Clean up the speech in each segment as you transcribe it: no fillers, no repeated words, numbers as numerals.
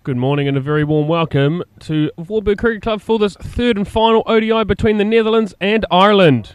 Good morning and a very warm welcome to Voorburg Cricket Club for this third and final ODI between the Netherlands and Ireland.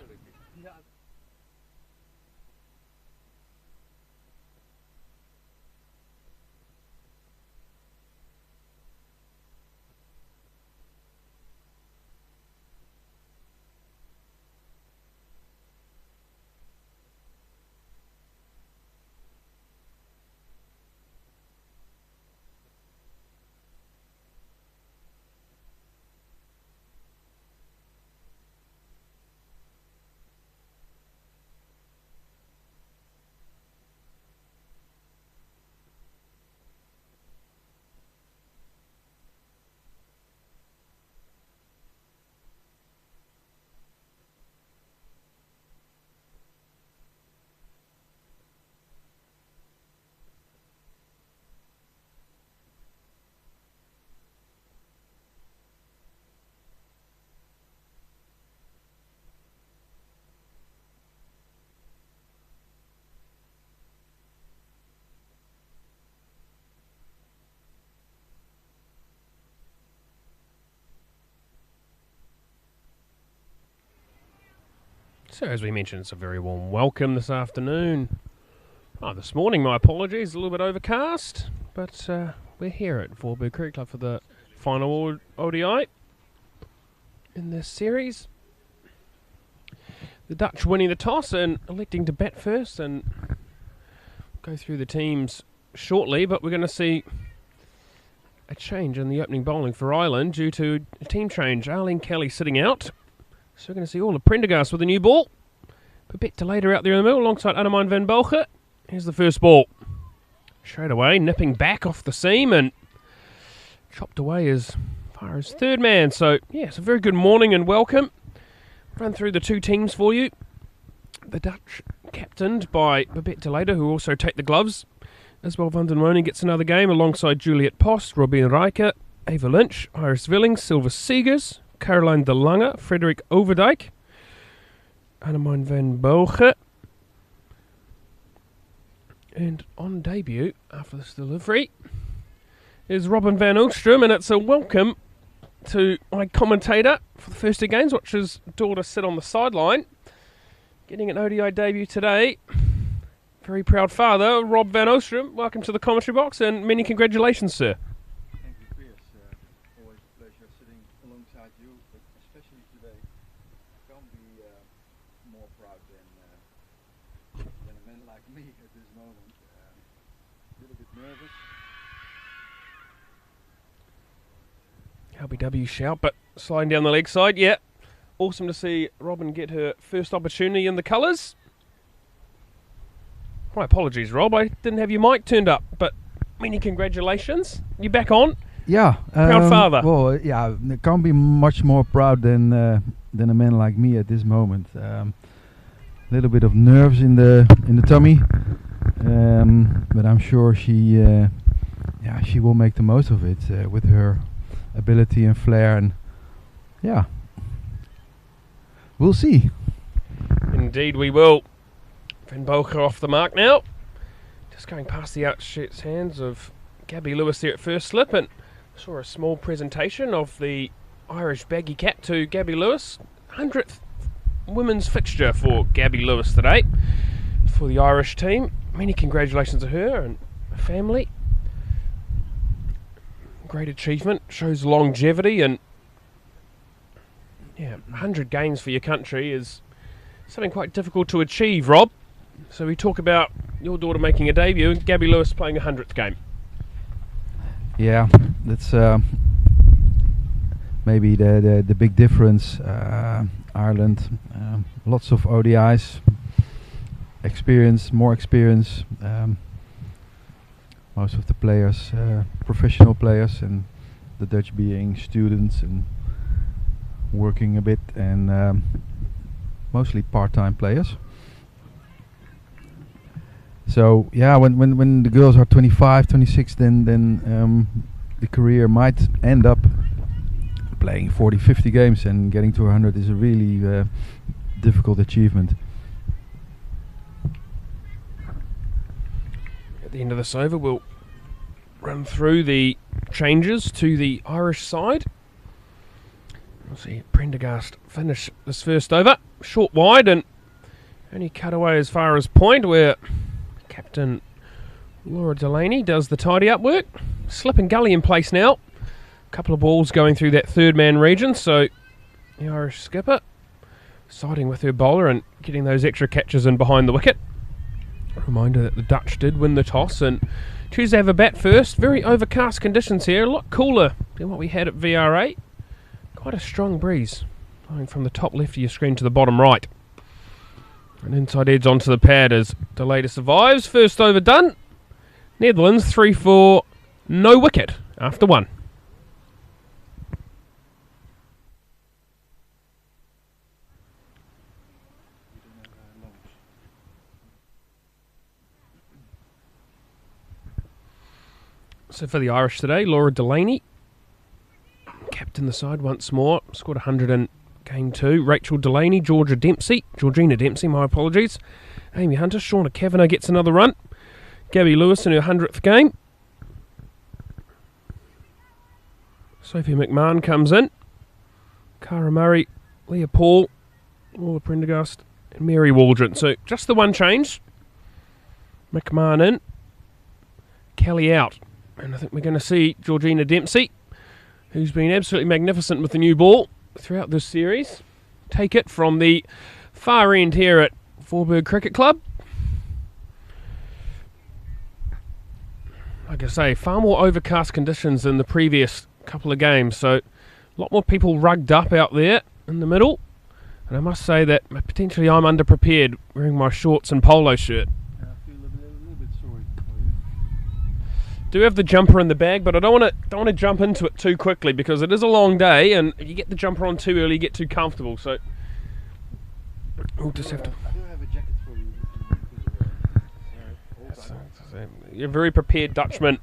So as we mentioned, it's a very warm welcome this afternoon. This morning, my apologies, a little bit overcast, but we're here at Voorburg Cricket Club for the final ODI in this series. The Dutch winning the toss and electing to bat first, and go through the teams shortly, but we're going to see a change in the opening bowling for Ireland due to a team change. Arlene Kelly sitting out. So we're going to see all the Prendergast with a new ball. Babette Delaney out there in the middle alongside Annemijn van Belge. Here's the first ball. Straight away, nipping back off the seam and chopped away as far as third man. So, yes, a very good morning and welcome. Run through the two teams for you. The Dutch captained by Babette Delaney, who also take the gloves. Isabel van den Woning gets another game alongside Juliet Post, Robin Rijke, Ava Lynch, Iris Villings, Silva Seegers, Caroline de Lange, Frederik Overdijk, Annemijn van Belge. And on debut, after this delivery, is Robin van Oostrum, and it's a welcome to my commentator for the first two games, watch his daughter sit on the sideline. Getting an ODI debut today. Very proud father, Rob van Oostrum. Welcome to the commentary box, and many congratulations, sir. LBW shout, but sliding down the leg side, yeah. Awesome to see Robin get her first opportunity in the colours. My apologies, Rob, I didn't have your mic turned up, but many congratulations. You back on? Yeah. Proud father. Well, yeah, there can't be much more proud than a man like me at this moment. Little bit of nerves in the tummy, but I'm sure she will make the most of it with her ability and flair, and yeah, we'll see. Indeed we will. Van Belge off the mark now, just going past the outstretched hands of Gabby Lewis there at first slip, and saw a small presentation of the Irish baggy cap to Gabby Lewis. 100th women's fixture for Gabby Lewis today for the Irish team. Many congratulations to her and her family. Great achievement, shows longevity, and yeah, 100 games for your country is something quite difficult to achieve, Rob. So we talk about your daughter making a debut and Gabby Lewis playing a 100th game. Yeah, that's maybe the big difference. Ireland, lots of ODIs, more experience. Most of the players, professional players, and the Dutch being students and working a bit, and mostly part-time players. So yeah, when the girls are 25, 26, then the career might end up playing 40, 50 games, and getting to 100 is a really difficult achievement. At the end of this over, we'll run through the changes to the Irish side. We'll see Prendergast finish this first over. Short wide and only cut away as far as point, where Captain Laura Delaney does the tidy-up work. Slip and gully in place now. A couple of balls going through that third man region, so the Irish skipper siding with her bowler and getting those extra catches in behind the wicket. A reminder that the Dutch did win the toss and choose to have a bat first. Very overcast conditions here, a lot cooler than what we had at VRA. Quite a strong breeze blowing from the top left of your screen to the bottom right. And inside edge onto the pad as Delaney survives. First over done. Netherlands 3-4, no wicket after one. So for the Irish today, Laura Delaney, captain the side once more, scored 100 in game 2. Rachel Delaney, Georgina Dempsey, my apologies. Amy Hunter, Shauna Kavanagh gets another run. Gabby Lewis in her 100th game. Sophie Mcmahon comes in. Cara Murray, Leah Paul, Laura Prendergast, and Mary Waldron. So just the one change. McMahon in, Kelly out. And I think we're going to see Georgina Dempsey, who's been absolutely magnificent with the new ball throughout this series, take it from the far end here at Forburg Cricket Club. Like I say, far more overcast conditions than the previous couple of games, so a lot more people rugged up out there in the middle. And I must say that potentially I'm underprepared wearing my shorts and polo shirt. Do have the jumper in the bag, but I don't want to jump into it too quickly because it is a long day, and if you get the jumper on too early, you get too comfortable. So we'll just have to. I do have a jacket for you. You're a very prepared Dutchman,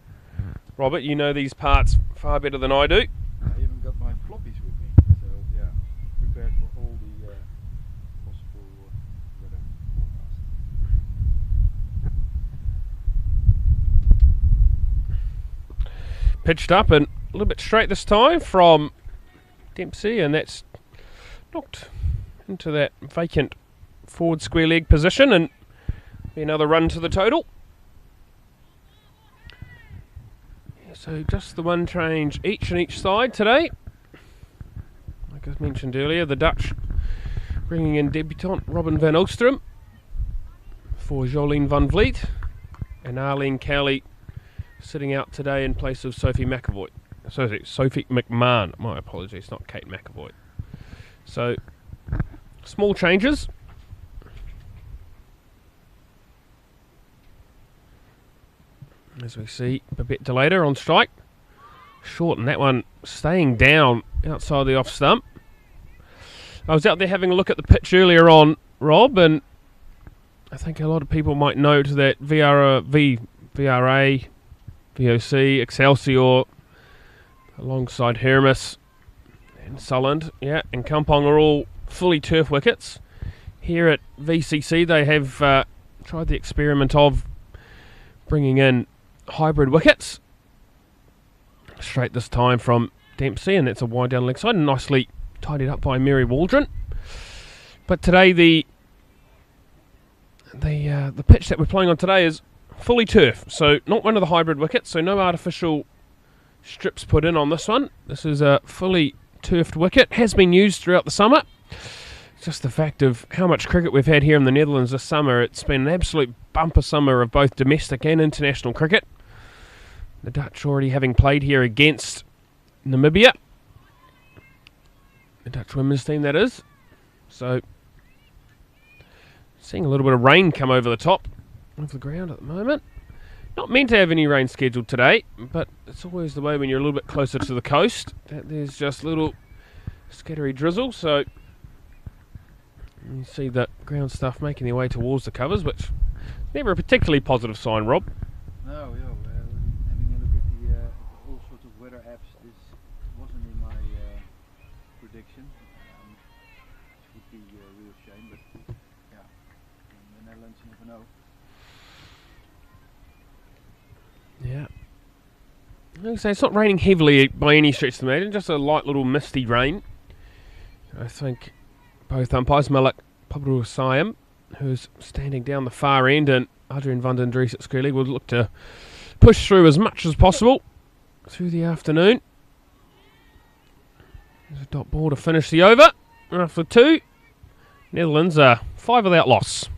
Robert. You know these parts far better than I do. I even got my floppies with me, so yeah, prepared for all the possible weather forecast. Pitched up and a little bit straight this time from Dempsey, and that's knocked into that vacant forward square leg position, and be another run to the total. So just the one change each on each side today. Like I mentioned earlier, the Dutch bringing in debutant Robin van Oostrum for Jolien van Vliet, and Arlene Cowley sitting out today in place of Sophie McAvoy. Sophie McMahon, my apologies, not Kate McAvoy. So, small changes. As we see, Babette Delaney on strike. Short, and that one staying down outside the off stump. I was out there having a look at the pitch earlier on, Rob, and I think a lot of people might note that VRA, VOC, Excelsior, alongside Hermes and Sulland, and Kampong are all fully turf wickets. Here at VCC, they have tried the experiment of bringing in hybrid wickets. Straight this time from Dempsey, and that's a wide down leg side, and nicely tidied up by Mary Waldron. But today the pitch that we're playing on today is fully turf, so not one of the hybrid wickets, so no artificial strips put in on this one. This is a fully turfed wicket, has been used throughout the summer. It's just the fact of how much cricket we've had here in the Netherlands this summer. It's been an absolute bumper summer of both domestic and international cricket. The Dutch already having played here against Namibia, the Dutch women's team that is. So seeing a little bit of rain come over the top of the ground at the moment. Not meant to have any rain scheduled today, but it's always the way when you're a little bit closer to the coast that there's just little scattery drizzle. So you see the ground stuff making their way towards the covers, which is never a particularly positive sign, Rob. No, having a look at the all sorts of weather apps, this wasn't in my prediction. It would be a real shame, but yeah, in the Netherlands you never know. Yeah. So it's not raining heavily by any stretch of the imagination, just a light little misty rain. I think both umpires, Malik Pabru-Siam, who's standing down the far end, and Adrian van den Dries at Scully, would look to push through as much as possible through the afternoon. There's a dot ball to finish the over. After 2, Netherlands are 5 without loss.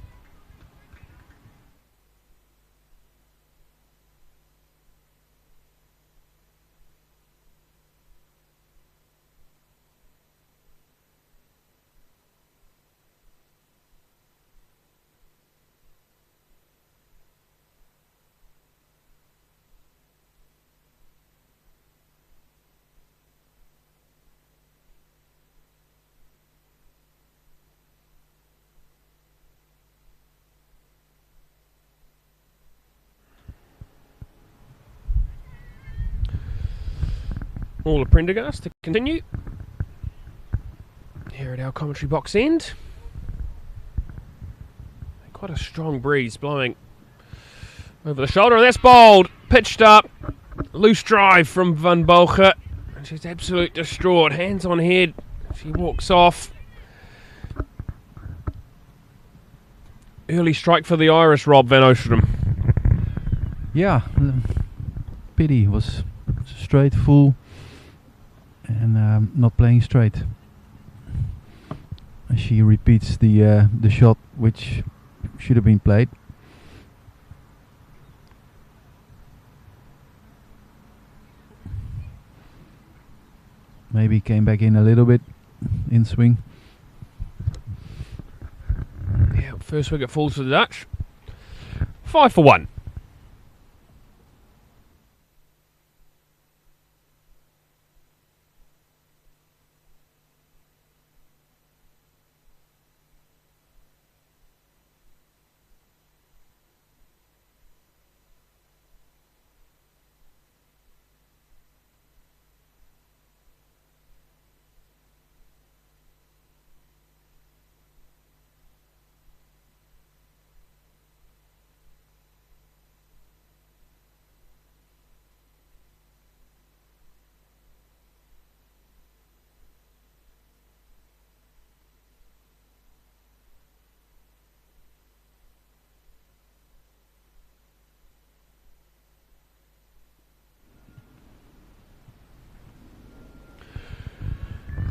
All of Prendergast to continue. Here at our commentary box end. Quite a strong breeze blowing over the shoulder, and that's bowled. Pitched up. Loose drive from Van Bolger. And she's absolutely distraught. Hands on head. She walks off. Early strike for the Irish, Rob Van Oostrum. Yeah, pity was straight full. And not playing straight. She repeats the shot which should have been played. Maybe came back in a little bit in swing. Yeah, first wicket falls to the Dutch. 5 for 1.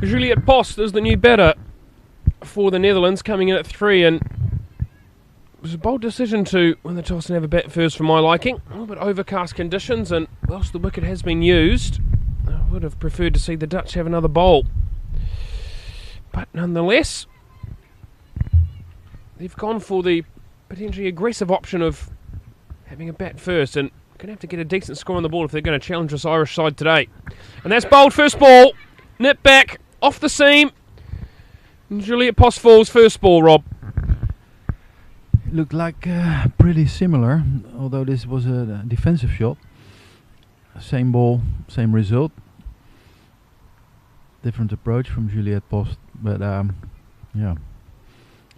Juliette Post is the new batter for the Netherlands, coming in at 3, and it was a bold decision to win the toss and have a bat first for my liking. A little bit overcast conditions, and whilst the wicket has been used, I would have preferred to see the Dutch have another bowl. But nonetheless, they've gone for the potentially aggressive option of having a bat first, and going to have to get a decent score on the ball if they're going to challenge this Irish side today. And that's bowled first ball, nip back, off the seam. And Juliette Post falls first ball, Rob. It looked like pretty similar, although this was a defensive shot. Same ball, same result. Different approach from Juliette Post, but yeah,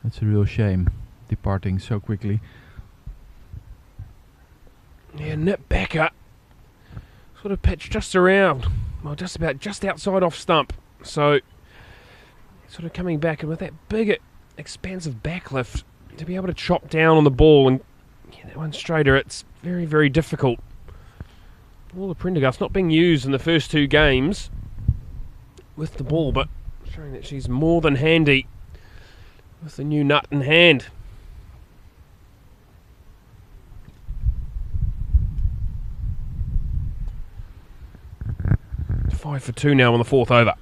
it's a real shame departing so quickly. Yeah, nip backer. Sort of pitched just around, well, just outside off stump. So, sort of coming back, and with that big, expansive backlift, to be able to chop down on the ball and get that one straighter, it's very, very difficult. All the Prendergast not being used in the first 2 games with the ball, but showing that she's more than handy with the new nut in hand. It's 5 for 2 now on the 4th over.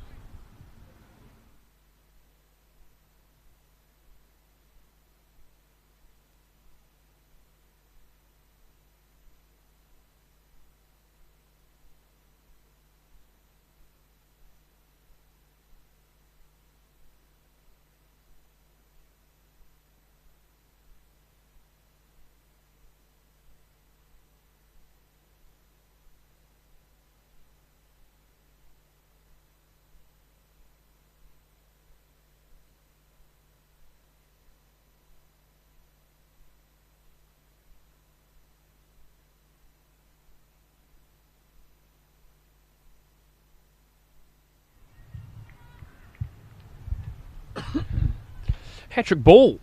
Hat-trick ball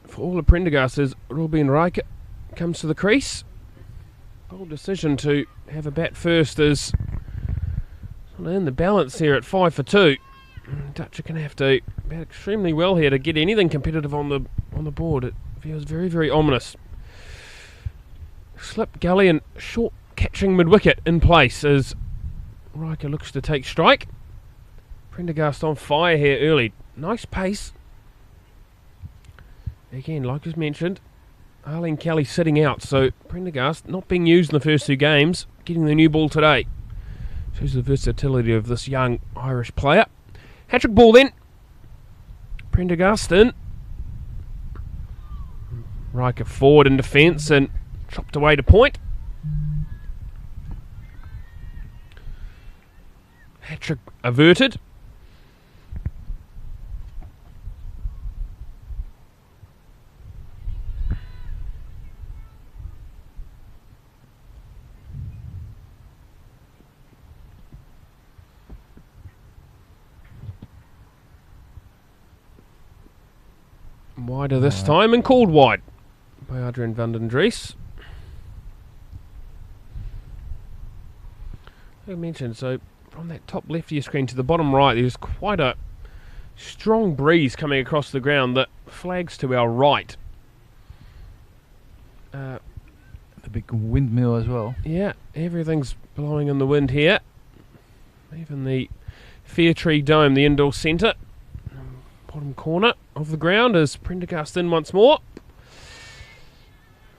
for all the Prendergast as Robin Riker comes to the crease. Bold decision to have a bat first as in the balance here at 5 for 2. Dutch are going to have to bat extremely well here to get anything competitive on the board. It feels very, very ominous. Slip gully and short catching mid-wicket in place as Riker looks to take strike. Prendergast on fire here early. Nice pace. Again, like as mentioned, Arlene Kelly sitting out, so Prendergast not being used in the first 2 games, getting the new ball today. Shows the versatility of this young Irish player. Hat-trick ball then. Prendergast in. Riker forward in defence and chopped away to point. Hat-trick averted. Wider this time and called wide by Adrian van den Dries. Like I mentioned, so from that top left of your screen to the bottom right, there's quite a strong breeze coming across the ground that flags to our right. The big windmill as well. Yeah, everything's blowing in the wind here. Even the Fair Tree Dome, the indoor centre. Bottom corner of the ground is Prendergast in once more.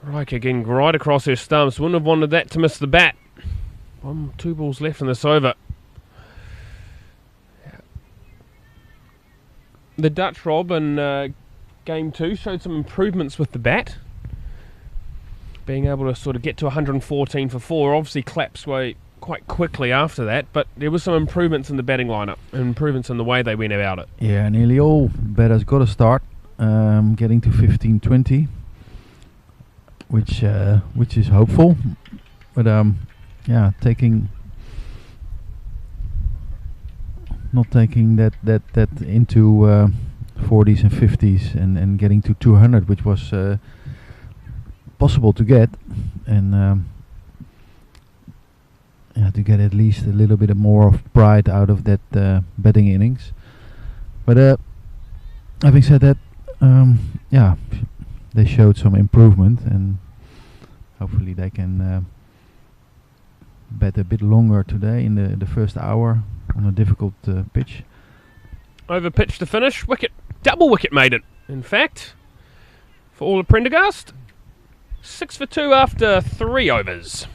Riker getting right across her stumps. Wouldn't have wanted that to miss the bat. 2 balls left in this over. The Dutch, Rob, in game 2 showed some improvements with the bat. Being able to sort of get to 114 for 4. Obviously collapsed way quite quickly after that, but there was some improvements in the batting lineup, improvements in the way they went about it. Yeah, nearly all batters got a start, getting to 15-20, which is hopeful. But yeah, not taking that into 40s and 50s and getting to 200, which was possible to get, and to get at least a little bit more of pride out of that batting innings. But having said that, they showed some improvement, and hopefully they can bat a bit longer today in the first hour on a difficult pitch. Over pitch to finish, wicket, double wicket made it. In fact, for all of Prendergast, 6 for 2 after 3 overs.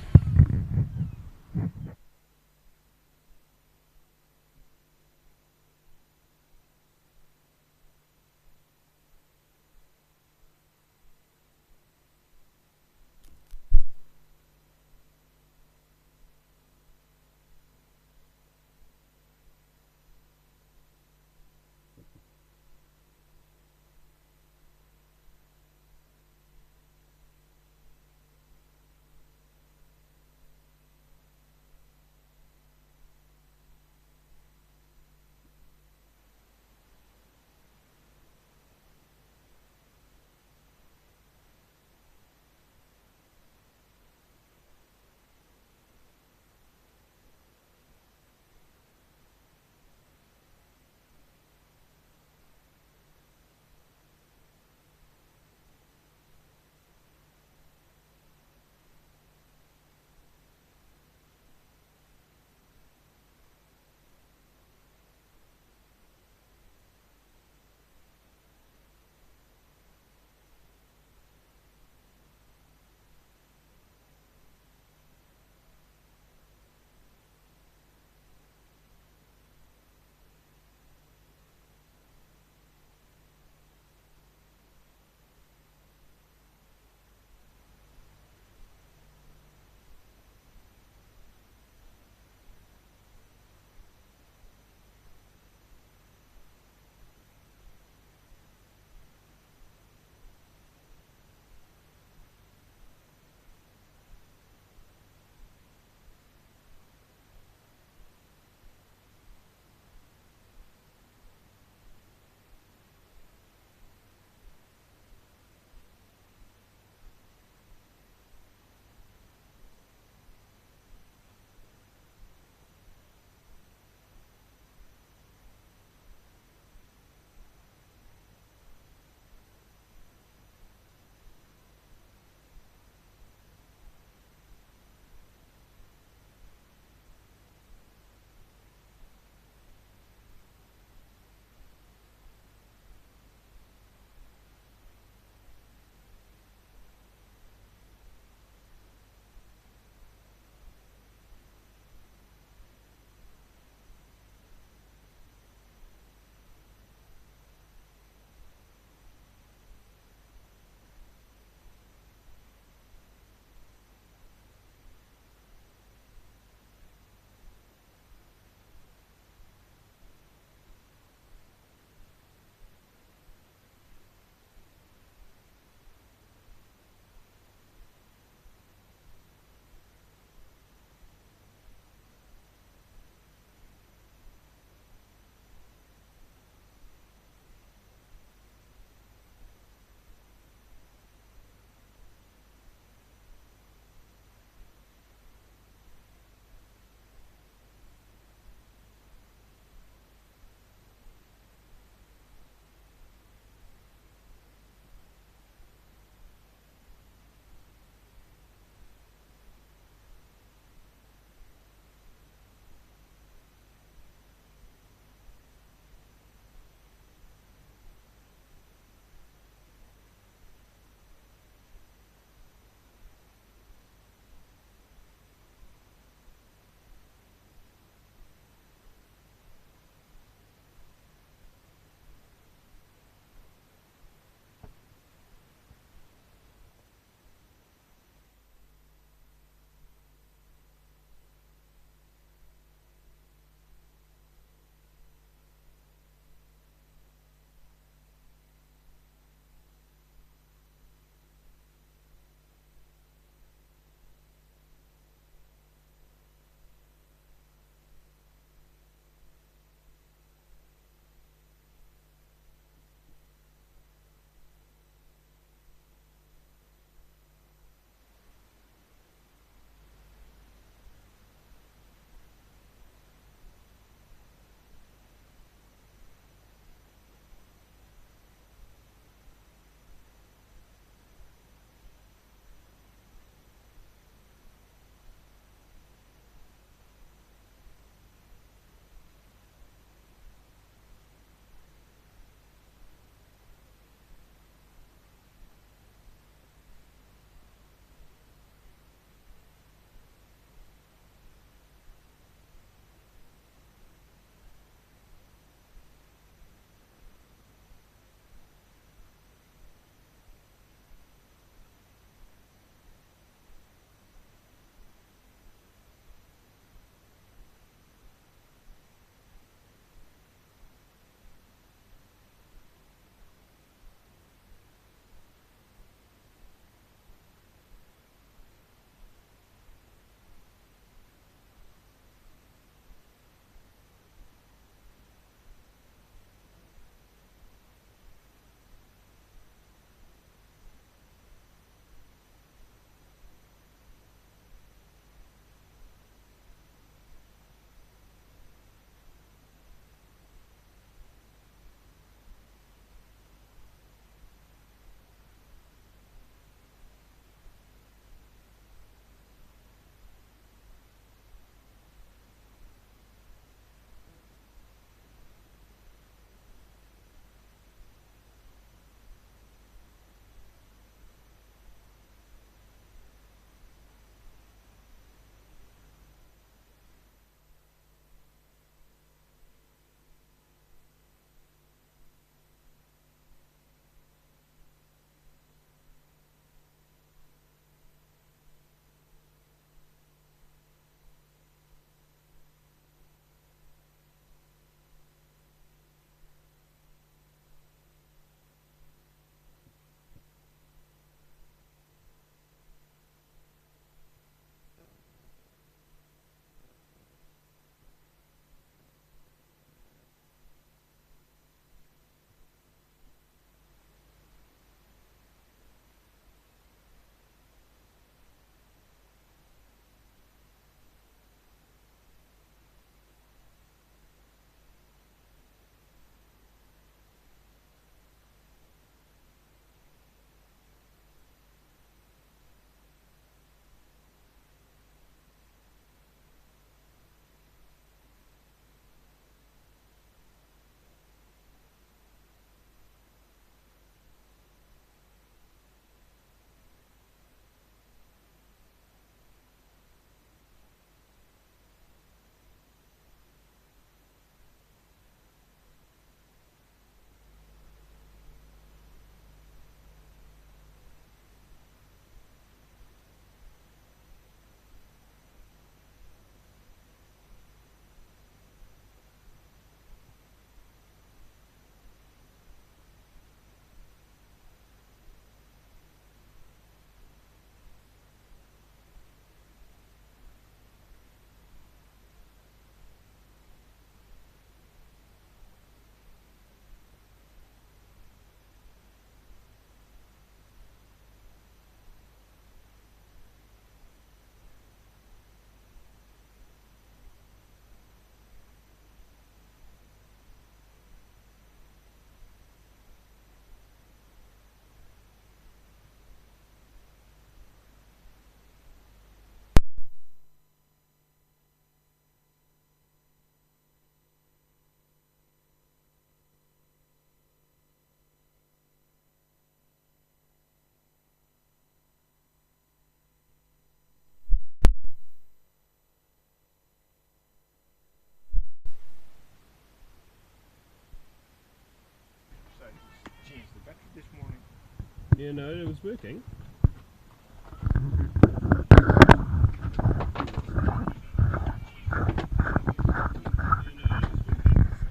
Yeah, no, it was working.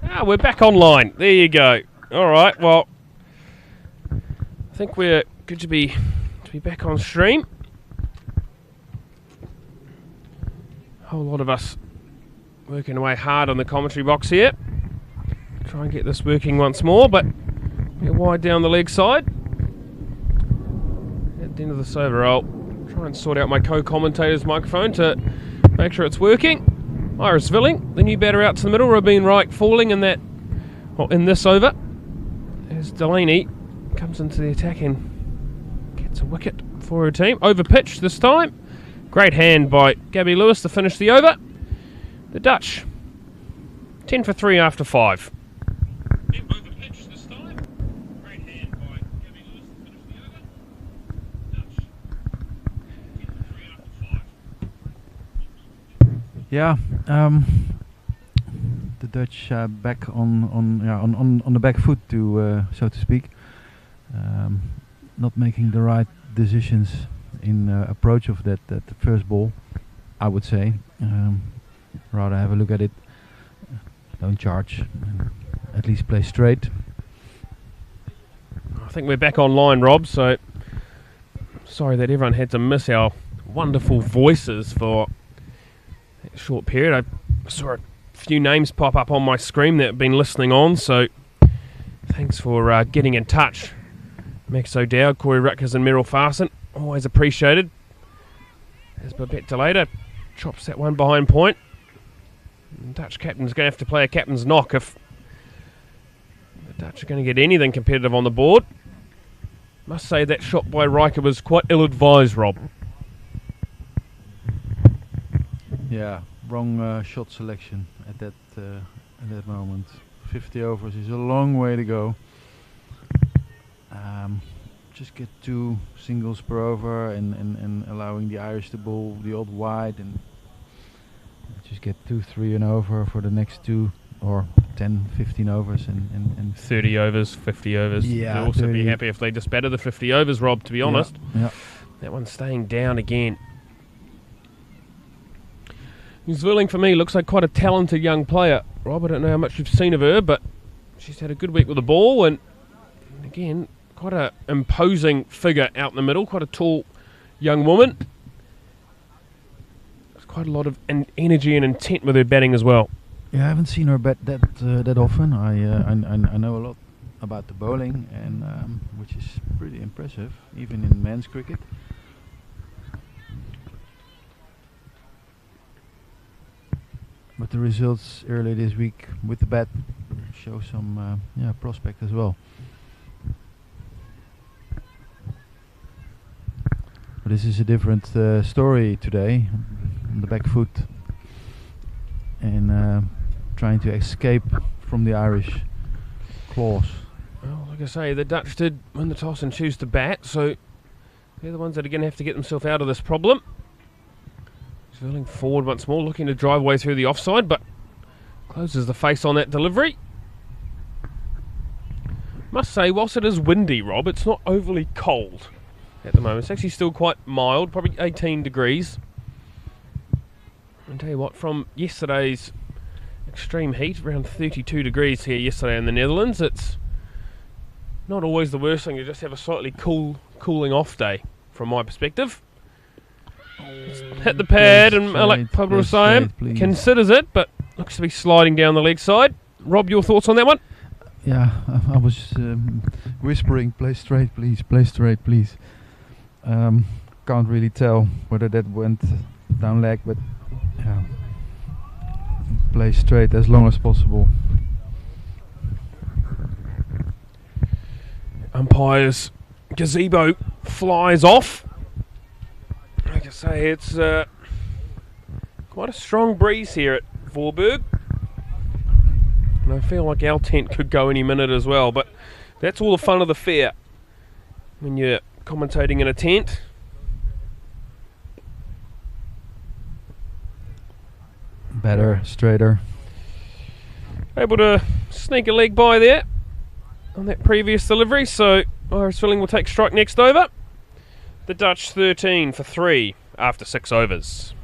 Ah, we're back online. There you go. All right. Well, I think we're good to be back on stream. A whole lot of us working away hard on the commentary box here. Try and get this working once more, but get wide down the leg side. At the end of this over, I'll try and sort out my co-commentator's microphone to make sure it's working. Iris Villing, the new batter out to the middle. Rabin Reich falling in that, well, in this over. As Delaney comes into the attack and gets a wicket for her team. Over pitch this time. Great hand by Gabby Lewis to finish the over. The Dutch 10 for 3 after 5. Over pitch this time. Great hand by Gabby Lewis to finish the over. Dutch 10 for 3 after 5. Yeah, the Dutch back on the back foot, to so to speak. Not making the right decisions in approach of that first ball, I would say. Rather have a look at it. Don't charge. At least play straight. I think we're back online, Rob, so sorry that everyone had to miss our wonderful voices for a short period. I saw a few names pop up on my screen that have been listening on, so thanks for getting in touch. Max O'Dowd, Corey Rutgers and Merrill Farson, always appreciated. As Babette Delata chops that one behind point. Dutch captain's going to have to play a captain's knock if the Dutch are going to get anything competitive on the board. Must say that shot by Riker was quite ill-advised, Rob. Yeah, wrong shot selection at that moment. 50 overs is a long way to go. Just get 2 singles per over and allowing the Irish to bowl the odd wide, and just get 2-3 and over for the next 2 or 10-15 overs and 30 overs, 50 overs. Yeah, I'd also be happy if they just batted the 50 overs, Rob, to be honest. Yeah. That one's staying down again. Zwilling, for me, looks like quite a talented young player. Rob, I don't know how much you've seen of her, but she's had a good week with the ball, and again, quite a imposing figure out in the middle, quite a tall young woman. There's quite a lot of energy and intent with her batting as well. Yeah, I haven't seen her bat that often. I know a lot about the bowling, and which is pretty impressive, even in men's cricket. But the results earlier this week with the bat show some prospect as well. But this is a different story today, on the back foot, and trying to escape from the Irish claws. Well, like I say, the Dutch did win the toss and choose to bat, so they're the ones that are going to have to get themselves out of this problem. Zwilling forward once more, looking to drive way through the offside, but closes the face on that delivery. Must say, whilst it is windy, Rob, it's not overly cold at the moment. It's actually still quite mild, probably 18 degrees. I'll tell you what, from yesterday's extreme heat, around 32 degrees here yesterday in the Netherlands, it's not always the worst thing to just have a slightly cooling off day, from my perspective. Hit the pad, and like Pablo was saying, considers it, but looks to be sliding down the leg side. Rob, your thoughts on that one? Yeah, I was whispering, play straight please, play straight please. Can't really tell whether that went down leg, but yeah, play straight as long as possible. Umpire's gazebo flies off. Like I say, it's quite a strong breeze here at Voorburg. And I feel like our tent could go any minute as well, but that's all the fun of the fair when you're commentating in a tent. Better, straighter. Able to sneak a leg by there on that previous delivery, so Irisvilling will take strike next over. The Dutch 13 for 3 after 6 overs.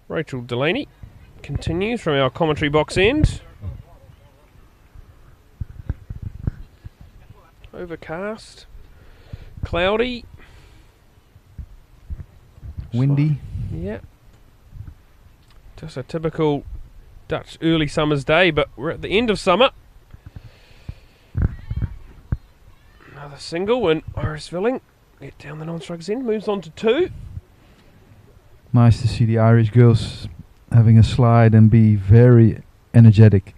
Rachel Delaney continues from our commentary box end. Overcast, cloudy, windy. Yeah. Just a typical Dutch early summer's day, but we're at the end of summer. Another single, and Irisvilling get down the non-strikes end, moves on to 2. Nice to see the Irish girls having a slide and be very energetic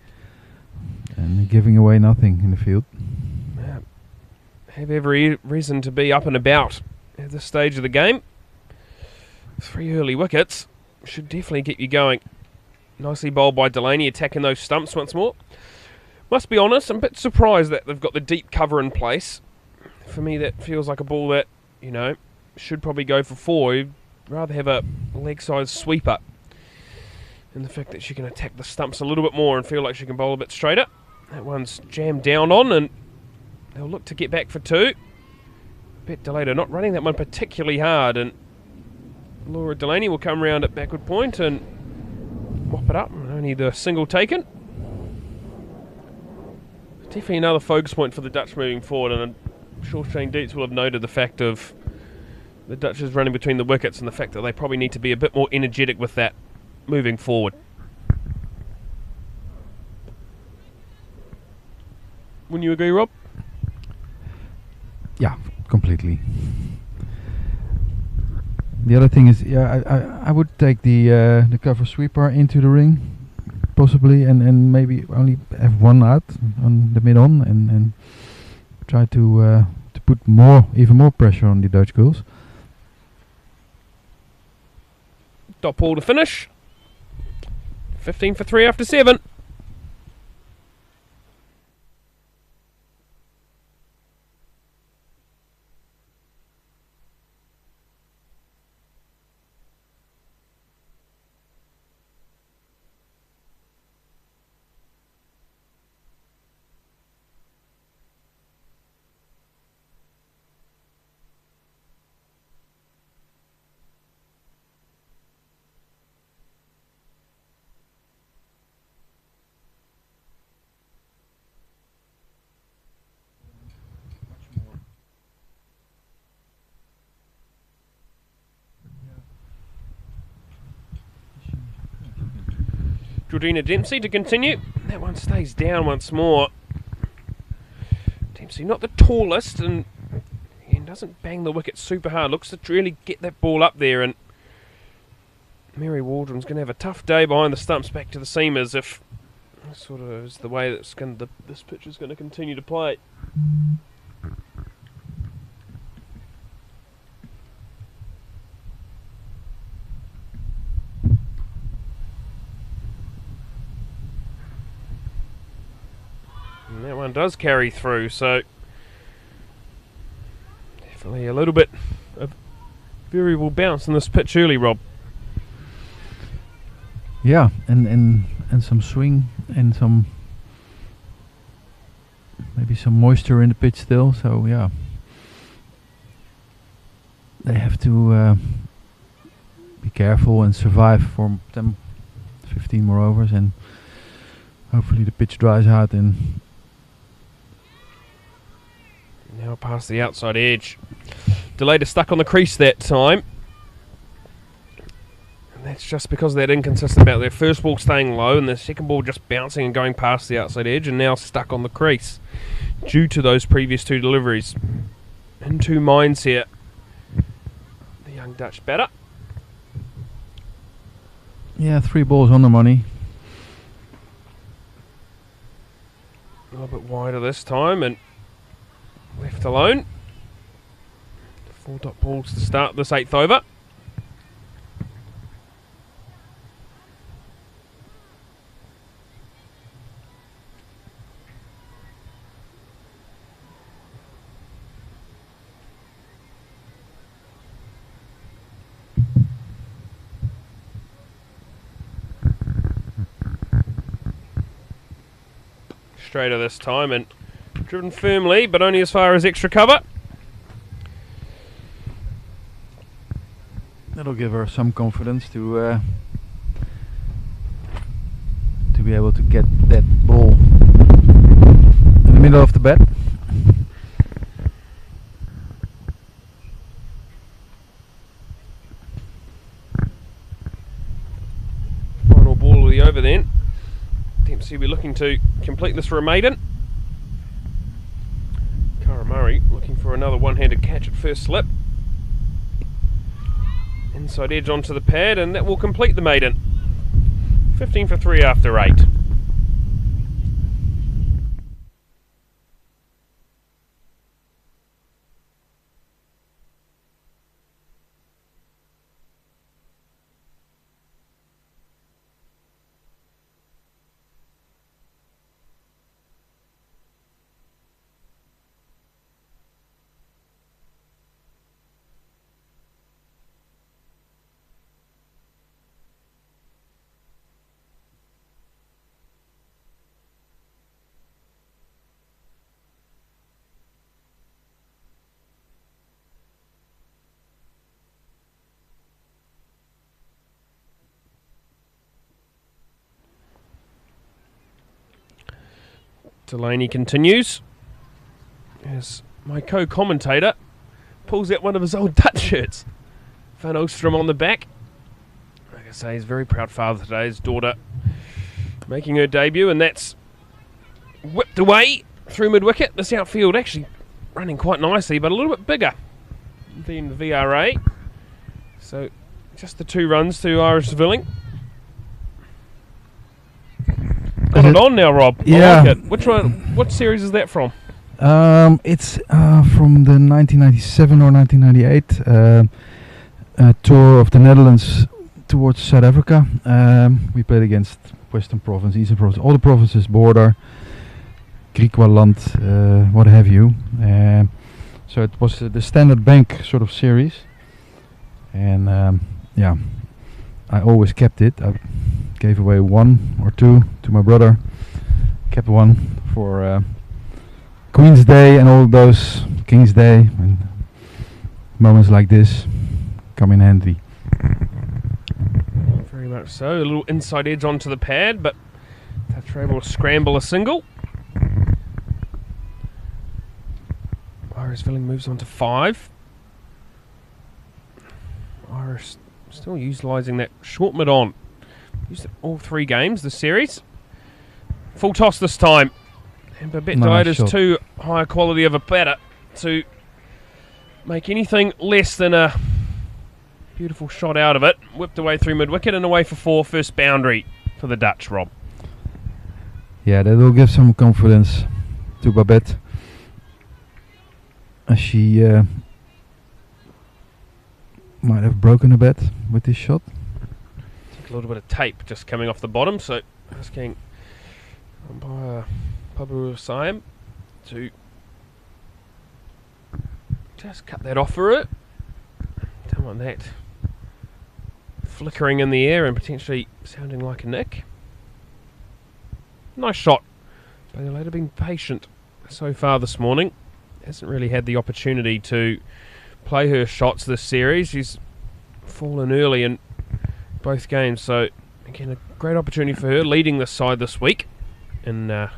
and giving away nothing in the field. Yeah. Have every reason to be up and about at this stage of the game. 3 early wickets should definitely get you going. Nicely bowled by Delaney, attacking those stumps once more. Must be honest, I'm a bit surprised that they've got the deep cover in place. For me, that feels like a ball that, should probably go for 4. You'd rather have a leg-size sweeper. And the fact that she can attack the stumps a little bit more and feel like she can bowl a bit straighter. That one's jammed down on, and they'll look to get back for 2. Bit delayed, not running that one particularly hard, and Laura Delaney will come round at backward point and mop it up. Only the single taken. Definitely another focus point for the Dutch moving forward, and I'm sure Shane Dietz will have noted the fact of the Dutch is running between the wickets and the fact that they probably need to be a bit more energetic with that moving forward. Wouldn't you agree, Rob? Yeah, completely. The other thing is, I would take the cover sweeper into the ring, possibly, and maybe only have one out on the mid-on, and try to put even more pressure on the Dutch girls. Dot ball to finish. 15 for 3 after 7. Georgina Dempsey to continue. That one stays down once more. Dempsey not the tallest, and again doesn't bang the wicket super hard. Looks to really get that ball up there, and Mary Waldron's going to have a tough day behind the stumps back to the seamers if this sort of is the way that's this pitch is going to continue to play. And that one does carry through, so definitely a little bit of variable bounce in this pitch early, Rob. Yeah, and some swing and some maybe some moisture in the pitch still. So yeah, they have to be careful and survive for 10, 15 more overs, and hopefully the pitch dries out. And now past the outside edge. Delayed is stuck on the crease that time. And that's just because they're inconsistent about their first ball staying low and their second ball just bouncing and going past the outside edge, and now stuck on the crease due to those previous 2 deliveries. In 2 minds here, the young Dutch batter. yeah, 3 balls on the money. A little bit wider this time and left alone. 4 dot balls to start this 8th over. Straighter this time and driven firmly, but only as far as extra cover. That'll give her some confidence to be able to get that ball in the middle of the bat. Final ball of the over then. Dempsey will be looking to complete this for a maiden. Cara Murray looking for another one-handed catch at first slip. Inside edge onto the pad, and that will complete the maiden. 15 for 3 after 8. Delaney continues as my co-commentator pulls out one of his old Dutch shirts. Van Oostrom on the back. Like I say, he's a very proud father today. His daughter making her debut, and that's whipped away through mid-wicket. This outfield actually running quite nicely, but a little bit bigger than VRA. So just the 2 runs to Irish Villing. Got it on now, Rob. Yeah. I like it. Which one? What series is that from? It's from the 1997 or 1998 tour of the Netherlands towards South Africa. We played against Western Province, Eastern Province, all the provinces border, Griqualand, what have you. So it was the Standard Bank sort of series, and yeah, I always kept it. I gave away 1 or 2 to my brother, kept 1 for Queen's Day and all those, King's Day, and moments like this come in handy. Very much so. A little inside edge onto the pad, but Touchray will scramble a single. Irish Villing moves on to 5. Irish still utilising that short mid-on. Used it all 3 games this series. Full toss this time. And Babette Nice Delay's shot. too high quality of a batter to make anything less than a beautiful shot out of it. Whipped away through mid-wicket and away for 4. First boundary for the Dutch, Rob. Yeah, that will give some confidence to Babette, as she might have broken a bat with this shot. A little bit of tape just coming off the bottom, so asking umpire Pablo Siam to just cut that off for it. Don't want that flickering in the air and potentially sounding like a nick. Nice shot. But the later been patient so far this morning. Hasn't really had the opportunity to play her shots this series. She's fallen early in both games, so again a great opportunity for her leading this side this week in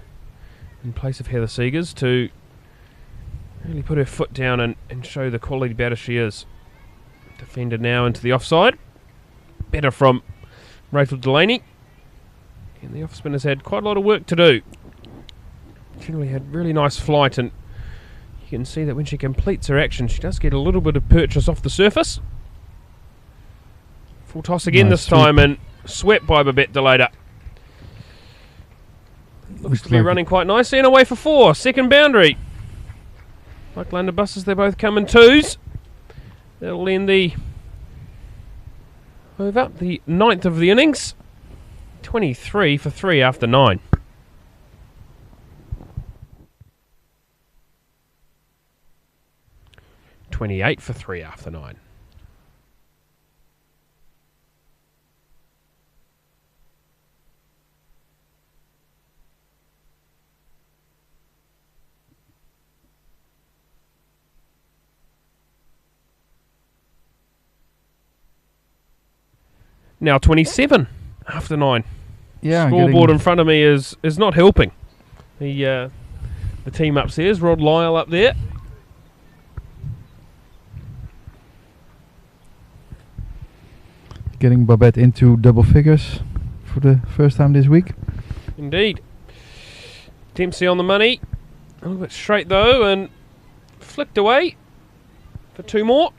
place of Heather Seegers to really put her foot down and show the quality batter she is. Defender now into the offside. Better from Rachel Delaney, and the off spinner's had quite a lot of work to do. Generally had really nice flight, and you can see that when she completes her action she does get a little bit of purchase off the surface. Full toss again Nice this time, and swept by Babette Delayder. Looks to be running quite nicely and away for 4. Second boundary. Like London buses, they both come in 2s. That'll end the over, the 9th of the innings. 23 for 3 after 9. $28 for 3 after 9. Now 27 after 9. Yeah, scoreboard in front of me is not helping. The team upstairs, Rod Lyle up there. Getting Babette into double figures for the first time this week. Indeed. Dempsey on the money. A little bit straight though, and flicked away for 2 more.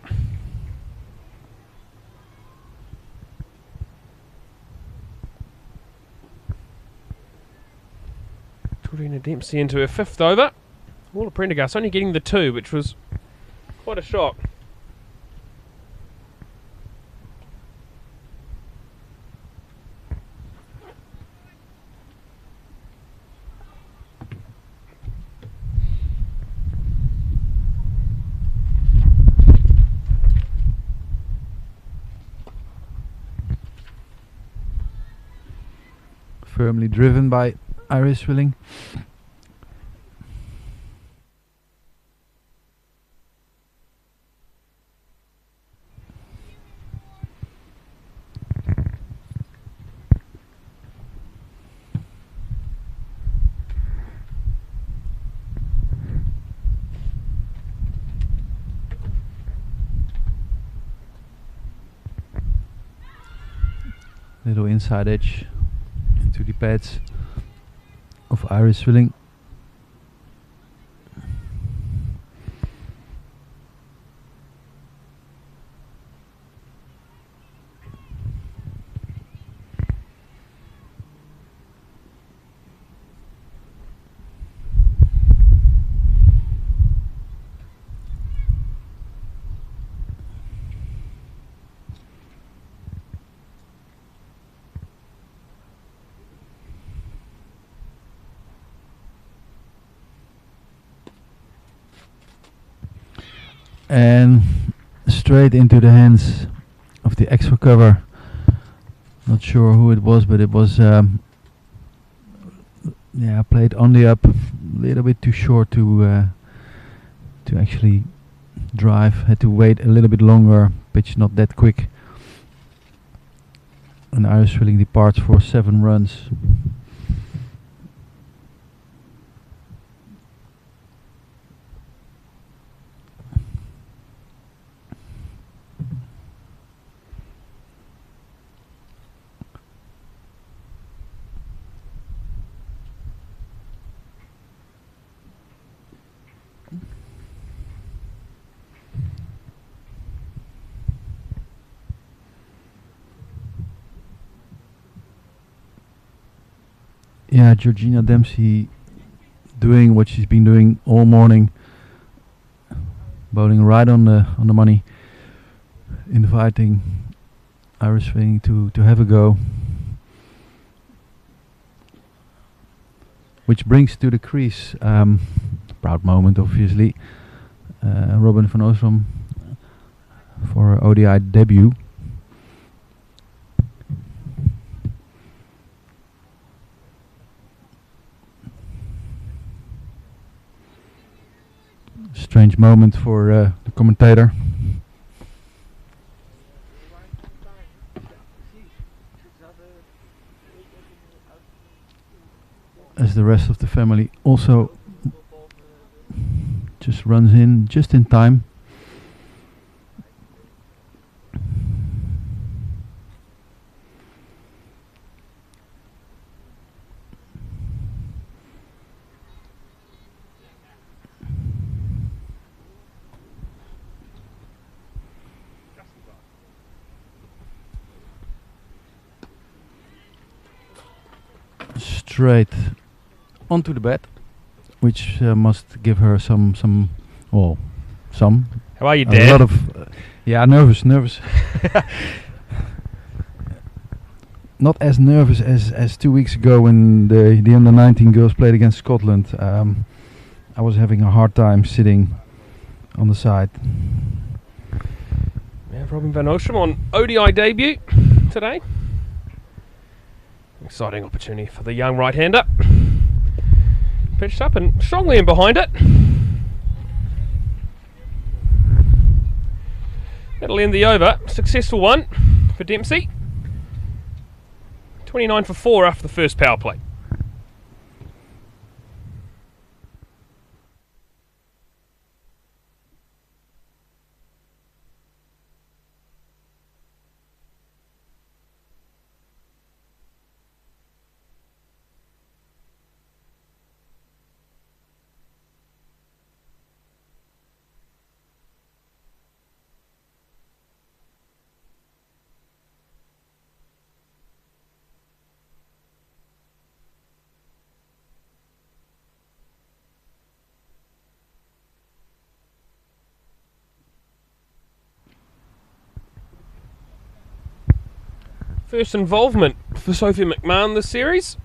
Torina Dempsey into her 5th over. Walla Prendergast only getting the 2, which was quite a shock. Firmly driven by Iris Willing. Little inside edge into the pads of Iris Willing. And straight into the hands of the extra cover. Not sure who it was, but it was played on the up, a little bit too short to actually drive. Had to wait a little bit longer. Pitch not that quick. And Iris Willing departs for 7 runs. Yeah, Georgina Dempsey doing what she's been doing all morning, bowling right on the money, inviting Iris Willing to have a go. Which brings to the crease, proud moment obviously, Robin van Oostrom for her ODI debut. Strange moment for the commentator. As the rest of the family also just runs in just in time. Straight onto the bed, which must give her some. How are you, a Dad? lot of nervous. Not as nervous as 2 weeks ago when the under 19 girls played against Scotland. I was having a hard time sitting on the side. Yeah, Robin van Oostrum on ODI debut today. Exciting opportunity for the young right-hander. Pitched up and strongly in behind it. That'll end the over. Successful one for Dempsey. 29 for 4 after the first power play. First involvement for Sophie Mcmahon this series.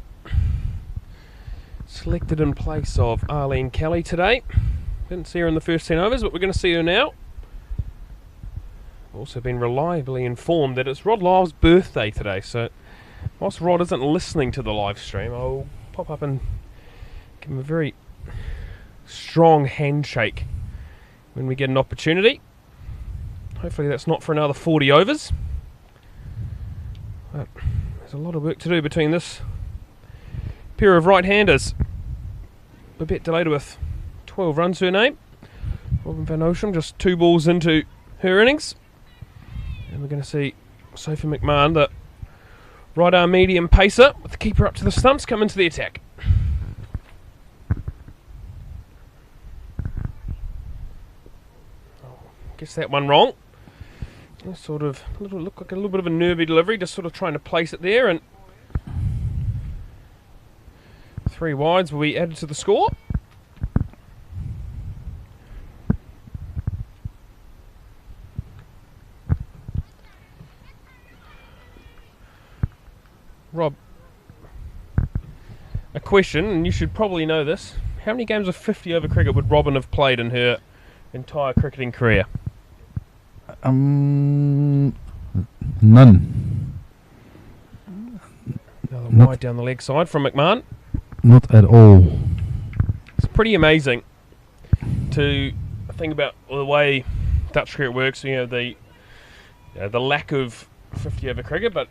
Selected in place of Arlene Kelly today. Didn't see her in the first 10 overs, but we're going to see her now. Also been reliably informed that it's Rod Lyle's birthday today, so whilst Rod isn't listening to the live stream, I'll pop up and give him a very strong handshake when we get an opportunity. Hopefully that's not for another 40 overs. But there's a lot of work to do between this pair of right-handers. Babette Delaney with 12 runs to her name. Robin van Oostrum just 2 balls into her innings. And we're going to see Sophie Mcmahon, the right-arm medium pacer, with the keeper up to the stumps, come into the attack. Guess that one wrong. Sort of look like a little bit of a nervy delivery, just sort of trying to place it there, and 3 wides will be added to the score. Rob, a question, and you should probably know this. How many games of 50 over cricket would Robin have played in her entire cricketing career? None. Another wide down the leg side from McMahon. Not at all. It's pretty amazing to think about the way Dutch cricket works. You know, the lack of 50 over cricket, but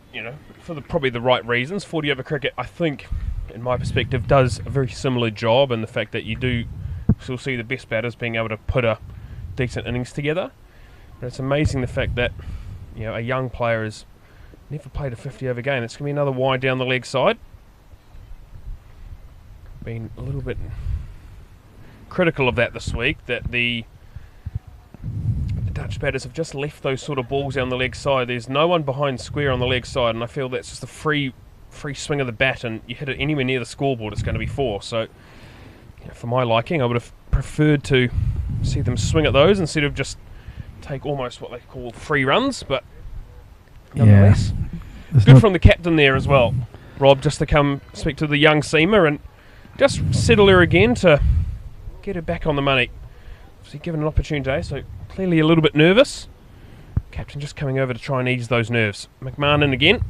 for probably the right reasons. 40 over cricket, I think, in my perspective, does a very similar job, and the fact that you do still see the best batters being able to put a decent innings together. But it's amazing the fact that a young player has never played a 50 over game. It's going to be another wide down the leg side. Been a little bit critical of that this week, that the Dutch batters have just left those sort of balls down the leg side. There's no one behind square on the leg side, and I feel that's just a free swing of the bat, and you hit it anywhere near the scoreboard, it's going to be 4. So for my liking, I would have preferred to see them swing at those instead of just take almost what they call free runs, but nonetheless, good from the captain there as well, Rob, just to come speak to the young seamer and just settle her again to get her back on the money. Obviously given an opportunity, so clearly a little bit nervous. Captain just coming over to try and ease those nerves. McMahon in again.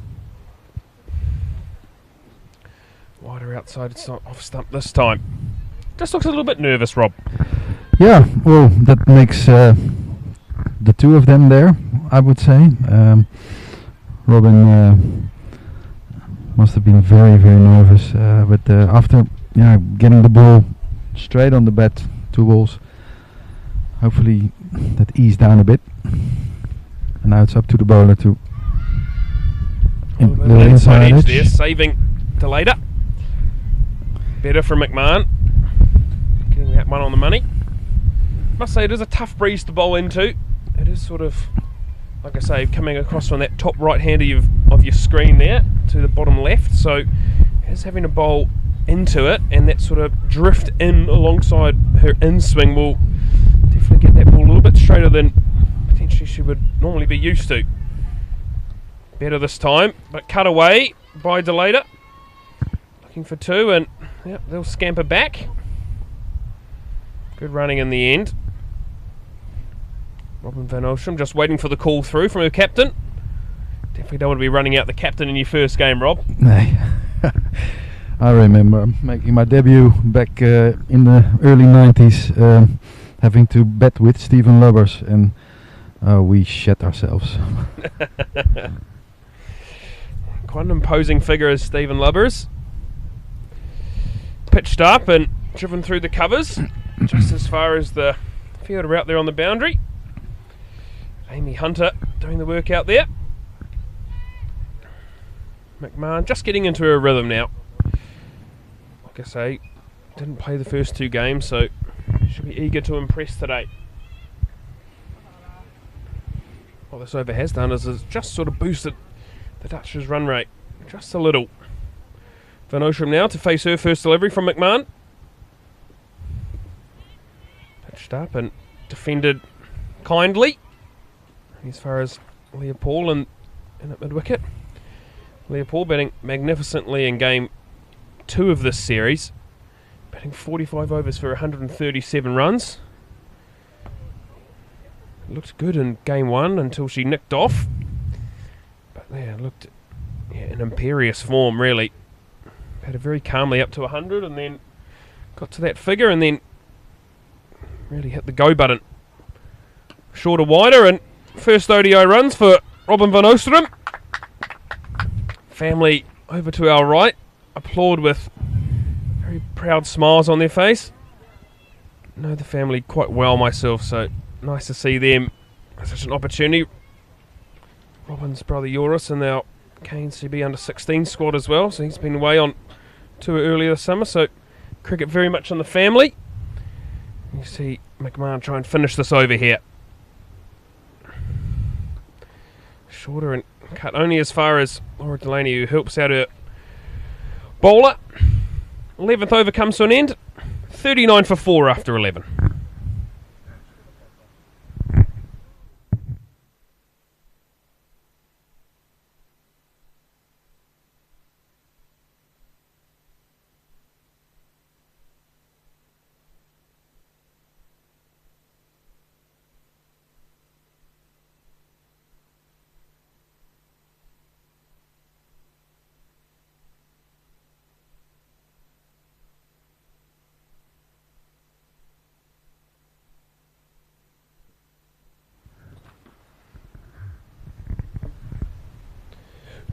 Wider outside, it's not off stump this time. Just looks a little bit nervous, Rob. Yeah, well, that makes the 2 of them there, I would say. Robin must have been very, very nervous, but after getting the ball straight on the bat, 2 balls, hopefully that eased down a bit. And now it's up to the bowler to the inside edge there, saving Delaney. Better from McMahon, getting that one on the money. Must say it is a tough breeze to bowl into. It is sort of, like I say, coming across from that top right hander of your screen there to the bottom left, so it is having to bowl into it, and that sort of drift in alongside her in-swing will definitely get that ball a little bit straighter than potentially she would normally be used to. Better this time, but cut away by Delaney. Looking for two, and yep, they'll scamper back. Good running in the end. Robin van Oostrum just waiting for the call through from her captain. Definitely don't want to be running out the captain in your first game, Rob. Nee. I remember making my debut back in the early 90s, having to bet with Stephen Lubbers, and we shat ourselves. Quite an imposing figure is Stephen Lubbers. Pitched up and driven through the covers, just as far as the fielder out there on the boundary. Amy Hunter doing the work out there. McMahon just getting into her rhythm now. Like I say, didn't play the first two games, so she'll be eager to impress today. What this over has done is just sort of boosted the Dutch's run rate just a little. Van Oostrum now to face her first delivery from McMahon. Pitched up and defended kindly. As far as Leopold and at mid-wicket. Leopold batting magnificently in game 2 of this series. Batting 45 overs for 137 runs. Looked good in game 1 until she nicked off. But yeah, looked in imperious form, really. Batted very calmly up to 100 and then got to that figure and then really hit the go button. Shorter, wider, and first ODI runs for Robin van Oostrum. Family over to our right applaud with very proud smiles on their face. Know the family quite well myself, so nice to see them. Such an opportunity. Robin's brother Joris in our KNCB under 16 squad as well, so he's been away on tour earlier this summer, so cricket very much in the family. You see McMahon try and finish this over here. Shorter and cut only as far as Laura Delaney, who helps out her bowler. 11th over comes to an end. 39 for 4 after 11.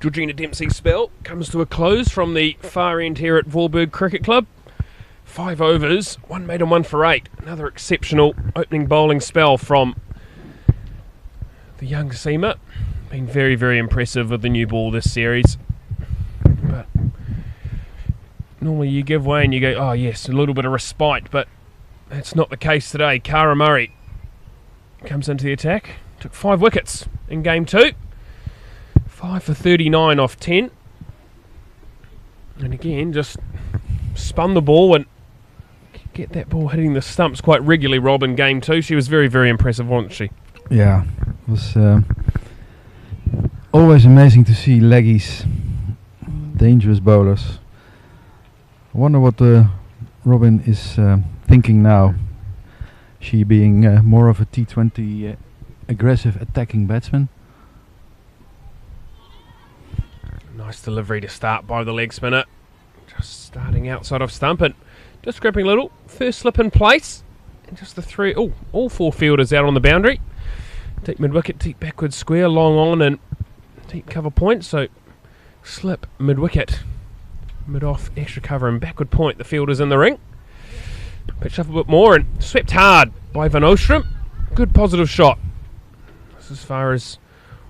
Georgina Dempsey's spell comes to a close from the far end here at Voorburg Cricket Club. 5 overs, 1 made and 1 for 8. Another exceptional opening bowling spell from the young seamer. Been very, very impressive with the new ball this series. But normally you give way and you go, oh yes, a little bit of respite, but that's not the case today. Cara Murray comes into the attack. Took 5 wickets in game 2. 5 for 39 off 10. And again, just spun the ball and get that ball hitting the stumps quite regularly, Rob, in game 2. She was very, very impressive, wasn't she? Yeah, it was always amazing to see leggies, dangerous bowlers. I wonder what Robin is thinking now. She being more of a T20 aggressive attacking batsman. Nice delivery to start by the leg spinner. Just starting outside of stump and just gripping a little. First slip in place. And just the 3, all 4 fielders out on the boundary. Deep mid-wicket, deep backward square, long on and deep cover point. So slip mid-wicket, mid-off extra cover and backward point. The fielders in the ring. Pitched up a bit more and swept hard by Van Oostrum. Good positive shot. This as far as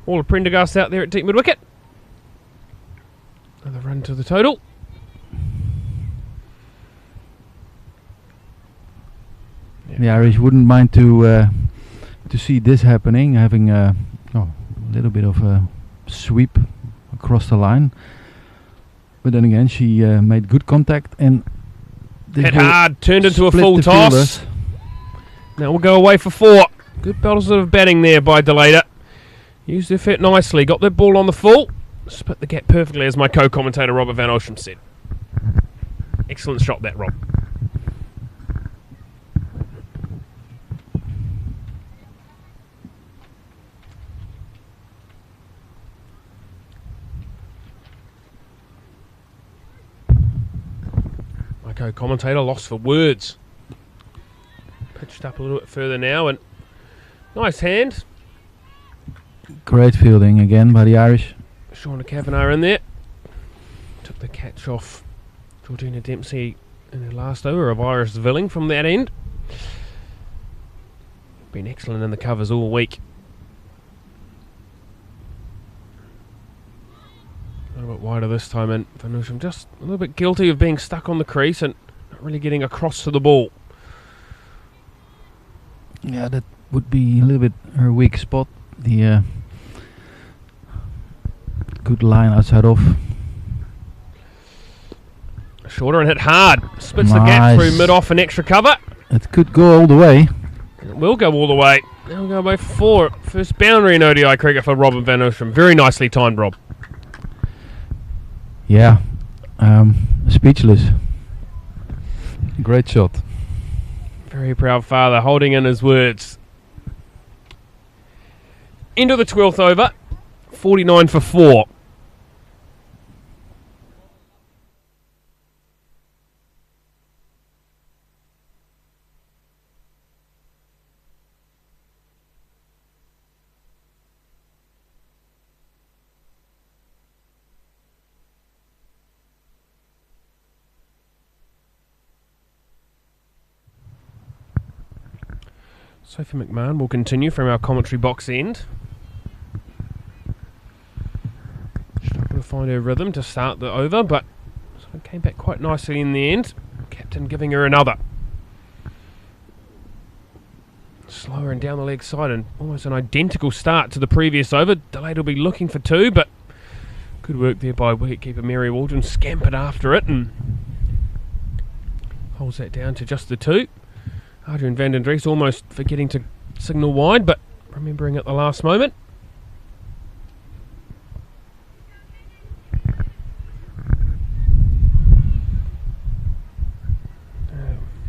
all of Prendergast out there at deep mid-wicket. Another run to the total. Yeah, I wouldn't mind to see this happening, having a little bit of a sweep across the line. But then again, she made good contact and hit hard, turned into a split full the toss. fielders. Now we'll go away for 4. Good bit of batting there by Delaney. Used her fit nicely, got the ball on the full, split the gap perfectly, as my co-commentator Robert Van Ocean said. Excellent shot that, Rob. My co-commentator lost for words. Pitched up a little bit further now, and nice hand. Great fielding again by the Irish. Shauna Kavanagh in there. Took the catch off Georgina Dempsey in her last over of Iris Villing from that end. Been excellent in the covers all week. A little bit wider this time, and Vanusham just a little bit guilty of being stuck on the crease and not really getting across to the ball. Yeah, that would be a little bit her weak spot. The good line outside off. Shorter and hit hard. Splits the gap through mid-off and extra cover. It could go all the way. It will go all the way. Now we'll go away for 4. First boundary in ODI cricket for Robin Van Ocean. Very nicely timed, Rob. Yeah, speechless. Great shot. Very proud father, holding in his words. Into the 12th over. 49 for 4. Sophie Mcmahon will continue from our commentary box end. Struggled to find her rhythm to start the over, but came back quite nicely in the end. Captain giving her another. Slower and down the leg side, and almost an identical start to the previous over. Delayed will be looking for 2, but good work there by wicketkeeper Mary Walton. Scampered after it and holds that down to just the 2. Adrian van den Dries almost forgetting to signal wide, but remembering at the last moment.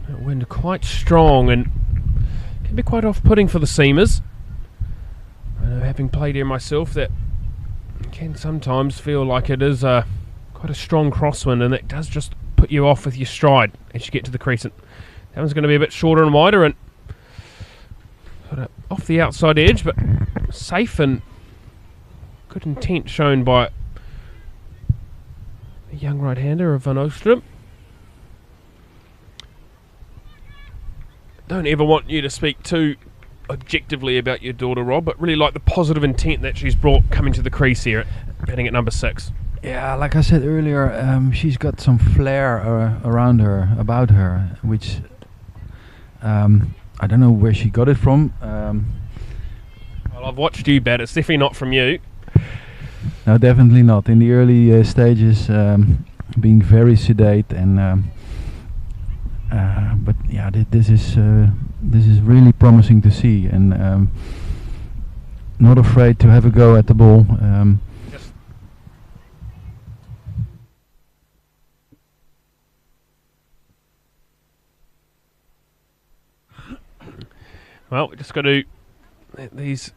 That wind quite strong and can be quite off-putting for the seamers. I know, having played here myself, that can sometimes feel like it is quite a strong crosswind, and it does just put you off with your stride as you get to the crease. That one's going to be a bit shorter and wider and sort of off the outside edge, but safe and good intent shown by the young right-hander of Van Oostrom. Don't ever want you to speak too objectively about your daughter, Rob, but really like the positive intent that she's brought coming to the crease here, batting at number 6. Yeah, like I said earlier, she's got some flair around her, about her, which I don't know where she got it from. Well, I've watched you bat. It's definitely not from you. No, definitely not. In the early stages, being very sedate, and but yeah, this is really promising to see, and not afraid to have a go at the ball. Well, we just got to let these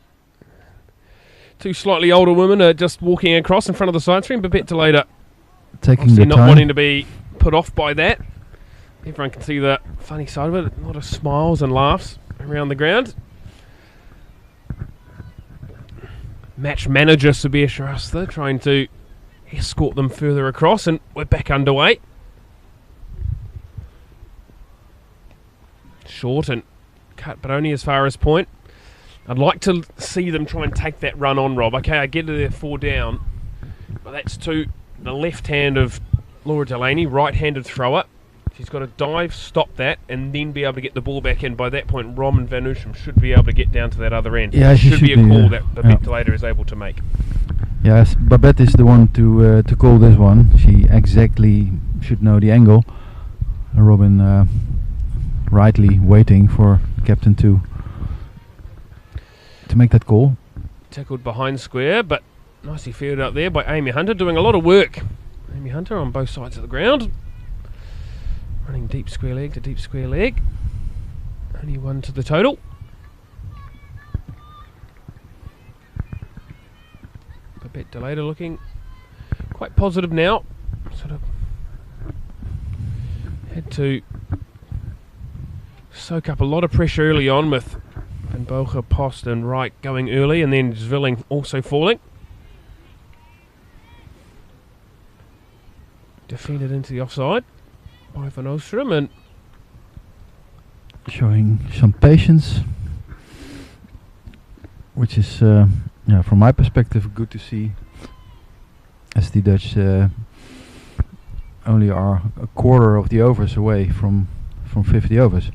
2 slightly older women are just walking across in front of the side screen. Babette Delaney taking the not time. wanting to be put off by that. Everyone can see the funny side of it. A lot of smiles and laughs around the ground. Match manager Sabir Shrestha trying to escort them further across, and we're back underway. Short and cut, but only as far as point. I'd like to see them try and take that run on, Rob. Okay, I get to their 4 down, but that's to the left hand of Laura Delaney, right-handed thrower. She's got to dive, stop that, and then be able to get the ball back in. By that point, Robin Van Ocean should be able to get down to that other end. Yeah, she should be a call that yeah. Babette Delaney is able to make. Yes, Babette is the one to call this one. She exactly should know the angle. Robin rightly waiting for captain to make that call. Tackled behind square, but nicely fielded up there by Amy Hunter, doing a lot of work. Amy Hunter on both sides of the ground. Running deep square leg to deep square leg. Only one to the total. Babette Delaney looking quite positive now. Sort of had to soak up a lot of pressure early on with Van Boger, Post and Wright going early, and then Zvilling also falling. Defended into the offside by Van Ostrom and showing some patience, which is, from my perspective, good to see, as the Dutch only are a quarter of the overs away from 50 overs.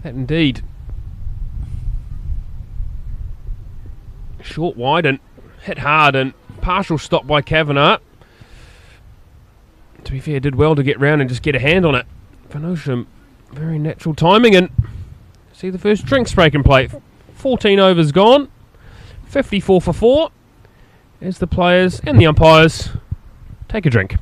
That indeed. Short wide and hit hard, and partial stop by Kavanagh. To be fair, did well to get round and just get a hand on it. Van Ostrom, very natural timing, and see the first drinks breaking plate. 14 overs gone, 54 for 4, as the players and the umpires take a drink.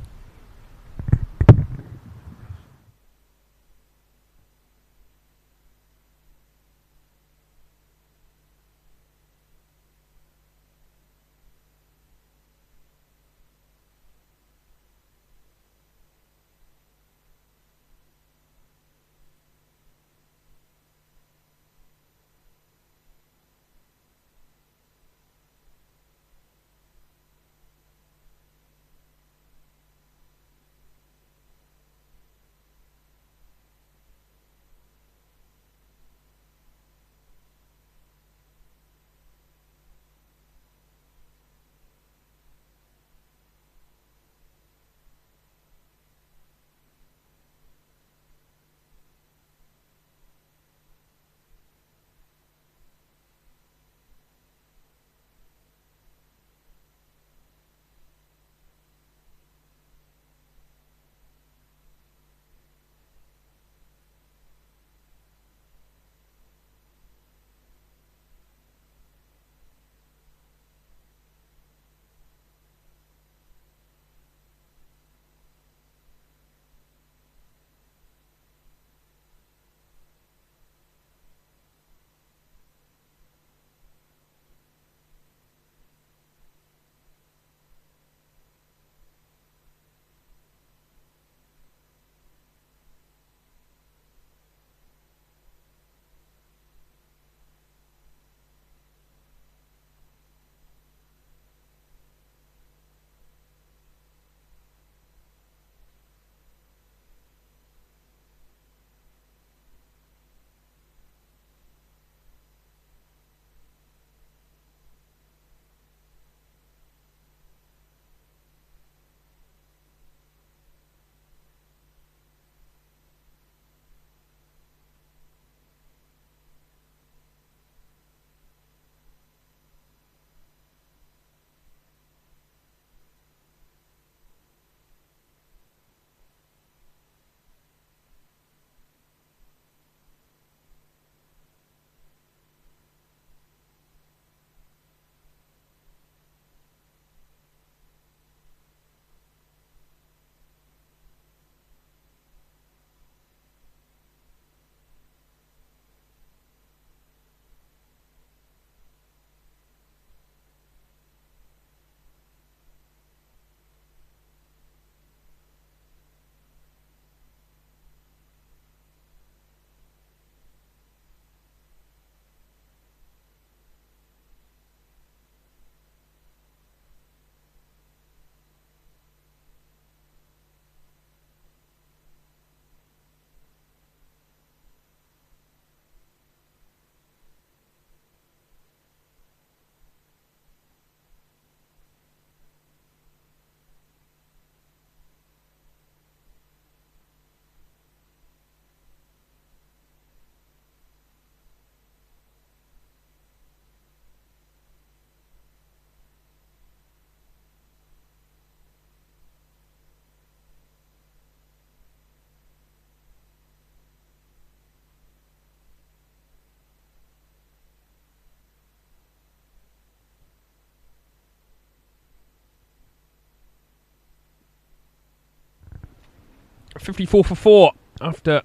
54 for 4 after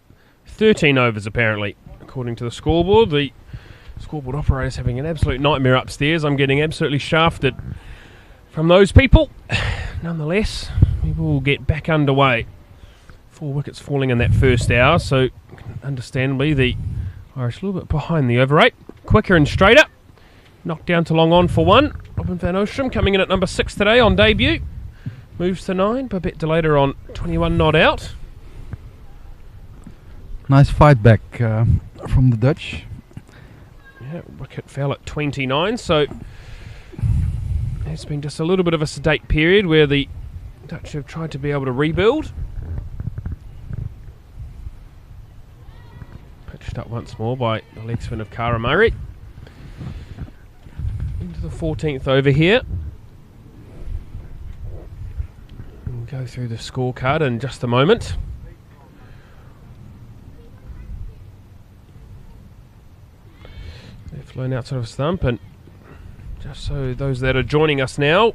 13 overs apparently, according to the scoreboard. The scoreboard operator's having an absolute nightmare upstairs. I'm getting absolutely shafted from those people. Nonetheless, we will get back underway. 4 wickets falling in that first hour, so understandably the Irish a little bit behind the over 8. Quicker and straighter. Knocked down to long on for 1. Robin van Oostrum coming in at number 6 today on debut. Moves to 9. Babette Delaney on 21 not out. Nice fight back from the Dutch. Yeah, wicket fell at 29, so it's been just a little bit of a sedate period where the Dutch have tried to be able to rebuild. Pitched up once more by the leg spin of Cara Murray. Into the 14th over here. We'll go through the scorecard in just a moment. They've flown outside of a stump, and just so those that are joining us now,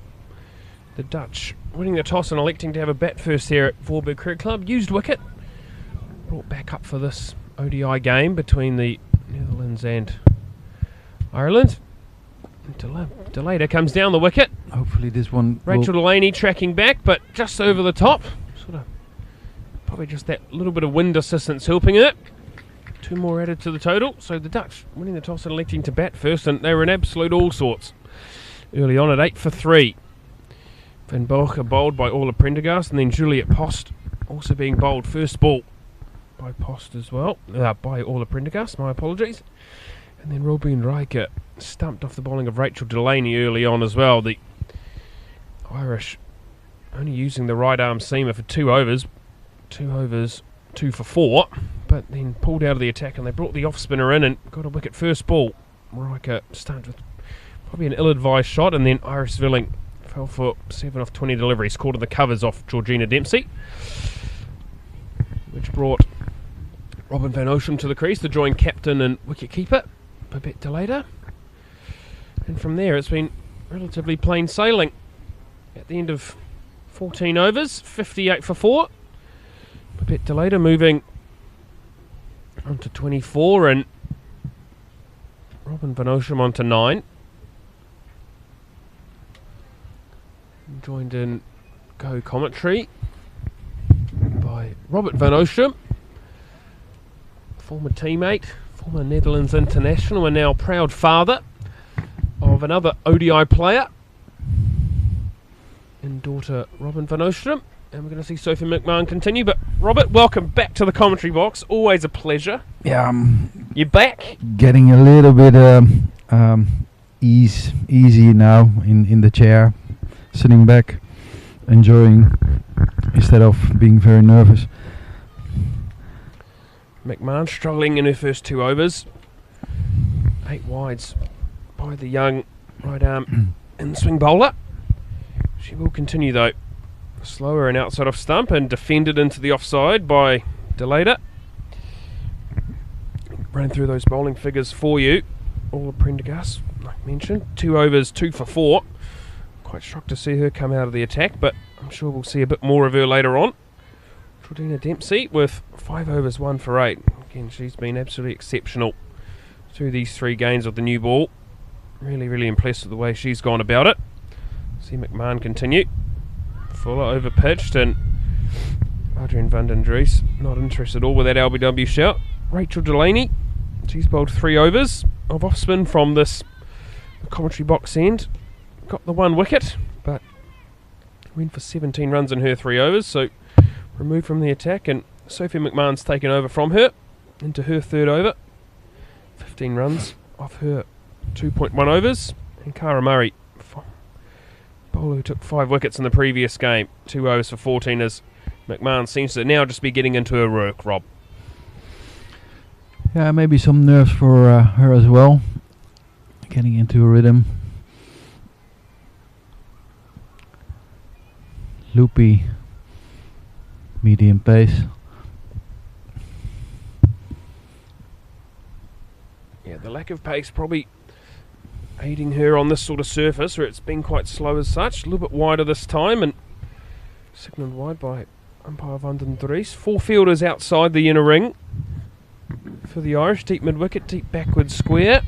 the Dutch winning the toss and electing to have a bat first here at Voorburg Cricket Club. Used wicket. Brought back up for this ODI game between the Netherlands and Ireland. Delaney comes down the wicket. Hopefully this one Rachel Delaney tracking back, but just over the top. Sort of probably just that little bit of wind assistance helping it. 2 more added to the total. So the Dutch winning the toss and electing to bat first, and they were in absolute all sorts early on at 8 for 3. Van Boecher bowled by Orla Prendergast, and then Juliet Post also being bowled first ball by Post as well, by Orla Prendergast, my apologies. And then Robin Riker stumped off the bowling of Rachel Delaney early on as well. The Irish only using the right arm seamer for 2 overs. 2 overs, 2 for 4, but then pulled out of the attack, and they brought the off spinner in and got a wicket first ball. Riker started with probably an ill-advised shot, and then Iris Villing fell for 7 off 20 deliveries, caught in the covers off Georgina Dempsey, which brought Robin van Oostrum to the crease, the joint captain and wicket-keeper, Babette Delaney. And from there, it's been relatively plain sailing. At the end of 14 overs, 58 for 4. Babette Delaney moving on to 24, and Robin van Oostrum on to 9. Joined in co-commentary by Robert van Oostrum, former teammate, former Netherlands international, and now proud father of another ODI player and daughter Robin van Oostrum. And we're going to see Sophie Mcmahon continue. But Robert, welcome back to the commentary box. Always a pleasure. Yeah, you're back. Getting a little bit easy now in the chair, sitting back, enjoying instead of being very nervous. Mcmahon struggling in her first 2 overs. 8 wides by the young right arm in swing bowler. She will continue though. Slower and outside off stump, and defended into the offside by Delaney. Running through those bowling figures for you. Orla Prendergast, like mentioned, 2 overs, 2 for 4. Quite shocked to see her come out of the attack, but I'm sure we'll see a bit more of her later on. Georgina Dempsey with 5 overs, 1 for 8. Again, she's been absolutely exceptional through these 3 games with the new ball. Really, really impressed with the way she's gone about it. See Mcmahon continue. Fuller over pitched, and Adrian van den Dries not interested at all with that LBW shout. Rachel Delaney, she's bowled 3 overs of off spin from this commentary box end. Got the 1 wicket, but went for 17 runs in her 3 overs, so removed from the attack, and Sophie Mcmahon's taken over from her into her 3rd over. 15 runs off her 2.1 overs, and Cara Murray, bowler who took 5 wickets in the previous game, 2 overs for 14, as Mcmahon seems to now just be getting into her work, Rob. Yeah, maybe some nerves for her as well, getting into a rhythm. Loopy, medium pace. Yeah, the lack of pace probably aiding her on this sort of surface where it's been quite slow as such. A little bit wider this time, and signalled wide by Umpire Van den Dries. 4 fielders outside the inner ring for the Irish. Deep mid-wicket, deep backward square.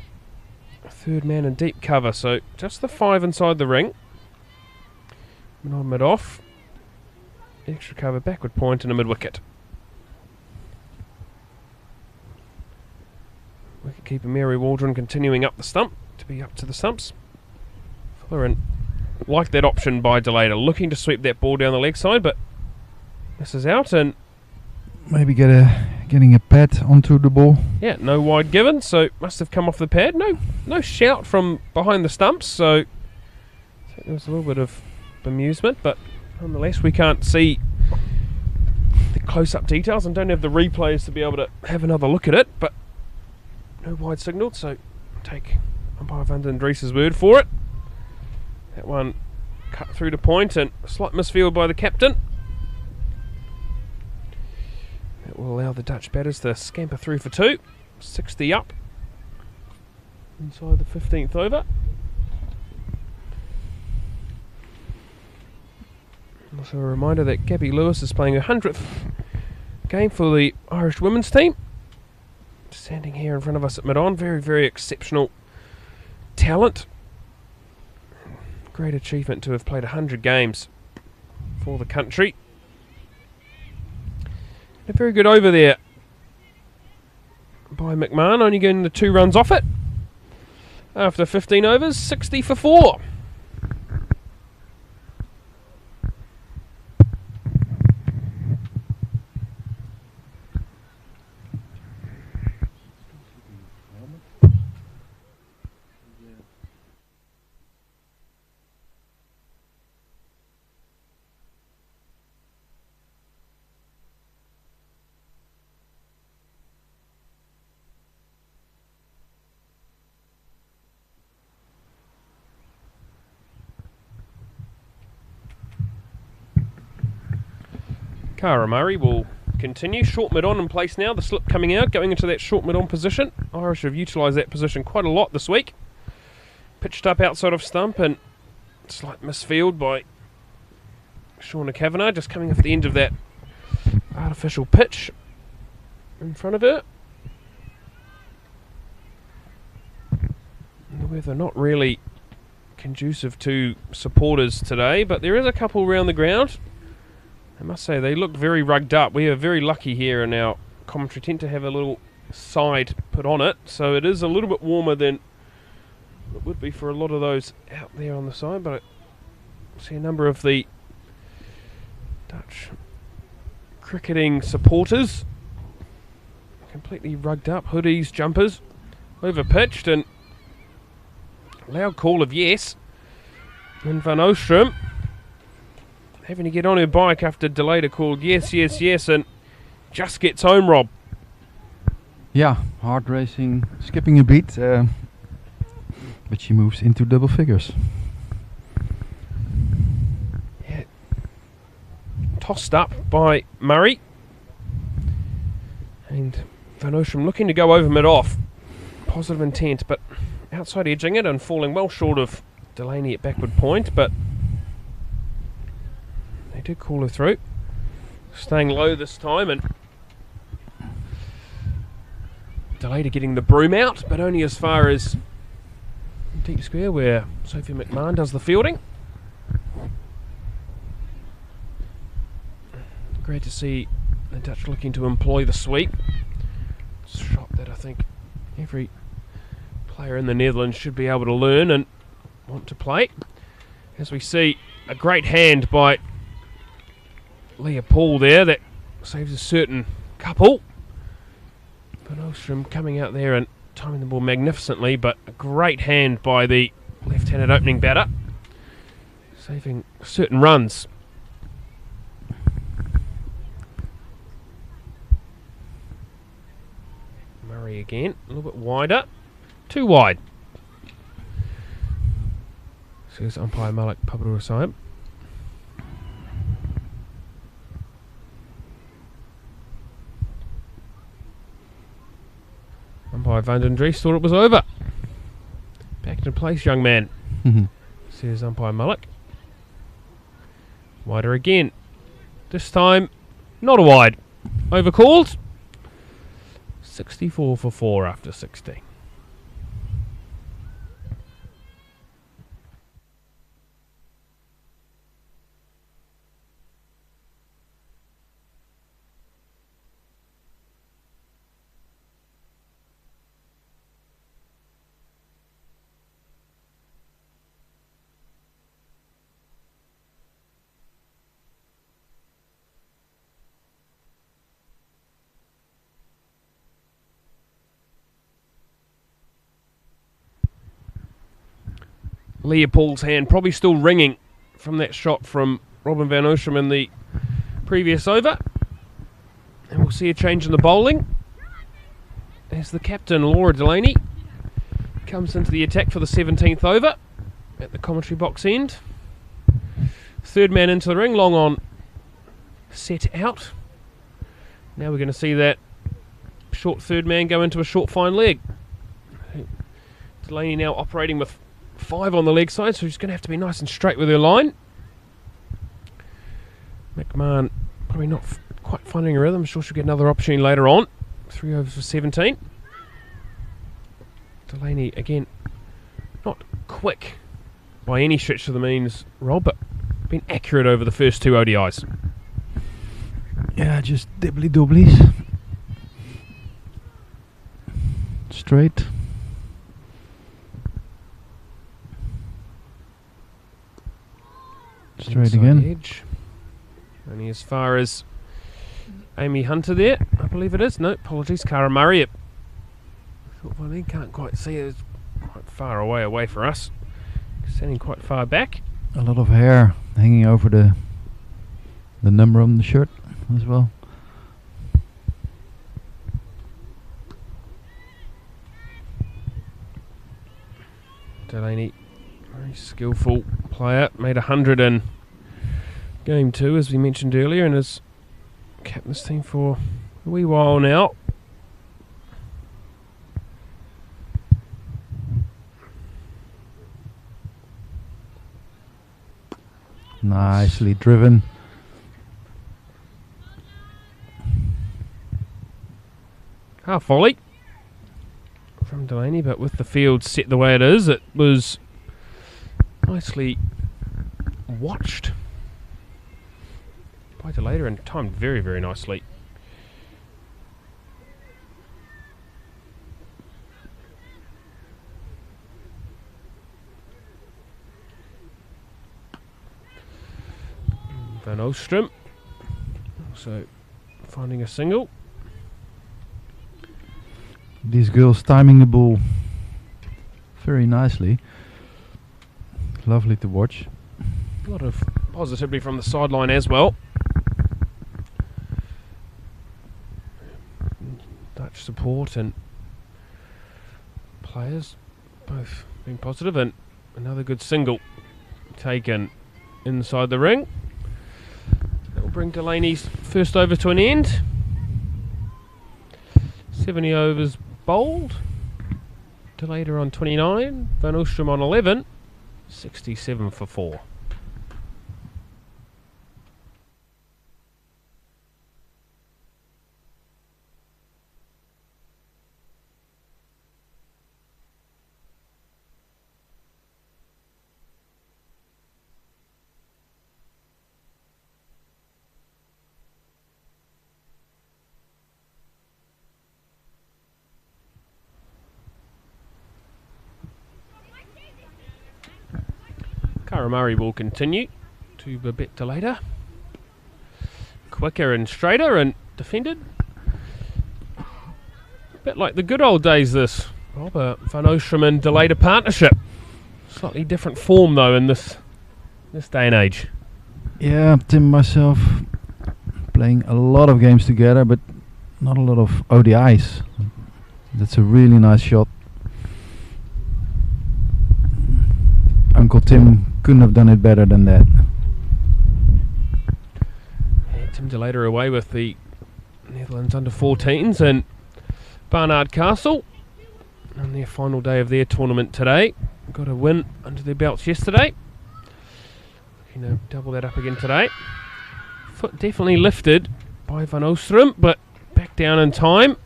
3rd man in deep cover, so just the 5 inside the ring. Mid-on, mid-off. Extra cover, backward point and a mid-wicket. Wicketkeeper Mary Waldron continuing up the stump to be up to the stumps. Fuller and like that option by Delaney, looking to sweep that ball down the leg side, but misses out and maybe getting a pad onto the ball. Yeah, no wide given, so must have come off the pad. No shout from behind the stumps, so there was a little bit of bemusement, but nonetheless we can't see the close-up details and don't have the replays to be able to have another look at it, but no wide signalled, so take umpire Van den Dries' word for it. That one cut through to point and a slight misfield by the captain. That will allow the Dutch batters to scamper through for 2. 60 up inside the 15th over. Also a reminder that Gabby Lewis is playing her 100th game for the Irish women's team. Standing here in front of us at mid-on, very, very exceptional talent. Great achievement to have played 100 games for the country. A very good over there by McMahon, only getting the 2 runs off it. After 15 overs, 60 for 4. Cara Murray will continue. Short mid-on in place now. The slip coming out, going into that short mid-on position. Irish have utilised that position quite a lot this week. Pitched up outside of stump and slight misfield by Shauna Kavanagh, just coming off the end of that artificial pitch in front of her. The weather not really conducive to supporters today, but there is a couple around the ground. I must say, they look very rugged up. We are very lucky here in our commentary tent to have a little side put on it, so it is a little bit warmer than it would be for a lot of those out there on the side, but I see a number of the Dutch cricketing supporters completely rugged up, hoodies, jumpers, over-pitched, and loud call of yes. And Van Oostrom having to get on her bike after Delaney called yes, yes, yes, and just gets home, Rob. Yeah, hard racing, skipping a beat, but she moves into double figures. Yeah. Tossed up by Murray. And Van Oostrom looking to go over mid-off. Positive intent, but outside edging it and falling well short of Delaney at backward point, but they did call her through. Staying low this time, and Delaney getting the broom out, but only as far as deep square where Sophie Mcmahon does the fielding. Great to see the Dutch looking to employ the sweep. It's a shot that I think every player in the Netherlands should be able to learn and want to play. As we see a great hand by Leah Paul there that saves a certain couple. Van Oostrom coming out there and timing the ball magnificently, but a great hand by the left-handed opening batter, saving certain runs. Murray again, a little bit wider, too wide. Says umpire Malik Papadurasayam. Umpire Van den Dries thought it was over. Back into place, young man, says umpire Malik. Wider again. This time Not a wide. Overcalled. 64 for 4 after 60. Leopold's hand probably still ringing from that shot from Robin van Oostrum in the previous over. And we'll see a change in the bowling as the captain, Laura Delaney, comes into the attack for the 17th over at the commentary box end. Third man into the ring, long on, set out. Now we're going to see that short third man go into a short fine leg. Delaney now operating with 5 on the leg side, so she's going to have to be nice and straight with her line. McMahon probably not quite finding her rhythm. I'm sure she'll get another opportunity later on. 3 overs for 17. Delaney, again, not quick by any stretch of the means, Rob, but been accurate over the first 2 ODIs. Yeah, just dibbly-dobblies. Straight. Straight again. Edge. Only as far as Amy Hunter there, I believe it is. No, apologies, Cara Murray. He can't quite see it. It's quite far away for us. Standing quite far back. A lot of hair hanging over the number on the shirt as well. Delaney, very skillful player, made 100 in game 2 as we mentioned earlier, and has kept this team for a wee while now. Nicely driven. Half volley from Delaney, but with the field set the way it is, it was nicely watched by Delaney and timed very, very nicely. Van Oostrum also finding a single. These girls timing the ball very nicely. Lovely to watch. A lot of positivity from the sideline as well. Dutch support and players both being positive, and another good single taken inside the ring. That will bring Delaney's first over to an end. 70 overs bowled. Delayed on 29. Van Oostrum on 11. 67 for 4. Cara Murray will continue to Babette Delata. Quicker and straighter and defended. A bit like the good old days this. Van Oostrum and Delata partnership. Slightly different form though in this day and age. Yeah, Tim and myself playing a lot of games together, but not a lot of ODIs. That's a really nice shot. Uncle Tim couldn't have done it better than that. Yeah, Tim Delata away with the Netherlands under-14s and Barnard Castle on their final day of their tournament today. Got a win under their belts yesterday. Double that up again today. Foot definitely lifted by Van Ostrom, but back down in time.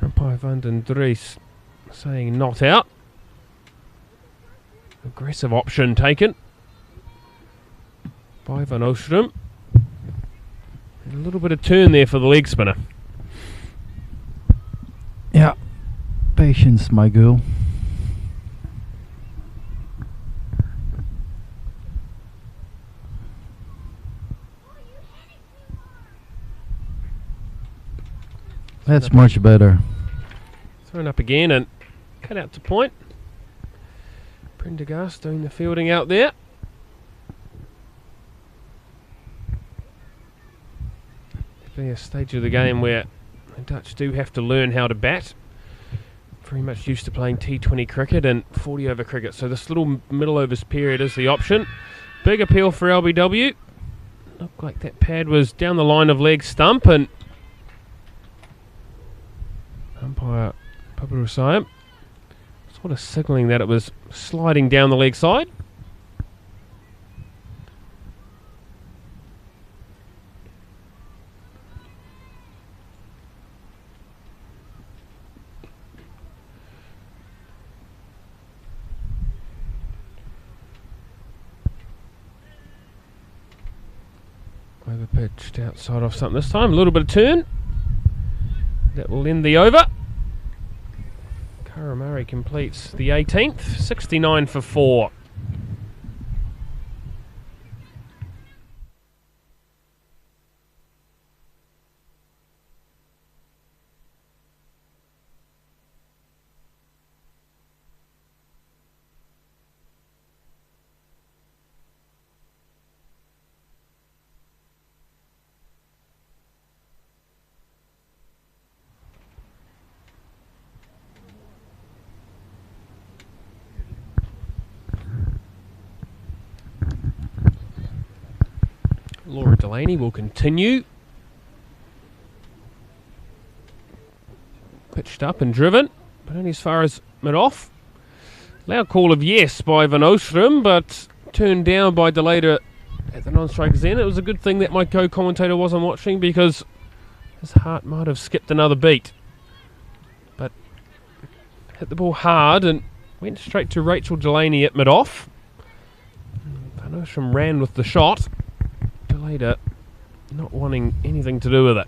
Umpire Van den Dries saying not out. Aggressive option taken by Van Ostrom. And a little bit of turn there for the leg spinner. Yeah, patience, my girl. That's much better. Thrown up again and cut out to point. Prendergast doing the fielding out there. Definitely a stage of the game where the Dutch do have to learn how to bat. Very much used to playing T20 cricket and 40 over cricket, so this little middle overs period is the option. Big appeal for LBW. Looked like that pad was down the line of leg stump, and umpire Paparusayam sort of signalling that it was sliding down the leg side. Over pitched outside off something this time. A little bit of turn. That will end the over. Karamari completes the 18th. 69 for 4. Delaney will continue. Pitched up and driven, but only as far as mid-off. Loud call of yes by Van Ostrom, but turned down by Delaney at the non-strikers end. It was a good thing that my co-commentator wasn't watching, because his heart might have skipped another beat. But hit the ball hard and went straight to Rachel Delaney at mid-off. Van Ostrom ran with the shot. Delaney not wanting anything to do with it.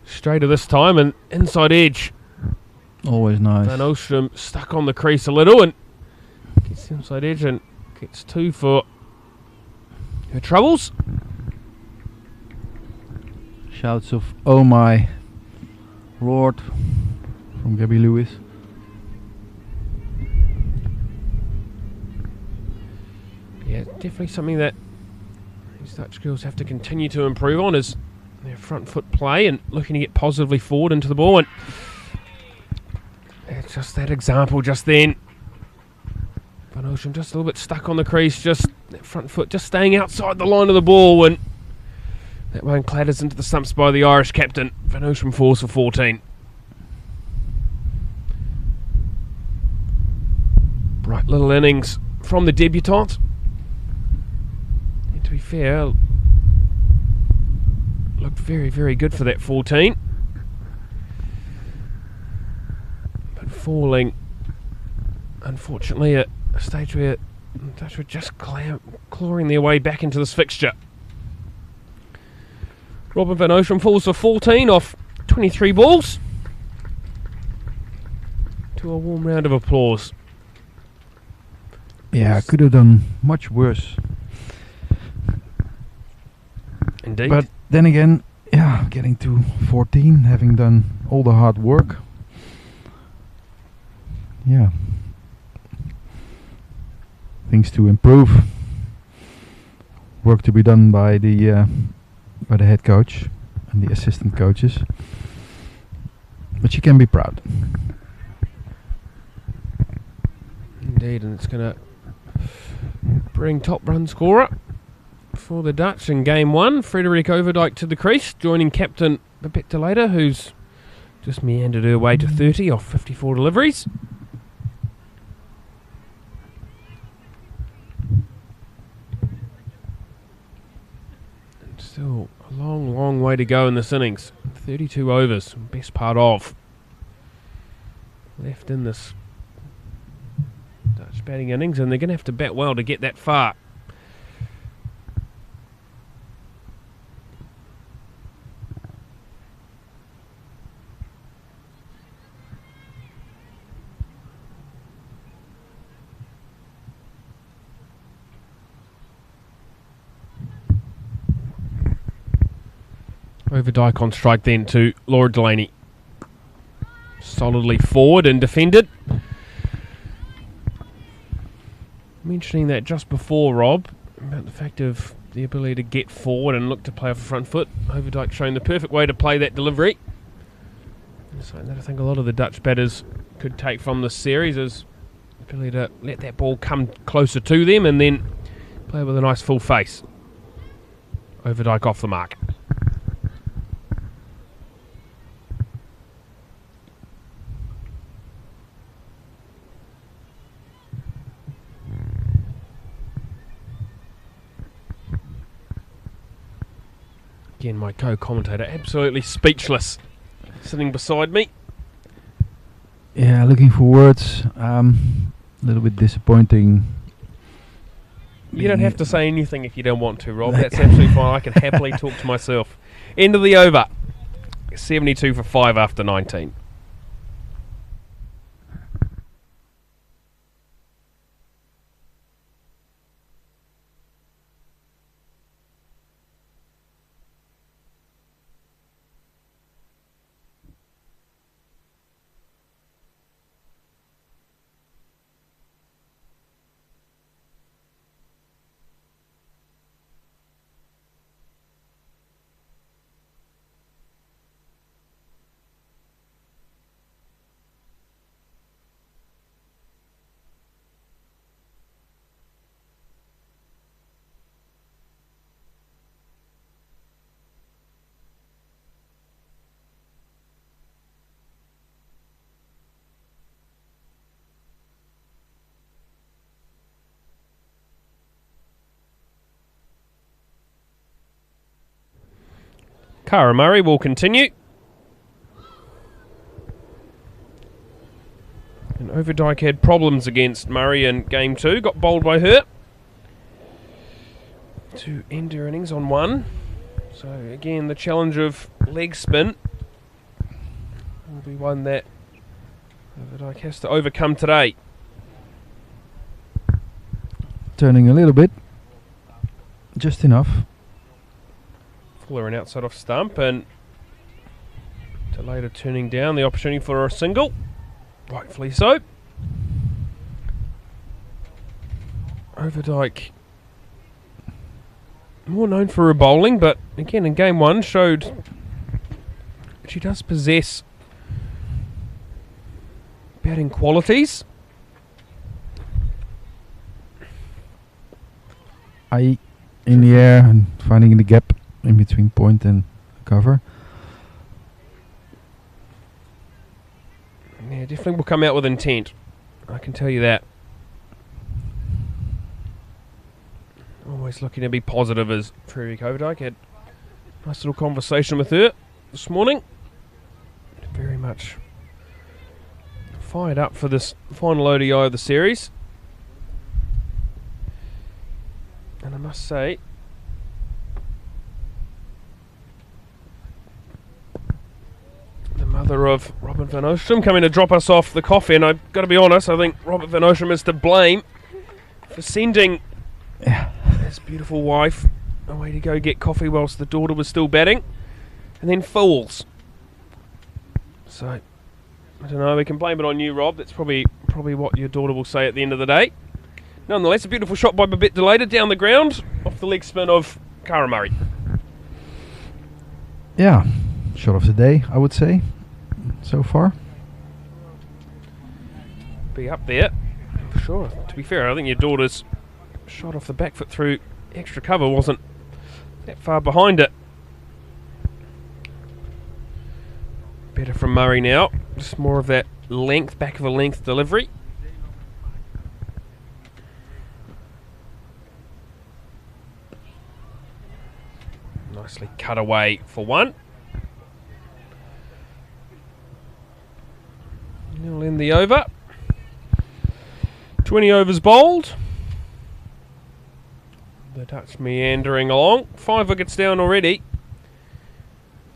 Straighter this time and inside edge. Always nice. Van Ostrom stuck on the crease a little and gets inside edge and gets 2 for her troubles. Shouts of "Oh my Lord" from Gabby Lewis. Yeah, definitely something that these Dutch girls have to continue to improve on, is their front foot play and looking to get positively forward into the ball. And it's just that example just then. Van Ostrom just a little bit stuck on the crease, just that front foot just staying outside the line of the ball, and that one clatters into the stumps by the Irish captain. Van Ostrom falls for 14. Bright little innings from the debutante. To be fair, looked very, very good for that 14. But falling, unfortunately, at a stage where Dutch were just clawing their way back into this fixture. Robin Van Ostrom falls for 14 off 23 balls. To a warm round of applause. Yeah, could have done much worse. Indeed. But then again, yeah, getting to 14, having done all the hard work. Yeah. Things to improve. Work to be done by the head coach and the assistant coaches. But she can be proud. Indeed, and it's going to bring top run scorer for the Dutch in game 1. Frederik Overdijk to the crease, joining captain Babette de Leijder, who's just meandered her way to 30 off 54 deliveries. And still a A long, long way to go in this innings. 32 overs, best part of. Left in this Dutch batting innings, and they're going to have to bat well to get that far. Over Dyke on strike then to Laura Delaney. Solidly forward and defended. Mentioning that just before, Rob, about the fact of the ability to get forward and look to play off the front foot. Over Dyke showing the perfect way to play that delivery. Something that I think a lot of the Dutch batters could take from this series is the ability to let that ball come closer to them and then play with a nice full face. Over Dyke off the mark. Again, my co-commentator absolutely speechless, sitting beside me. Yeah, looking for words. A little bit disappointing. You don't have to say anything if you don't want to, Rob. That's absolutely fine. I can happily talk to myself. End of the over. 72 for 5 after 19. Cara Murray will continue. And Overdyke had problems against Murray in Game 2. Got bowled by her to end her innings on 1. So again, the challenge of leg spin will be one that Overdyke has to overcome today. Turning a little bit. Just enough. Fuller and outside off stump, and to later turning down the opportunity for a single. Rightfully so. Overdyke, more known for her bowling, but again in Game 1 showed she does possess batting qualities. In the air and finding the gap in between point and cover. Yeah, definitely will come out with intent. I can tell you that. Always looking to be positive as Frederik Overdyke. Had a nice little conversation with her this morning. Very much fired up for this final ODI of the series. And I must say, the mother of Robert van Oostrum coming to drop us off the coffee, and I've got to be honest, I think Robert van Oostrum is to blame for sending his beautiful wife away to go get coffee whilst the daughter was still batting, and then falls. So, I don't know, we can blame it on you, Rob. That's probably what your daughter will say at the end of the day. Nonetheless, a beautiful shot by Babette Delaney down the ground off the leg spin of Cara Murray. Yeah, shot of the day, I would say, so far. Be up there, for sure. To be fair, I think your daughter's shot off the back foot through extra cover wasn't that far behind it. Better from Murray now. Just more of that length, back of a length delivery. Nicely cut away for one. He'll end the over. 20 overs bowled. The Dutch meandering along. 5 wickets down already.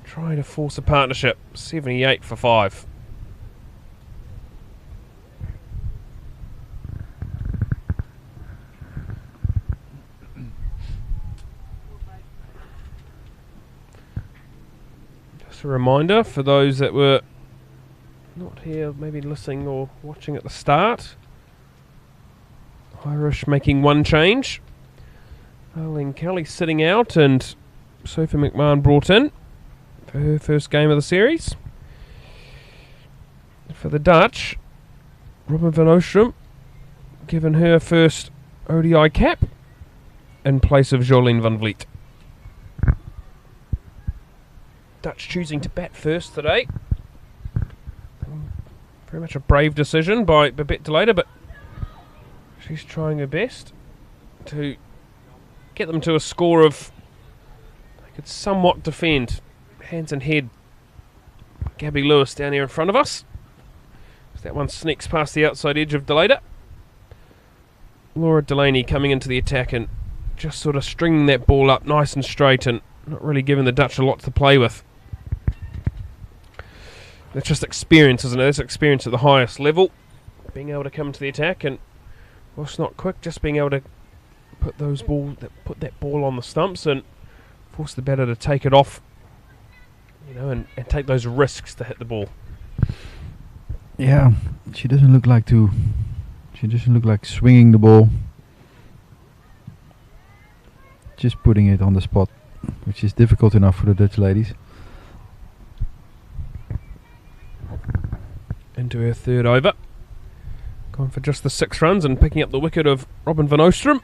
Trying to force a partnership. 78 for 5. Just a reminder for those that were not here, maybe listening or watching at the start. Irish making one change. Arlene Kelly sitting out and Sophie Mcmahon brought in for her first game of the series. For the Dutch, Robin van Oostrum given her first ODI cap in place of Jolien van Vliet. Dutch choosing to bat first today. Very much a brave decision by Babette Delaney, but she's trying her best to get them to a score of they could somewhat defend. Hands and head. Gabby Lewis down here in front of us. That one sneaks past the outside edge of Delaney. Laura Delaney coming into the attack and just sort of stringing that ball up nice and straight and not really giving the Dutch a lot to play with. That's just experience, isn't it? That's experience at the highest level. Being able to come to the attack and, whilst not quick, just being able to put that ball on the stumps and force the batter to take it off, and take those risks to hit the ball. Yeah, she doesn't look like swinging the ball. Just putting it on the spot, which is difficult enough for the Dutch ladies. Into her third over. Going for just the 6 runs and picking up the wicket of Robin van Oostrum.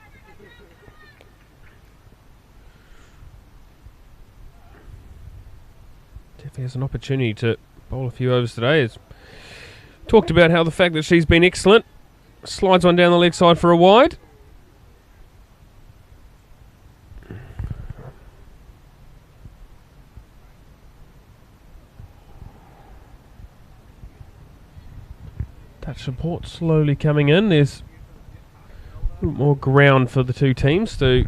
Definitely has an opportunity to bowl a few overs today. It's talked about how the fact that she's been excellent. Slides one down the leg side for a wide. Dutch support slowly coming in. There's a little more ground for the two teams for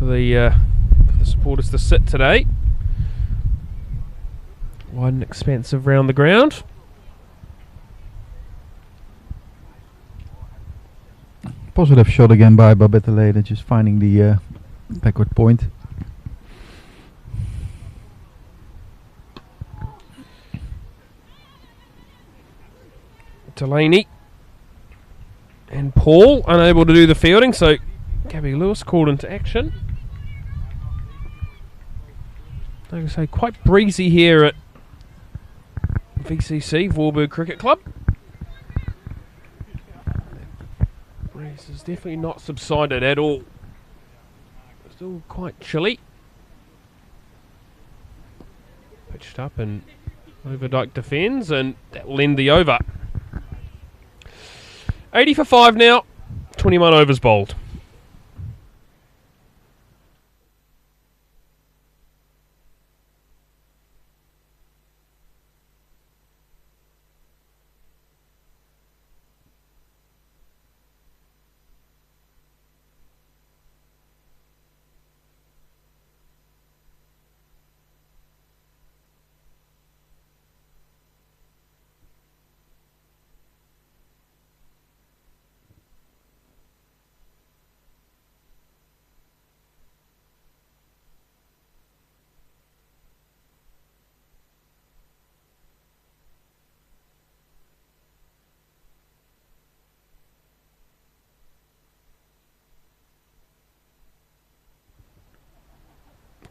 the supporters to sit today. Wide and expansive round the ground. Positive shot again by Babette Delaney, just finding the backward point. Delaney and Paul unable to do the fielding, so Gabby Lewis called into action. Like I say, quite breezy here at VCC, Voorburg Cricket Club. Breeze has definitely not subsided at all. Still quite chilly. Pitched up and Overdyke defends, and that will end the over. 80 for 5 now, 21 overs bowled.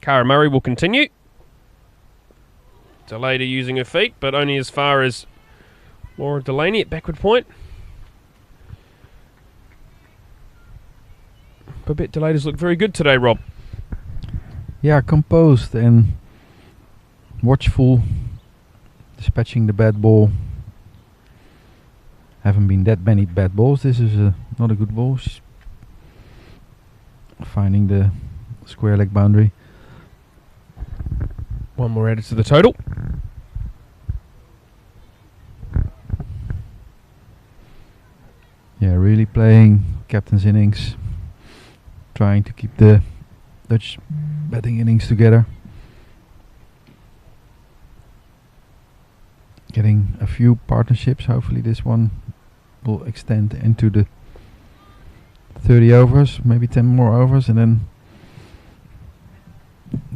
Cara Murray will continue. Delaney using her feet, but only as far as Laura Delaney at backward point. Babette Delaney's look very good today, Rob. Yeah, composed and watchful, dispatching the bad ball. Haven't been that many bad balls. This is not a good ball. She's finding the square leg boundary. One more added to the total. Yeah, really playing captain's innings, trying to keep the Dutch batting innings together. Getting a few partnerships. Hopefully this one will extend into the 30 overs, maybe 10 more overs, and then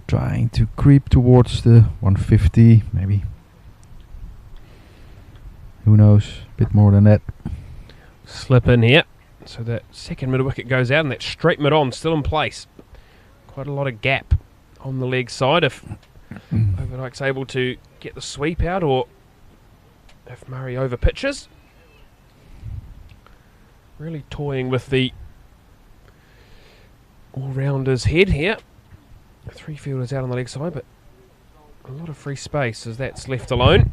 trying to creep towards the 150, maybe. Who knows, a bit more than that. Slip in here. So that second middle wicket goes out and that straight mid on still in place. Quite a lot of gap on the leg side if Overdyke's able to get the sweep out, or if Murray over pitches. Really toying with the all-rounder's head here. 3 fielders out on the leg side, but a lot of free space as that's left alone.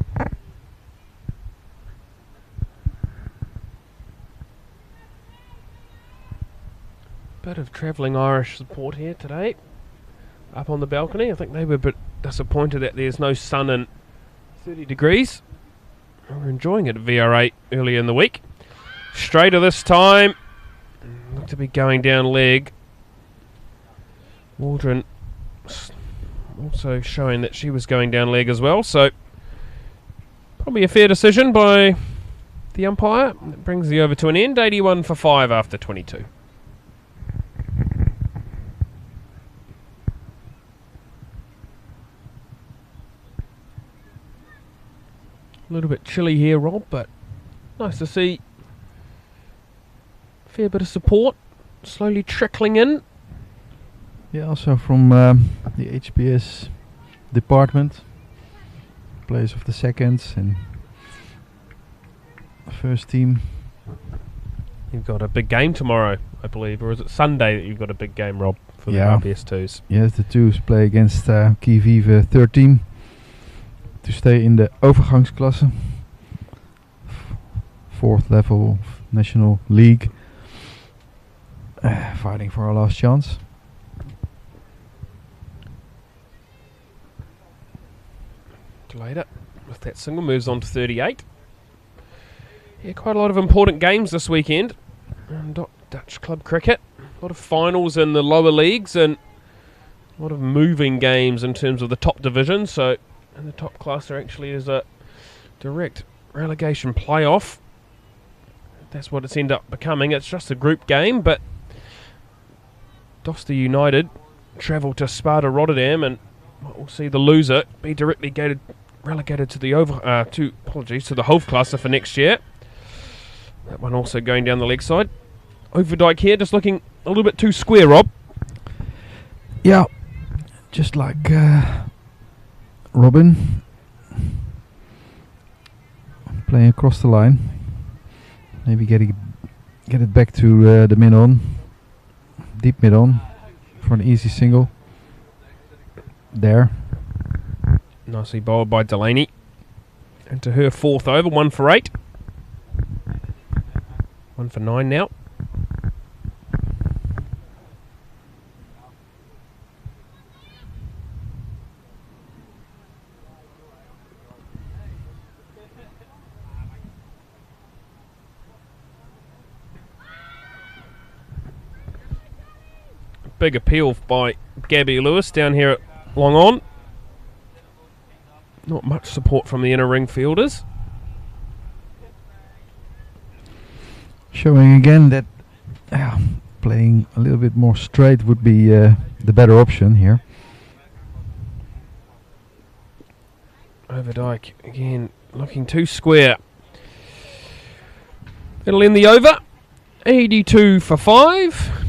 Bit of travelling Irish support here today. Up on the balcony. I think they were a bit disappointed that there's no sun and 30 degrees. We're enjoying it at VR8 earlier in the week. Straighter this time. Look to be going down leg. Waldron also showing that she was going down leg as well. So probably a fair decision by the umpire. That brings the over to an end. 81 for 5 after 22. A little bit chilly here, Rob, but nice to see a fair bit of support slowly trickling in. Yeah, also from the HPS department, players of the seconds and first team. You've got a big game tomorrow, I believe, or is it Sunday that you've got a big game, Rob, for the RBS2s? Yes, the twos play against Key Vive third team to stay in the overgangsklasse, fourth level of National League, fighting for our last chance. Later, with that single, moves on to 38. Yeah, quite a lot of important games this weekend. Dutch club cricket, a lot of finals in the lower leagues and a lot of moving games in terms of the top division. So in the top class there actually is a direct relegation playoff. That's what it's ended up becoming. It's just a group game, but Doster United travel to Sparta Rotterdam, and we'll see the loser be directly relegated to the to the Hoofdklasse for next year. That one also going down the leg side. Overdyke here just looking a little bit too square, Rob. Yeah, just like Robin playing across the line. Maybe get it back to the mid-on, deep mid-on for an easy single. There. Nicely bowled by Delaney. And to her fourth over, 1 for 8. 1 for 9 now. Big appeal by Gabby Lewis down here at long on. Not much support from the inner ring fielders. Showing again that playing a little bit more straight would be the better option here. Overdyke again looking too square. It'll end the over. 82 for 5.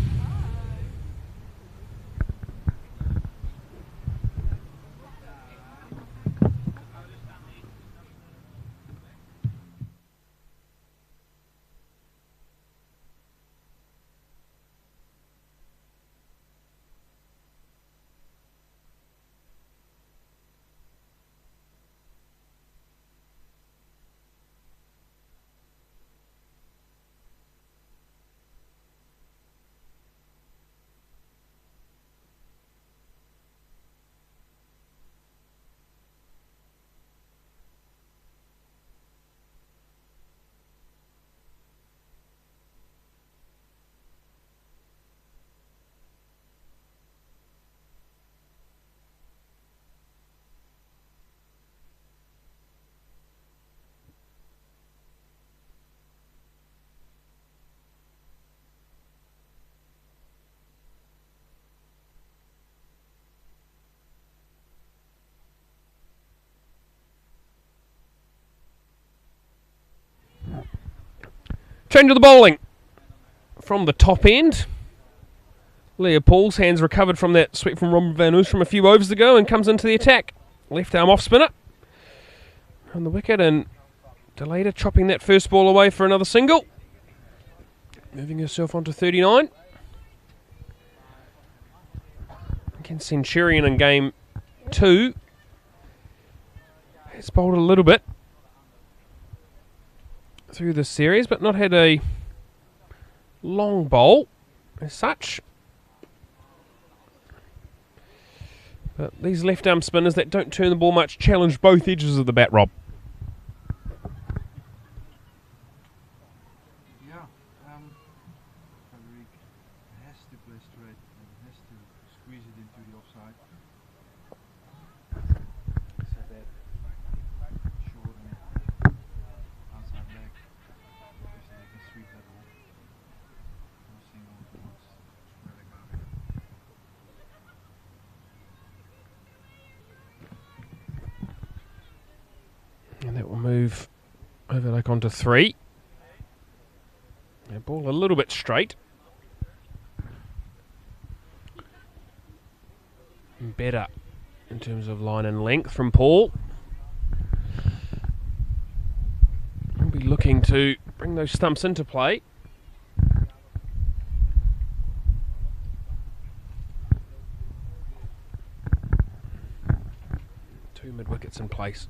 Change of the bowling. From the top end, Leopold's hands recovered from that sweep from Rob van Oostrum a few overs ago and comes into the attack. Left arm off spinner on the wicket, and Delaney chopping that first ball away for another single. Moving herself onto 39. Against Centurion in game 2. Has bowled a little bit through this series, but not had a long bowl as such. But these left arm spinners that don't turn the ball much challenge both edges of the bat, Rob. Yeah, Frederick has to play straight and has to squeeze it into the offside. Set that short and outside leg, because they can sweep that ball. No single towards where they go. And that will move over like onto 3. The ball a little bit straight. Better in terms of line and length from Paul. We'll be looking to bring those stumps into play. Two mid-wickets in place.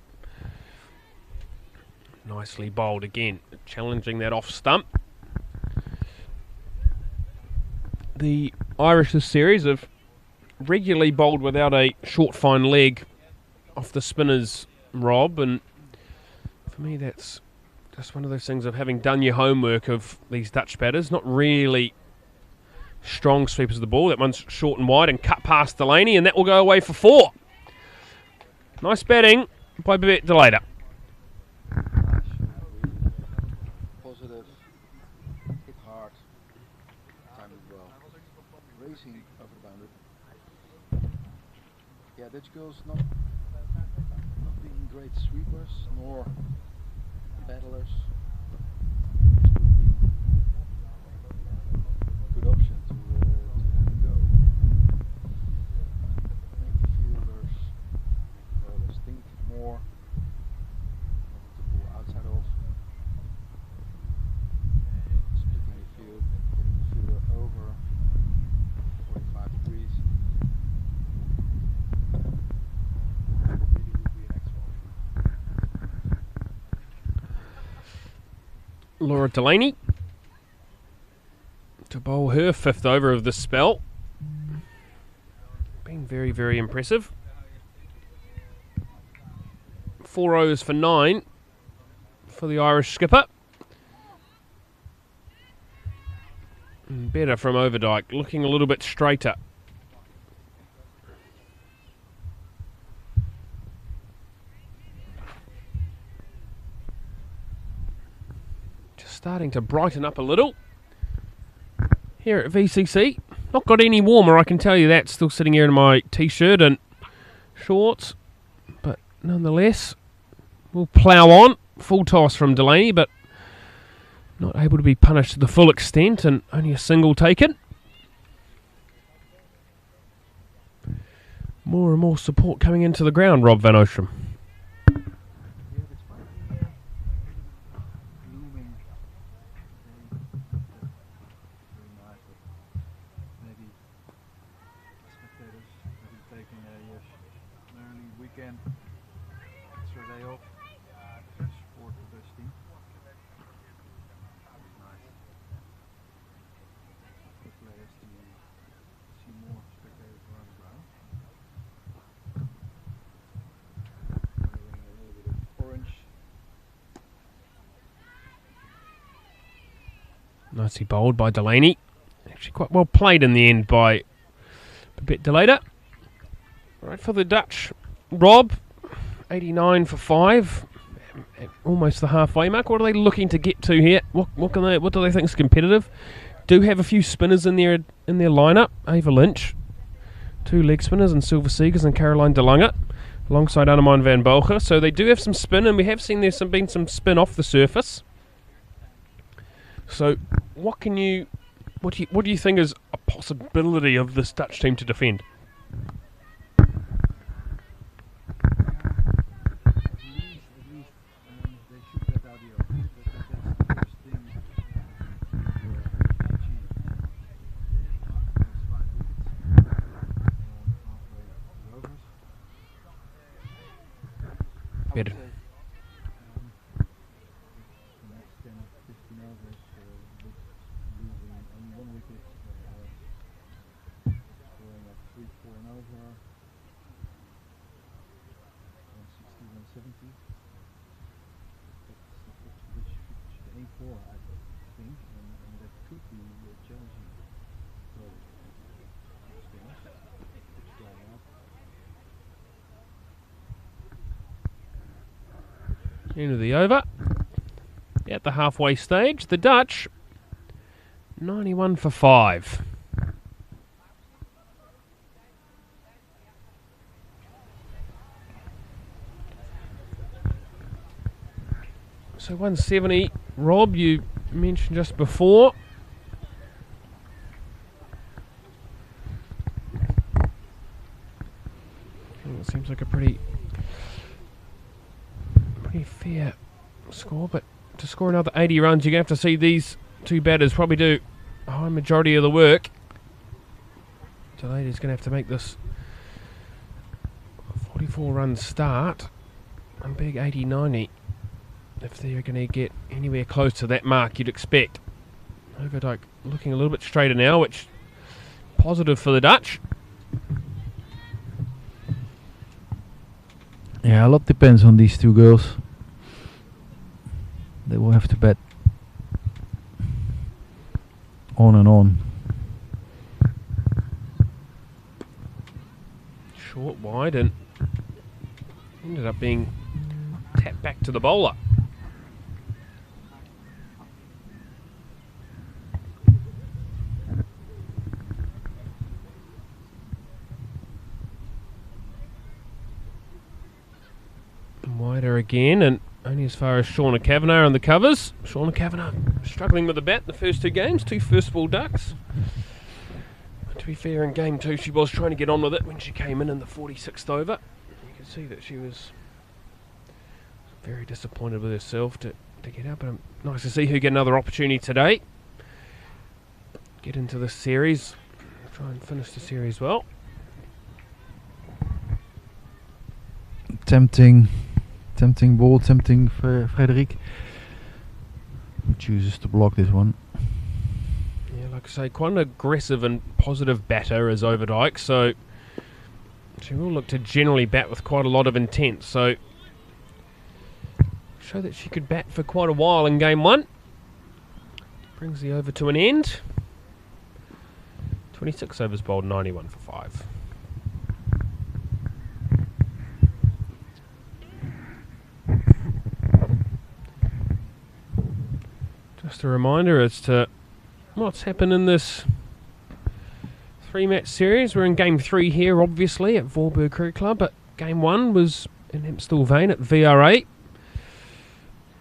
Nicely bowled again, challenging that off stump. The Irish this series have regularly bowled without a short fine leg off the spinners, Rob, and for me that's just one of those things of having done your homework of these Dutch batters, not really strong sweepers of the ball. That one's short and wide and cut past Delaney, and that will go away for 4. Nice batting by Babette Delaney. Positive, hit hard, timed it well. Racing over the boundary. Yeah, Dutch girls not being great sweepers nor battlers. This would be a good option to have a go. Make the fielders think more. The ball outside of. Splitting the field, getting the fielder over 45 degrees. Really would be an excellent. Laura Delaney to bowl her 5th over of the spell. Being very, very impressive. 4 overs for 9 for the Irish skipper. And better from Overdyke, looking a little bit straighter. Just starting to brighten up a little here at VCC. Not got any warmer, I can tell you that. Still sitting here in my t-shirt and shorts. But nonetheless, we'll plough on. Full toss from Delaney, but not able to be punished to the full extent, and only a single taken. More and more support coming into the ground, Rob van Oostrum. Nicely bowled by Delaney. Actually quite well played in the end by Babette Delaney. Right for the Dutch. Rob, 89 for 5. Almost the halfway mark. What are they looking to get to here? What do they think is competitive? Do have a few spinners in their lineup. Ava Lynch, 2 leg spinners, and Silver Seegers and Caroline De Lange, alongside Anneman van Bogen. So they do have some spin, and we have seen there's been some spin off the surface. So, what do you think is a possibility of this Dutch team to defend? Better. End of the over. At the halfway stage, the Dutch 91 for 5. So 170, Rob, you mentioned just before. It seems like a pretty fair score, but to score another 80 runs, you're going to have to see these two batters probably do a high majority of the work. Delaney's going to have to make this 44-run start a big 80-90 if they're going to get anywhere close to that mark you'd expect. Overdyke looking a little bit straighter now, which positive for the Dutch. Yeah, a lot depends on these two girls. They will have to bet on and on. Short, wide, and ended up being tapped back to the bowler. Wider again, and only as far as Shauna Kavanagh on the covers. Shauna Kavanagh struggling with the bat in the first two games, 2 first ball ducks. But to be fair, in game 2 she was trying to get on with it when she came in the 46th over. You can see that she was very disappointed with herself to get out, but nice to see her get another opportunity today. Get into this series, try and finish the series well. Tempting ball, tempting for Frederik. Chooses to block this one. Yeah, like I say, quite an aggressive and positive batter as Overdyke, so she will look to generally bat with quite a lot of intent, so show that she could bat for quite a while in game 1. Brings the over to an end. 26 overs bowled, 91 for 5. Just a reminder as to what's happened in this 3-match series. We're in game 3 here, obviously, at Voorburg Cricket Club, but game 1 was in Hempstall Vane at VRA.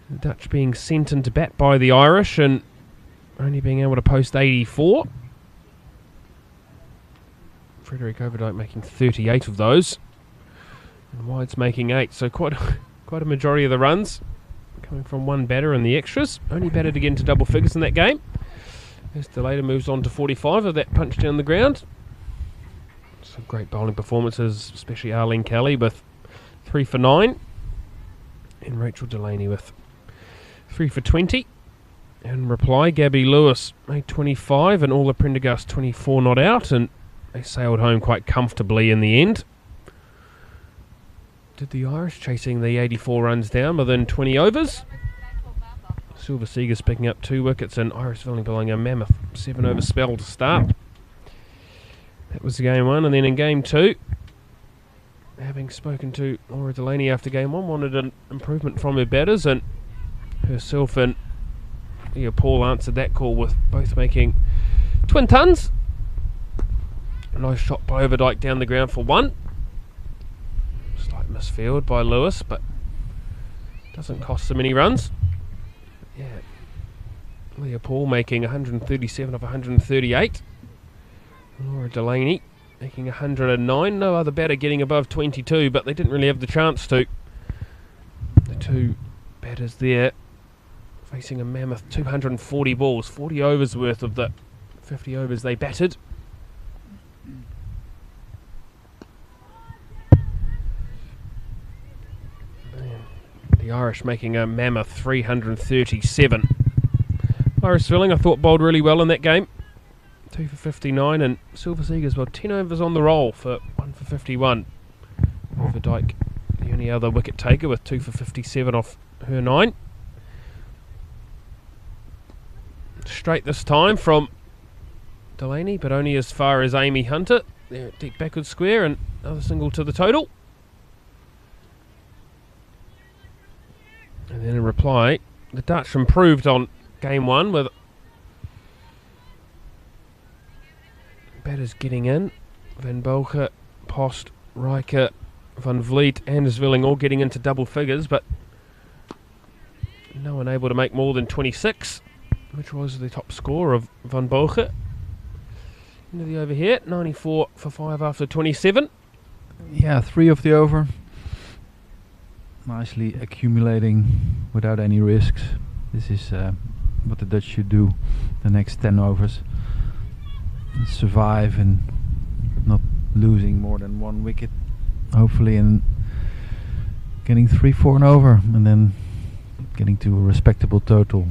The Dutch being sent into bat by the Irish and only being able to post 84. Frederik Overdyke making 38 of those, and Wide's making 8, so quite a majority of the runs coming from one batter and the extras. Only batted to get into double figures in that game. As Delaney moves on to 45 of that punch down the ground. Some great bowling performances, especially Arlene Kelly with 3 for 9. And Rachel Delaney with 3 for 20. And reply, Gabby Lewis made 25 and Orla Prendergast 24 not out, and they sailed home quite comfortably in the end. Did the Irish chasing the 84 runs down within 20 overs. Silver Seegers picking up 2 wickets and Irish bowling a mammoth 7 over spell to start. That was game 1, and then in game 2, having spoken to Laura Delaney after game 1, wanted an improvement from her batters, and herself and Paul answered that call with both making twin tons. A nice shot by Overdyke down the ground for 1. Slight misfield by Lewis, but doesn't cost them any runs. Yeah, Leah Paul making 137 of 138. Laura Delaney making 109. No other batter getting above 22, but they didn't really have the chance to. The two batters there facing a mammoth 240 balls, 40 overs worth of the 50 overs they batted. The Irish making a mammoth 337. Iris Svilling, I thought, bowled really well in that game. 2 for 59, and Silver Seagers, well, 10 overs on the roll for 1 for 51. Overdyke, the only other wicket taker, with 2 for 57 off her 9. Straight this time from Delaney, but only as far as Amy Hunter. There at deep backward square, and another single to the total. And then in reply, the Dutch improved on game 1 with batters getting in. Van Bolge, Post, Riker, Van Vliet and Zwilling all getting into double figures, but no one able to make more than 26, which was the top score of Van Bolge. Into the over here, 94 for 5 after 27. Yeah, 3 of the over. Nicely accumulating without any risks. This is what the Dutch should do the next 10 overs. Survive and not losing more than 1 wicket, hopefully, and getting 3-4 and over, and then getting to a respectable total.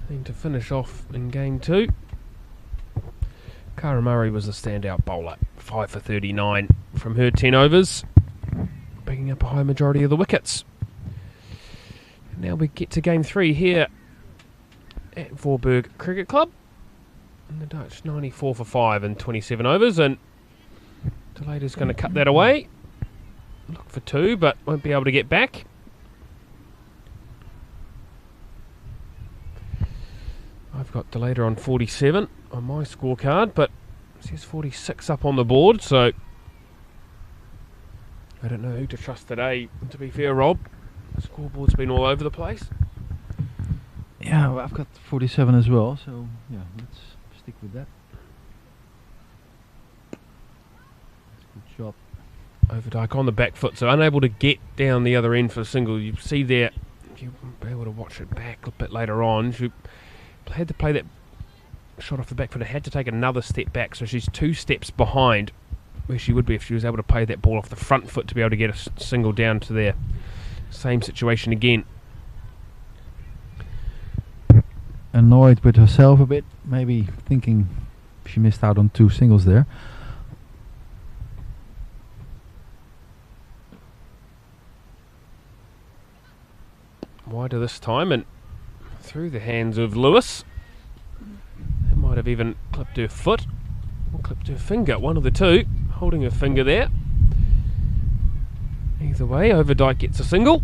And to finish off in game 2, Cara Murray was the standout bowler, 5 for 39 from her 10 overs, picking up a high majority of the wickets. And now we get to game 3 here at Voorburg Cricket Club. And the Dutch 94 for 5 in 27 overs, and Delayder's going to cut that away. Look for 2, but won't be able to get back. I've got Delayder on 47 on my scorecard, but it says 46 up on the board, so I don't know who to trust today, to be fair, Rob. The scoreboard's been all over the place. Yeah, well, I've got 47 as well, so yeah, let's stick with that. That's a good shot. Overdyke on the back foot, so unable to get down the other end for a single. You see there, you'll be able to watch it back a bit later on. She had to play that shot off the back foot. Had to take another step back, so she's 2 steps behind where she would be if she was able to play that ball off the front foot to be able to get a single down to there. Same situation again. Annoyed with herself a bit, maybe thinking she missed out on 2 singles there. Wider this time and through the hands of Lewis. It might have even clipped her foot or clipped her finger, one of the two, holding her finger there. Either way, Overdyke gets a single.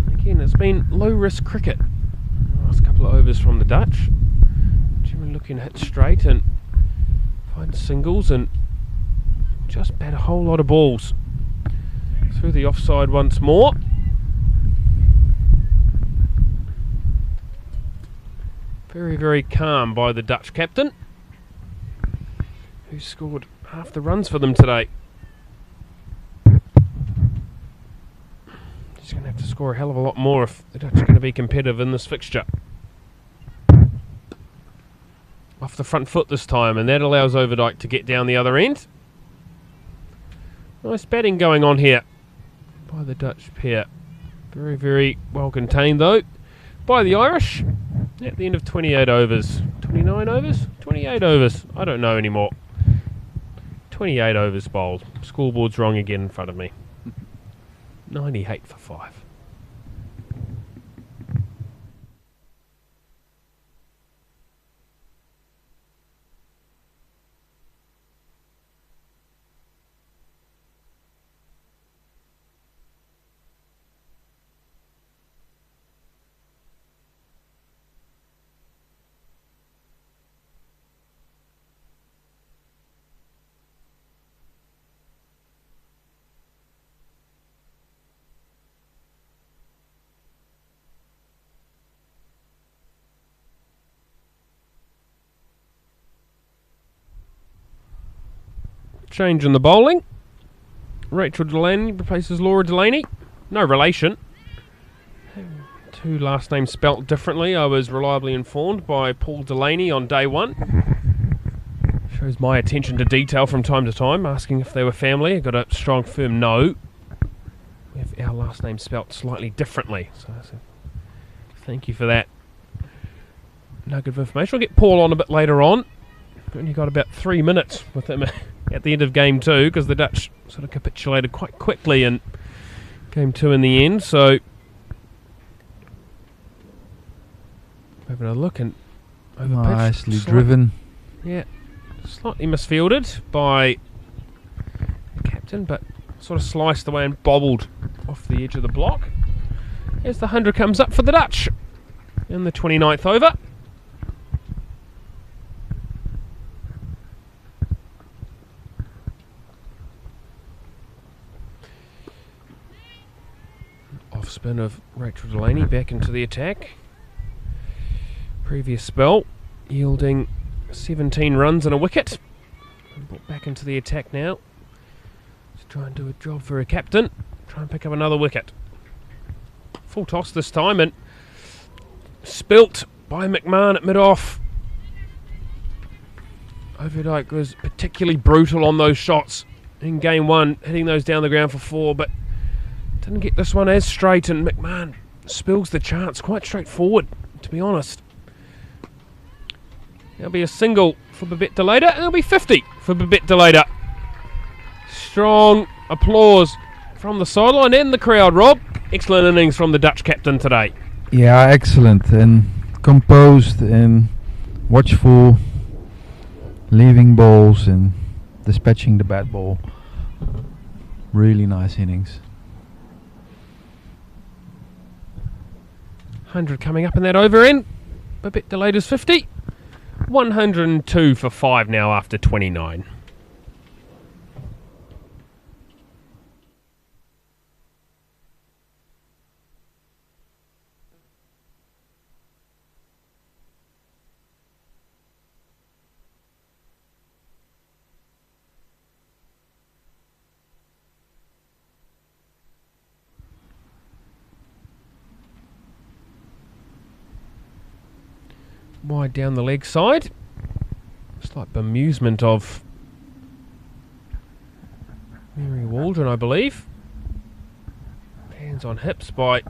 Again, it's been low risk cricket the last couple of overs from the Dutch. Generally looking to hit straight and find singles and just bat a whole lot of balls. Through the offside once more. Very, very calm by the Dutch captain, who scored half the runs for them today. He's going to have to score a hell of a lot more if the Dutch are going to be competitive in this fixture. Off the front foot this time, and that allows Overdyke to get down the other end. Nice batting going on here by the Dutch pair. Very, very well contained though by the Irish at the end of 28 overs. 29 overs? 28 overs. I don't know anymore. 28 overs bowled. Scoreboard's wrong again in front of me. 98 for 5. Change in the bowling. Rachel Delaney replaces Laura Delaney. No relation. Two last names spelt differently, I was reliably informed by Paul Delaney on day one. Shows my attention to detail from time to time, asking if they were family. I got a strong firm no. We have our last name spelt slightly differently. So thank you for that nugget of information. I'll get Paul on a bit later on. Only got about 3 minutes with him at the end of game 2 because the Dutch sort of capitulated quite quickly in game 2 in the end. So having a look and over nicely driven. Yeah, slightly misfielded by the captain, but sort of sliced away and bobbled off the edge of the block. As the 100 comes up for the Dutch in the 29th over. Off spin of Rachel Delaney back into the attack. Previous spell yielding 17 runs and a wicket. And brought back into the attack now. Let's try and do a job for her captain. Try and pick up another wicket. Full toss this time and spilt by McMahon at mid-off. Overdyke was particularly brutal on those shots in game 1, hitting those down the ground for 4, but didn't get this one as straight, and McMahon spills the chance quite straightforward, to be honest. There'll be a single for Babette de Leida, and there'll be 50 for Babette de Leida. Strong applause from the sideline and the crowd, Rob. Excellent innings from the Dutch captain today. Yeah, excellent and composed and watchful, leaving balls and dispatching the bad ball. Really nice innings. 100 coming up in that over end. Babette de Leida's 50. 102 for 5 now after 29. Wide down the leg side. Slight bemusement of Mary Waldron, I believe. Hands on hips by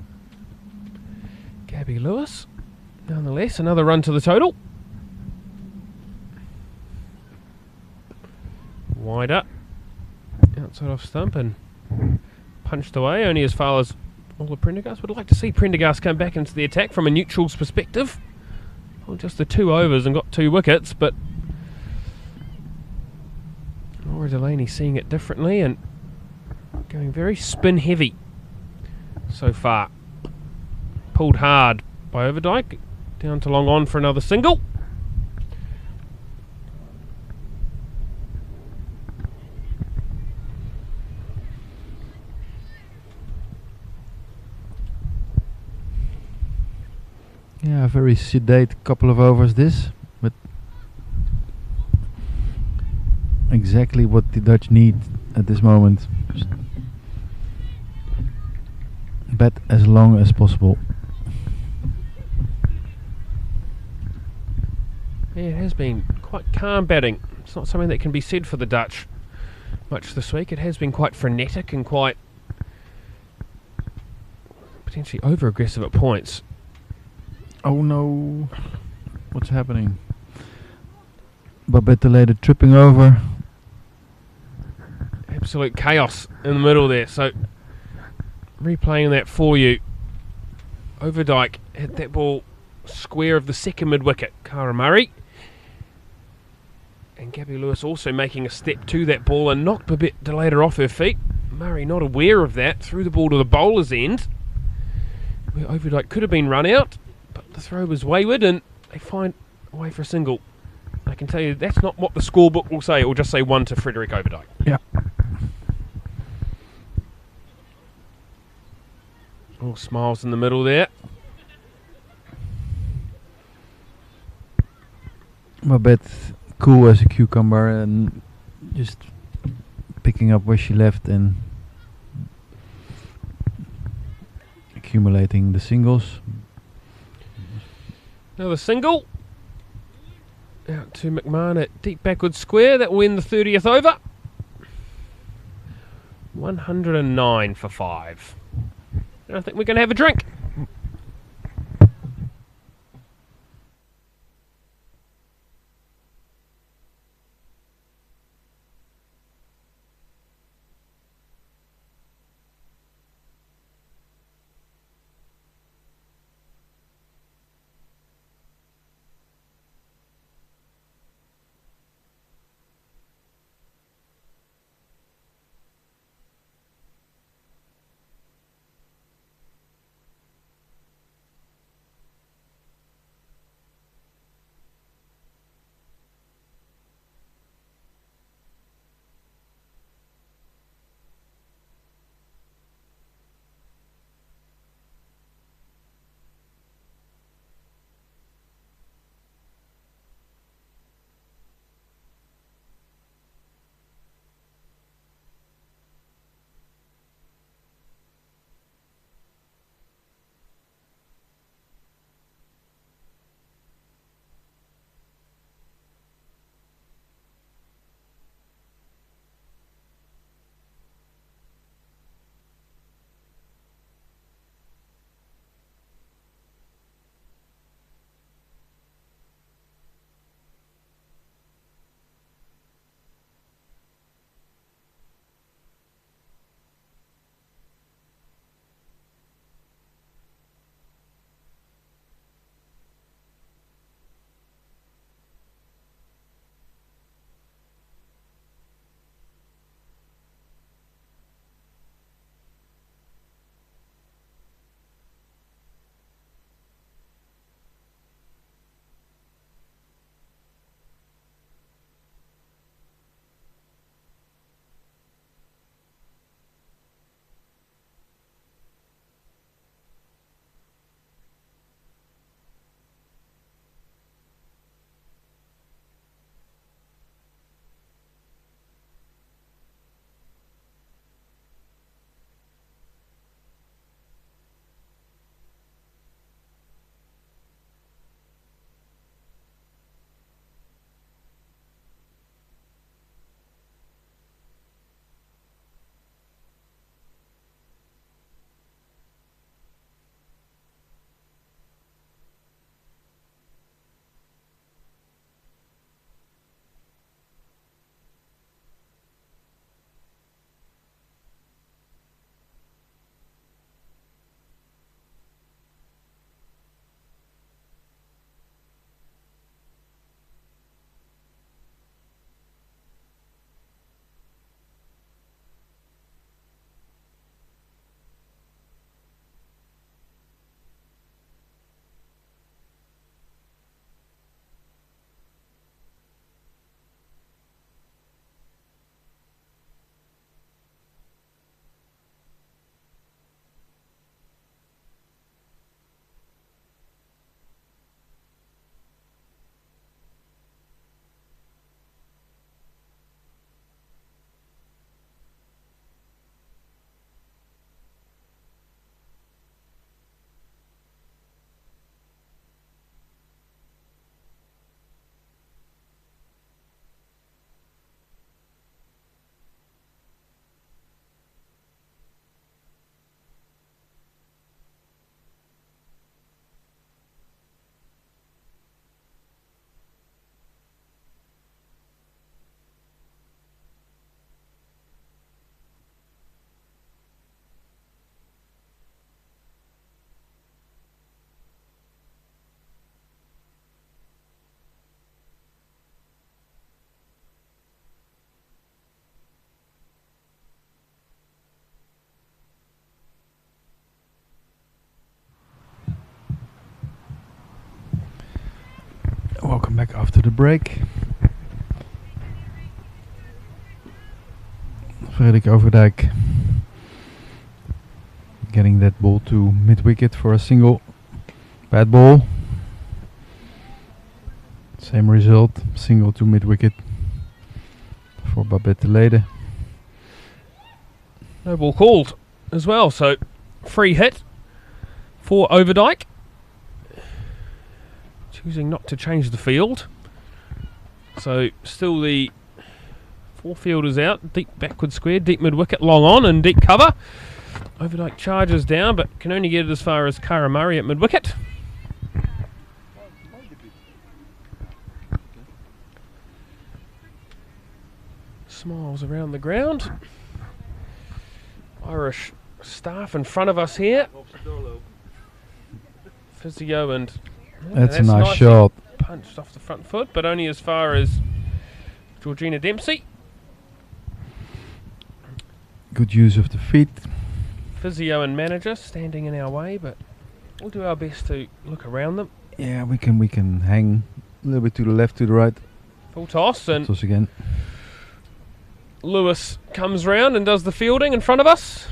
Gabby Lewis. Nonetheless, another run to the total. Wide up. Outside off stump and punched away, only as far as all the Prendergast. Would like to see Prendergast come back into the attack from a neutral's perspective. Well, just the 2 overs and got 2 wickets, but Laura Delaney seeing it differently and going very spin heavy so far. Pulled hard by Overdyke, down to long on for another single. Yeah, a very sedate couple of overs this, but exactly what the Dutch need at this moment. Just bat as long as possible. Yeah, it has been quite calm batting. It's not something that can be said for the Dutch much this week. It has been quite frenetic and quite potentially over-aggressive at points. Oh no, what's happening? Babette de Leida tripping over. Absolute chaos in the middle there. So, replaying that for you. Overdyke hit that ball square of the second mid-wicket, Cara Murray. And Gabby Lewis also making a step to that ball and knocked Babette de Leida off her feet. Murray not aware of that, threw the ball to the bowler's end, where Overdyke could have been run out. But the throw was wayward and they find a way for a single. I can tell you that's not what the scorebook will say. It will just say 1 to Frederick Overdyke. Yeah. All smiles in the middle there. Babette cool as a cucumber and just picking up where she left and accumulating the singles. Another single. Out to McMahon at deep backward square. That will win the 30th over. 109 for 5. And I think we're going to have a drink. Welcome back after the break. Frederik Overdijk getting that ball to mid-wicket for a single. Bad ball. Same result, single to mid-wicket for Babette Lede. No ball called as well, so free hit for Overdyke. Choosing not to change the field. So still the 4 fielders out, deep backward square, deep mid wicket, long on and deep cover. Overdyke charges down but can only get it as far as Cara Murray at mid wicket. Smiles around the ground. Irish staff in front of us here. Physio and that's a nice shot. Punched off the front foot, but only as far as Georgina Dempsey. Good use of the feet. Physio and manager standing in our way, but we'll do our best to look around them. Yeah, we can hang a little bit to the left, to the right. Full toss, and toss again. Lewis comes round and does the fielding in front of us.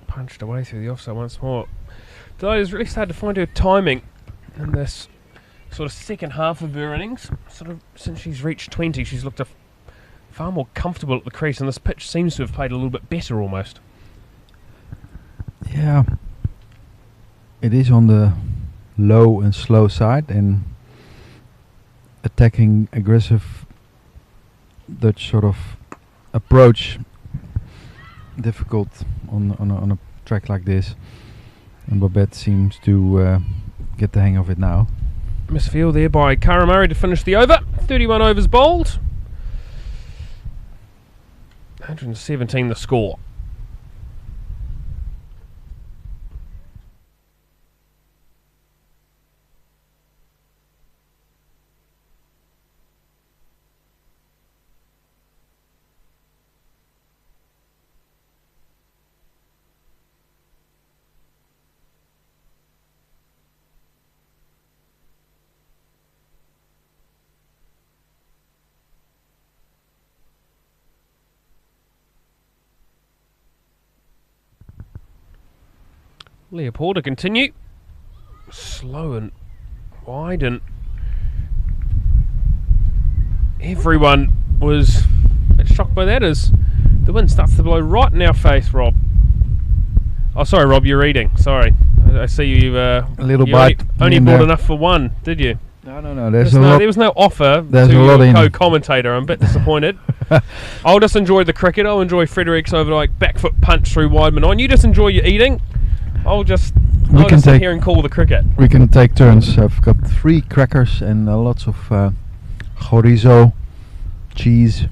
Punched away through the offside once more. Delaney's really started to find her timing in this sort of second half of her innings. Sort of since she's reached 20, she's looked far more comfortable at the crease, and this pitch seems to have played a little bit better almost. Yeah, it is on the low and slow side, and attacking aggressive Dutch sort of approach difficult on a track like this, and Babette seems to get the hang of it now. Misfield there by Cara Murray to finish the over. 31 overs bowled. 117 the score. Leopold to continue. Slow and wide, and everyone was a bit shocked by that as the wind starts to blow right in our face, Rob. Oh, sorry, Rob, you're eating. Sorry. I see you a little you bite. Only bought enough for one, did you? No. There was no offer there's to a lot your co-commentator. I'm a bit disappointed. I'll just enjoy the cricket. I'll enjoy Frederic's Overdyke back foot punch through Wideman on. You just enjoy your eating. I'll just sit here and call the cricket. We can take turns. I've got 3 crackers and lots of chorizo, cheese.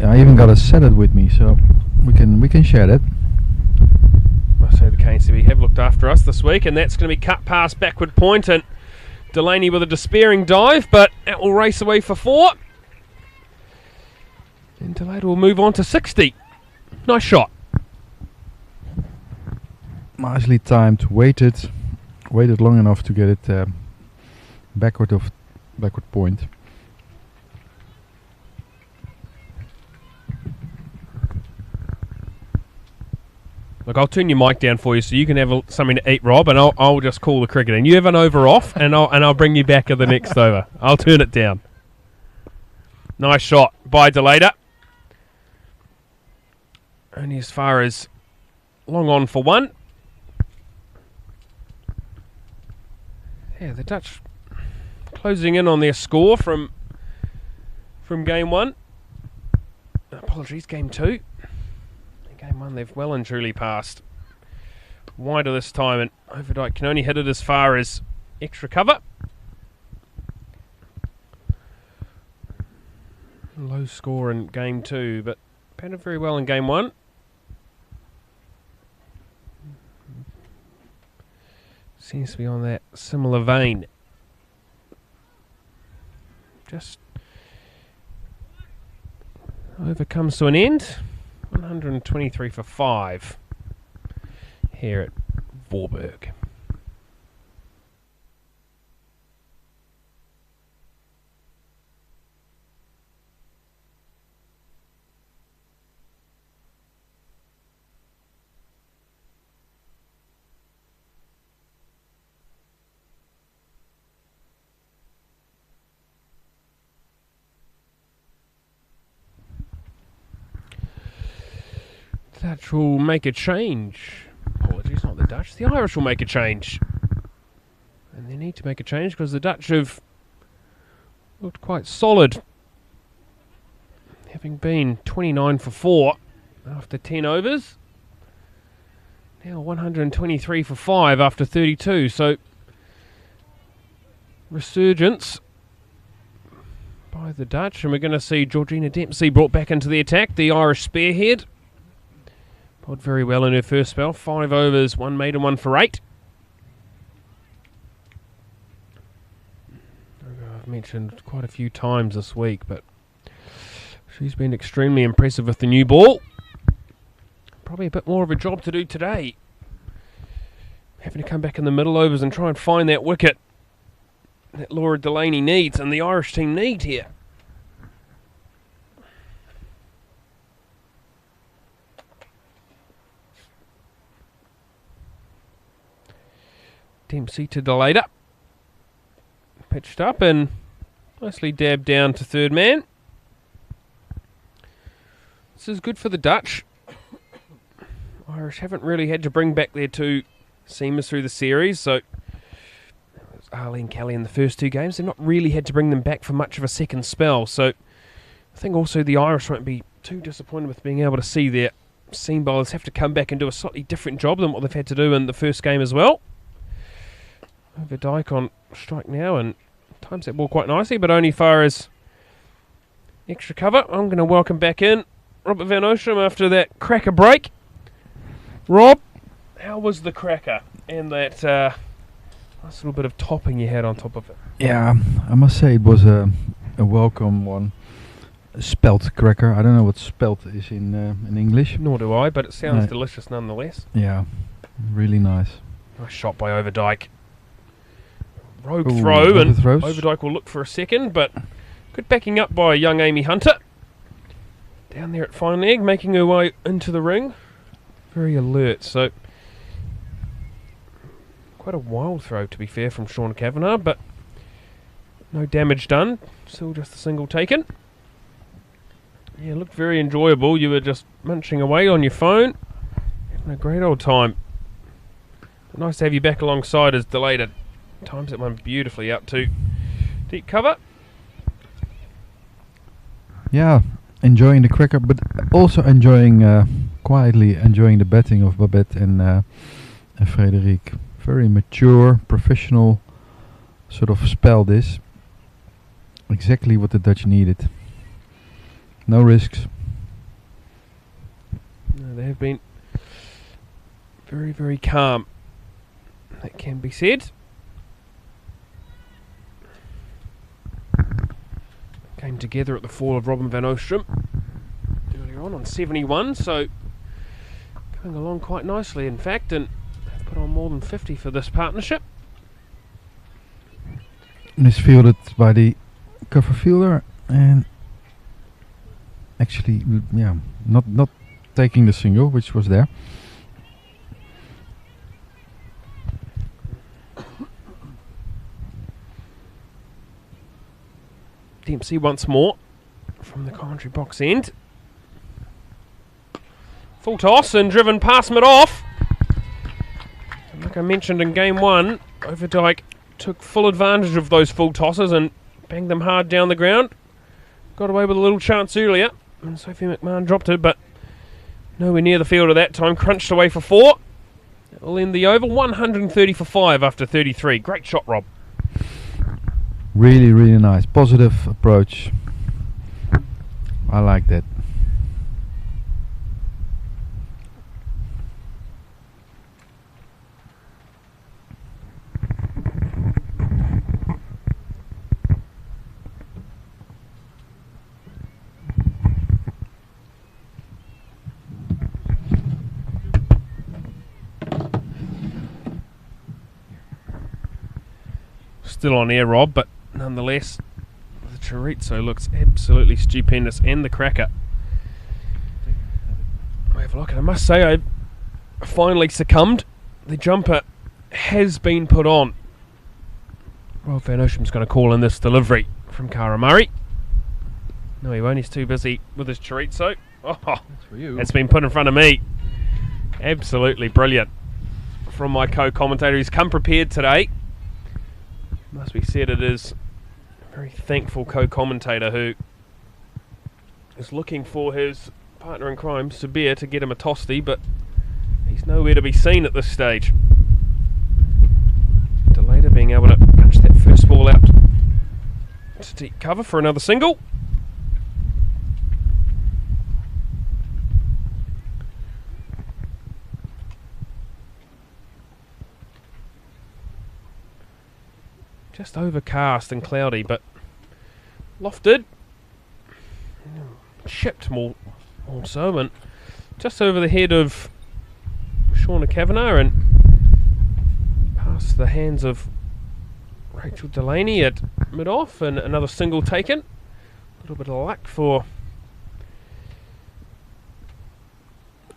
I even got a salad with me, so we can share that. Must say the KNCB have looked after us this week, and that's going to be cut past backward point, and Delaney with a despairing dive, but that will race away for 4. And Delaney will move on to 60. Nice shot. Nicely timed, waited long enough to get it backward point. Look, I'll turn your mic down for you so you can have something to eat, Rob, and I'll just call the cricket. And you have an over off, and I'll bring you back at the next over. I'll turn it down. Nice shot by Delaney. Only as far as long on for 1. Yeah, the Dutch closing in on their score from game 1. Apologies, game 2. Game 1 they've well and truly passed. Wider this time, and Overdyke can only hit it as far as extra cover. Low score in game 2, but batted very well in game 1. Seems to be on that similar vein. Just over comes to an end. 123 for 5 here at Voorburg. The Dutch will make a change. Apologies, not the Dutch. The Irish will make a change. And they need to make a change because the Dutch have looked quite solid, having been 29 for 4 after 10 overs. Now 123 for 5 after 32. So resurgence by the Dutch, and we're going to see Georgina Dempsey brought back into the attack, the Irish spearhead. Bowled very well in her first spell. 5 overs, 1 maiden, 1 for 8. I've mentioned quite a few times this week, but she's been extremely impressive with the new ball. Probably a bit more of a job to do today, having to come back in the middle overs and try and find that wicket that Laura Delaney needs and the Irish team need here. Dempsey to Delaney. Pitched up and nicely dabbed down to third man. This is good for the Dutch. Irish haven't really had to bring back their 2 seamers through the series, so Arlene Kelly in the first 2 games. They've not really had to bring them back for much of a second spell, so I think also the Irish won't be too disappointed with being able to see their seam bowlers have to come back and do a slightly different job than what they've had to do in the first game as well. Over Dyke on strike now and times that ball quite nicely, but only far as extra cover. I'm going to welcome back in Robert Van Oostrum after that cracker break. Rob, how was the cracker and that nice little bit of topping you had on top of it? Yeah, I must say it was a welcome one. A spelt cracker. I don't know what spelt is in English. Nor do I, but it sounds delicious nonetheless. Yeah, really nice. Nice shot by Overdyke. Rogue throw, and throws. Overdyke will look for a second, but good backing up by young Amy Hunter. Down there at fine leg, making her way into the ring. Very alert, so quite a wild throw to be fair from Sean Kavanagh, but no damage done. Still just a single taken. Yeah, looked very enjoyable. You were just munching away on your phone, having a great old time. But nice to have you back alongside as Delaney times that one beautifully up to deep cover. Yeah, enjoying the cracker, but also enjoying quietly enjoying the batting of Babette and Frederic. Very mature, professional sort of spell this. Exactly what the Dutch needed. No risks. No, they have been very, very calm. That can be said. Came together at the fall of Robin Van Oostrum earlier on 71, so going along quite nicely in fact, and they've put on more than 50 for this partnership. And it's fielded by the cover fielder and actually, yeah, not taking the single, which was there. Dempsey once more from the commentary box end. Full toss and driven past mid-off. And like I mentioned in game 1, Overdyke took full advantage of those full tosses and banged them hard down the ground. Got away with a little chance earlier, and Sophie Mcmahon dropped it, but nowhere near the field at that time. Crunched away for 4. That will end the over. 130 for 5 after 33. Great shot, Rob. Really, really nice. Positive approach. I like that. Still on air, Rob, but nonetheless, the chorizo looks absolutely stupendous, and the cracker. I have a look, and I must say I finally succumbed. The jumper has been put on. Rob Van Oostram's going to call in this delivery from Cara Murray. No, he won't. He's too busy with his chorizo. Oh, That's for you. it's been put in front of me. Absolutely brilliant from my co-commentator. He's come prepared today. Must be said, it is a very thankful co-commentator who is looking for his partner in crime, Sabir, to get him a tosty, but he's nowhere to be seen at this stage. Delaney being able to punch that first ball out to deep cover for another single. Just overcast and cloudy, but lofted, chipped more so, and just over the head of Shauna Kavanagh and past the hands of Rachel Delaney at mid-off, and another single taken. A little bit of luck for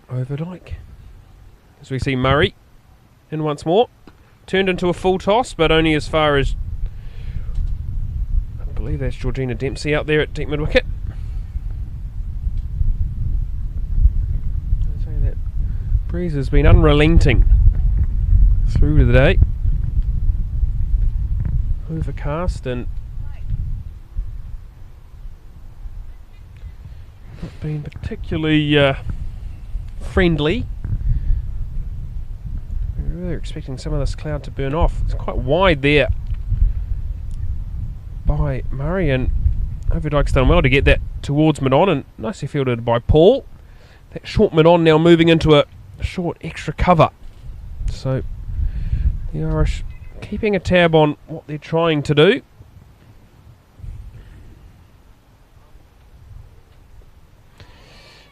Overdyke. As we see Murray in once more. Turned into a full toss, but only as far as, I believe that's Georgina Dempsey out there at deep mid-wicket. I'd say that breeze has been unrelenting through the day. Overcast and not been particularly friendly. We were expecting some of this cloud to burn off. It's quite wide there by Murray, and Overdyke's done well to get that towards mid-on, and nicely fielded by Paul. That short mid-on now moving into a short extra cover. So the Irish keeping a tab on what they're trying to do.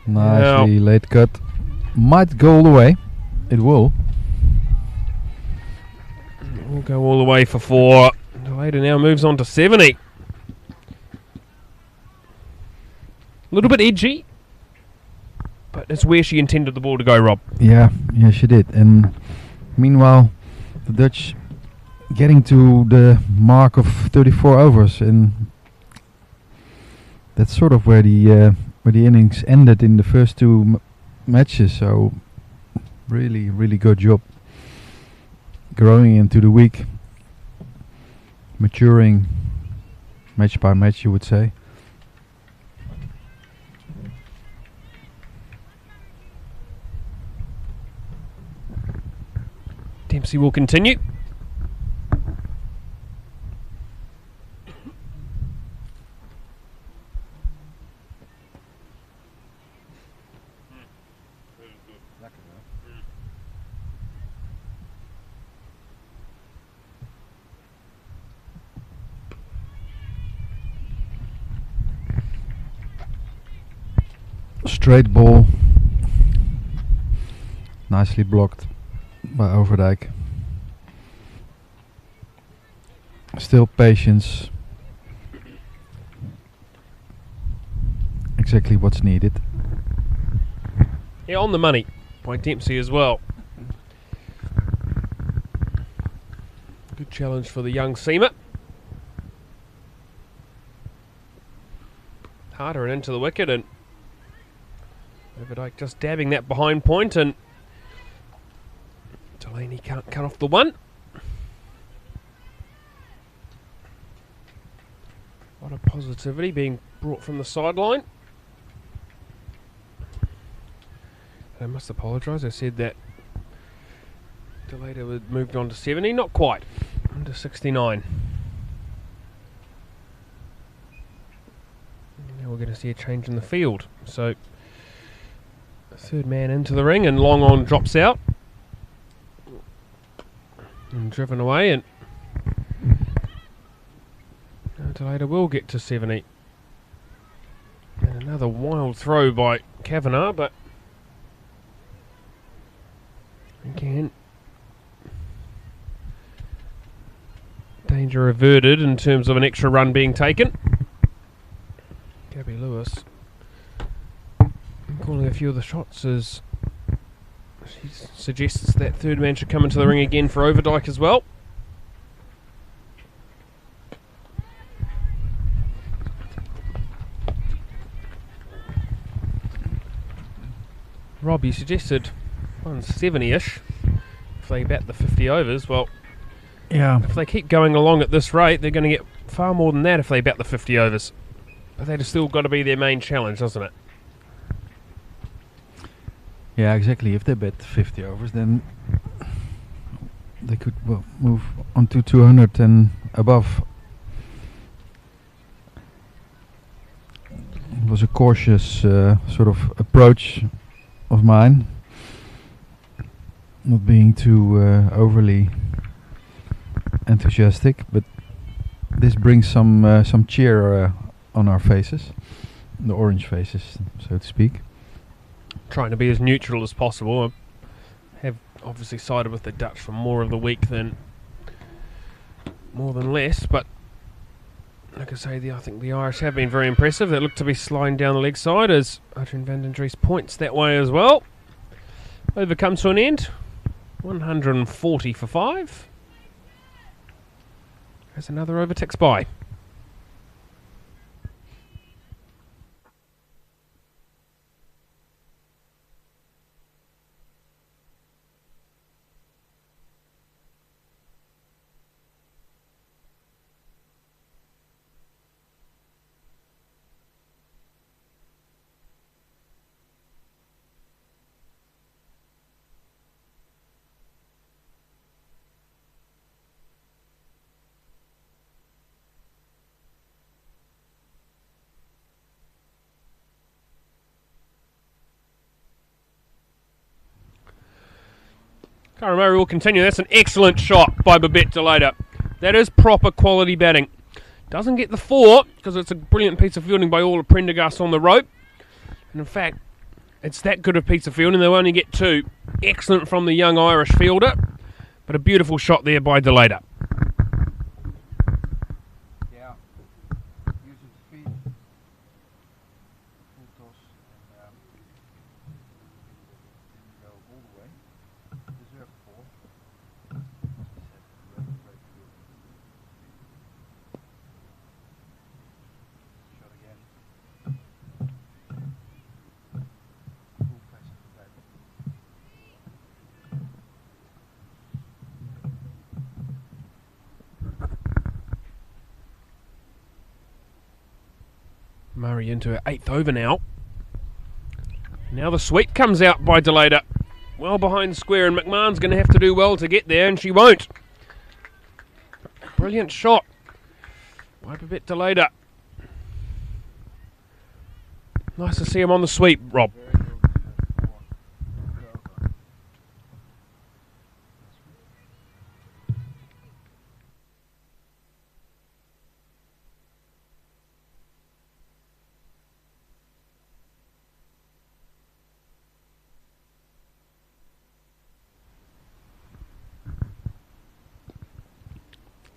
Nicely late cut. Might go all the way. It will. We'll go all the way for 4. Delaney now moves on to 70. A little bit edgy, but it's where she intended the ball to go, Rob. Yeah, she did. And meanwhile, the Dutch getting to the mark of 34 overs, and that's sort of where the innings ended in the first two matches. So really, really good job growing into the week, maturing match by match, you would say. Dempsey will continue. Straight ball, nicely blocked by Overdyke. Still patience, exactly what's needed. Yeah, on the money by Dempsey as well. Good challenge for the young seamer. Harder and into the wicket, and Overdyke just dabbing that behind point, and Delaney can't cut off the one. A lot of positivity being brought from the sideline. I must apologise, I said that Delaney had moved on to 70, not quite, under 69. Now we're going to see a change in the field, so third man into the ring, and long on drops out and driven away, and Delaney will get to 70. And another wild throw by Kavanagh, but again, danger averted in terms of an extra run being taken. Gabby Lewis calling a few of the shots as she suggests that third man should come into the ring again for Overdyke as well. Rob, you suggested 170-ish if they bat the 50 overs. Well, Yeah. if they keep going along at this rate, they're going to get far more than that if they bat the 50 overs. But that has still got to be their main challenge, doesn't it? Yeah, exactly. If they bet 50 overs, then they could move on to 200 and above. It was a cautious sort of approach of mine, not being too overly enthusiastic, but this brings some cheer on our faces, the orange faces, so to speak. Trying to be as neutral as possible. I have obviously sided with the Dutch for more of the week than more than less, but like I say, I think the Irish have been very impressive. They look to be sliding down the leg side as Adrian van den Dries points that way as well. Over comes to an end. 140 for 5. There's another over ticks by. Cara Murray will continue. That's an excellent shot by Babette Delaney. That is proper quality batting. Doesn't get the 4 because it's a brilliant piece of fielding by all of Prendergast on the rope. And in fact, it's that good a piece of fielding. They'll only get 2. Excellent from the young Irish fielder, but a beautiful shot there by Delaney. Yeah, using speed, full toss, and didn't go all the way. Deserved 4. Shot again. Full face of the bat. Murray into her 8th over now. Now the sweep comes out by Delaney. Well behind square, and McMahon's going to have to do well to get there, and she won't. Brilliant shot by Babette Delaney. Nice to see him on the sweep, Rob.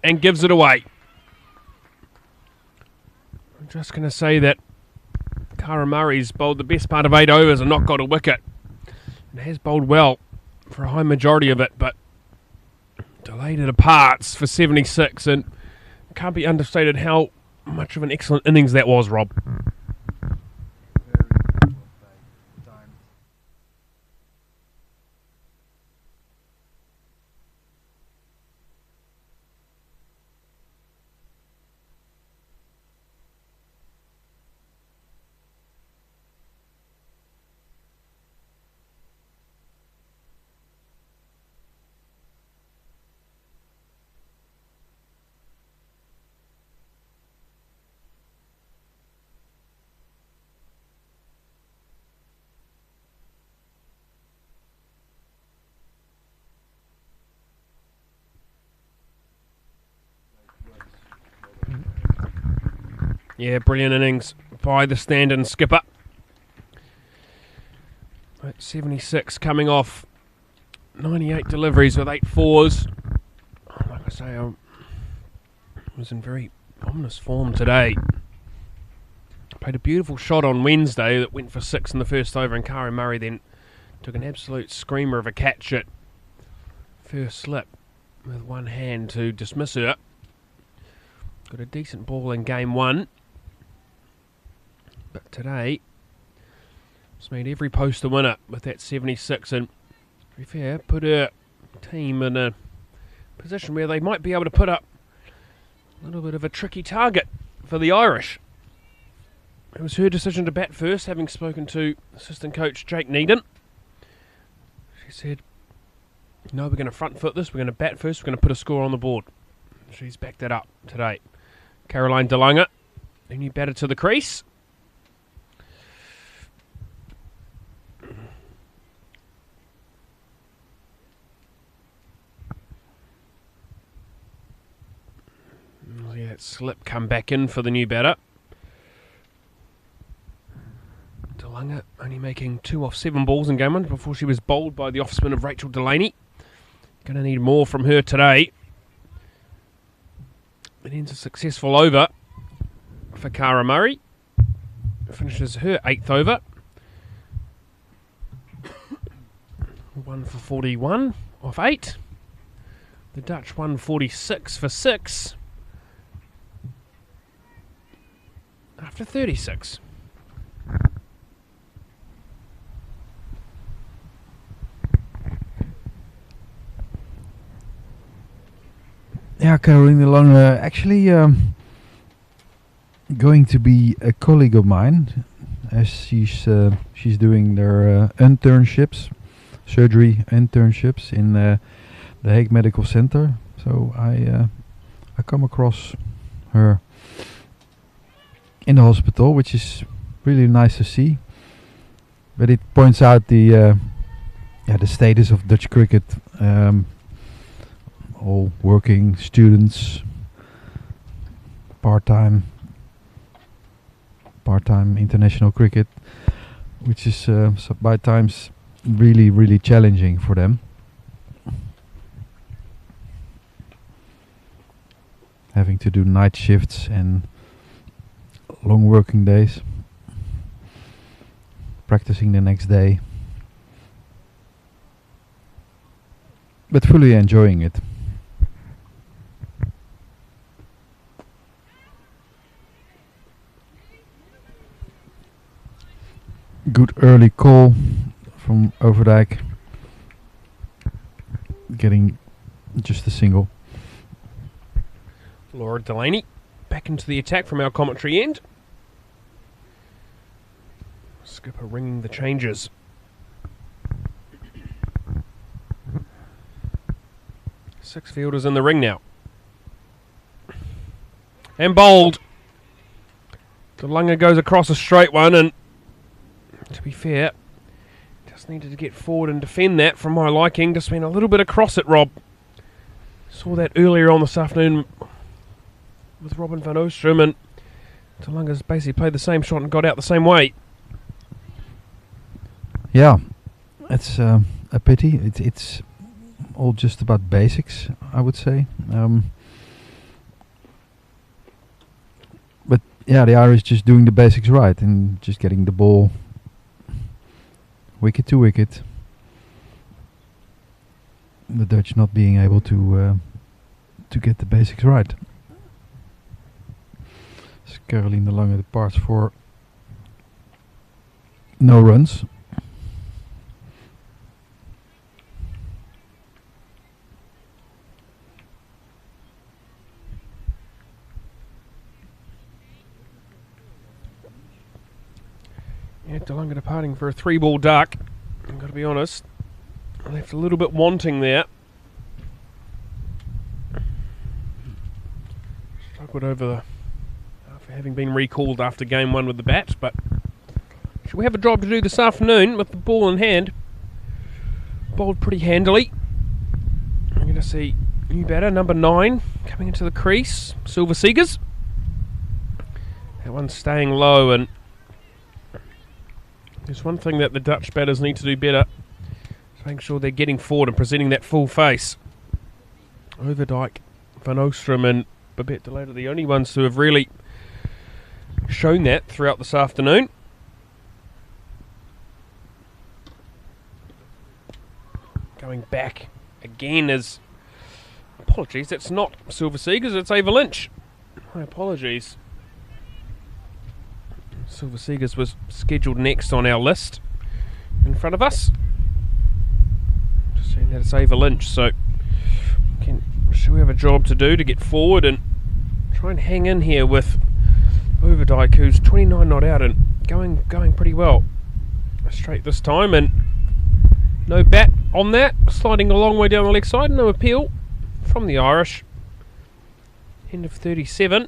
And gives it away. I'm just going to say that Cara Murray's bowled the best part of 8 overs and not got a wicket. And has bowled well for a high majority of it, but delayed it departs for 76, and it can't be understated how much of an excellent innings that was, Rob. Yeah, brilliant innings by the stand-in skipper. At 76, coming off 98 deliveries with 8 fours. Like I say, I was in very ominous form today. Played a beautiful shot on Wednesday that went for 6 in the first over, and Cara Murray then took an absolute screamer of a catch at first slip with one hand to dismiss her. Got a decent ball in game 1. But today, She's made every post a winner with that 76, and to be fair, put her team in a position where they might be able to put up a little bit of a tricky target for the Irish. It was her decision to bat first, having spoken to assistant coach Jake Needham. She said, no, we're going to front foot this, we're going to bat first, we're going to put a score on the board. She's backed that up today. Caroline Delaney, the new batter to the crease. See that slip come back in for the new batter. Delaney only making 2 off 7 balls in game 1 before she was bowled by the off-spin of Rachel Delaney. Going to need more from her today. It ends a successful over for Cara Murray. Finishes her 8th over. 1 for 41 off 8. The Dutch 146 for 6 after 36. Yeah, Caroline Delaney, actually going to be a colleague of mine, as she's doing their internships, surgery internships in the Hague Medical Center. So I come across her in the hospital, which is really nice to see. But it points out the status of Dutch cricket. All working students, part-time international cricket, which is by times really challenging for them. Having to do night shifts and long working days, practicing the next day, but fully enjoying it. Good early call from Overdijk, getting just a single. Laura Delaney back into the attack from our commentary end. Skipper ringing the changes. Six fielders in the ring now. And bowled. Delaney goes across a straight one, and to be fair, just needed to get forward and defend that from my liking. Just went a little bit across it, Rob. Saw that earlier on this afternoon with Robin van Oostrom, and Delaney's basically played the same shot and got out the same way. Yeah, it's a pity. It's all just about basics, I would say. But yeah, the Irish just doing the basics right and just getting the ball wicket to wicket. The Dutch not being able to get the basics right. So Caroline Delaney departs for no runs. Yeah, Delaney departing for a 3-ball duck. I've got to be honest, I left a little bit wanting there. Struggled over after having been recalled after game 1 with the bat, but should we have a job to do this afternoon with the ball in hand? Bowled pretty handily. I'm going to see new batter, number 9, coming into the crease, Silver Seegers. That one's staying low, and there's one thing that the Dutch batters need to do better, is making sure they're getting forward and presenting that full face. Overdijk, Van Oostrom and Babette Delaney are the only ones who have really shown that throughout this afternoon. Going back again is... Apologies, that's not Silver Seegers, it's Ava Lynch. My apologies. Silver Seegers was scheduled next on our list. front of us. Just seeing that it's Ava Lynch, so we have a job to do to get forward and try and hang in here with Overdyke, who's 29 not out and going pretty well. Straight this time, and no bat on that, sliding a long way down the leg side, no appeal from the Irish. End of 37.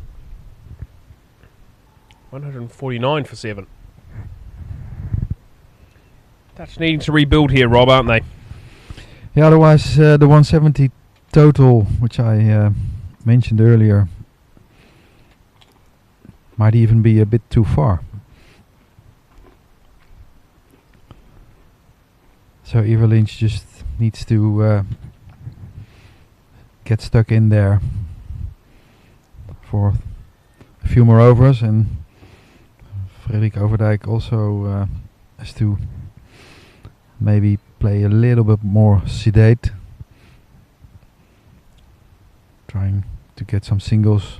149 for 7. Dutch needing to rebuild here, Rob, aren't they? Yeah, otherwise the 170 total, which I mentioned earlier, might even be a bit too far. So Eva Lynch just needs to get stuck in there for a few more overs, and Frederik Overdyke also has to maybe play a little bit more sedate, trying to get some singles.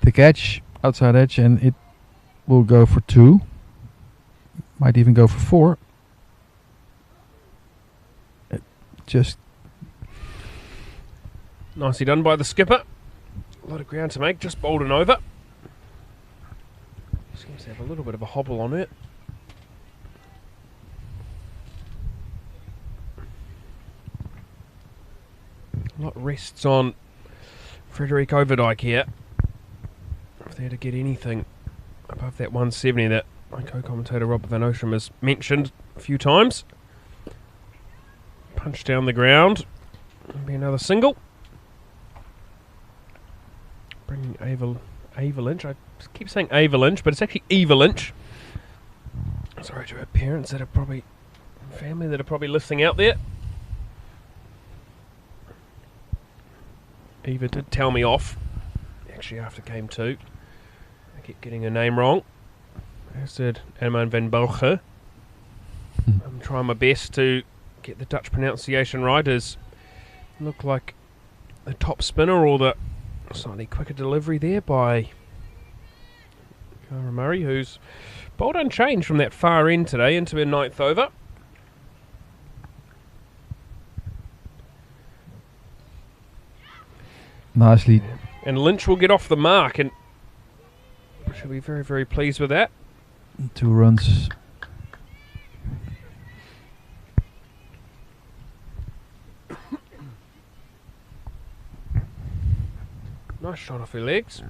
Thick edge, outside edge, and it will go for 2. Might even go for 4. Just nicely done by the skipper. A lot of ground to make, just bowled and over. Seems to have a little bit of a hobble on it. A lot rests on Frederik Overdyke here. If they're to get anything above that 170 that my co-commentator Robert Van Ocean has mentioned a few times. Punch down the ground. That'll be another single. Bringing Ava Lynch. I keep saying Ava Lynch, but it's actually Eva Lynch. Sorry to her parents that are probably, family that are probably listening out there. Eva did tell me off, actually after game 2. I keep getting her name wrong. As did Herman van Boge. I'm trying my best to get the Dutch pronunciation right, as look like the top spinner or the slightly quicker delivery there by Cara Murray, who's bowled unchanged from that far end today into her 9th over. nicely. And Lynch will get off the mark, and she'll be very, very pleased with that. 2 runs. Nice shot off her legs.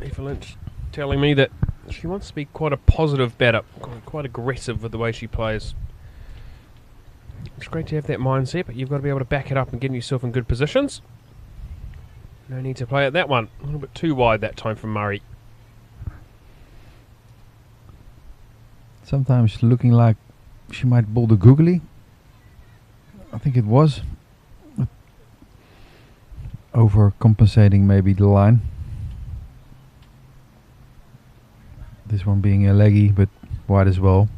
Eva Lynch telling me that she wants to be quite a positive batter, quite aggressive with the way she plays. It's great to have that mindset, but you've got to be able to back it up and get yourself in good positions. No need to play at that one. A little bit too wide that time from Murray. Sometimes looking like she might bowl the googly. I think it was. Overcompensating maybe the line. This one being a leggy, but wide as well.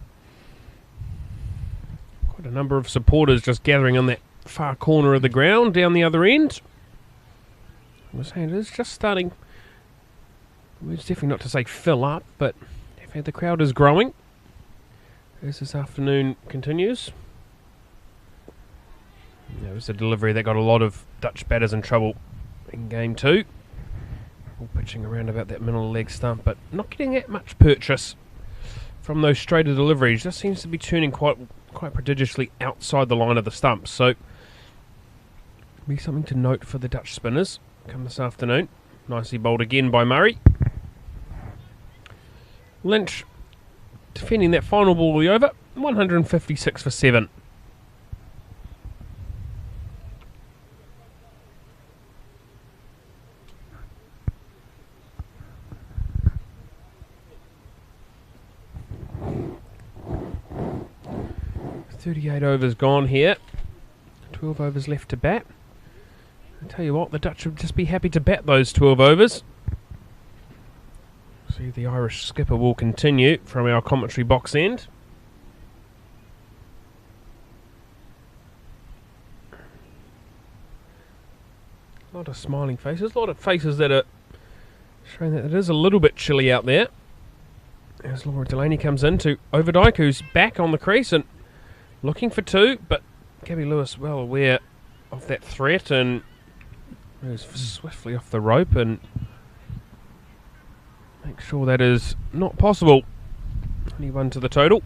Quite a number of supporters just gathering on that far corner of the ground down the other end. I was saying it's just starting. It's definitely not to say fill up, but the crowd is growing as this afternoon continues. It was a delivery that got a lot of Dutch batters in trouble in game 2. All pitching around about that middle leg stump, but not getting that much purchase from those straighter deliveries. Just seems to be turning quite prodigiously outside the line of the stump. So, be something to note for the Dutch spinners come this afternoon. Nicely bowled again by Murray. Lynch defending that final ball of the over. 156 for 7. .38 overs gone here. 12 overs left to bat. I tell you what, the Dutch would just be happy to bat those 12 overs. See if the Irish skipper will continue from our commentary box end. A lot of smiling faces, a lot of faces that are showing that it is a little bit chilly out there. As Laura Delaney comes in to Overdyke, who's back on the crease and looking for two, but Gabby Lewis well aware of that threat and moves swiftly off the rope and makes sure that is not possible. Only one to the total.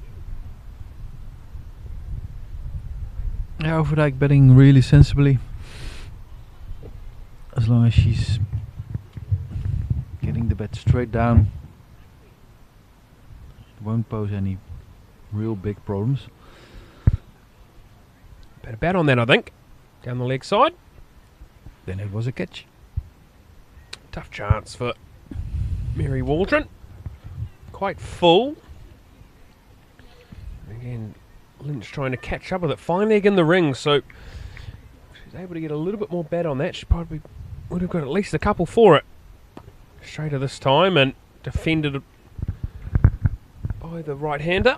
Yeah, Overdyke betting really sensibly. As long as she's getting the bet straight down, it won't pose any real big problems. Better bet on that, I think. Down the leg side. Then it was a catch. Tough chance for Mary Waldron. Quite full. Again, Lynch trying to catch up with it. Fine leg in the ring, so if she's able to get a little bit more bet on that, she probably would have got at least a couple for it. Straighter this time and defended by the right-hander.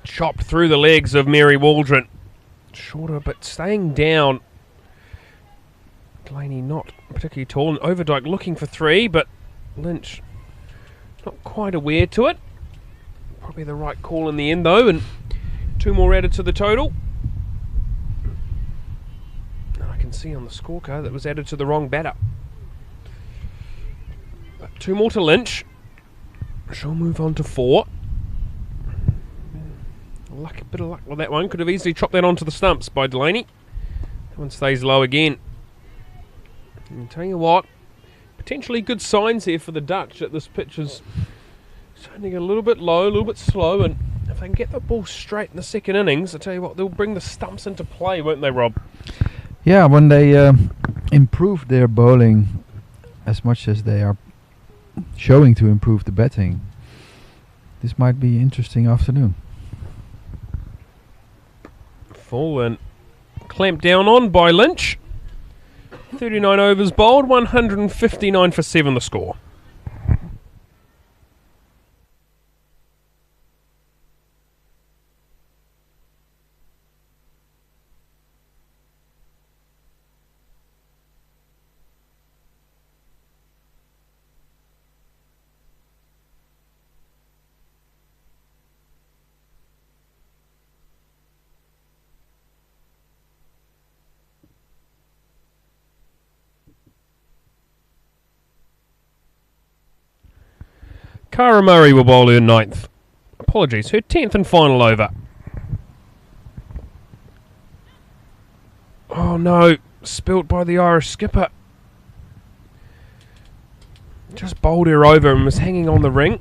Chopped through the legs of Mary Waldron. Shorter, but staying down. Delaney not particularly tall, and Overdyke looking for three, but Lynch not quite aware to it. Probably the right call in the end, though, and two more added to the total. I can see on the scorecard that was added to the wrong batter. But two more to Lynch. She'll move on to four. Bit of luck with that one. Could have easily chopped that onto the stumps by Delaney. That one stays low again. And I'll tell you what, potentially good signs here for the Dutch that this pitch is starting to get a little bit low, a little bit slow, and if they can get the ball straight in the second innings, I tell you what, they'll bring the stumps into play, won't they, Rob? Yeah, when they improve their bowling as much as they are showing to improve the batting, this might be an interesting afternoon. Full and clamped down on by Lynch. 39 overs bowled, 159 for 7 the score. Cara Murray will bowl her 9th. Apologies, her 10th and final over. Oh no, spilt by the Irish skipper. Just bowled her over and was hanging on the ring.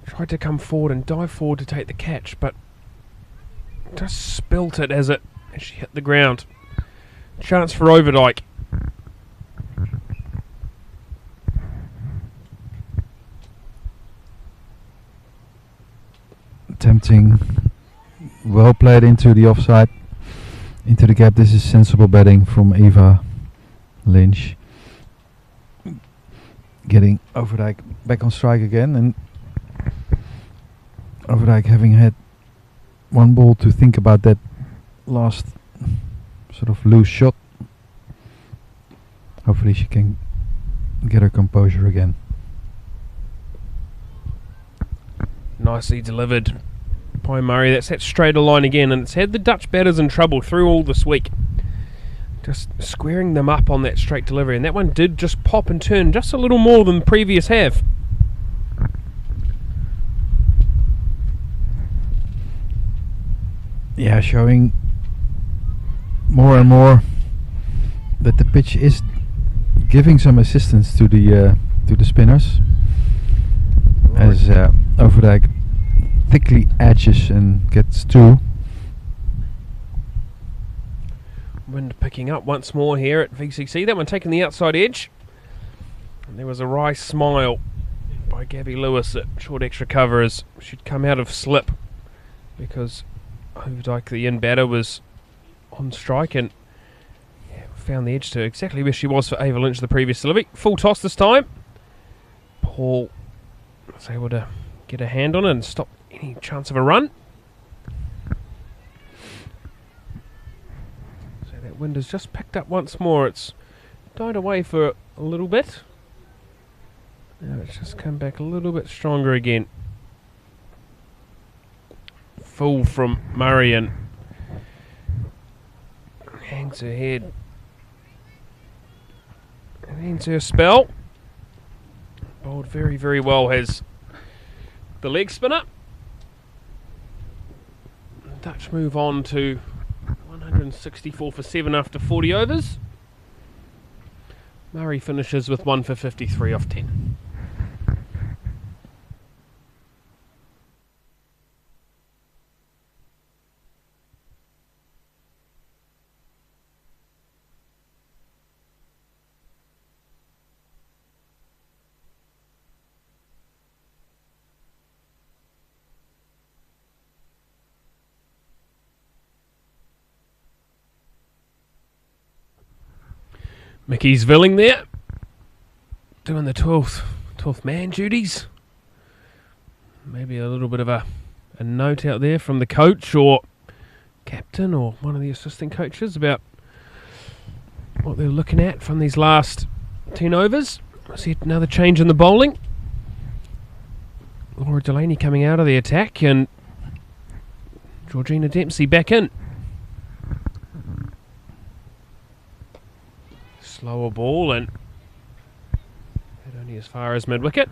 Tried to come forward and dive forward to take the catch, but just spilt it as she hit the ground. Chance for Overdyke. Tempting, well played into the offside, into the gap. This is sensible batting from Eva Lynch. Getting Overdyke back on strike again, and Overdyke having had one ball to think about that last sort of loose shot. Hopefully she can get her composure again. Nicely delivered by Murray. That's that straighter line again, and it's had the Dutch batters in trouble through all this week. Just squaring them up on that straight delivery, and that one did just pop and turn just a little more than the previous have. Yeah, showing more and more that the pitch is giving some assistance to the spinners. Right. As Overdyke thickly edges and gets two. Wind picking up once more here at VCC. That one taking the outside edge. And there was a wry smile by Gabby Lewis at short extra cover as she'd come out of slip because Overdyke, the in batter, was on strike and found the edge to exactly where she was for Ava Lynch the previous delivery. Full toss this time. Paul was able to get a hand on it and stop any chance of a run. So that wind has just picked up once more. It's died away for a little bit. Now it's just come back a little bit stronger again. Full from Murray and hangs her head and ends her spell. Bowled very, very well has the leg spinner. Dutch move on to 164 for 7 after 40 overs. Murray finishes with 1 for 53 off 10. Mickey's Villing there, doing the 12th man duties. Maybe a little bit of a note out there from the coach or captain or one of the assistant coaches about what they're looking at from these last 10 overs. I see another change in the bowling. Laura Delaney coming out of the attack and Georgina Dempsey back in. Slower ball and only as far as mid-wicket.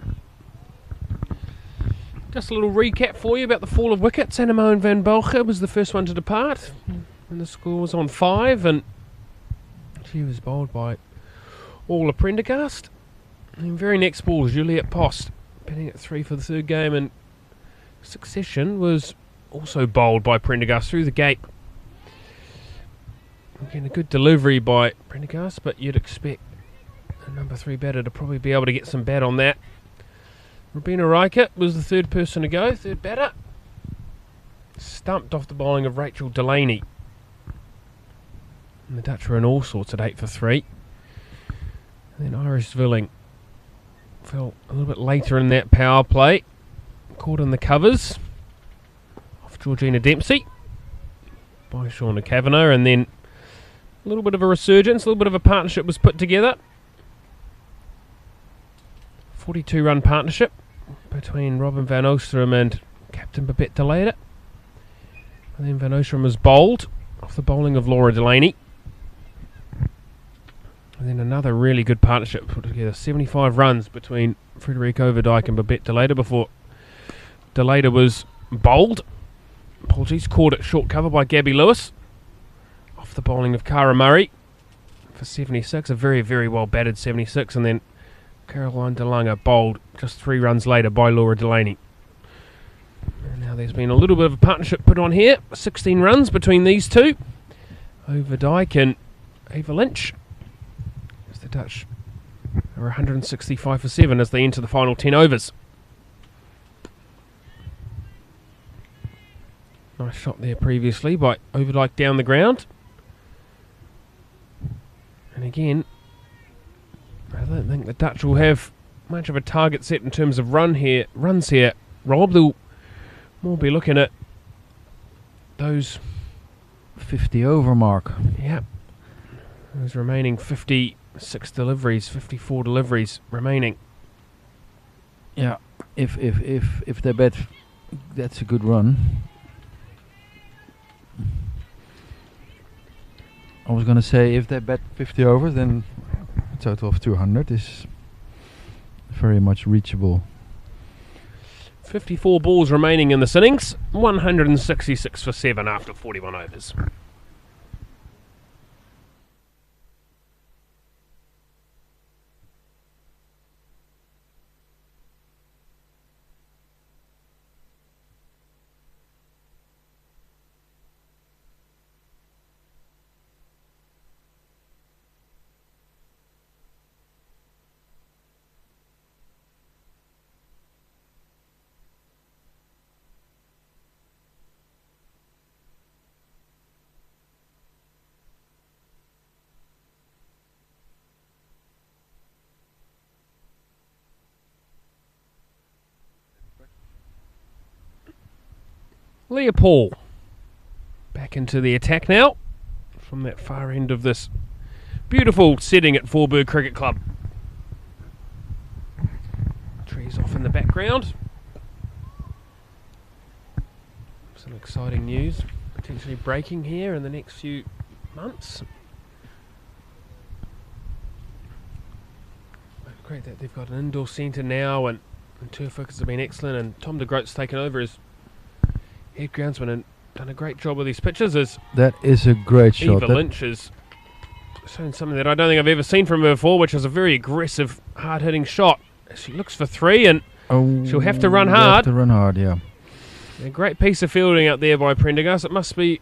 Just a little recap for you about the fall of wickets. Anna van Belcher was the first one to depart and the score was on 5 and she was bowled by Orla Prendergast. And very next ball, Juliet Post batting at 3 for the third game, and Succession was also bowled by Prendergast through the gate. Again, a good delivery by Prendergast, but you'd expect a number 3 batter to probably be able to get some bat on that. Robina Reichert was the third person to go, third batter. Stumped off the bowling of Rachel Delaney. And the Dutch were in all sorts at 8 for 3. And then Iris Villing fell a little bit later in that power play. Caught in the covers off Georgina Dempsey by Shauna Kavanagh, and then a little bit of a resurgence, a little bit of a partnership was put together. 42-run partnership between Robin van Oostrum and Captain Babette de Leijden. And then Van Oostrum was bowled off the bowling of Laura Delaney. And then another really good partnership put together. 75 runs between Frederique Overdijk and Babette de Leijden before de Leijden was bowled. Apologies, caught at short cover by Gabby Lewis. Off the bowling of Cara Murray for 76. A very, very well batted 76. And then Caroline DeLunga bowled just 3 runs later by Laura Delaney. And now there's been a little bit of a partnership put on here. 16 runs between these two. Overdijk and Ava Lynch. As the Dutch are 165 for 7 as they enter the final 10 overs. Nice shot there previously by Overdijk down the ground. And again, I don't think the Dutch will have much of a target set in terms of runs here, Rob. They'll more be looking at those 50 over mark. Yeah. Those remaining 56 deliveries, 54 deliveries remaining. Yeah, if they bet, that's a good run. I was going to say if they bet 50 over, then a total of 200 is very much reachable. 54 balls remaining in this innings, 166 for 7 after 41 overs. Leopold back into the attack now from that far end of this beautiful setting at Forburg Cricket Club. Trees off in the background. Some exciting news potentially breaking here in the next few months. Great that they've got an indoor centre now, and turf wickets have been excellent, and Tom de Groot's taken over as head groundsman and done a great job with these pitches. That is a great shot. Eva Lynch is showing something that I don't think I've ever seen from her before, which is a very aggressive, hard-hitting shot. She looks for three, and she'll have to run hard. Have to run hard, yeah. A great piece of fielding out there by Prendergast. It must be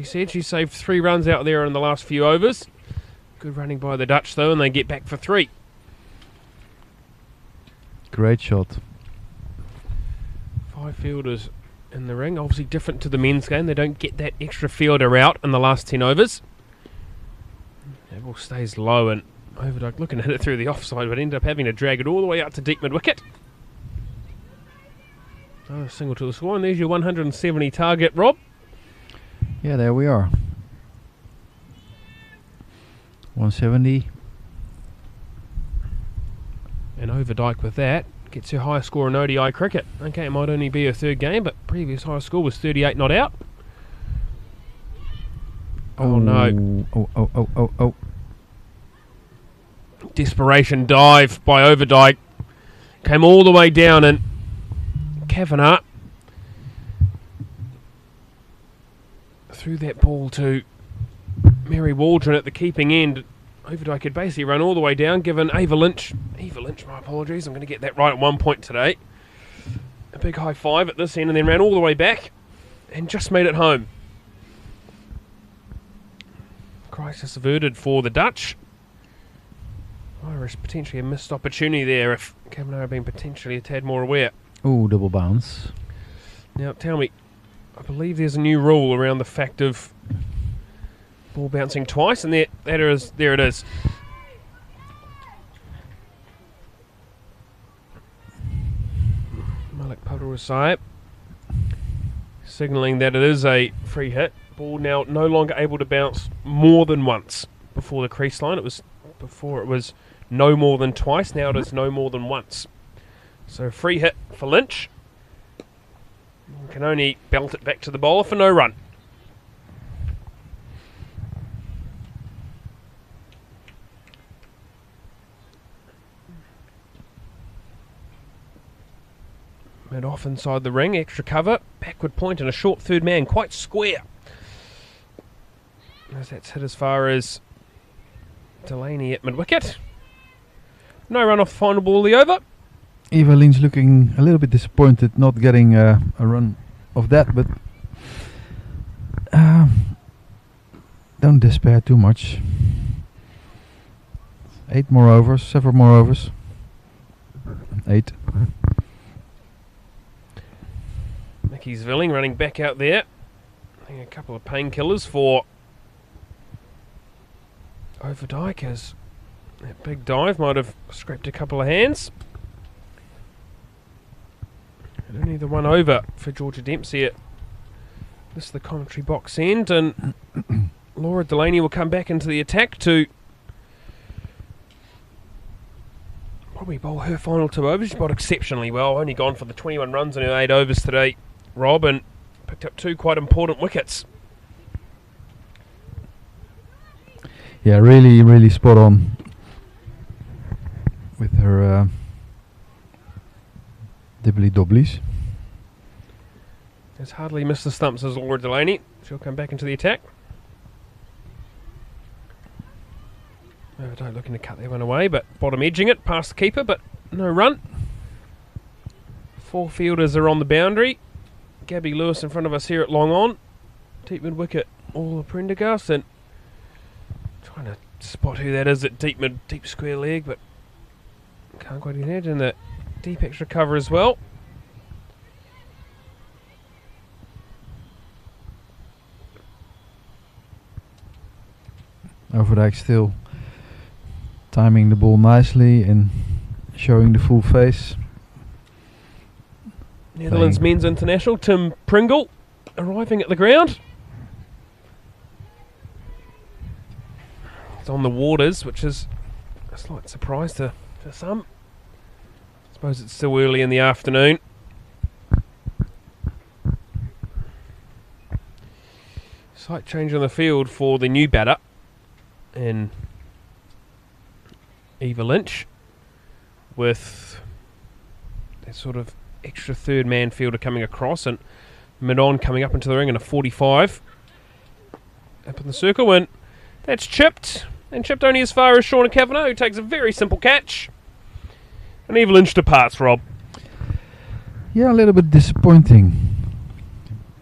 said. She saved 3 runs out there in the last few overs. Good running by the Dutch, though, and they get back for 3. Great shot. 5 fielders in the ring. Obviously different to the men's game. They don't get that extra fielder out in the last 10 overs. That ball stays low, and Overdyke looking to hit it through the offside, but ended up having to drag it all the way out to deep mid-wicket. Oh, single to the score, and there's your 170 target, Rob. Yeah, there we are. 170. And Overdyke with that gets her highest score in ODI cricket. Okay, it might only be her 3rd game, but previous highest score was 38 not out. Oh no. Oh. Desperation dive by Overdyke. Came all the way down, and Kavanagh threw that ball to Mary Waldron at the keeping end. Overdyke could basically run all the way down, given Eva Lynch, my apologies, I'm going to get that right at one point today. A big high five at this end, and then ran all the way back and just made it home. Crisis averted for the Dutch. Irish potentially a missed opportunity there if Kavanagh had been potentially a tad more aware. Ooh, double bounce. Now tell me, I believe there's a new rule around the fact of ball bouncing twice, and there it is. Malik Padarusai signalling that it is a free hit. Ball now no longer able to bounce more than once before the crease line. Before it was no more than twice, now it is no more than once. So free hit for Lynch. You can only belt it back to the bowler for no run. Mid off inside the ring, extra cover, backward point and a short third man, quite square. As that's hit as far as Delaney at mid-wicket. No run off the final ball of the over. Eva Lynch looking a little bit disappointed not getting a run of that, but don't despair too much. 8 more overs, several more overs. 8. Mickey's Villing running back out there. I think a couple of painkillers for Overdyke, as that big dive might have scraped a couple of hands. And only the one over for Georgia Dempsey at the commentary box end, and Laura Delaney will come back into the attack to probably bowl her final 2 overs. She's bowled exceptionally well, only gone for the 21 runs in her 8 overs today, Rob, and picked up 2 quite important wickets. Yeah, really, really spot on with her dibbly-dobblies. Has hardly missed the stumps as Laura Delaney. She'll come back into the attack. Don't looking to cut that one away, but bottom edging it past the keeper, but no run. 4 fielders are on the boundary. Gabby Lewis in front of us here at long on. Deep mid wicket, all of Prendergast, and trying to spot who that is at deep square leg, but can't quite get it. And the deep extra cover as well. Overdyke still timing the ball nicely and showing the full face. Netherlands men's international Tim Pringle arriving at the ground. It's on the waters, which is a slight surprise to some. I suppose it's still early in the afternoon. Slight change on the field for the new batter in Eva Lynch, with that sort of extra third man fielder coming across, and mid-on coming up into the ring in a 45. Up in the circle, and that's chipped. And chipped only as far as Shauna Kavanagh, who takes a very simple catch. And Eva Lynch departs, Rob. Yeah, a little bit disappointing.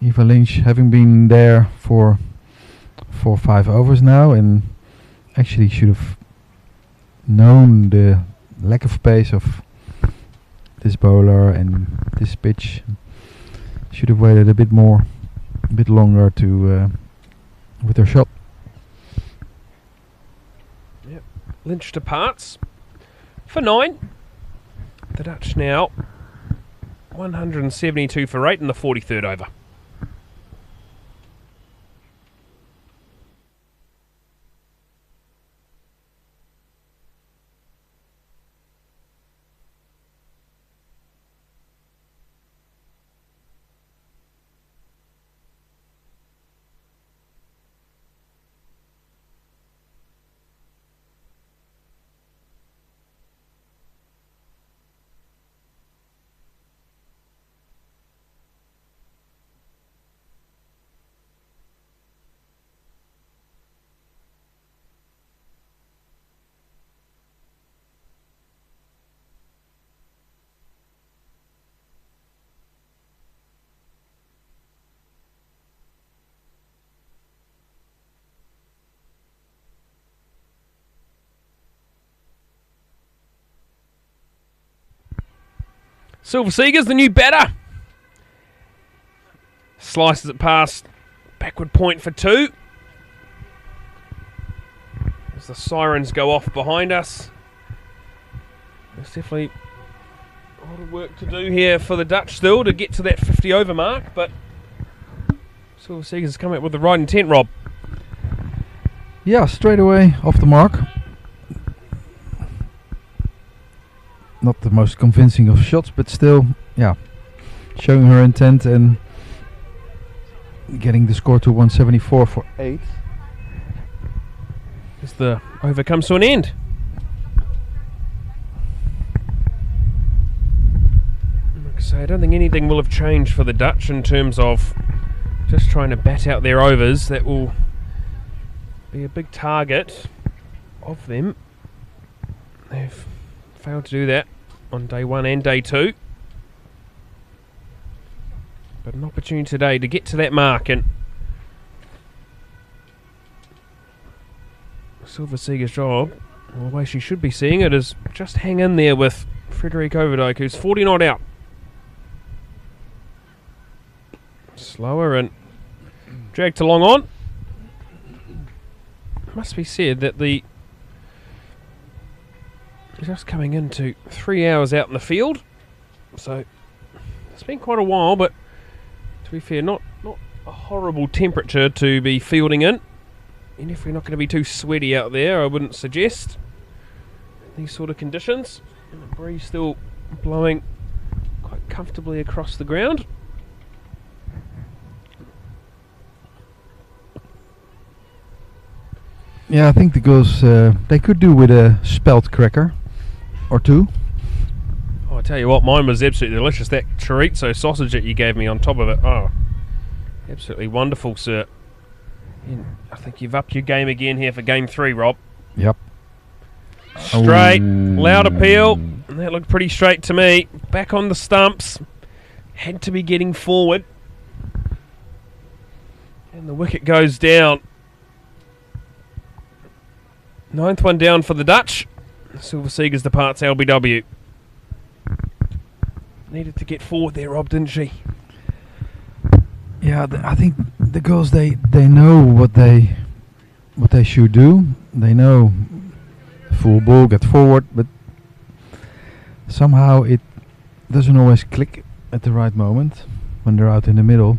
Eva Lynch having been there for 4 or 5 overs now, and actually should have known the lack of pace of this bowler and this pitch. Should have waited a bit longer to with her shot. Yep. Lynch departs for 9. The Dutch now 172 for 8 in the 43rd over. Silver Seegers, the new batter. Slices it past backward point for 2. As the sirens go off behind us. There's definitely a lot of work to do here for the Dutch still to get to that 50 over mark, but Silver Seegers has come out with the right intent, Rob. Yeah, straight away off the mark. Not the most convincing of shots, but still, yeah, showing her intent and getting the score to 174 for 8. As the over comes to an end. Like I say, I don't think anything will have changed for the Dutch in terms of just trying to bat out their overs. That will be a big target of them. They've failed to do that on day 1 and day 2. But an opportunity today to get to that mark, and Silver Seeger's job, well, the way she should be seeing it, is just hang in there with Frederick Overdijk, who's 40 not out. Slower and dragged along on. It must be said that the just coming into 3 hours out in the field, so it's been quite a while, but to be fair, not a horrible temperature to be fielding in. And if we're not going to be too sweaty out there, I wouldn't suggest these sort of conditions. And the breeze still blowing quite comfortably across the ground. Yeah, I think the girls, they could do with a spelt cracker or 2. Oh, I tell you what, mine was absolutely delicious. That chorizo sausage that you gave me on top of it. Oh, absolutely wonderful, sir. And I think you've upped your game again here for game 3, Rob. Yep. Straight, loud appeal. And that looked pretty straight to me. Back on the stumps. Had to be getting forward. And the wicket goes down. 9th one down for the Dutch. Silver Seegers departs LBW. Needed to get forward there, Rob, didn't she? Yeah, I think the girls, they know what they should do. They know full ball, get forward, but somehow it doesn't always click at the right moment when they're out in the middle.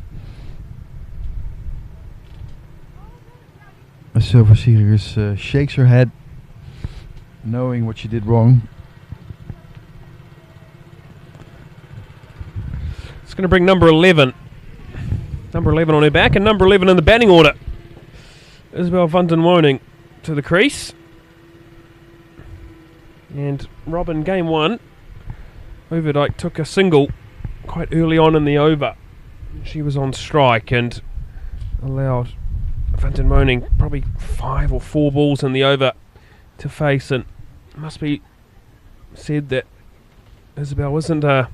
Silver Series shakes her head, knowing what she did wrong. It's going to bring number 11. Number 11 on her back, and number 11 in the batting order. Isabel van den Woning to the crease. And Robin, game 1, Overdyke took a single quite early on in the over. She was on strike and allowed Van den Woning probably 5 or 4 balls in the over to face, and it must be said that Isabel isn't a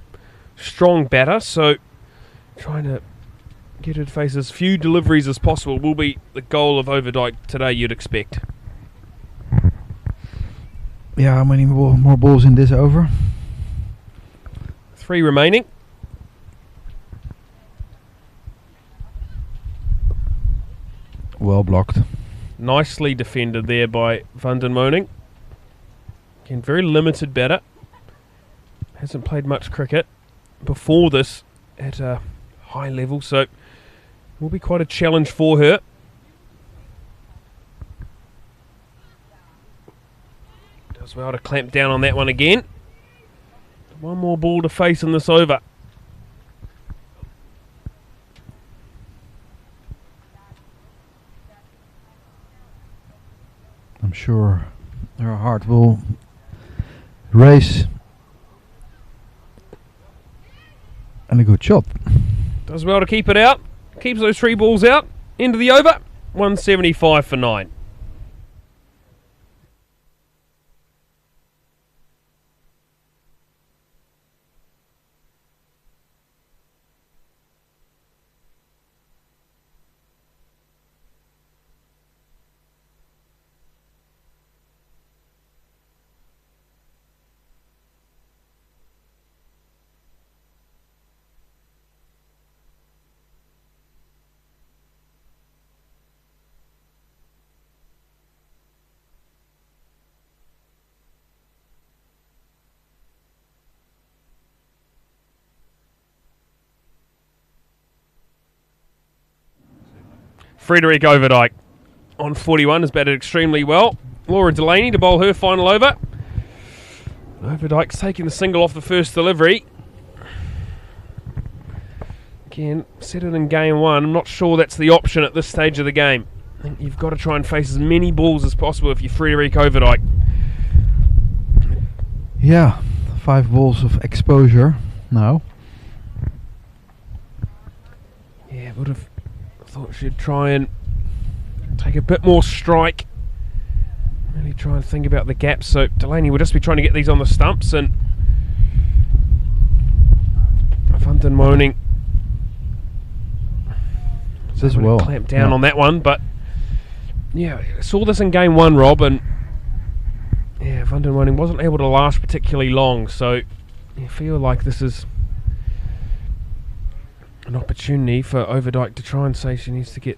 strong batter, so trying to get her to face as few deliveries as possible will be the goal of Overdyke today, you'd expect. Yeah, how many more balls in this over? 3 remaining. Well blocked. Nicely defended there by Van den Woning. Again, very limited batter. Hasn't played much cricket before this at a high level, so will be quite a challenge for her. Does well to clamp down on that one again. One more ball to face in this over. I'm sure her heart will race. And a good shot. Does well to keep it out. Keeps those 3 balls out. Into the over. 175 for 9. Frederick Overdyke on 41 has batted extremely well. Laura Delaney to bowl her final over. Overdyke's taking the single off the first delivery. Again, set it in game 1. I'm not sure that's the option at this stage of the game. I think you've got to try and face as many balls as possible if you're Frederick Overdyke. Yeah, 5 balls of exposure now. Yeah, would have thought she'd try and take a bit more strike. Really try and think about the gaps. So Delaney will just be trying to get these on the stumps, and Van den Woning as well. Clamp down on that one, but yeah, saw this in game 1, Rob, and yeah, Van den Woning wasn't able to last particularly long. So you feel like this is an opportunity for Overdyke to try and say she needs to get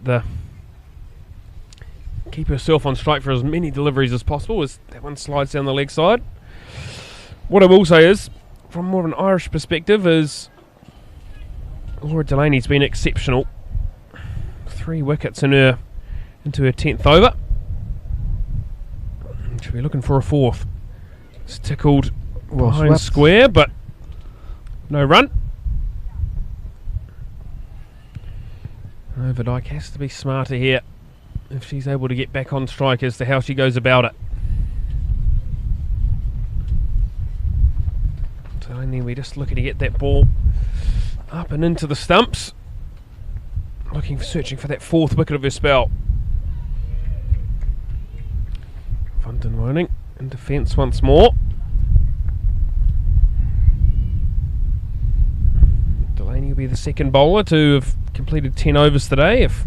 keep herself on strike for as many deliveries as possible as that one slides down the leg side. What I will say is, from more of an Irish perspective, is Laura Delaney's been exceptional. 3 wickets into her 10th over. She'll be looking for a 4th. It's tickled behind swept. Square, but no run. Overdyke has to be smarter here if she's able to get back on strike as to how she goes about it. So only we're just looking to get that ball up and into the stumps. Searching for that 4th wicket of her spell. Van den Woning in defence once more. Delaney will be the second bowler to have completed 10 overs today if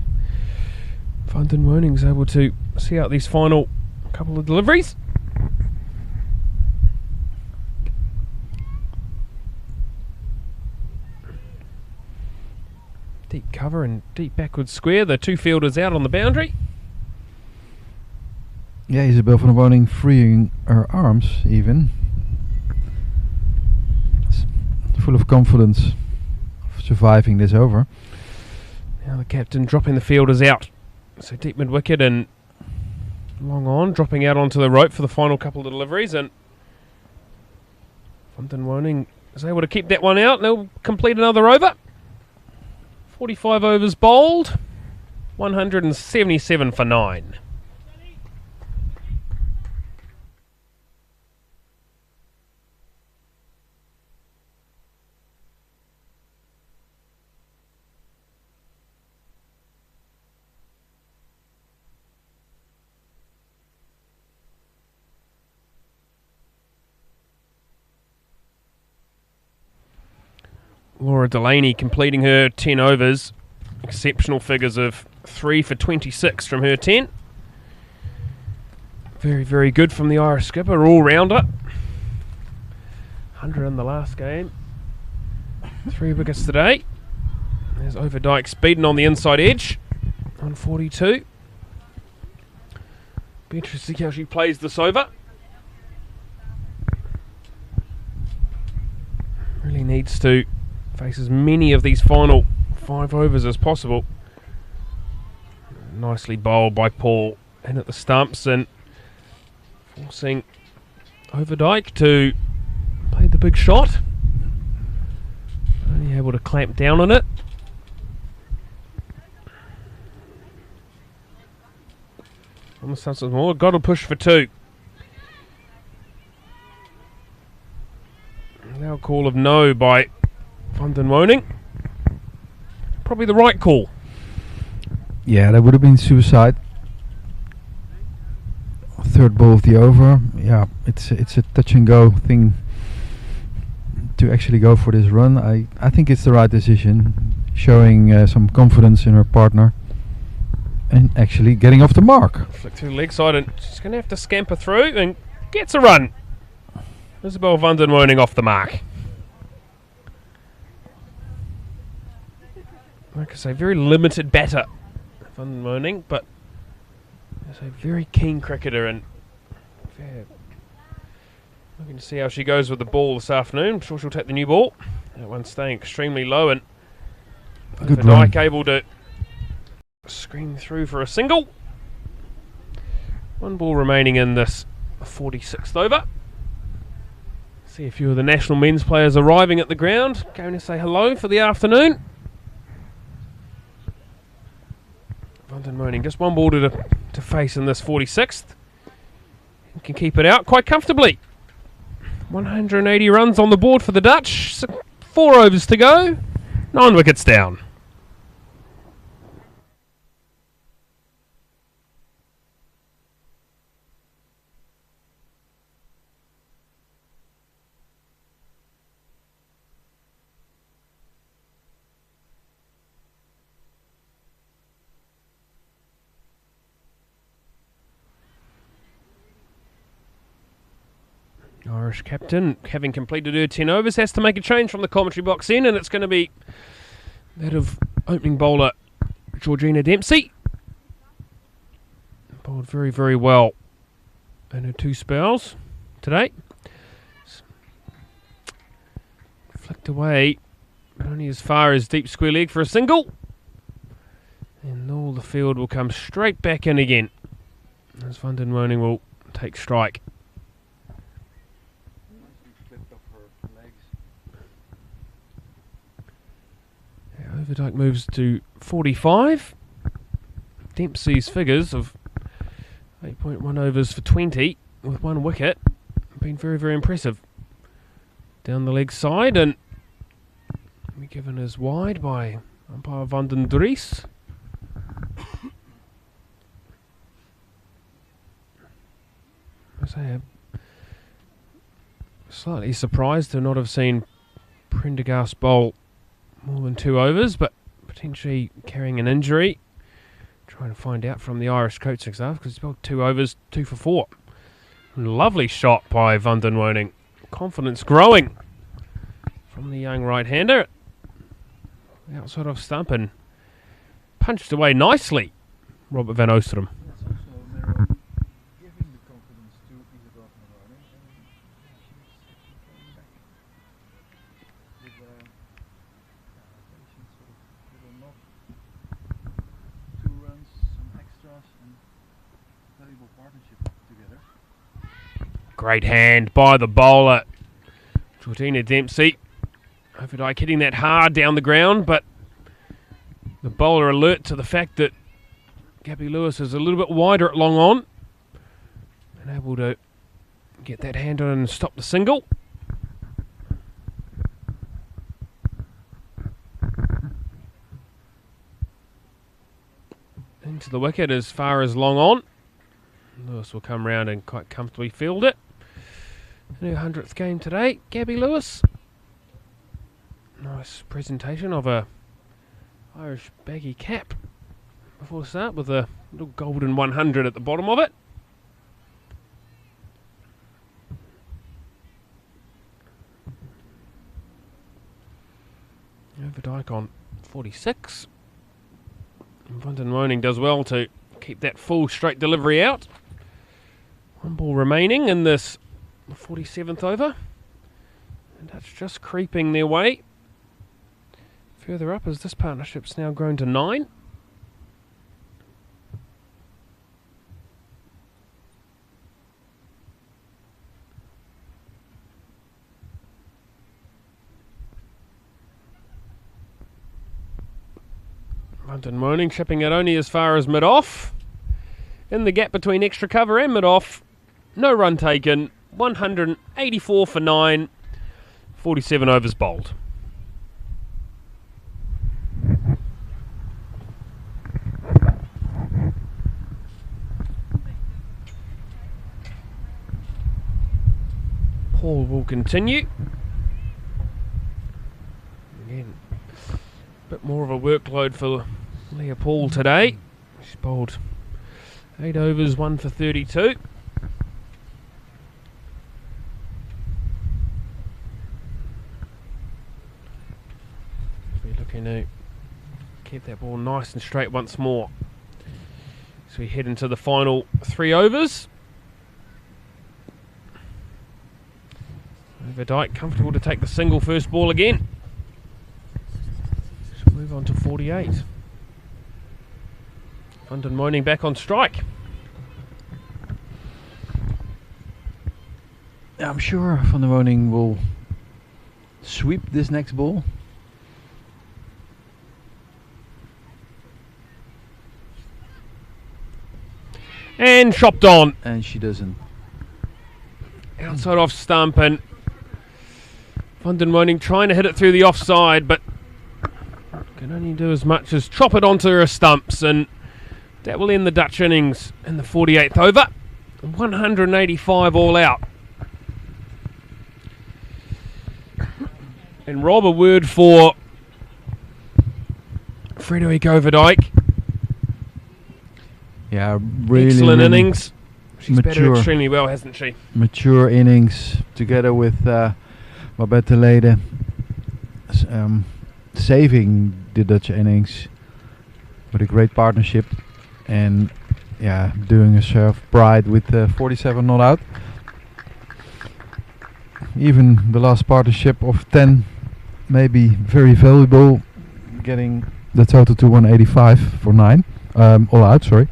Van den Woning's able to see out these final couple of deliveries. Deep cover and deep backward square. The 2 fielders out on the boundary. Yeah, Isabel van den Woning freeing her arms even. Full of confidence of surviving this over. Now the captain dropping the fielders out. So deep mid wicket, and long on, dropping out onto the rope for the final couple of deliveries, and Van den Woning is able to keep that one out, and they'll complete another over. 45 overs bowled, 177 for 9. Laura Delaney completing her 10 overs. Exceptional figures of 3 for 26 from her 10. Very, very good from the Irish skipper, all-rounder. 100 in the last game. 3 wickets today. There's Overdyke speeding on the inside edge. 142. Be interesting to see how she plays this over. Really needs to face as many of these final 5 overs as possible. Nicely bowled by Paul in at the stumps and forcing Overdyke to play the big shot. Only able to clamp down on it. On the stumps of more, got to push for 2. Now a call of no by Van den Woning. Probably the right call. Yeah, that would have been suicide. Third ball of the over. Yeah, it's a touch and go thing to actually go for this run. I think it's the right decision, showing some confidence in her partner and actually getting off the mark. Flick through the leg side, and she's going to have to scamper through and gets a run. Isabel Van den Woning off the mark. Like I say, very limited batter, Van den Woning, but is a very keen cricketer, and looking to see how she goes with the ball this afternoon. I'm sure she'll take the new ball. That one's staying extremely low, and Overdyke able to scream through for a single. 1 ball remaining in this 46th over. See a few of the national men's players arriving at the ground, going to say hello for the afternoon. Van den Woning, just 1 ball to face in this 46th. He can keep it out quite comfortably. 180 runs on the board for the Dutch. 4 overs to go. 9 wickets down. Irish captain, having completed her 10 overs, has to make a change from the commentary box in, and it's going to be that of opening bowler Georgina Dempsey. Bowled very, very well in her 2 spells today. Flicked away, but only as far as deep square leg for a single. And all the field will come straight back in again, as Van den Woning will take strike. Overdyke moves to 45. Dempsey's figures of 8.1 overs for 20 with 1 wicket have been very, very impressive. Down the leg side, and be given as wide by umpire Van den Dries. I say I'm slightly surprised to not have seen Prendergast bowl more than 2 overs, but potentially carrying an injury. Trying to find out from the Irish coaching staff, because he's bowled 2 overs, 2 for 4. Lovely shot by Van den Woning. Confidence growing from the young right-hander. Outside of stump and punched away nicely, Robert van Oostrom. Great hand by the bowler, Georgina Dempsey. ODI hitting that hard down the ground, but the bowler alert to the fact that Gabby Lewis is a little bit wider at long on and able to get that hand on and stop the single. Into the wicket as far as long on. Lewis will come round and quite comfortably field it. In her 100th game today, Gabby Lewis. Nice presentation of a Irish baggy cap before the start with a little golden 100 at the bottom of it. Overdyke on 46. And Van den Woning does well to keep that full straight delivery out. One ball remaining in this 47th over. And that's just creeping their way further up as this partnership's now grown to 9. Van den Woning shipping it only as far as mid-off. In the gap between extra cover and mid-off, no run taken, 184 for 9, 47 overs bowled. Paul will continue. Again, a bit more of a workload for Leah Paul today. She's bowled 8 overs, 1 for 32. We're looking to keep that ball nice and straight once more. So we head into the final 3 overs. Overdyke comfortable to take the single first ball again. So move on to 48. Van den Woning back on strike. I'm sure Van den Woning will sweep this next ball. And chopped on. And she doesn't. Outside off stump, and Van den Woning trying to hit it through the offside, but can only do as much as chop it onto her stumps, and that will end the Dutch innings in the 48th over. 185 all out. And Rob, a word for Frederik Overdyke. Yeah, really excellent innings. She's mature, batted extremely well, hasn't she? Mature innings together with Babette Lede, saving the Dutch innings with a great partnership, and yeah, doing herself pride with 47 not out. Even the last partnership of 10 may be very valuable, getting the total to 185 for 9 all out. Sorry,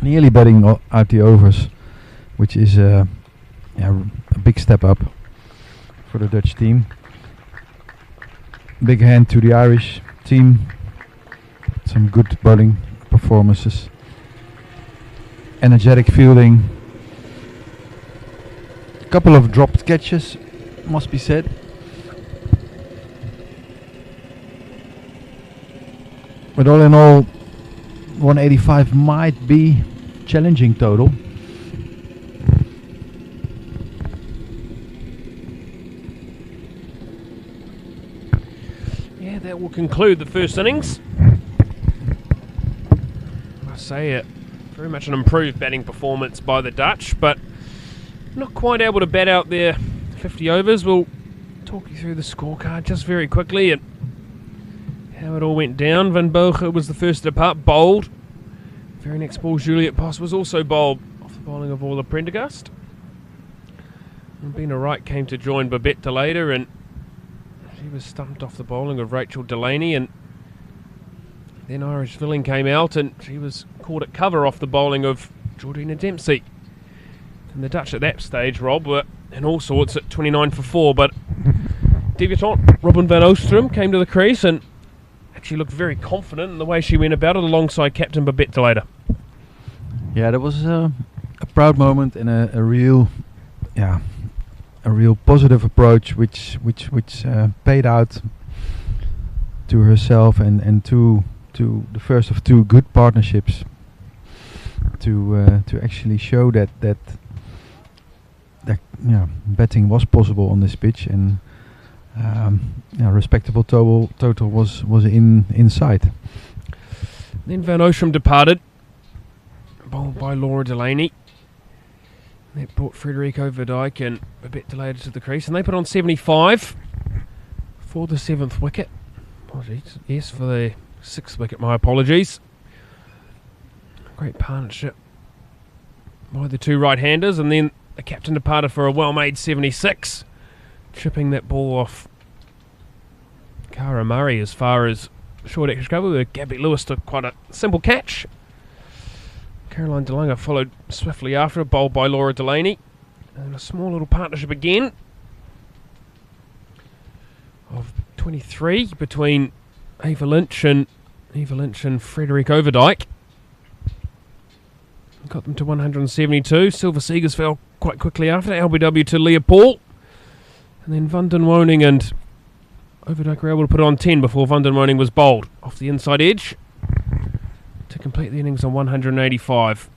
nearly batting out the overs, which is a big step up for the Dutch team. Big hand to the Irish team. Some good bowling performances. Energetic fielding. A couple of dropped catches, must be said. But all in all, 185 might be challenging total. Yeah, that will conclude the first innings. I say it, very much an improved batting performance by the Dutch, but not quite able to bat out their 50 overs. We'll talk you through the scorecard just very quickly and how it all went down. Van Boge was the first to depart, bowled. Very next ball, Juliet Post was also bowled off the bowling of Orla Prendergast. And Bina Wright came to join Babette Lede, and she was stumped off the bowling of Rachel Delaney, and then Irish Villing came out and she was caught at cover off the bowling of Georgina Dempsey. And the Dutch at that stage, Rob, were in all sorts at 29 for 4, but debutant Robin van Oostrum came to the crease and actually looked very confident in the way she went about it alongside captain Babette Delaney. Yeah, that was a proud moment and a real positive approach, which paid out to herself and to the first of two good partnerships to actually show that betting was possible on this pitch, and respectable total was in sight. Then Van Oostrum departed, bowled by Laura Delaney. That brought Frederico Verdijk and Babette Delaney to the crease, and they put on 75 for the 7th wicket. Apologies. Yes, for the 6th wicket, my apologies. Great partnership by the two right-handers, and then the captain departed for a well-made 76, chipping that ball off Cara Murray as far as short extra cover, where Gabby Lewis took quite a simple catch. Caroline DeLunga followed swiftly after, bowled by Laura Delaney. And a small little partnership again of 23 between Eva Lynch and Frederico Verdijk. Got them to 172. Silver Seegers fell quite quickly after. LBW to Leah Paul. And then Van den Woning and Overdijk were able to put on 10 before Van den Woning was bowled off the inside edge to complete the innings on 185.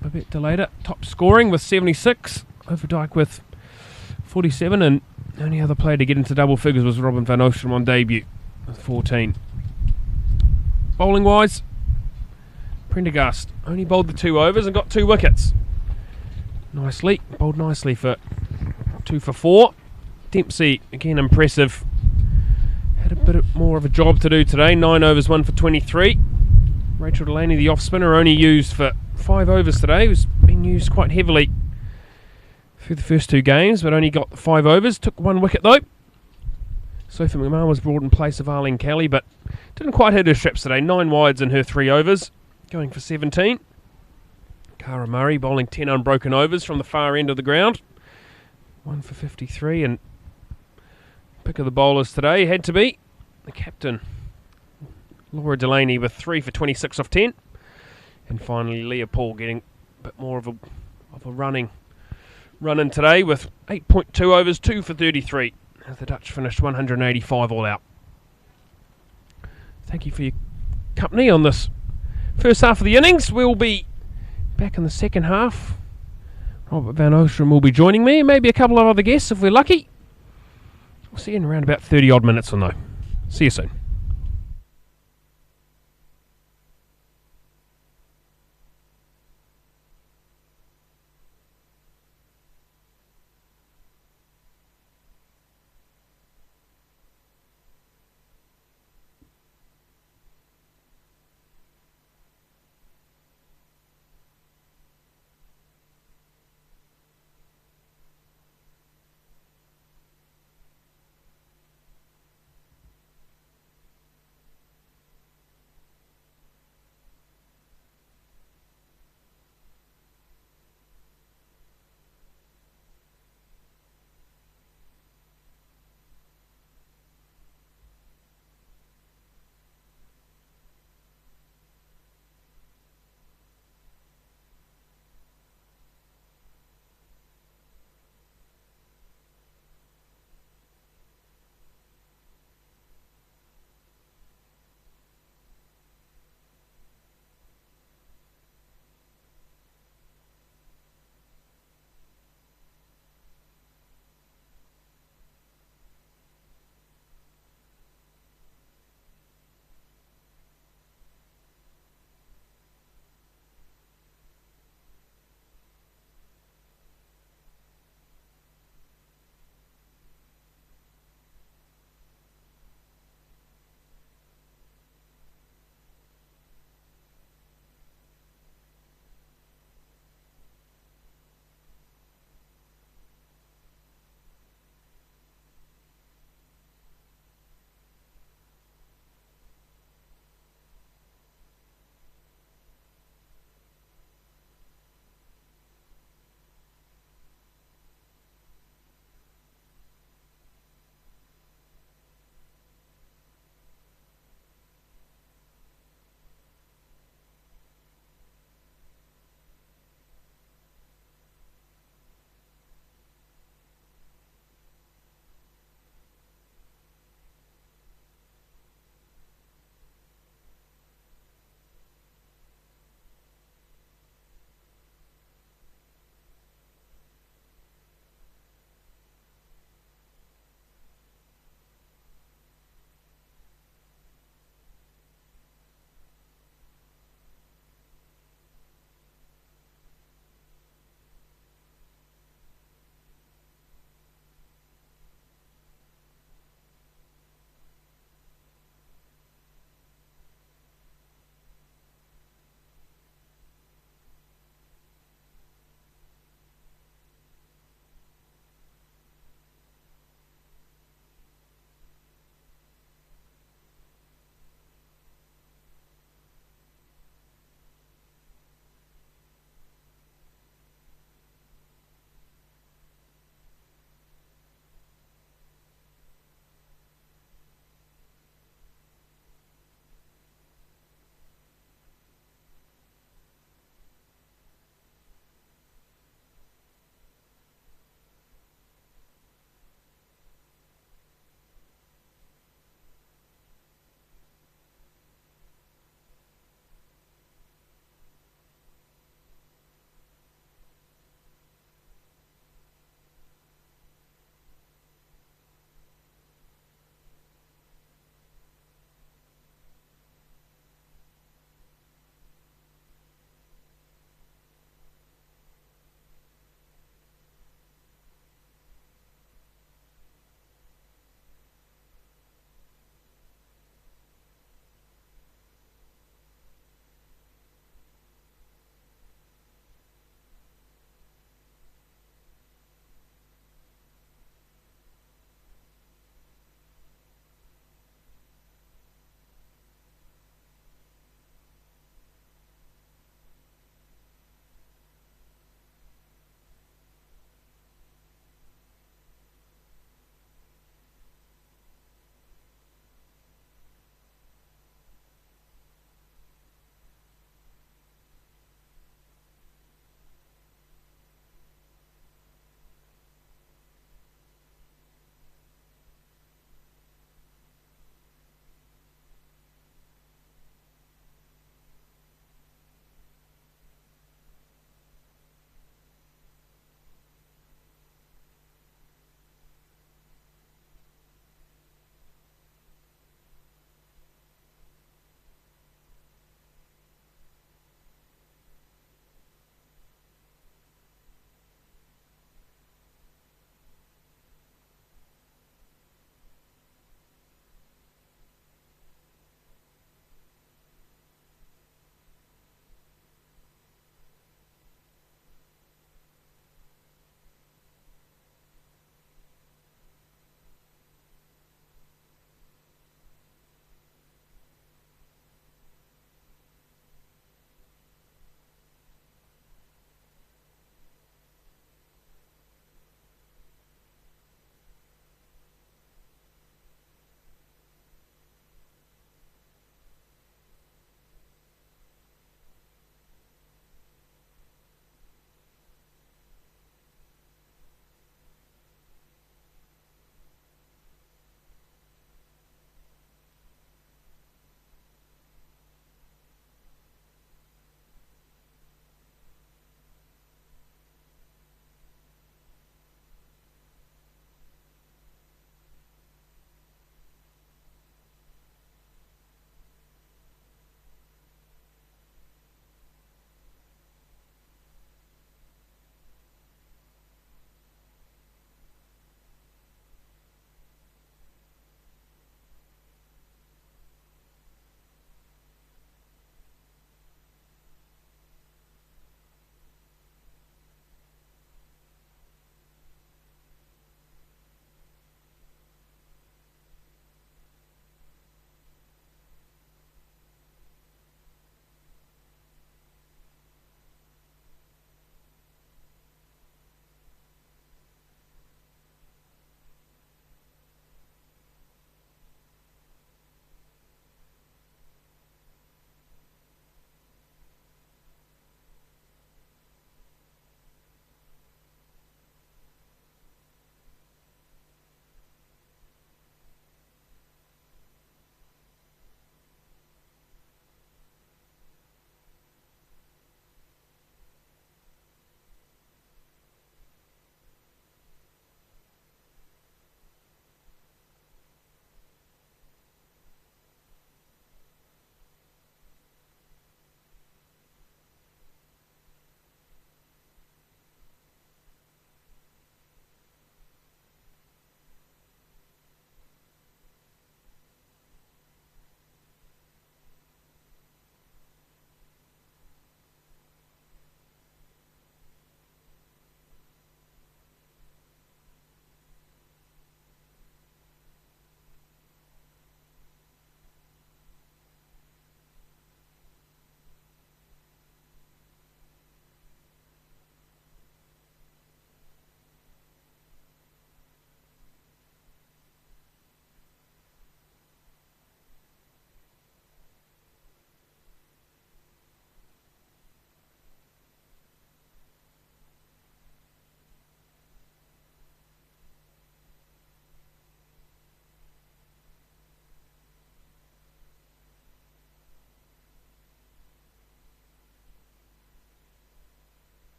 Babette Delaney top scoring with 76. Overdijk with 47, and the only other player to get into double figures was Robin van Oostrum on debut with 14. Bowling wise, Prendergast only bowled the 2 overs and got 2 wickets. Bowled nicely for 2 for 4. Dempsey, again impressive. Had a bit more of a job to do today. 9 overs, 1 for 23. Rachel Delaney, the off spinner, only used for 5 overs today. Was being used quite heavily through the first 2 games, but only got 5 overs. Took 1 wicket though. Sophie Mcmahon was brought in place of Arlene Kelly, but didn't quite hit her strips today. 9 wides in her 3 overs, going for 17. Cara Murray bowling 10 unbroken overs from the far end of the ground. 1 for 53, and pick of the bowlers today had to be the captain, Laura Delaney, with 3 for 26 off 10. And finally Leah Paul getting a bit more of a run in today with 8.2 overs, 2 for 33. As the Dutch finished 185 all out. Thank you for your company on this first half of the innings. We'll be back in the second half. Robert van Oostrum will be joining me, and maybe a couple of other guests if we're lucky. We'll see you in around about 30 odd minutes or no. See you soon.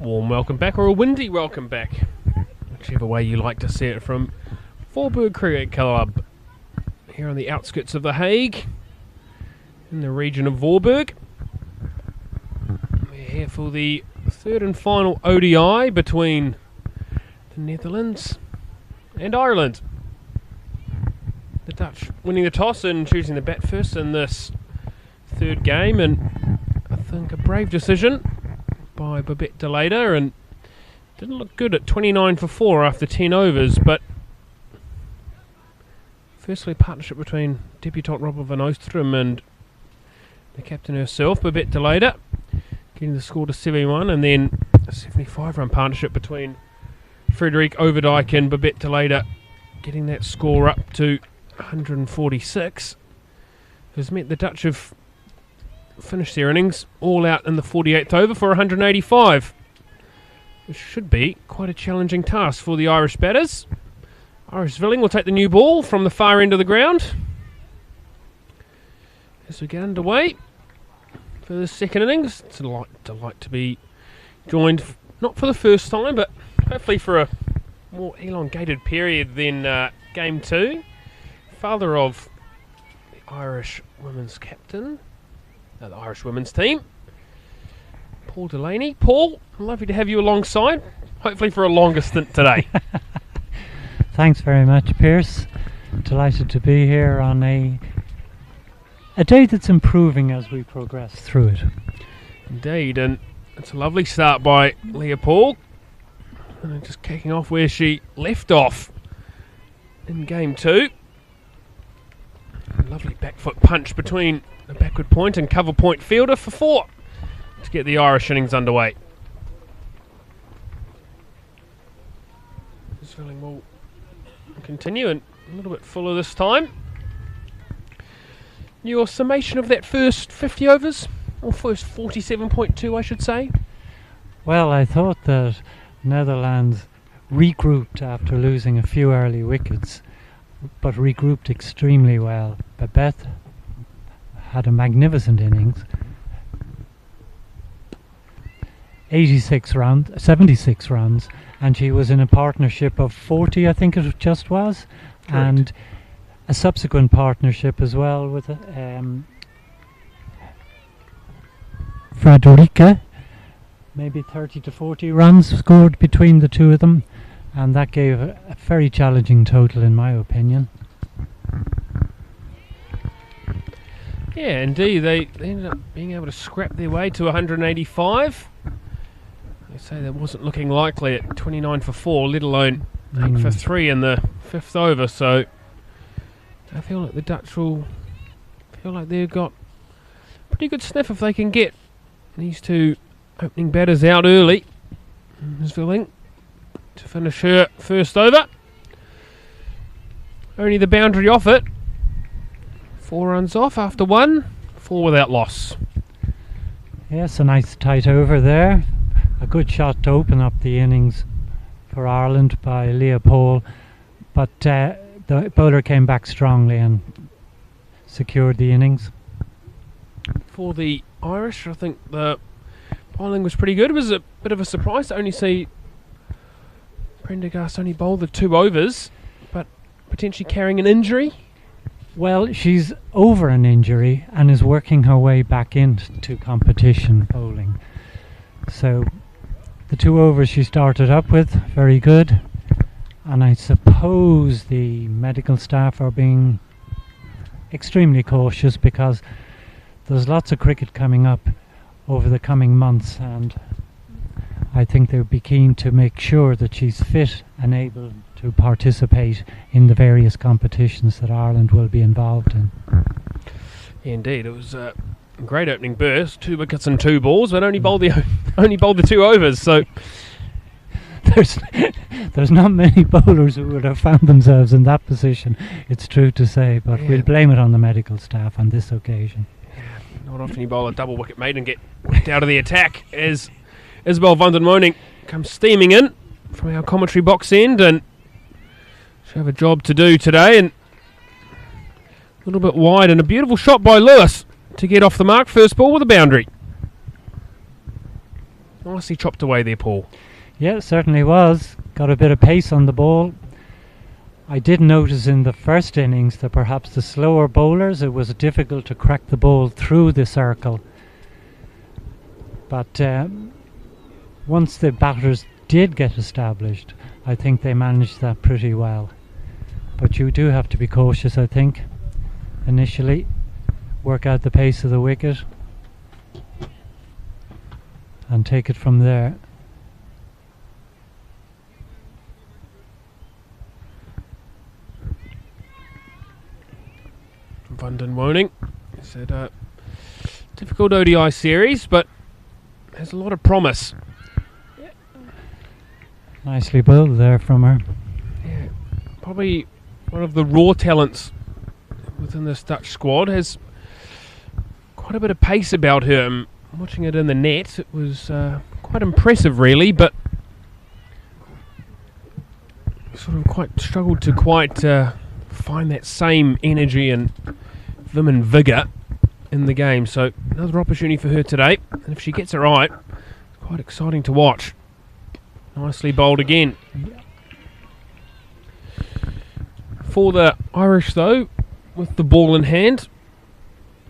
warm welcome back or a windy welcome back, whichever way you like to see it, from Voorburg Cricket Club here on the outskirts of The Hague in the region of Voorburg. We're here for the third and final ODI between the Netherlands and Ireland. The Dutch winning the toss and choosing the bat first in this third game, and I think a brave decision by Babette Delaney, and didn't look good at 29 for 4 after 10 overs, but firstly a partnership between debutant Robert van Oostrum and the captain herself, Babette Delaney, getting the score to 71, and then a 75-run partnership between Frederik Overdijk and Babette Delaney, getting that score up to 146, has meant the Dutch have finished their innings all out in the 48th over for 185, which should be quite a challenging task for the Irish batters. Irish Villing will take the new ball from the far end of the ground as we get underway for the second innings. It's a delight to be joined, not for the first time, but hopefully for a more elongated period than Game 2. Father of the Irish women's captain, the Irish women's team, Paul Delaney. Paul, lovely to have you alongside, hopefully for a longer stint today. Thanks very much, Pierce. Delighted to be here on a day that's improving as we progress through it. Indeed, and it's a lovely start by Leah Paul, and just kicking off where she left off in Game 2. A lovely back foot punch between the backward point and cover point fielder for 4 to get the Irish innings underway. This feeling will continue, and a little bit fuller this time. Your summation of that first 50 overs, or first 47.2 I should say? Well, I thought that Netherlands regrouped after losing a few early wickets, but regrouped extremely well. Babette had a magnificent innings. 76 runs, and she was in a partnership of 40, I think it just was. Correct. And a subsequent partnership as well with Frederike. Maybe 30 to 40 runs scored between the two of them, and that gave a very challenging total in my opinion. Yeah, indeed, they ended up being able to scrap their way to 185. They say that wasn't looking likely at 29 for 4, let alone 8 for 3 in the 5th over, so I feel like the Dutch will feel like they've got pretty good sniff if they can get these two opening batters out early. Ms. Villing to finish her first over. Only the boundary off it. 4 runs off after 1, 4 without loss. Yes, a nice tight over there. A good shot to open up the innings for Ireland by Leah Paul, but the bowler came back strongly and secured the innings. For the Irish, I think the bowling was pretty good. It was a bit of a surprise to only see Prendergast only bowl the 2 overs, but potentially carrying an injury. Well, she's over an injury and is working her way back into competition bowling. So the 2 overs she started up with, very good. And I suppose the medical staff are being extremely cautious because there's lots of cricket coming up over the coming months, and I think they'll be keen to make sure that she's fit and able to participate in the various competitions that Ireland will be involved in. Indeed, it was a great opening burst, 2 wickets and 2 balls, but only bowled the 2 overs. So there's not many bowlers who would have found themselves in that position, it's true to say, but we'll blame it on the medical staff on this occasion. Not often you bowl a double wicket mate and get whipped out of the attack as Isabel van den Moning comes steaming in from our commentary box end, and she'll have a job to do today, and a little bit wide, and a beautiful shot by Lewis to get off the mark. First ball with a boundary. Nicely chopped away there, Paul. Yeah, it certainly was. Got a bit of pace on the ball. I did notice in the first innings that perhaps the slower bowlers, it was difficult to crack the ball through the circle. But once the batters did get established, I think they managed that pretty well. But you do have to be cautious, I think, initially. Work out the pace of the wicket and take it from there. Van Woning. It's a difficult ODI series, but has a lot of promise. Nicely bowled there from her. Yeah, probably one of the raw talents within this Dutch squad. Has quite a bit of pace about her. Watching it in the net, it was quite impressive, really, but sort of quite struggled to quite find that same energy and vim and vigour in the game. So another opportunity for her today, and if she gets it right, it's quite exciting to watch. Nicely bowled again. For the Irish, though, with the ball in hand,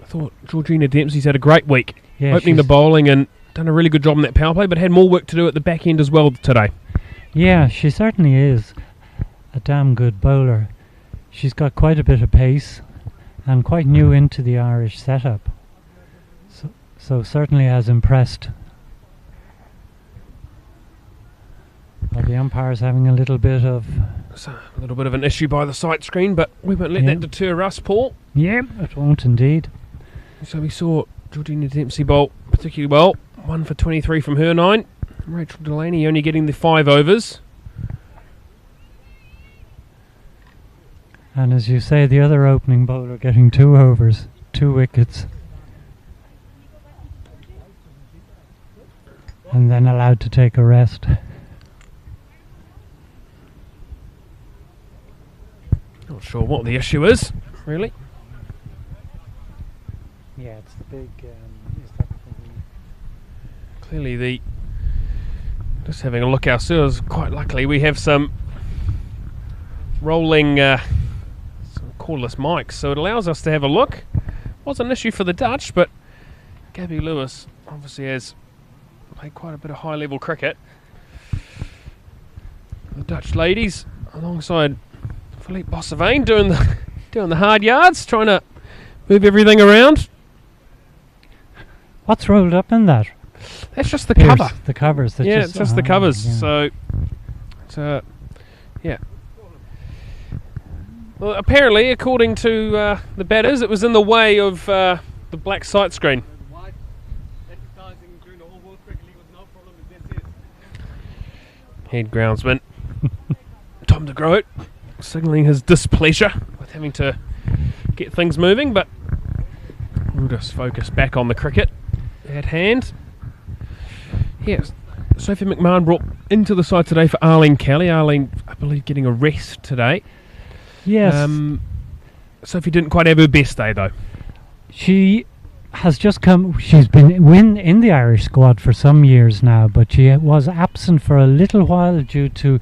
I thought Georgina Dempsey's had a great week. Yeah, opening the bowling and done a really good job in that power play, but had more work to do at the back end as well today. Yeah, she certainly is a damn good bowler. She's got quite a bit of pace and quite new into the Irish setup. So certainly has impressed. Well, the umpire's having a little bit of an issue by the sight screen, but we won't let that deter us, Paul. Yeah, it won't indeed. So we saw Georgina Dempsey bowl particularly well. 1 for 23 from her 9. Rachel Delaney only getting the 5 overs. And as you say, the other opening bowler getting 2 overs, 2 wickets. And then allowed to take a rest. Not sure what the issue is, really. Yeah, it's the big... Clearly just having a look ourselves, quite luckily we have some rolling some cordless mics, so it allows us to have a look. Was an issue for the Dutch, but Gabby Lewis obviously has played quite a bit of high level cricket. The Dutch ladies alongside Philippe Bossevane doing the hard yards, trying to move everything around. What's rolled up in that? That's just the cover. The covers. Yeah, it's just the covers. Yeah. So, yeah. Well, apparently, according to the batters, it was in the way of the black sight screen. Head groundsman Tom de Groot signalling his displeasure with having to get things moving, but we'll just focus back on the cricket at hand. Yes, Sophie Mcmahon brought into the side today for Arlene Kelly. Arlene, I believe, getting a rest today. Yes. Sophie didn't quite have her best day, though. She has just come... She's been in the Irish squad for some years now, but she was absent for a little while due to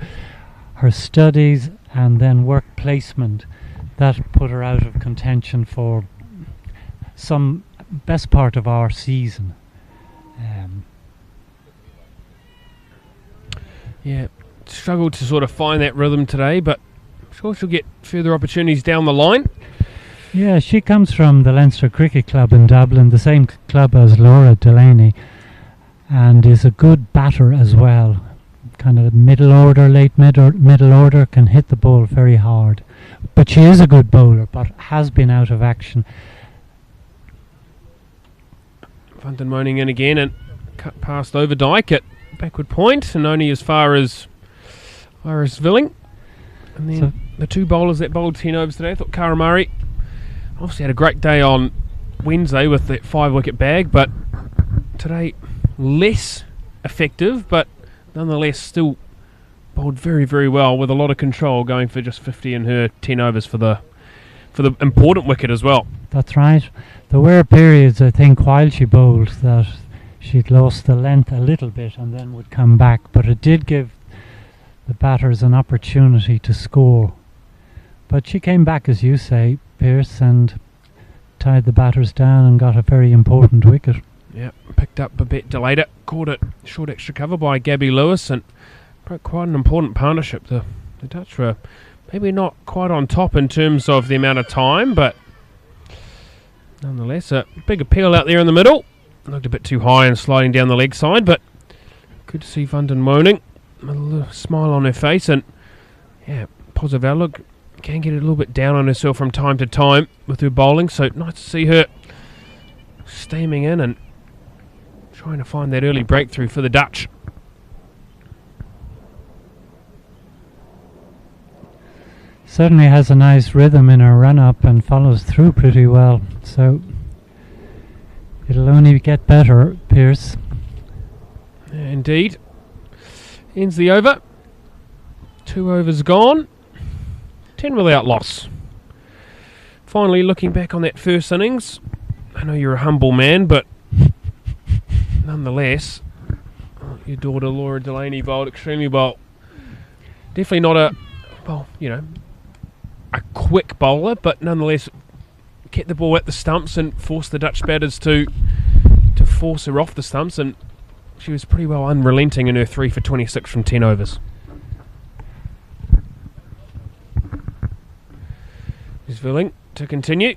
her studies and then work placement. That put her out of contention for some best part of our season. Yeah, struggled to sort of find that rhythm today, but I'm sure she'll get further opportunities down the line. Yeah, she comes from the Leinster Cricket Club in Dublin, the same club as Laura Delaney, and is a good batter as well. Kind of middle order, middle order, can hit the ball very hard. But she is a good bowler, but has been out of action. Van den Moning in again and cut past Overdyke at backward point and only as far as Iris Villing. And then so the 2 bowlers that bowled 10 overs today, I thought Cara Murray obviously had a great day on Wednesday with that 5-wicket bag, but today less effective, but nonetheless still bowled very, very well with a lot of control, going for just 50 in her 10 overs for the important wicket as well. That's right. There were periods, I think, while she bowled that she'd lost the length a little bit and then would come back, but it did give the batters an opportunity to score. But she came back, as you say, Pierce, and tied the batters down and got a very important wicket. Yeah, picked up a bit delayed it, caught it short extra cover by Gabby Lewis, and broke quite an important partnership. The Dutch were maybe not quite on top in terms of the amount of time, but nonetheless a big appeal out there in the middle. Looked a bit too high and sliding down the leg side, but good to see Van den Moning with a little smile on her face, and yeah, positive outlook. Can get a little bit down on herself from time to time with her bowling, so nice to see her steaming in and trying to find that early breakthrough for the Dutch. Certainly has a nice rhythm in her run-up and follows through pretty well, so it'll only get better, Pierce. Indeed. Ends the over. 2 overs gone. 10 without loss. Finally, looking back on that first innings, I know you're a humble man, but nonetheless, your daughter Laura Delaney bowled extremely well. Definitely not a quick bowler, but nonetheless kept the ball at the stumps and forced the Dutch batters to force her off the stumps, and she was pretty well unrelenting in her 3 for 26 from 10 overs. Willing to continue.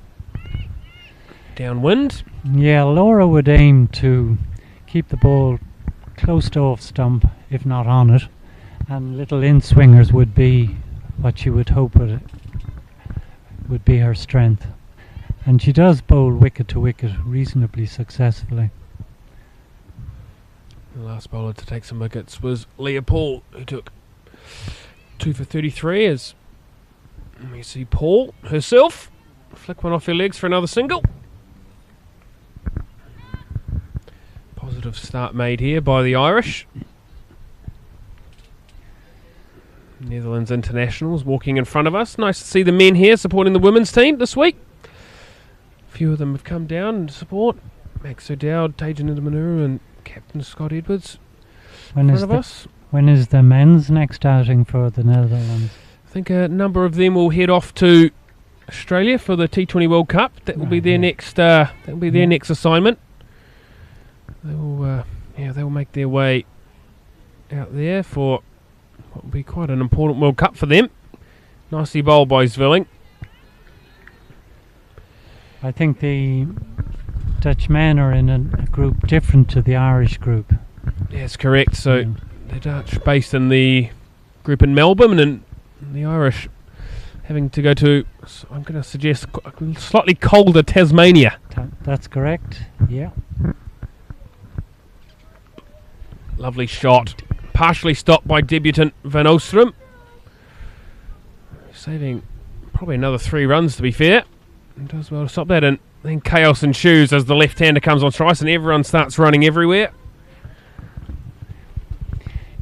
Downwind. Yeah, Laura would aim to keep the ball close to off stump, if not on it, and little in-swingers would be what she would hope would be her strength. And she does bowl wicket to wicket reasonably successfully. The last bowler to take some wickets was Leah Paul, who took 2 for 33 as we see Paul herself flick one off her legs for another single. Positive start made here by the Irish. Netherlands internationals walking in front of us. Nice to see the men here supporting the women's team this week. A few of them have come down to support. Max O'Dowd, Tajan Indamanuru and Captain Scott Edwards in front of us. When is the men's next outing for the Netherlands? I think a number of them will head off to Australia for the T20 World Cup. That will be their next. That will be their next assignment. They will, they will make their way out there for what will be quite an important World Cup for them. Nicely bowled by Zwilling. I think the Dutch men are in a group different to the Irish group. Yes, correct. So the Dutch based in the group in Melbourne, and the Irish having to go to, I'm going to suggest, slightly colder Tasmania. That's correct, yeah. Lovely shot. Partially stopped by debutant Van Oostrom. Saving probably another 3 runs, to be fair. And does well to stop that, and then chaos ensues as the left-hander comes on twice and everyone starts running everywhere.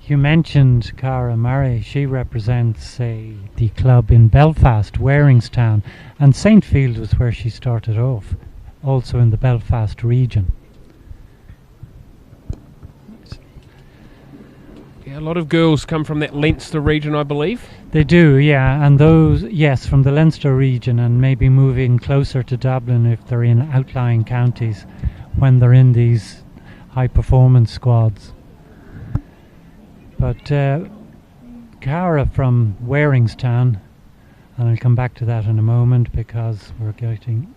You mentioned Cara Murray. She represents the club in Belfast, Waringstown, and St. Field was where she started off, also in the Belfast region. Yeah, a lot of girls come from that Leinster region, I believe. They do, yeah, and those, yes, from the Leinster region, and maybe moving closer to Dublin if they're in outlying counties when they're in these high-performance squads. But Cara from Waringstown, and I'll come back to that in a moment because we're getting...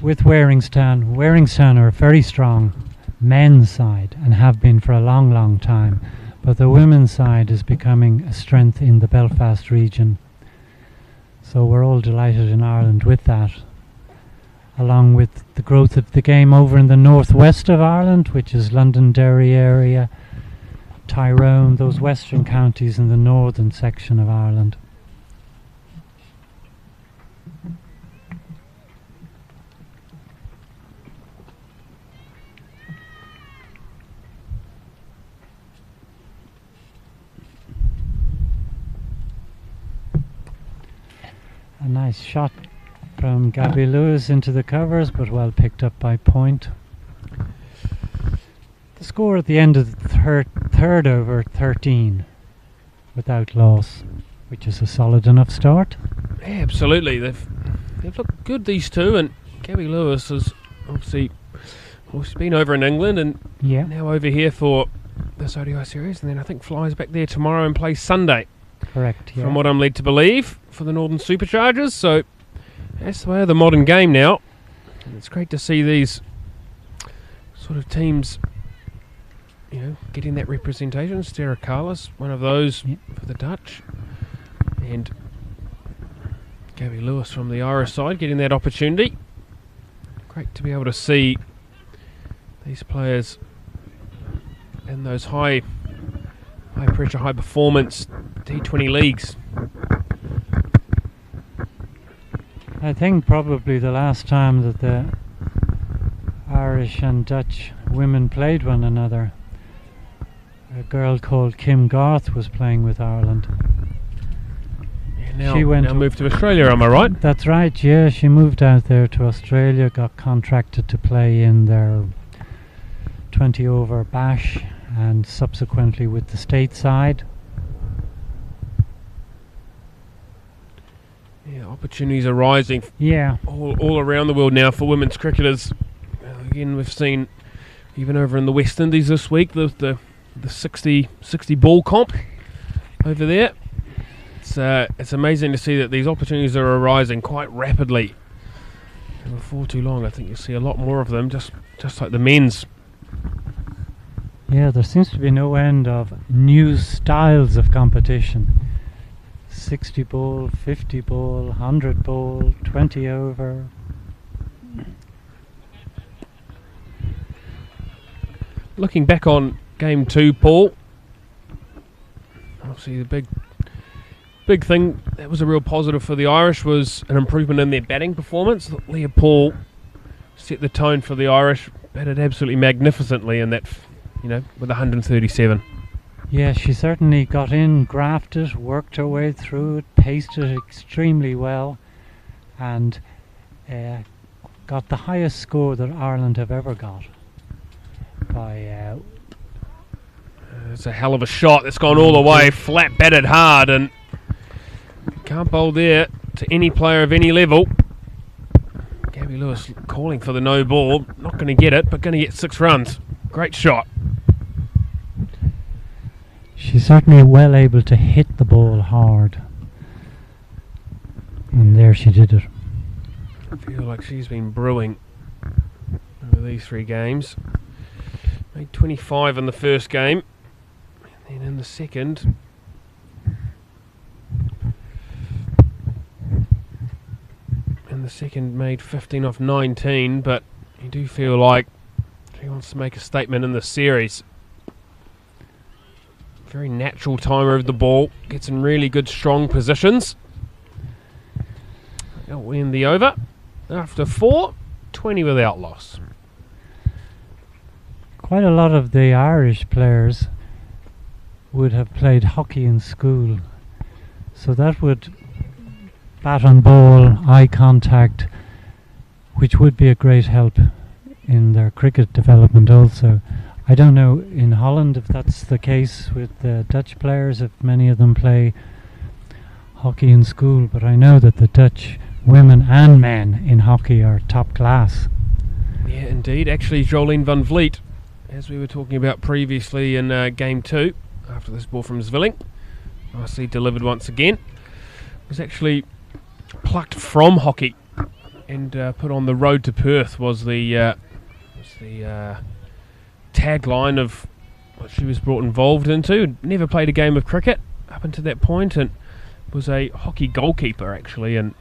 With Waringstown are a very strong men's side and have been for a long, long time. But the women's side is becoming a strength in the Belfast region. So we're all delighted in Ireland with that. Along with the growth of the game over in the northwest of Ireland, which is Londonderry area, Tyrone, those western counties in the northern section of Ireland. A nice shot from Gabby Lewis into the covers, but well picked up by point. The score at the end of the third over, 13 without loss, which is a solid enough start. Yeah, absolutely. They've looked good, these two, and Gabby Lewis has obviously she's been over in England and now over here for this ODI series, and then I think flies back there tomorrow and plays Sunday. Correct, yeah. From what I'm led to believe, for the Northern Superchargers. So that's the way of the modern game now. And it's great to see these sort of teams, getting that representation. Stera Carlos, one of those for the Dutch. And Gabby Lewis from the Irish side getting that opportunity. Great to be able to see these players in those high pressure, high performance T20 leagues. I think probably the last time that the Irish and Dutch women played one another, a girl called Kim Garth was playing with Ireland. She now moved to Australia, am I right? That's right, yeah. She moved out there to Australia, got contracted to play in their 20 over bash and subsequently with the stateside. Yeah, opportunities are rising. Yeah, all around the world now for women's cricketers. Again, we've seen even over in the West Indies this week the 60 ball comp over there. It's amazing to see that these opportunities are arising quite rapidly. And before too long, I think you'll see a lot more of them, just like the men's. Yeah, there seems to be no end of new styles of competition. 60 ball, 50 ball, 100 ball, 20 over. Looking back on Game 2, Paul, obviously the big thing that was a real positive for the Irish was an improvement in their batting performance. Leah Paul set the tone for the Irish, batted absolutely magnificently in that, with 137. Yeah, she certainly got in, grafted, worked her way through it, paced it extremely well, and got the highest score that Ireland have ever got. By it's a hell of a shot that's gone all the way, flat batted hard, and can't bowl there to any player of any level. Gabby Lewis calling for the no ball, not going to get it, but going to get 6 runs. Great shot. She's certainly well able to hit the ball hard. And there she did it. I feel like she's been brewing over these 3 games. Made 25 in the first game. And then in the second, made 15 off 19, but you do feel like she wants to make a statement in the series. Very natural timer of the ball, gets in really good strong positions. They'll win the over after 4, 20 without loss. Quite a lot of the Irish players would have played hockey in school, so that would bat on ball, eye contact, which would be a great help in their cricket development also. I don't know in Holland if that's the case with the Dutch players, if many of them play hockey in school, but I know that the Dutch women and men in hockey are top class. Yeah, indeed. Actually, Jolene van Vliet, as we were talking about previously in Game 2, after this ball from Zwilling, nicely delivered once again, was actually plucked from hockey and put on the road to Perth was the tagline of what she was brought involved into. Never played a game of cricket up until that point, and was a hockey goalkeeper actually, and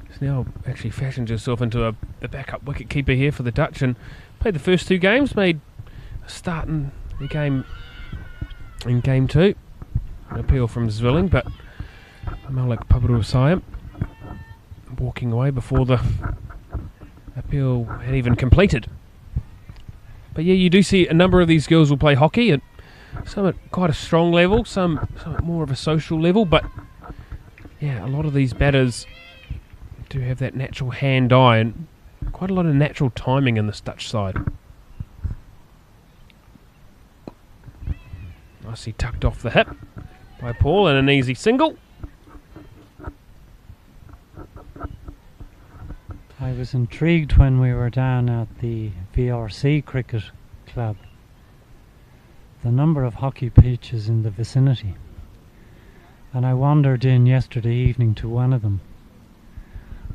has now actually fashioned herself into a backup wicket keeper here for the Dutch, and played the first 2 games, made a start in the game in Game 2. An appeal from Zwilling, but Malik Pabarusayam walking away before the appeal had even completed. But yeah, you do see a number of these girls will play hockey, and some at quite a strong level, some at more of a social level, but yeah, a lot of these batters do have that natural hand-eye and quite a lot of natural timing in this Dutch side. Nicely tucked off the hip by Paul and an easy single. I was intrigued when we were down at the VRC Cricket Club. The number of hockey pitches in the vicinity. And I wandered in yesterday evening to one of them.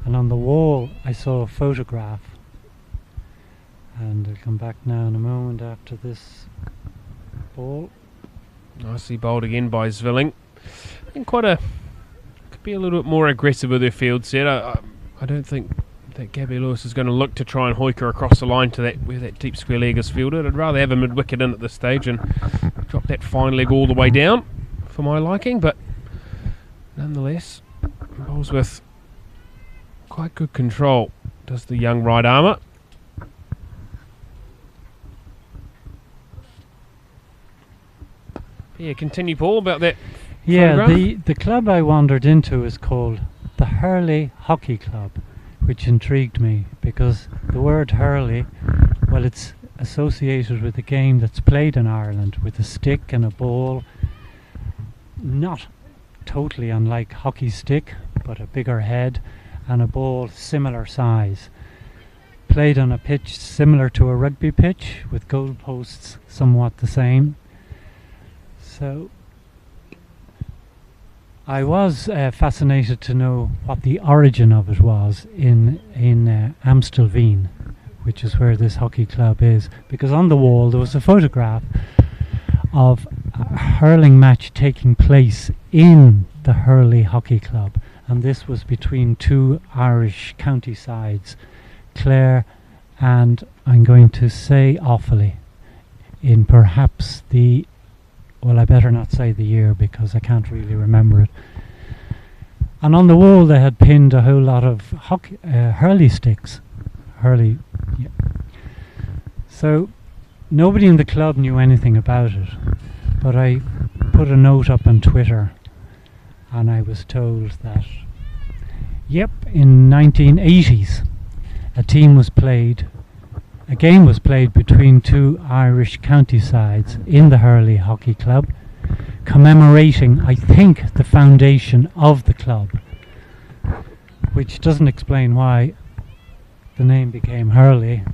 And on the wall I saw a photograph. And I'll come back now in a moment after this ball. Nicely bowled again by Zwilling. I think could be a little bit more aggressive with her field set. I don't think that Gabby Lewis is going to look to try and hoik her across the line to where that deep square leg is fielded. I'd rather have a mid-wicket in at this stage and drop that fine leg all the way down for my liking, but nonetheless, bowls with quite good control, does the young right armour. Yeah, continue, Paul, about that. Yeah, photograph. the club I wandered into is called the Hurley Hockey Club, which intrigued me because the word hurley, well, it's associated with a game that's played in Ireland with a stick and a ball, not totally unlike hockey stick, but a bigger head and a ball similar size. Played on a pitch similar to a rugby pitch with goalposts somewhat the same. So I was fascinated to know what the origin of it was in Amstelveen, which is where this hockey club is, because on the wall there was a photograph of a hurling match taking place in the Hurley Hockey Club, and this was between two Irish county sides, Clare and, I'm going to say, Offaly, in perhaps the, well, I better not say the year because I can't really remember it. And on the wall they had pinned a whole lot of hurley sticks. Hurley, yeah. So nobody in the club knew anything about it, but I put a note up on Twitter and I was told that, yep, in 1980s a game was played between two Irish county sides in the Hurley Hockey Club, commemorating, I think, the foundation of the club, which doesn't explain why the name became Hurley,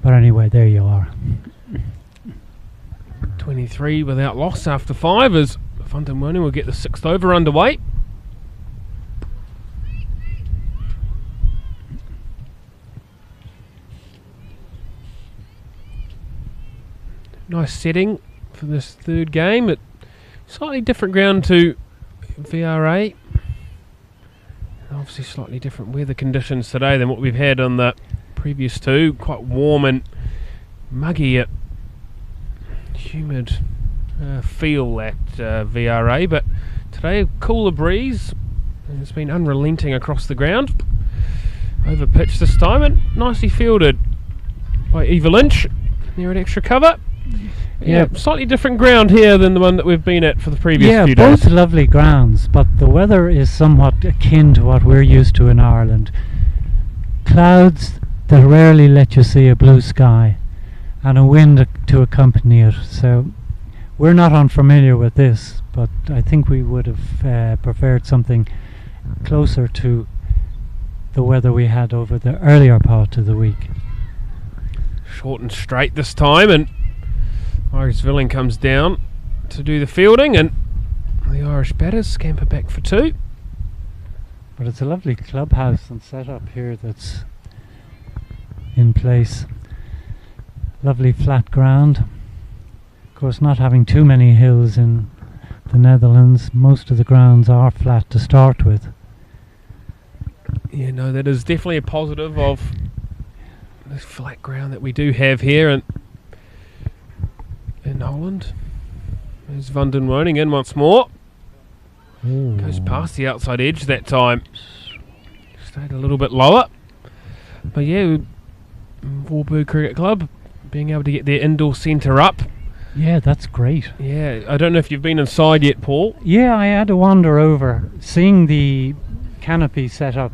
but anyway, there you are. 23 without loss after 5 as Van den Woning will get the 6th over underway. Nice setting for this third game. Slightly different ground to VRA. Obviously slightly different weather conditions today than what we've had on the previous two. Quite warm and muggy, humid feel at VRA, but today a cooler breeze and it's been unrelenting across the ground. Over pitch this time and nicely fielded by Eva Lynch near an extra cover. Yeah, slightly different ground here than the one that we've been at for the previous few days. Yeah, both lovely grounds, but the weather is somewhat akin to what we're used to in Ireland. Clouds that rarely let you see a blue sky and a wind to accompany it. So we're not unfamiliar with this, but I think we would have preferred something closer to the weather we had over the earlier part of the week. Short and straight this time, and Irish Villing comes down to do the fielding, and the Irish batters scamper back for 2. But it's a lovely clubhouse and setup here that's in place. Lovely flat ground. Of course, not having too many hills in the Netherlands, most of the grounds are flat to start with. Yeah, no, that is definitely a positive of this flat ground that we do have here in Holland. There's Van den Woning in once more. Ooh. Goes past the outside edge that time. Stayed a little bit lower. But yeah, Warburg Cricket Club being able to get their indoor centre up. Yeah, that's great. Yeah, I don't know if you've been inside yet, Paul. Yeah, I had to wander over. Seeing the canopy set up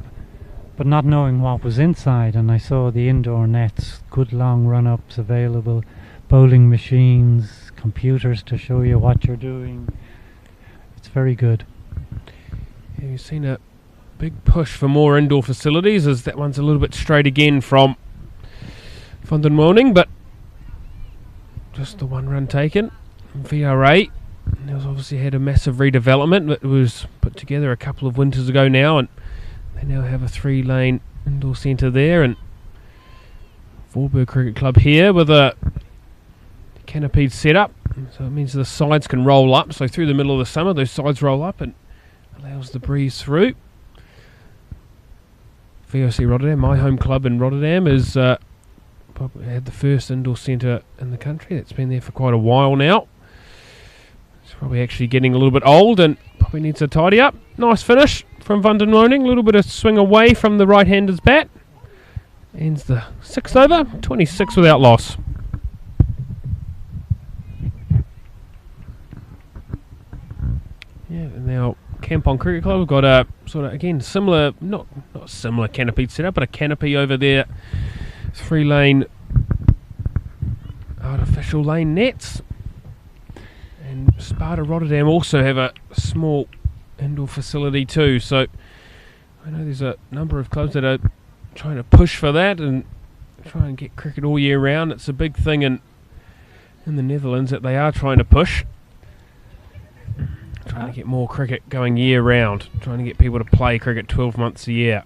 but not knowing what was inside, and I saw the indoor nets, good long run-ups available, bowling machines, computers to show you what you're doing. It's very good. Yeah, you've seen a big push for more indoor facilities, as that one's a little bit straight again from Van den Woning, but just the one run taken. VRA, and it was obviously had a massive redevelopment. It was put together a couple of winters ago now, and they now have a 3-lane indoor centre there, and Voorburg Cricket Club here with a canopied setup, so it means the sides can roll up. So through the middle of the summer, those sides roll up and allows the breeze through. VOC Rotterdam, my home club in Rotterdam, is probably had the first indoor centre in the country. That's been there for quite a while now. It's probably actually getting a little bit old and probably needs a tidy up. Nice finish from Van den Woning. A little bit of swing away from the right-hander's bat. Ends the 6th over, 26 without loss. Yeah, and now Kampong Cricket Club have got a sort of, again, similar, not similar canopy setup, but a canopy over there. 3-lane artificial lane nets. And Sparta Rotterdam also have a small indoor facility too. So I know there's a number of clubs that are trying to push for that and try and get cricket all year round. It's a big thing in the Netherlands that they are trying to push. Trying to get more cricket going year round. Trying to get people to play cricket 12 months a year.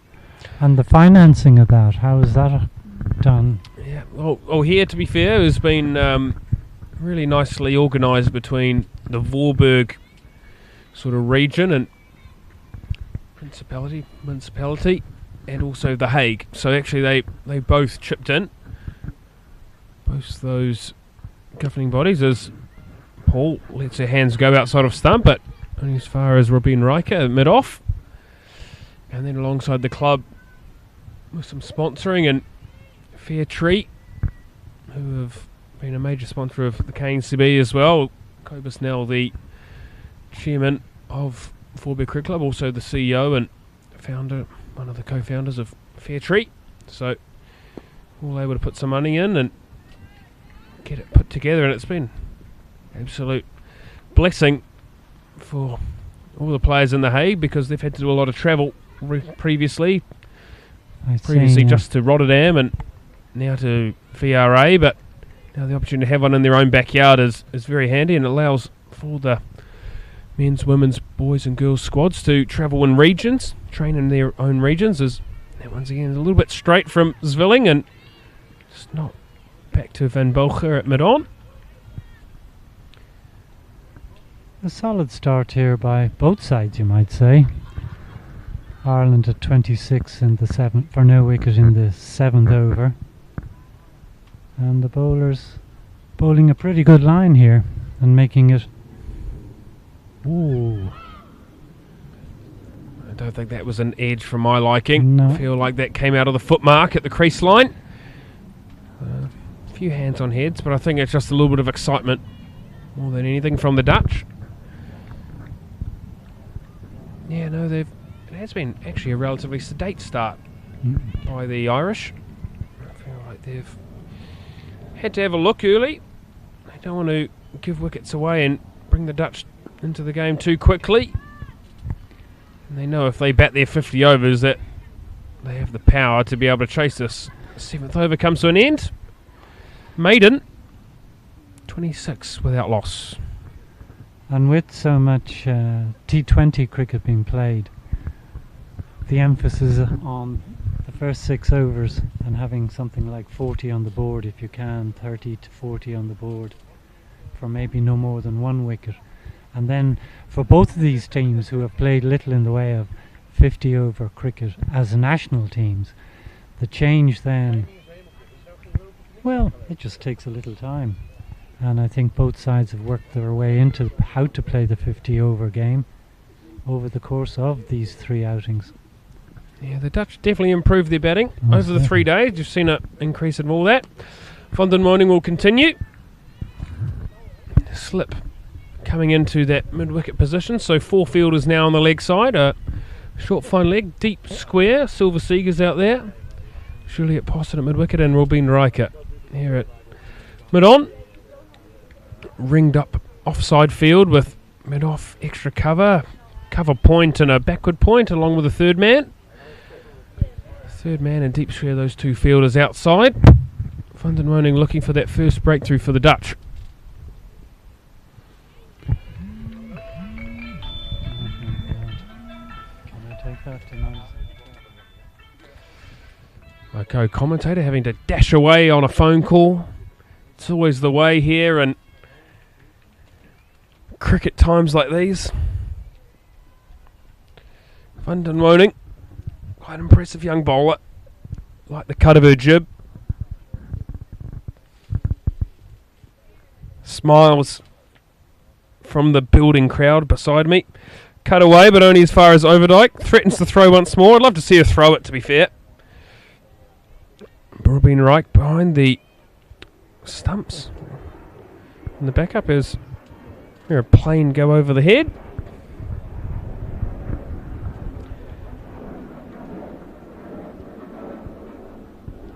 And the financing of that, how is that done? Yeah, well here, to be fair, has been really nicely organised between the Voorburg sort of region and municipality, and also The Hague. So actually they both chipped in. Both those governing bodies, as Paul lets their hands go outside of stump, but only as far as Robin Riker mid-off. And then alongside the club with some sponsoring, and Fair Tree, who have been a major sponsor of the KNCB as well. Kobus now the chairman of Voorburg Cricket Club, also the CEO and founder, one of the co-founders of Fair Tree. So all able to put some money in and get it put together, and it's been absolute blessing for all the players in The Hague, because they've had to do a lot of travel previously just to Rotterdam and now to VRA, but now the opportunity to have one in their own backyard is very handy, and allows for the men's, women's, boys and girls squads to travel in regions, train in their own regions. As that once again is a little bit straight from Zwilling and just not back to Van Bocher at mid-on. A solid start here by both sides, you might say. Ireland at 26 in the 7th, for no wicket in the 7th over. And the bowlers bowling a pretty good line here and making it. Ooh. I don't think that was an edge from my liking. No. I feel like that came out of the foot mark at the crease line. A few hands on heads, but I think it's just a little bit of excitement more than anything from the Dutch. Yeah, no, it has been actually a relatively sedate start by the Irish. I feel like they've had to have a look early. They don't want to give wickets away and bring the Dutch into the game too quickly. And they know if they bat their 50 overs that they have the power to be able to chase this. 7th over comes to an end. Maiden, 26 without loss. And with so much T20 cricket being played, the emphasis on the first 6 overs and having something like 40 on the board if you can, 30 to 40 on the board for maybe no more than 1 wicket. And then for both of these teams who have played little in the way of 50 over cricket as national teams, the change then, well, it just takes a little time. And I think both sides have worked their way into how to play the 50 over game over the course of these 3 outings. Yeah, the Dutch definitely improved their batting over the 3 days. You've seen an increase in all that. Van den Woning will continue. Slip coming into that mid-wicket position. So 4 fielders now on the leg side. Short fine leg, deep square. Silver Seegers out there. Juliet Posset at mid-wicket and Robin Riker here at mid-on. Ringed up offside field with mid-off extra cover point and a backward point along with the third man. Third man and deep square, those two fielders outside. Van den Woning looking for that first breakthrough for the Dutch. My co-commentator having to dash away on a phone call. It's always the way here and cricket times like these. Van den Woning, quite impressive young bowler. Like the cut of her jib. Smiles from the building crowd beside me. Cut away, but only as far as Overdyke. Threatens to throw once more. I'd love to see her throw it, to be fair. Robin Reich behind the stumps. And the backup is a plane go over the head.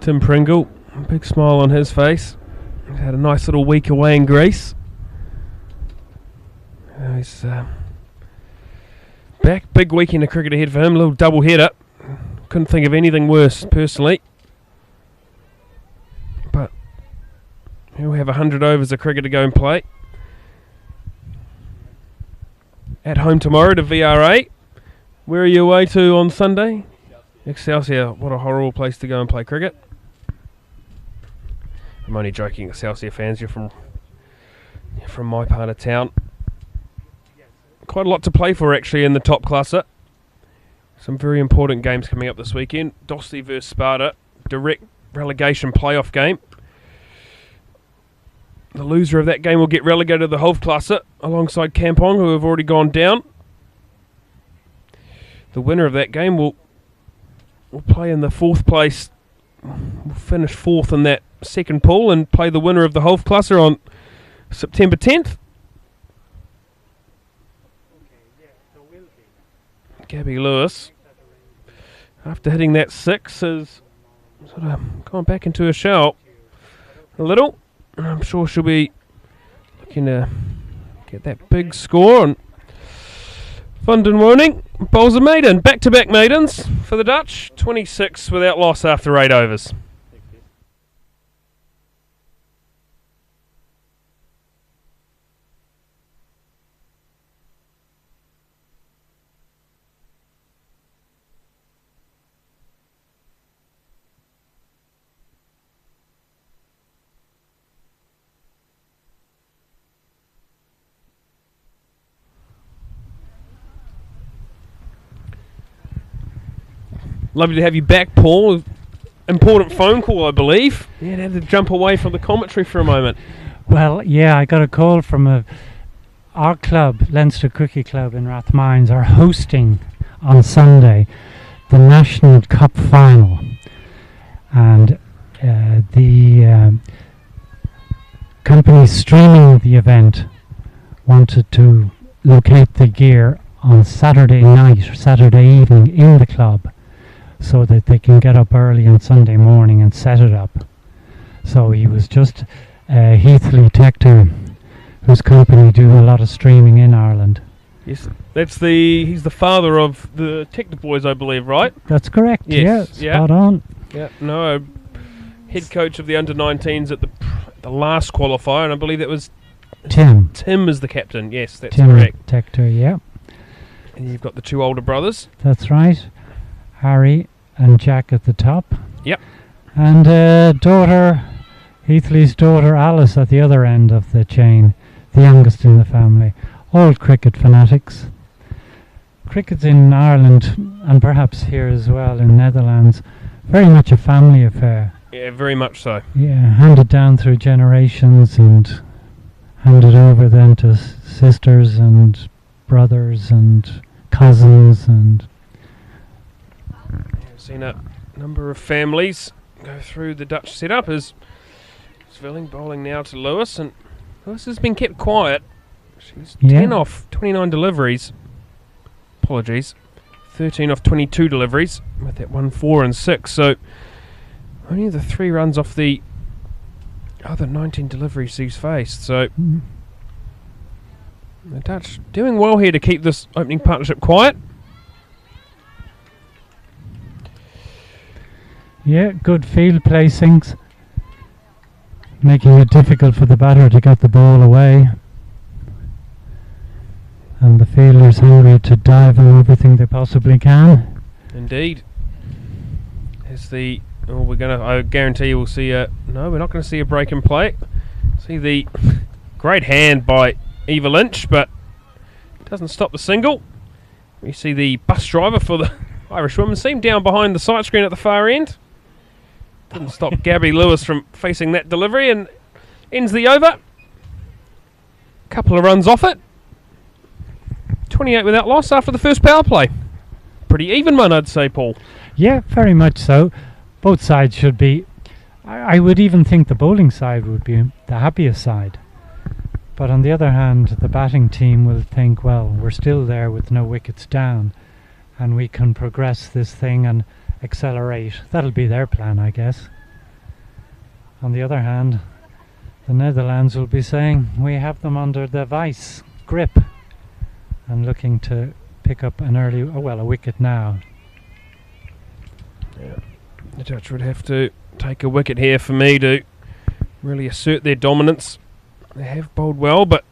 Tim Pringle, a big smile on his face. He's had a nice little week away in Greece. He's back. Big weekend of cricket ahead for him. A little double header. Couldn't think of anything worse, personally. But he'll have 100 overs of cricket to go and play. At home tomorrow to VRA. Where are you away to on Sunday? Excelsior. What a horrible place to go and play cricket. I'm only joking, Excelsior fans. You're from my part of town. Quite a lot to play for, actually, in the top classer. Some very important games coming up this weekend. Dostie versus Sparta. Direct relegation playoff game. The loser of that game will get relegated to the Hoofdklasse alongside Kampong, who have already gone down. The winner of that game will play in the fourth place. We'll finish fourth in that second pool and play the winner of the Hoofdklasse on September 10th. Gabby Lewis, after hitting that 6, has sort of gone back into her shell a little. And I'm sure she'll be looking to get that big score. And Van den Woning bowls a maiden. Back-to-back maidens for the Dutch. 26 without loss after 8 overs. Lovely to have you back, Paul. Important phone call, I believe. Yeah, had to jump away from the commentary for a moment. Well, yeah, I got a call from our club, Leinster Cricket Club in Rathmines, are hosting on Sunday the National Cup final. And the company streaming the event wanted to locate the gear on Saturday night or Saturday evening in the club, so that they can get up early on Sunday morning and set it up. So he was just Heathley Tector, whose company do a lot of streaming in Ireland. Yes, he's the father of the Tector boys, I believe, right? That's correct. Yes. Yeah, spot on. Yeah, no, head coach of the under-19s at the last qualifier, and I believe that was Tim. Tim is the captain. Yes, that's Tim correct. Tector, yeah. And you've got the two older brothers. That's right. Harry and Jack at the top. Yep. And Heathley's daughter Alice at the other end of the chain, the youngest in the family. All cricket fanatics. Cricket's in Ireland, and perhaps here as well in Netherlands, very much a family affair. Yeah, very much so. Yeah, handed down through generations and handed over then to sisters and brothers and cousins and... Seen a number of families go through the Dutch setup as Svelling bowling now to Lewis, and Lewis has been kept quiet. She's 10 off 29 deliveries. Apologies. 13 off 22 deliveries with that 1, 4 and 6. So only the 3 runs off the other 19 deliveries he's faced. So the Dutch doing well here to keep this opening partnership quiet. Yeah, good field placings, making it difficult for the batter to get the ball away. And the fielders hungry to dive on everything they possibly can. Indeed. As the I guarantee you we'll see no, we're not going to see a break in play. See the great hand by Eva Lynch, but it doesn't stop the single. We see the bus driver for the Irish women's team down behind the sight screen at the far end. Didn't stop Gabby Lewis from facing that delivery and ends the over. Couple of runs off it. 28 without loss after the first power play. Pretty even one, I'd say, Paul. Yeah, very much so. Both sides should be. I would even think the bowling side would be the happiest side. But on the other hand, the batting team will think, well, we're still there with no wickets down, and we can progress this thing and accelerate. That'll be their plan, I guess. On the other hand, the Netherlands will be saying, we have them under the vice grip, and looking to pick up an early, a wicket now. Yeah, the Dutch would have to take a wicket here for me to really assert their dominance. They have bowled well, but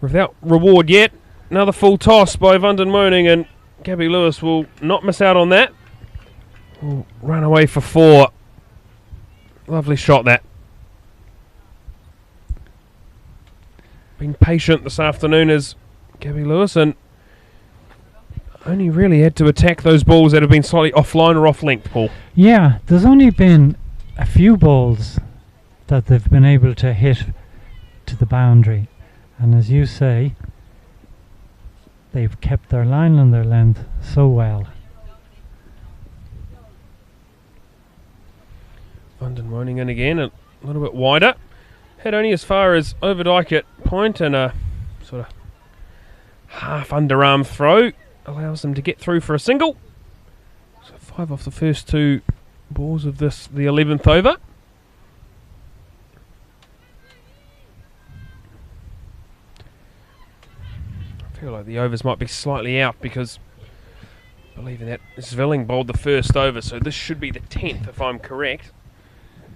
without reward yet. Another full toss by Van den Mooning, and Gabby Lewis will not miss out on that. Will run away for 4. Lovely shot, that. Been patient this afternoon as Gabby Lewis, and only really had to attack those balls that have been slightly offline or off length, Paul. Yeah, there's only been a few balls that they've been able to hit to the boundary, and as you say, they've kept their line and their length so well. Van den Mooning in again, a little bit wider. Hit only as far as Overdyke at point, and a sort of half underarm throw allows them to get through for a single. So 5 off the first 2 balls of the 11th over. I feel like the overs might be slightly out because believing that Zvilling bowled the first over, so this should be the 10th if I'm correct.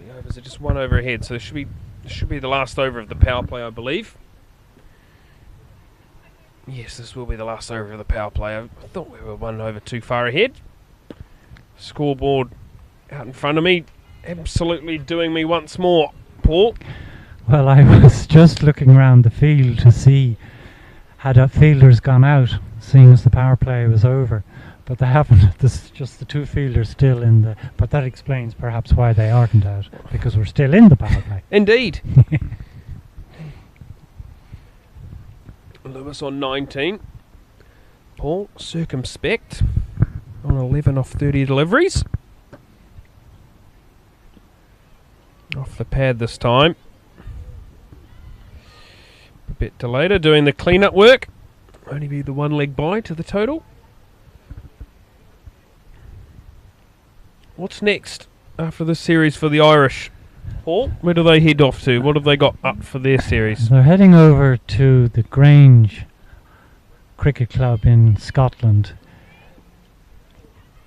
The overs are just 1 over ahead, so this should be the last over of the power play, I believe. Yes, this will be the last over of the power play. I thought we were 1 over too far ahead. Scoreboard out in front of me, absolutely doing me once more, Paul. Well, I was just looking around the field to see had fielders gone out, seeing as the power play was over. But they haven't. This is just the 2 fielders still in the... But that explains perhaps why they aren't out, because we're still in the power play. Indeed. Lewis on 19. Paul circumspect on 11 off 30 deliveries. Off the pad this time. A bit delayed, doing the clean-up work. Only be the 1 leg bye to the total. What's next after this series for the Irish? Paul, where do they head off to? What have they got up for their series? They're heading over to the Grange Cricket Club in Scotland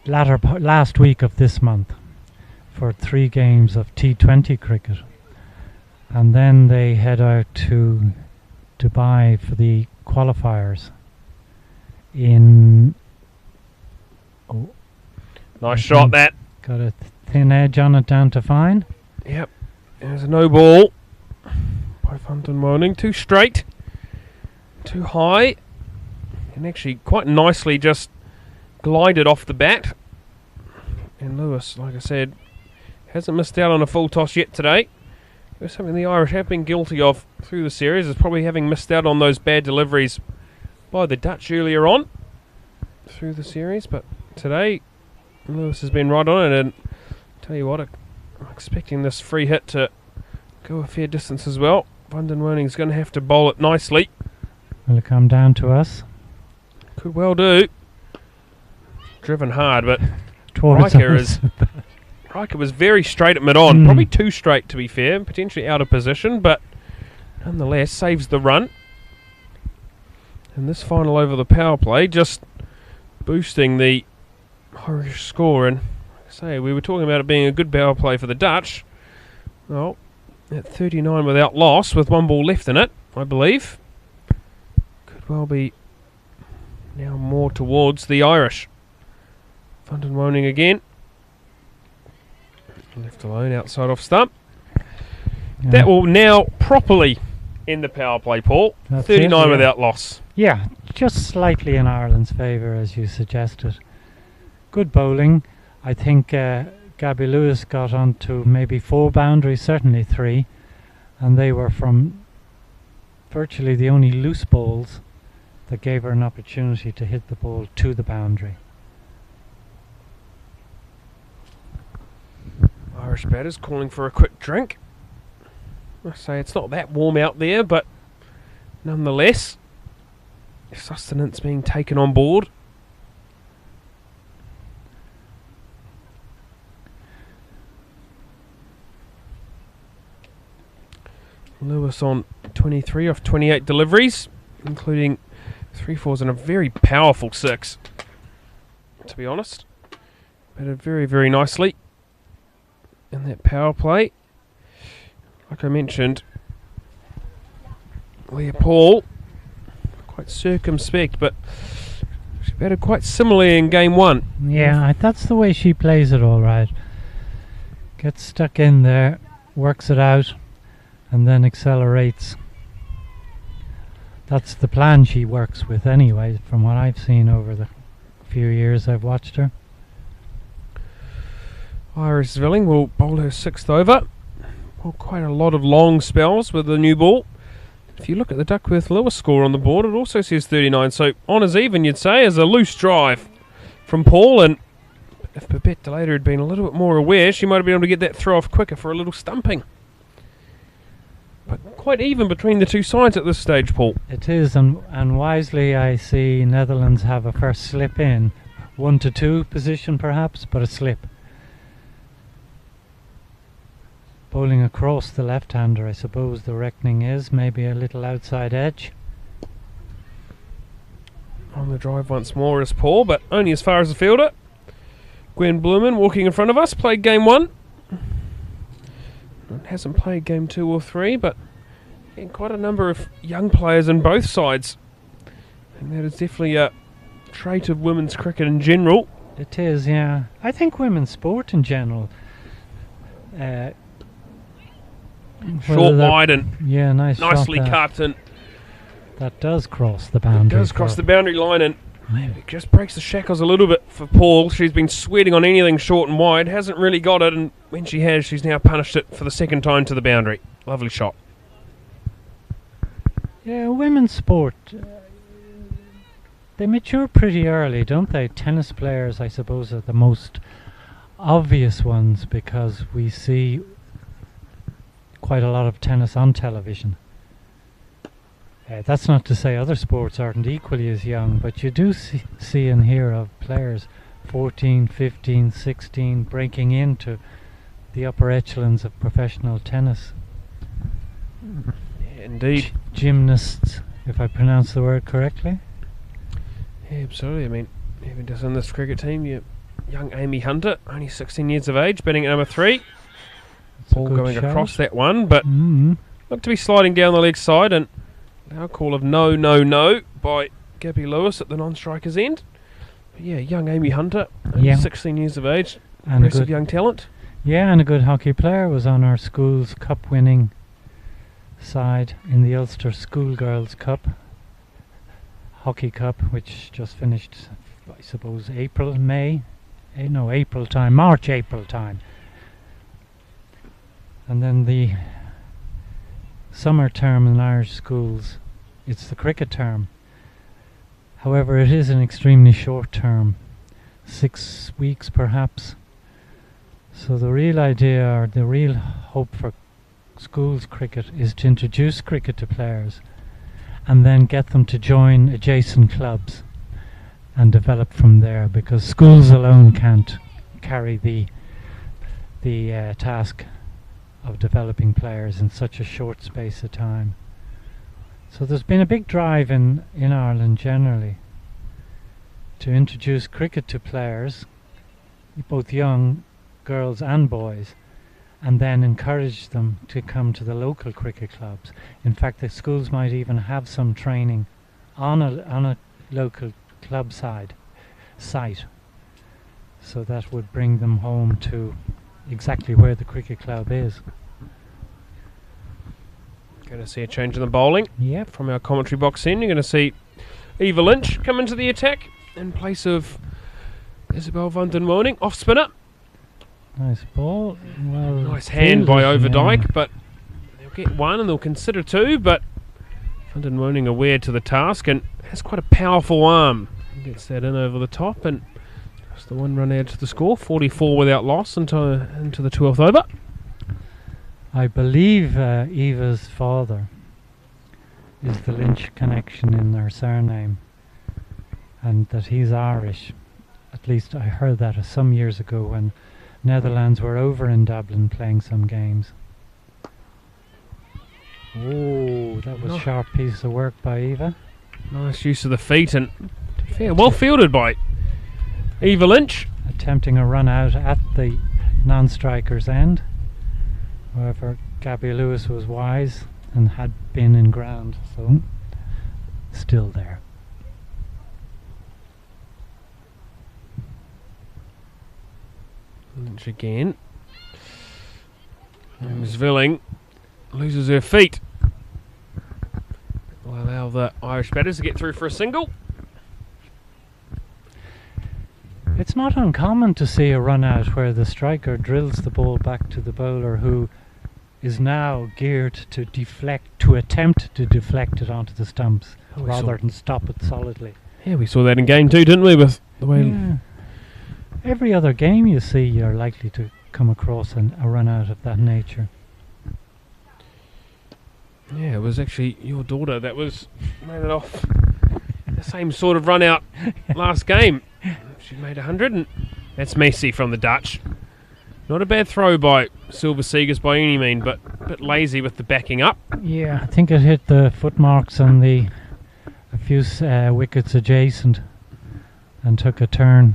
last week of this month for 3 games of T20 cricket, and then they head out to Dubai for the qualifiers in... Oh, nice shot, that. Got a thin edge on it down to fine. Yep. There's a no ball by Van den Mooning. Too straight, too high, and actually quite nicely just glided off the bat. And Lewis, like I said, hasn't missed out on a full toss yet today. It was something the Irish have been guilty of through the series, is probably having missed out on those bad deliveries by the Dutch earlier on through the series. But today, Lewis has been right on it, and tell you what, I'm expecting this free hit to go a fair distance as well. Van den Mooning's going to have to bowl it nicely. Will it come down to us? Could well do. driven hard, but towards Riker us. Riker was very straight at mid-on, Mm. probably too straight to be fair, potentially out of position, but nonetheless saves the run. And this final over the power play just boosting the Irish score. And like I say, we were talking about it being a good power play for the Dutch. Well, at 39 without loss, with one ball left in it, I believe, could well be now more towards the Irish. Van den Woning again. Left alone outside off stump. Yeah. That will now properly end the power play, Paul. That's 39 it, yeah. without loss. Yeah, just slightly in Ireland's favour, as you suggested. Good bowling. I think Gabby Lewis got on to maybe 4 boundaries, certainly 3, and they were from virtually the only loose balls that gave her an opportunity to hit the ball to the boundary. Irish batters calling for a quick drink. I say it's not that warm out there, but nonetheless, sustenance being taken on board. Lewis on 23 off 28 deliveries, including 3 fours and a very powerful 6, to be honest. Batted very, very nicely in that power play. Like I mentioned, Leah Paul, quite circumspect, but she batted quite similarly in game 1. Yeah, that's the way she plays it, all right. Gets stuck in there, works it out, and then accelerates. That's the plan she works with anyway, from what I've seen over the few years I've watched her. Iris Villing will bowl her 6th over. Well, quite a lot of long spells with the new ball. If you look at the Duckworth Lewis score on the board, it also says 39. So on as even, you'd say, as a loose drive from Paul. And if Babette Delaney had been a little bit more aware, she might have been able to get that throw off quicker for a little stumping. But quite even between the two sides at this stage, Paul. It is, and wisely I see Netherlands have a first slip in. 1-2 position perhaps, but a slip. Bowling across the left-hander, I suppose the reckoning is. Maybe a little outside edge. On the drive once more is Paul, but only as far as the fielder. Gwen Blumen walking in front of us, played game 1. Hasn't played game 2 or 3, but quite a number of young players in both sides. And that is definitely a trait of women's cricket in general. It is, yeah. I think women's sport in general. Short, wide, and yeah, nicely shot cut, and that does cross the boundary. It does cross the boundary line, and it just breaks the shackles a little bit for Paul. She's been sweating on anything short and wide, hasn't really got it, and when she has, she's now punished it for the 2nd time to the boundary. Lovely shot. Yeah, women's sport, they mature pretty early, don't they? Tennis players, I suppose, are the most obvious ones because we see quite a lot of tennis on television. That's not to say other sports aren't equally as young, but you do see and hear of players 14, 15, 16 breaking into the upper echelons of professional tennis. Yeah, indeed. Gymnasts, if I pronounce the word correctly. Yeah, absolutely. I mean, even just in this cricket team, young Amy Hunter, only 16 years of age, batting at number 3. Ball going across that one, but looked to be sliding down the leg side, and now call of no, no, no by Gabby Lewis at the non-striker's end. But yeah, young Amy Hunter, 16 years of age, and impressive young talent. Yeah, and a good hockey player, was on our school's cup-winning side in the Ulster Schoolgirls Cup, Hockey Cup, which just finished, I suppose, March, April time. And then the summer term in Irish schools, it's the cricket term. However, it is an extremely short term, 6 weeks perhaps. So the real idea, or the real hope for schools cricket, is to introduce cricket to players and then get them to join adjacent clubs. and develop from there, because schools alone can't carry the task of developing players in such a short space of time. So there's been a big drive in Ireland generally to introduce cricket to players, both young girls and boys, and then encourage them to come to the local cricket clubs. In fact, the schools might even have some training on a local club site, so that would bring them home to exactly where the cricket club is. Going to see a change in the bowling. Yep. From our commentary box in, you're going to see Eva Lynch come into the attack in place of Isabel van den Woning, off spinner. Nice ball. Well, Nice hand by fielded, Overdyke, but they'll get one and they'll consider two, but van den Woning aware to the task and has quite a powerful arm. Gets that in over the top, and just the one run add to the score, 44 without loss into the 12th over. I believe Eva's father is the Lynch connection in their surname, and that he's Irish. At least I heard that some years ago when Netherlands were over in Dublin playing some games. Oh, that was a sharp piece of work by Eva. Nice use of the feet and well fielded by Eva Lynch. Attempting a run out at the non-striker's end. However, Gabby Lewis was wise and had been in ground, so still there. Lynch again. Ms. Villing loses her feet. Will allow the Irish batters to get through for a single. It's not uncommon to see a run out where the striker drills the ball back to the bowler, who is now geared to attempt to deflect it onto the stumps rather than stop it solidly. Yeah, we saw that in game two, didn't we? With the way every other game you see, you're likely to come across a run out of that nature. Yeah, it was actually your daughter that was made it off the same sort of run out last game. She made 100, and that's Messi from the Dutch. Not a bad throw by Silver Seegers by any mean, but a bit lazy with the backing up. Yeah, I think it hit the footmarks and a few wickets adjacent and took a turn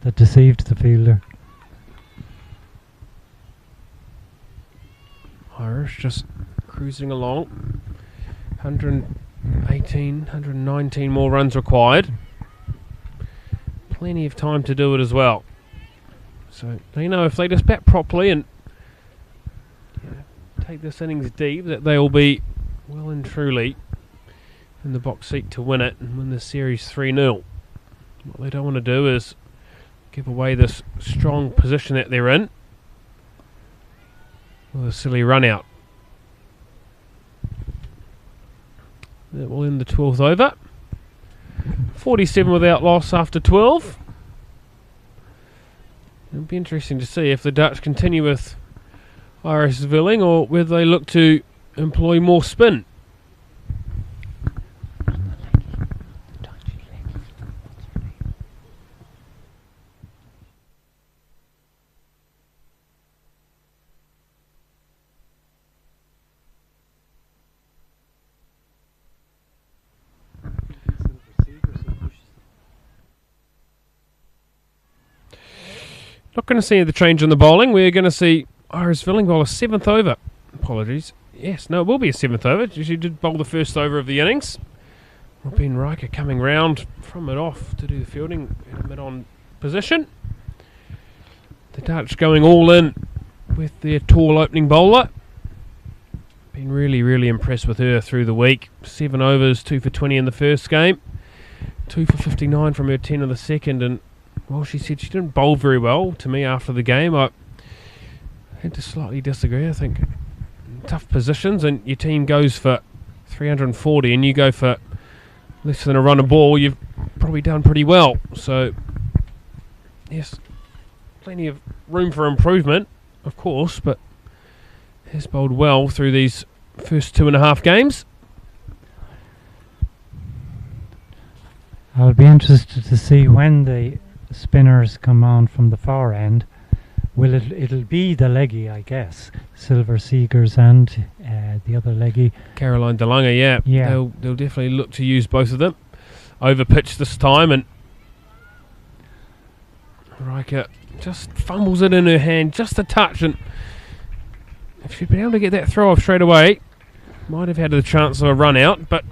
that deceived the fielder. Irish just cruising along. 118, 119 more runs required. Plenty of time to do it as well. So they know if they just bat properly and take this innings deep, that they will be well and truly in the box seat to win it and win the series 3-0. What they don't want to do is give away this strong position that they're in with a silly run out. That will end the 12th over. 47 without loss after 12. It'll be interesting to see if the Dutch continue with Iris Villing or whether they look to employ more spin. Not going to see the change in the bowling. We're going to see Iris Villing bowl a 7th over. Apologies. Yes, no, it will be a 7th over. She did bowl the first over of the innings. Robin Riker coming round from mid-off to do the fielding in a mid-on position. The Dutch going all in with their tall opening bowler. Been really, really impressed with her through the week. 7 overs, 2 for 20 in the first game. 2 for 59 from her 10 in the second, and well, she said she didn't bowl very well to me after the game. I had to slightly disagree. I think tough positions and your team goes for 340 and you go for less than a run a ball, you've probably done pretty well. So, yes, plenty of room for improvement, of course, but has bowled well through these first 2.5 games. I'll be interested to see when the spinners come on from the far end. It'll be the leggy, I guess. Silver Seegers and the other leggy. Caroline Delaney, yeah. They'll definitely look to use both of them. Over pitch this time, and Riker just fumbles it in her hand just a touch, and if she'd been able to get that throw off straight away, might have had a chance of a run out, but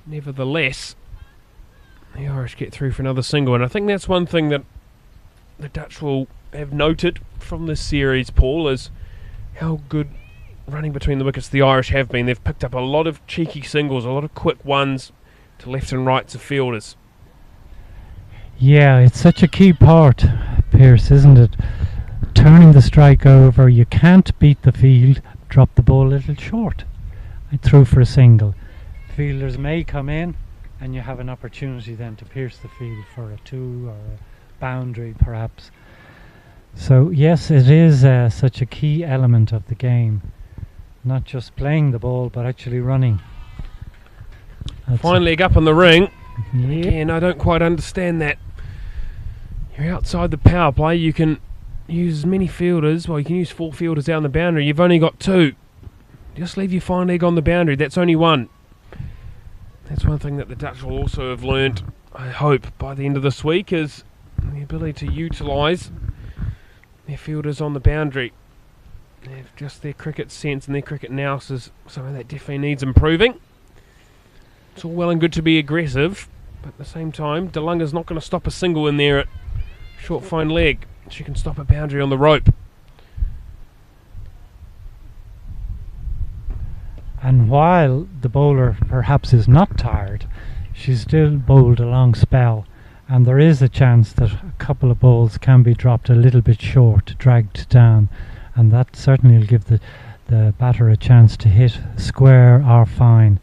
nevertheless, the Irish get through for another single, and I think that's one thing that the Dutch will have noted from this series, Paul, is how good running between the wickets the Irish have been. They've picked up a lot of cheeky singles, a lot of quick ones to left and rights of fielders. Yeah, it's such a key part, Pierce, isn't it? Turning the strike over, you can't beat the field, drop the ball a little short. I threw for a single. Fielders may come in, and you have an opportunity then to pierce the field for a 2 or a boundary perhaps. So yes, it is such a key element of the game. Not just playing the ball, but actually running. Fine leg up on the ring. Yeah. Again, I don't quite understand that. You're outside the power play, you can use as many fielders, well, you can use 4 fielders down the boundary, you've only got 2. Just leave your fine leg on the boundary, that's only 1. That's one thing that the Dutch will also have learned, I hope, by the end of this week, is the ability to utilise their fielders on the boundary. Just their cricket sense and their cricket nous is something that definitely needs improving. It's all well and good to be aggressive, but at the same time, DeLunga's not going to stop a single in there at short fine leg. She can stop a boundary on the rope. And while the bowler perhaps is not tired, she's still bowled a long spell, and there is a chance that a couple of balls can be dropped a little bit short, dragged down, and that certainly will give the batter a chance to hit square or fine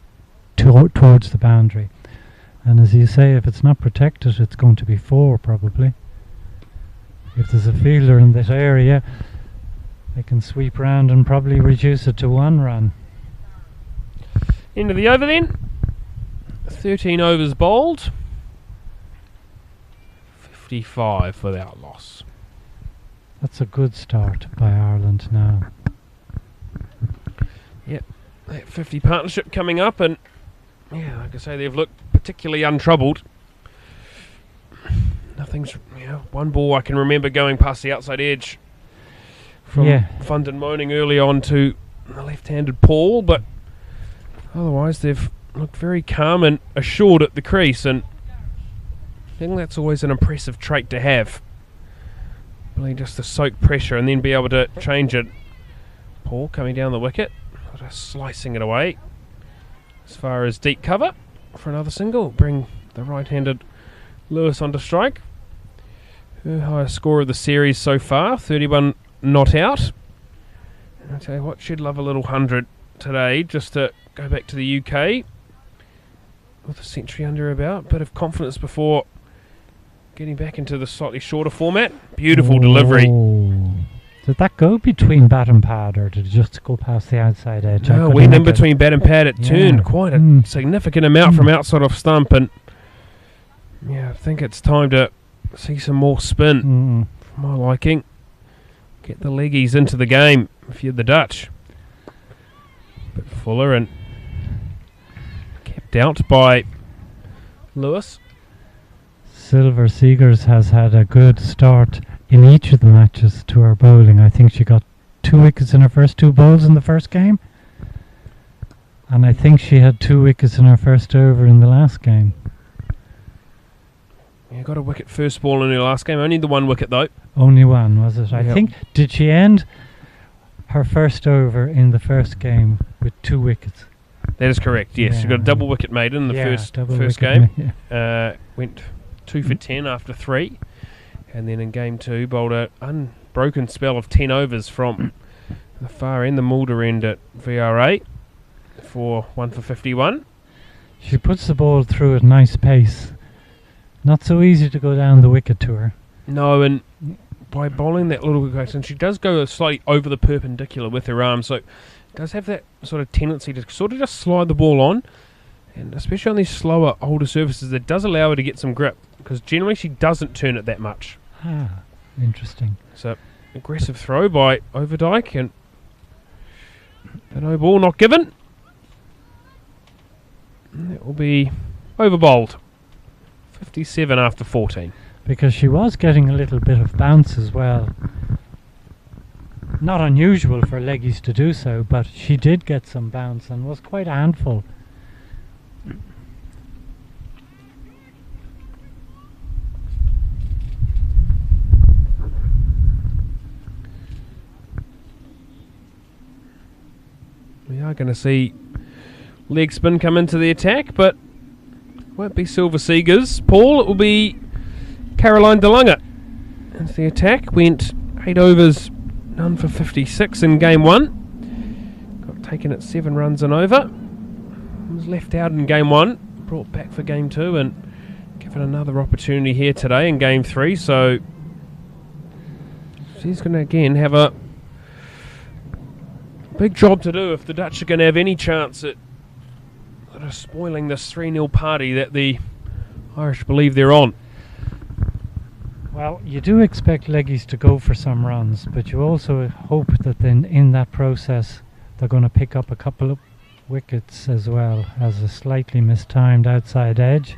towards the boundary. And as you say, if it's not protected, it's going to be 4 probably. If there's a fielder in that area, they can sweep round and probably reduce it to 1 run. End of the over then. 13 overs bowled. 55 without loss. That's a good start by Ireland now. Yep, that 50 partnership coming up, and yeah, like I say, they've looked particularly untroubled. Nothing's, one ball I can remember going past the outside edge from Fundin Moaning early on to the left-handed Paul, but otherwise they've looked very calm and assured at the crease, and I think that's always an impressive trait to have. Really just to soak pressure and then be able to change it. Paul coming down the wicket, just slicing it away as far as deep cover for another single. Bring the right-handed Lewis onto strike. Her highest score of the series so far, 31 not out. And I tell you what, she'd love a little 100 today just to go back to the UK with a century under her belt. Bit of confidence before getting back into the slightly shorter format. Beautiful delivery. Did that go between bat and pad, or did it just go past the outside edge? No, went in between bat and pad. It turned quite a significant amount from outside off stump, and I think it's time to see some more spin for my liking. Get the leggies into the game if you're the Dutch. Bit fuller and kept out by Lewis. Silver Seegers has had a good start in each of the matches to her bowling. I think she got 2 wickets in her first 2 bowls in the first game, and I think she had 2 wickets in her first over in the last game. Yeah, got a wicket first ball in her last game. Only the 1 wicket though. Only 1, was it? I think, did she end her first over in the first game with 2 wickets? That is correct, yes. She got a double wicket made in the first game. Went 2 for 10 after 3. And then in game 2, bowled an unbroken spell of 10 overs from the far end, the Mulder end at VR8 for 1 for 51. She puts the ball through at nice pace. Not so easy to go down the wicket to her. No, and by bowling that little wicket, and she does go slightly over the perpendicular with her arm, so does have that sort of tendency to sort of just slide the ball on And especially on these slower, older surfaces, it does allow her to get some grip, because generally she doesn't turn it that much. Ah, interesting. So, aggressive throw by Overdyke, and the no ball not given. And that will be over bowled. 57 after 14. Because she was getting a little bit of bounce as well. Not unusual for leggies to do so, but she did get some bounce and was quite a handful. We are going to see leg spin come into the attack, but won't be Silver Seegers. Paul, it will be Caroline DeLunga. Into the attack, went 8 overs, none for 56 in game 1. Got taken at 7 runs and over. Was left out in game 1, brought back for game 2, and given another opportunity here today in game 3. So she's going to again have a big job to do if the Dutch are going to have any chance at sort of spoiling this 3-0 party that the Irish believe they're on. Well, you do expect leggies to go for some runs, but you also hope that then in that process they're going to pick up a couple of wickets as well, as a slightly mistimed outside edge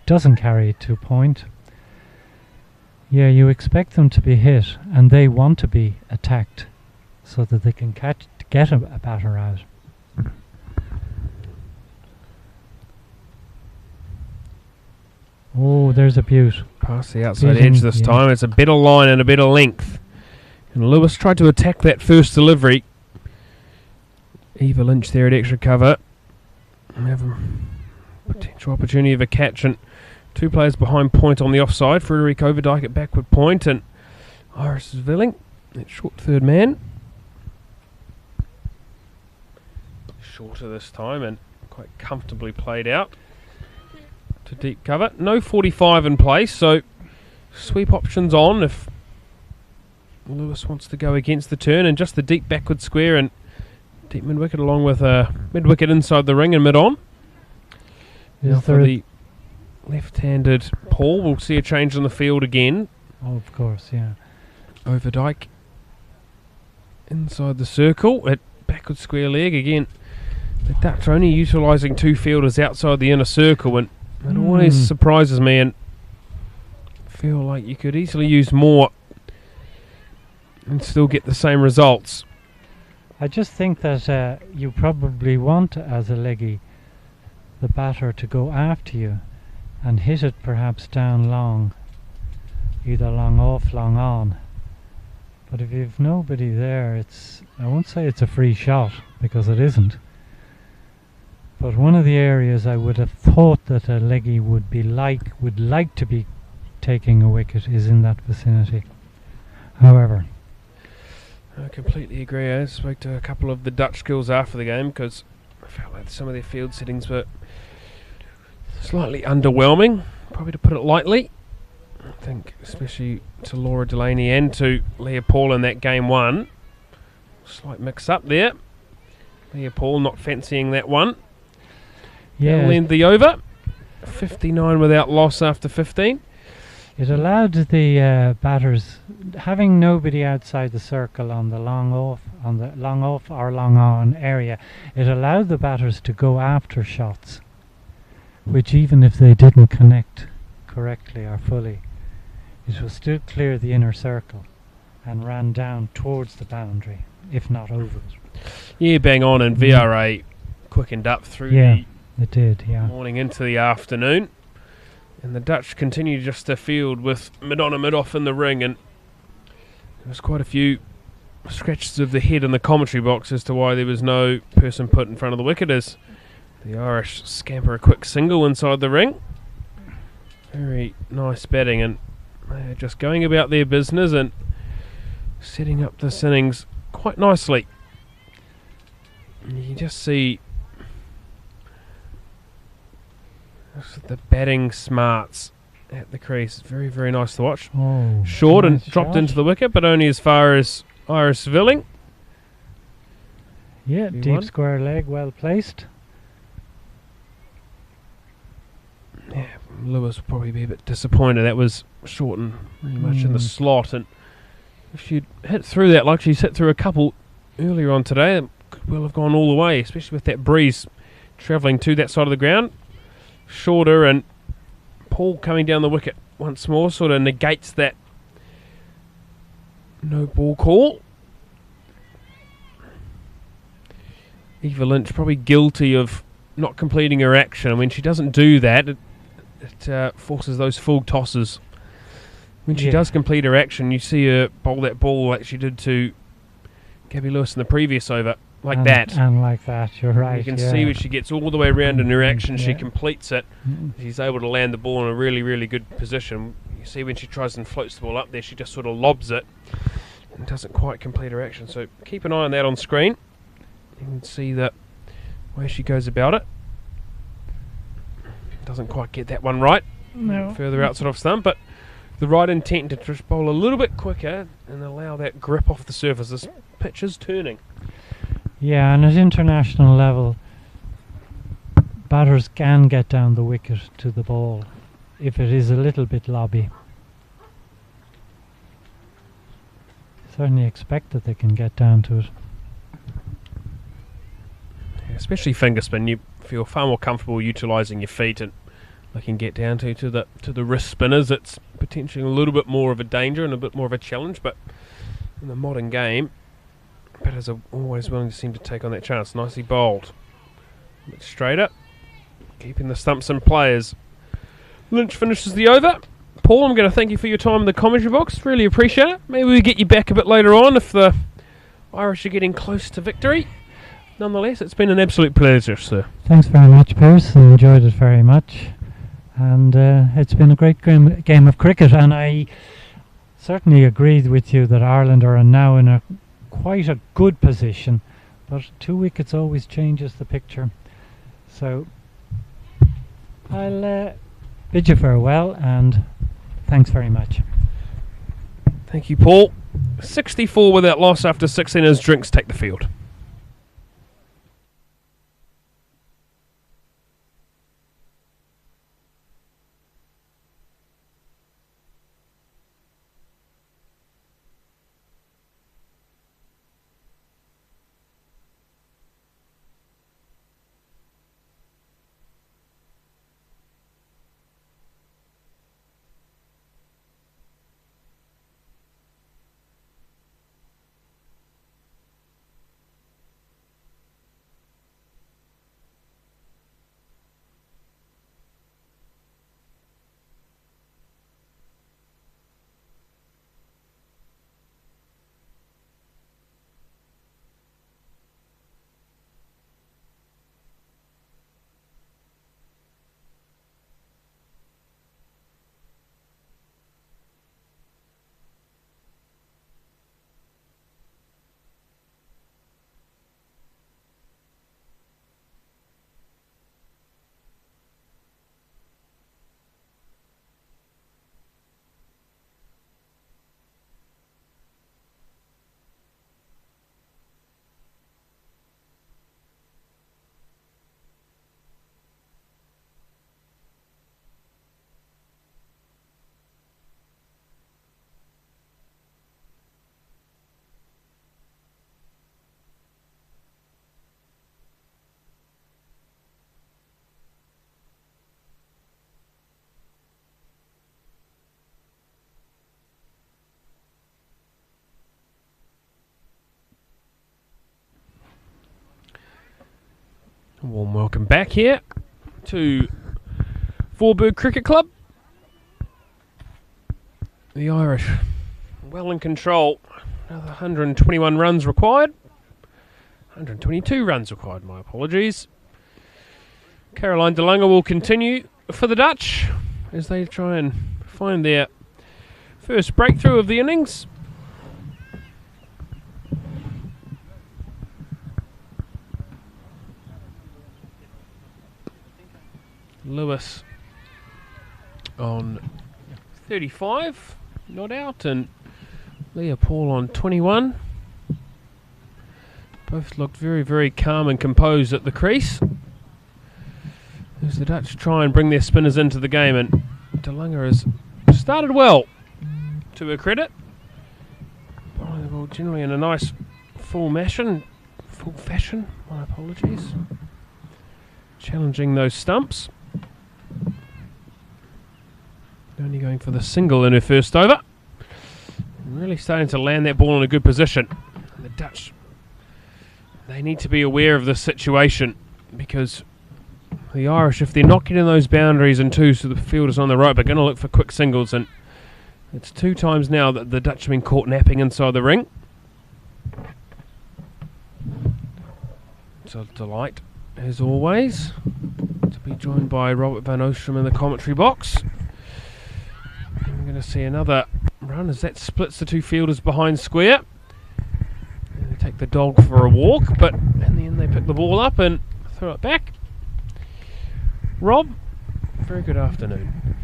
doesn't carry to point. Yeah, you expect them to be hit, and they want to be attacked so that they can get a batter out. Oh, there's a beaut. Past the outside edge this time. It's a better line and a better length. And Lewis tried to attack that first delivery. Eva Lynch there at extra cover. Have a potential opportunity of a catch, and 2 players behind point on the offside. Frederick Overdyke at backward point, and Iris Villing at short third man. Shorter this time and quite comfortably played out to deep cover. No 45 in place, so sweep options on if Lewis wants to go against the turn, and just the deep backward square and deep mid-wicket along with a mid-wicket inside the ring and mid-on. Now for the left-handed Paul, we'll see a change on the field again. Oh, of course, yeah. Overdyke inside the circle at backward square leg again. The Dutch are only utilising 2 fielders outside the inner circle, and it always surprises me, and feel like you could easily use more and still get the same results. I just think that you probably want, as a leggy, the batter to go after you and hit it perhaps down long, either long off, long on. But if you've nobody there, I won't say it's a free shot, because it isn't. But one of the areas I would have thought that a leggy would like to be taking a wicket is in that vicinity. However, I completely agree. I spoke to a couple of the Dutch skills after the game, because I felt like some of their field settings were slightly underwhelming, probably to put it lightly. I think especially to Laura Delaney and to Leah Paul in that game 1. Slight mix up there. Leah Paul not fancying that one. yeah, That'll end the over. 59 without loss after 15. it allowed the batters, having nobody outside the circle on the long off or long on area, it allowed the batters to go after shots, which even if they didn't connect correctly or fully, it will still clear the inner circle and ran down towards the boundary, if not over it. Yeah, bang on, and VRA quickened up through Yeah, it did, the yeah. morning into the afternoon. And the Dutch continue just to field with mid-on and mid-off in the ring, and there was quite a few scratches of the head in the commentary box as to why there was no person put in front of the wicket as the Irish scamper a quick single inside the ring. Very nice batting, and they're just going about their business and setting up this innings quite nicely. And you can just see the batting smarts at the crease. Very, very nice to watch. Oh, Short nice and dropped shot. into the wicket, but only as far as Iris Villing. Yeah, You deep won. square leg, well placed. Lewis will probably be a bit disappointed. That was short and really much in the slot, and if she'd hit through that like she's hit through a couple earlier on today, it could well have gone all the way, especially with that breeze travelling to that side of the ground. Shorter, and Paul coming down the wicket once more sort of negates that no ball call. Eva Lynch probably guilty of not completing her action. When she doesn't do that, it forces those full tosses. When she does complete her action, you see her bowl that ball like she did to Gabby Lewis in the previous over, like that. And like that, you're right. You can see when she gets all the way around in her action, she completes it. She's able to land the ball in a really, really good position. You see when she tries and floats the ball up there, she just sort of lobs it and doesn't quite complete her action. So keep an eye on that on screen. You can see that way she goes about it. Doesn't quite get that one right. No. Further outside of stump, but the right intent to just bowl a little bit quicker and allow that grip off the surface. This pitch is turning. Yeah, and at international level, batters can get down the wicket to the ball if it is a little bit lobby. Certainly expect that they can get down to it. Especially finger spin, you feel far more comfortable utilising your feet, and they can get down to the wrist spinners. It's potentially a little bit more of a danger and a bit more of a challenge, but in the modern game, batters are always willing to seem to take on that chance. Nicely bowled. A bit straighter, keeping the stumps in play as Lynch finishes the over. Paul, I'm going to thank you for your time in the commentary box. Really appreciate it. Maybe we get you back a bit later on if the Irish are getting close to victory. Nonetheless, it's been an absolute pleasure, sir. Thanks very much, Pierce. I enjoyed it very much. And it's been a great game of cricket. And I certainly agreed with you that Ireland are now in quite a good position. But 2 wickets always changes the picture. So I'll bid you farewell and thanks very much. Thank you, Paul. 64 without loss after 16 as drinks take the field. A warm welcome back here to Forburg Cricket Club. The Irish well in control. Another 121 runs required. 122 runs required, my apologies. Caroline de Lange will continue for the Dutch as they try and find their first breakthrough of the innings. Lewis on 35, not out, and Leah Paul on 21. Both looked very, very calm and composed at the crease. as the Dutch try and bring their spinners into the game, and Delaney has started well, to her credit. Bowling the ball generally in a nice full fashion, my apologies. Challenging those stumps. Only going for the single in her first over. And really starting to land that ball in a good position. And the Dutch, they need to be aware of this situation, because the Irish, if they're not getting those boundaries and twos to the fielders on the rope, are going to look for quick singles, and it's 2 times now that the Dutch have been caught napping inside the ring. It's a delight, as always, to be joined by Robert Van Oostrum in the commentary box. And we're going to see another run as that splits the 2 fielders behind square. And they take the dog for a walk, but in the end they pick the ball up and throw it back. Rob, very good afternoon.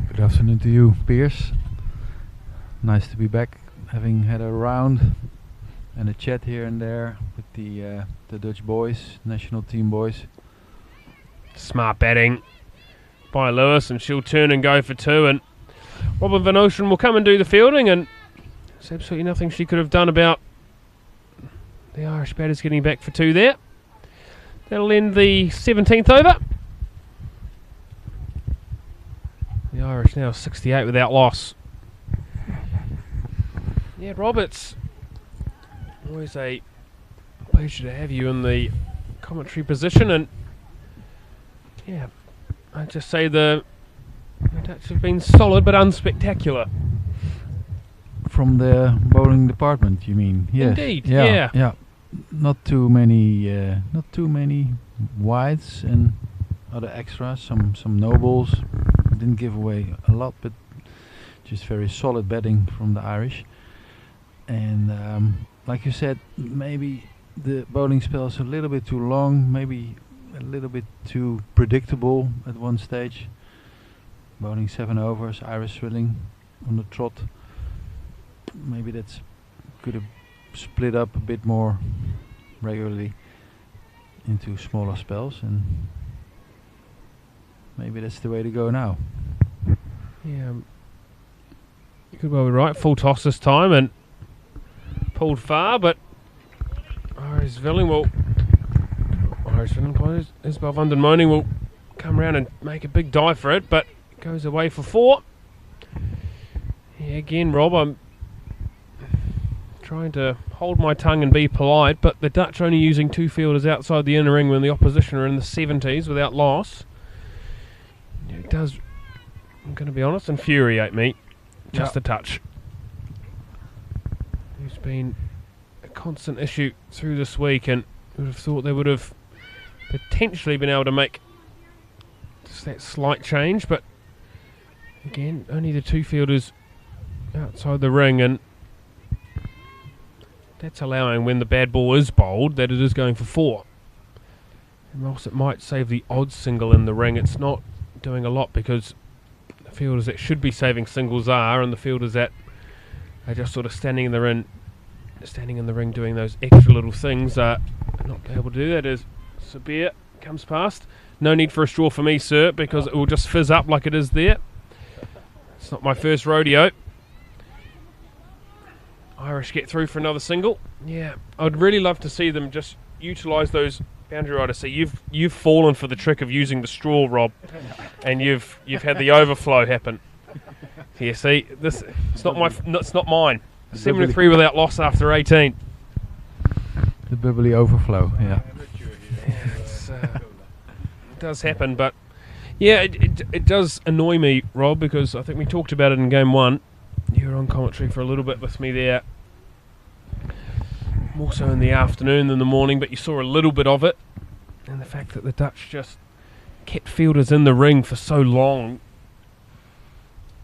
Good afternoon to you, Piers. Nice to be back, having had a round and a chat here and there with the Dutch boys, national team boys. Smart batting by Lewis, and she'll turn and go for 2, and Robin Van Oostrum will come and do the fielding, and there's absolutely nothing she could have done about the Irish batters getting back for 2 there. That'll end the 17th over. The Irish now 68 without loss. Yeah, Rob, it's always a pleasure to have you in the commentary position, and yeah, I'd just say the Dutch have been solid but unspectacular. From the bowling department, you mean? Yes. Indeed, yeah. Not too many wides and other extras. Some no balls. Didn't give away a lot, but just very solid batting from the Irish. And like you said, maybe the bowling spell is a little bit too long, maybe a little bit too predictable at one stage. Bowling 7 overs, Irish swilling on the trot. Maybe that's could have split up a bit more regularly into smaller spells, and maybe that's the way to go now. Yeah, you could well be right. Full toss this time and pulled far, but Irish Villing Isabel van den Moning will come around and make a big dive for it, but it goes away for 4. Yeah, again, Rob, I'm trying to hold my tongue and be polite, but the Dutch only using 2 fielders outside the inner ring when the opposition are in the 70s without loss. It does, I'm going to be honest, infuriate me just a touch. It's been a constant issue through this week, and would have thought they would have potentially been able to make just that slight change, but again, only the 2 fielders outside the ring, and that's allowing, when the bad ball is bowled, that it is going for 4. And whilst it might save the odd single in the ring, it's not doing a lot, because the fielders that should be saving singles are, and the fielders that are just sort of standing in the ring doing those extra little things are not able to do that. As Sabir comes past, no need for a straw for me, sir, because it will just fizz up like it is there. It's not my first rodeo. Irish get through for another single. Yeah, I'd really love to see them just utilise those boundary riders. So you've fallen for the trick of using the straw, Rob, and you've had the overflow happen. Here, see, this it's not mine. 73 without loss after 18. The bubbly overflow, yeah. It does happen, but yeah, it does annoy me, Rob, because I think we talked about it in game 1. You were on commentary for a little bit with me there, more so in the afternoon than the morning, but you saw a little bit of it, and the fact that the Dutch just kept fielders in the ring for so long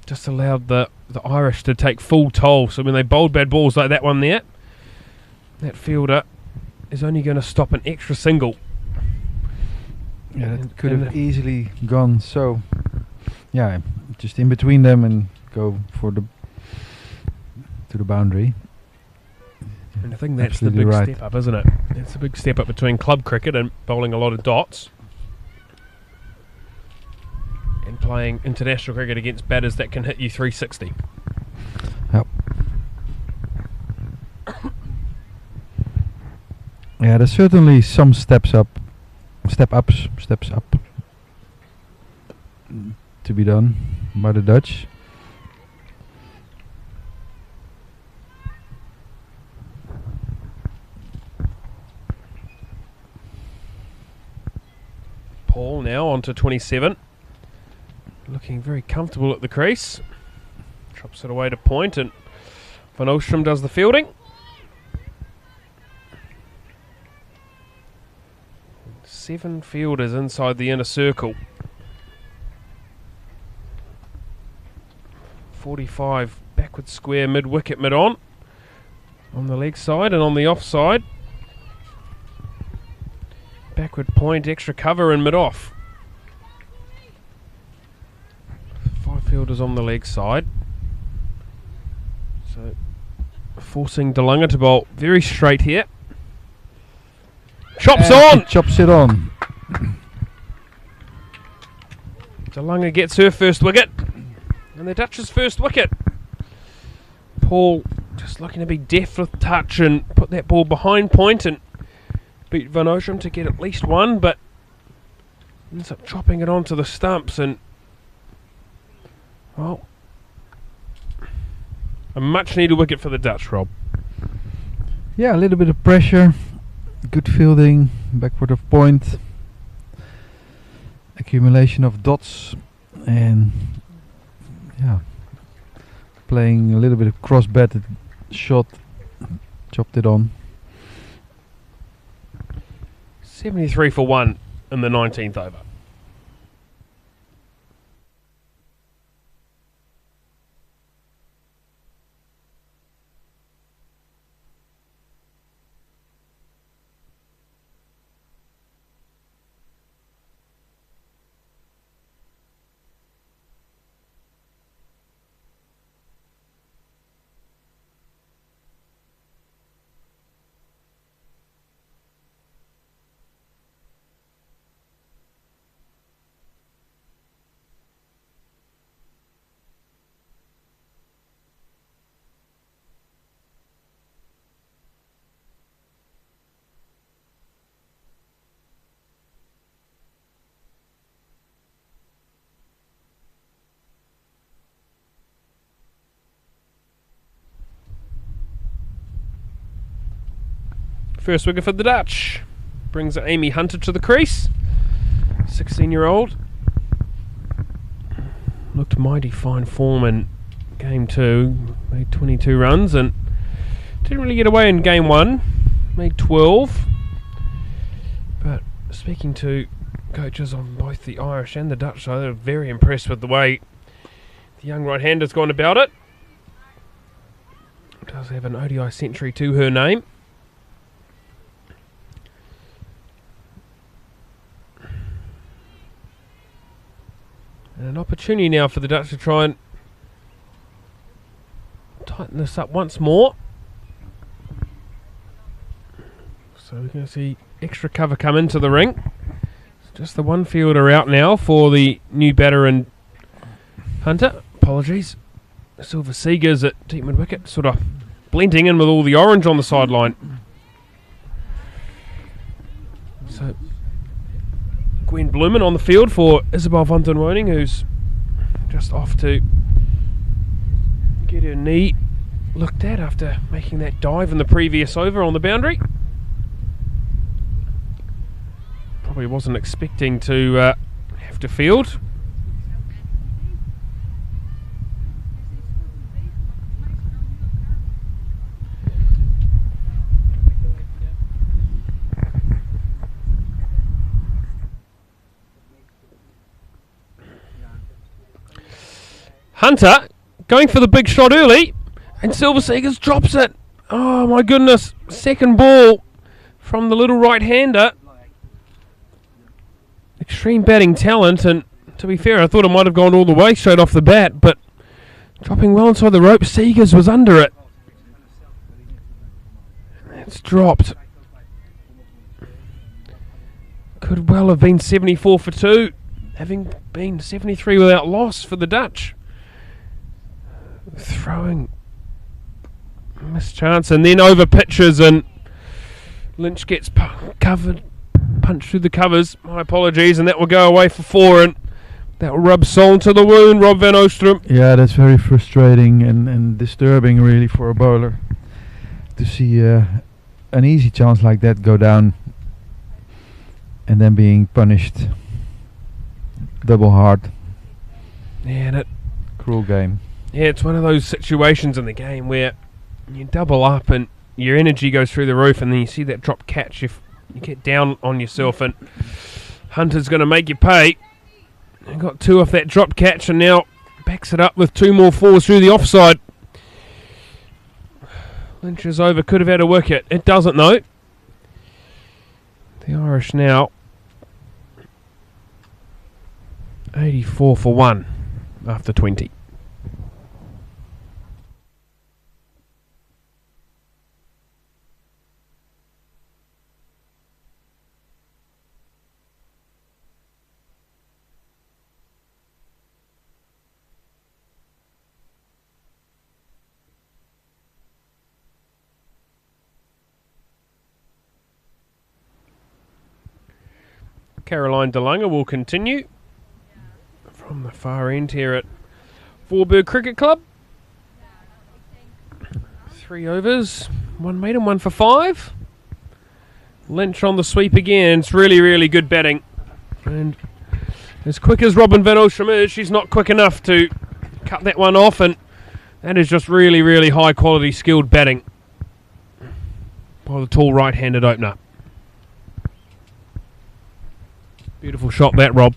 just allowed the Irish to take full toll. So when they bowled bad balls like that one there, that fielder is only going to stop an extra single. Yeah, that could have easily gone so, yeah, just in between them and go for to the boundary. And I think that's the big step up, isn't it? It's a big step up between club cricket and bowling a lot of dots. and playing international cricket against batters that can hit you 360. Yep. Yeah, there's certainly some steps up to be done by the Dutch. Paul now on to 27. Looking very comfortable at the crease. Drops it away to point, and Van Oostrom does the fielding. Seven fielders inside the inner circle. 45 backward square, mid-wicket, mid-on. On the leg side and on the off side. Backward point, extra cover and mid-off. 5 fielders on the leg side. So forcing Delaney to bowl very straight here. Chops on! Chops it on. Delaney gets her first wicket. And the Dutch's first wicket. Paul just looking to be deft with touch and put that ball behind point and beat Van Oostrom to get at least one, but ends up chopping it onto the stumps, and well, a much needed wicket for the Dutch, Rob. Yeah, a little bit of pressure, good fielding, backward of point, accumulation of dots, and yeah, playing a little bit of cross-batted shot, chopped it on. 73 for 1 in the 19th over. First wicket for the Dutch. Brings Amy Hunter to the crease. 16-year-old. Looked mighty fine form in game 2. Made 22 runs and didn't really get away in game 1. Made 12. But speaking to coaches on both the Irish and the Dutch side, they're very impressed with the way the young right-hander's gone about it. Does have an ODI century to her name. And an opportunity now for the Dutch to try and tighten this up once more. So we're going to see extra cover come into the ring. It's just the one fielder out now for the new batter and Hunter. Apologies. Silver Seegers at deep mid-wicket, sort of blending in with all the orange on the sideline. So Gwen Bloomen on the field for Isabel van den Woning, who's just off to get her knee looked at after making that dive in the previous over on the boundary. Probably wasn't expecting to have to field. Hunter going for the big shot early, and Silver Seegers drops it. Oh my goodness, second ball from the little right-hander. Extreme batting talent, and to be fair, I thought it might have gone all the way straight off the bat, but dropping well inside the rope, Seegers was under it. It's dropped. Could well have been 74 for 2. having been 73 without loss for the Dutch. Throwing missed chance, and then over pitches, and Lynch gets punched through the covers. My apologies, and that will go away for 4, and that will rub salt to the wound, Rob van Oostrum. Yeah, that's very frustrating and disturbing really for a bowler to see an easy chance like that go down and then being punished double hard. Yeah, and cruel game. Yeah, it's one of those situations in the game where you double up and your energy goes through the roof, and then you see that drop catch, you get down on yourself, and Hunter's going to make you pay. He got 2 off that drop catch, and now backs it up with 2 more 4s through the offside. Lynch is over, could have had a wicket. It doesn't though. The Irish now 84 for 1 after 20. Caroline Delaney will continue from the far end here at Vorburg Cricket Club. 3 overs, 1 maiden, 1 for 5. Lynch on the sweep again. It's really, really good batting. And as quick as Robin van Oostrum is, she's not quick enough to cut that one off, and that is just really, really high quality skilled batting by the tall right-handed opener. Beautiful shot that, Rob.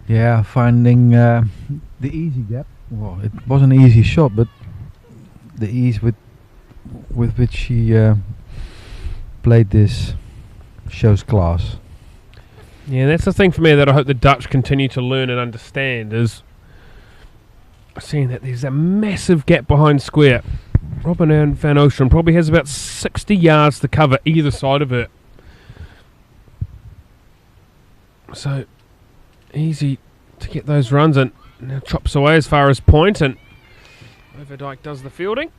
Yeah, finding the easy gap. Well, it was an easy shot, but the ease with which she played this shows class. Yeah, that's the thing for me that I hope the Dutch continue to learn and understand, is seeing that there's a massive gap behind square. Robin van Oostrum probably has about 60 yards to cover either side of her. So easy to get those runs, and now chops away as far as point, and Overdyke does the fielding.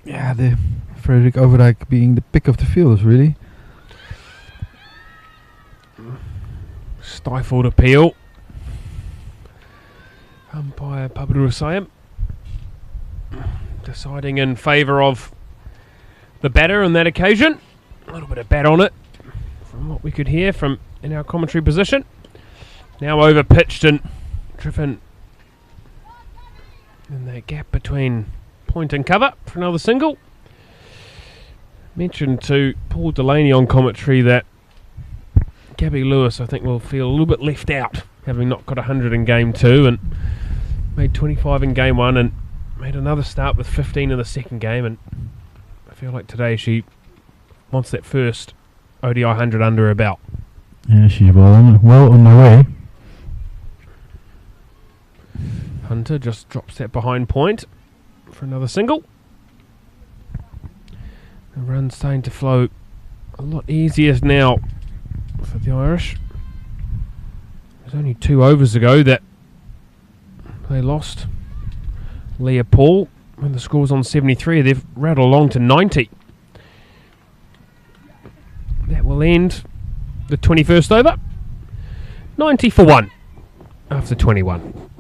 Yeah, the Frederik Overdyke being the pick of the fielders, really. Stifled appeal. Umpire Pabru Sayam deciding in favour of the batter on that occasion. A little bit of bat on it from what we could hear from in our commentary position. Now over pitched and driven in that gap between point and cover for another single. Mentioned to Paul Delaney on commentary that Gabby Lewis, I think, will feel a little bit left out, having not got 100 in game 2 and made 25 in game 1 and made another start with 15 in the second game, and I feel like today she wants that first ODI 100 under her belt. Yeah, she's well on the way. Hunter just drops that behind point for another single. The run's starting to flow a lot easier now for the Irish. It was only 2 overs ago that they lost Leah Paul when the score was on 73. They've rattled along to 90. That will end the 21st over. 90 for 1 after 21.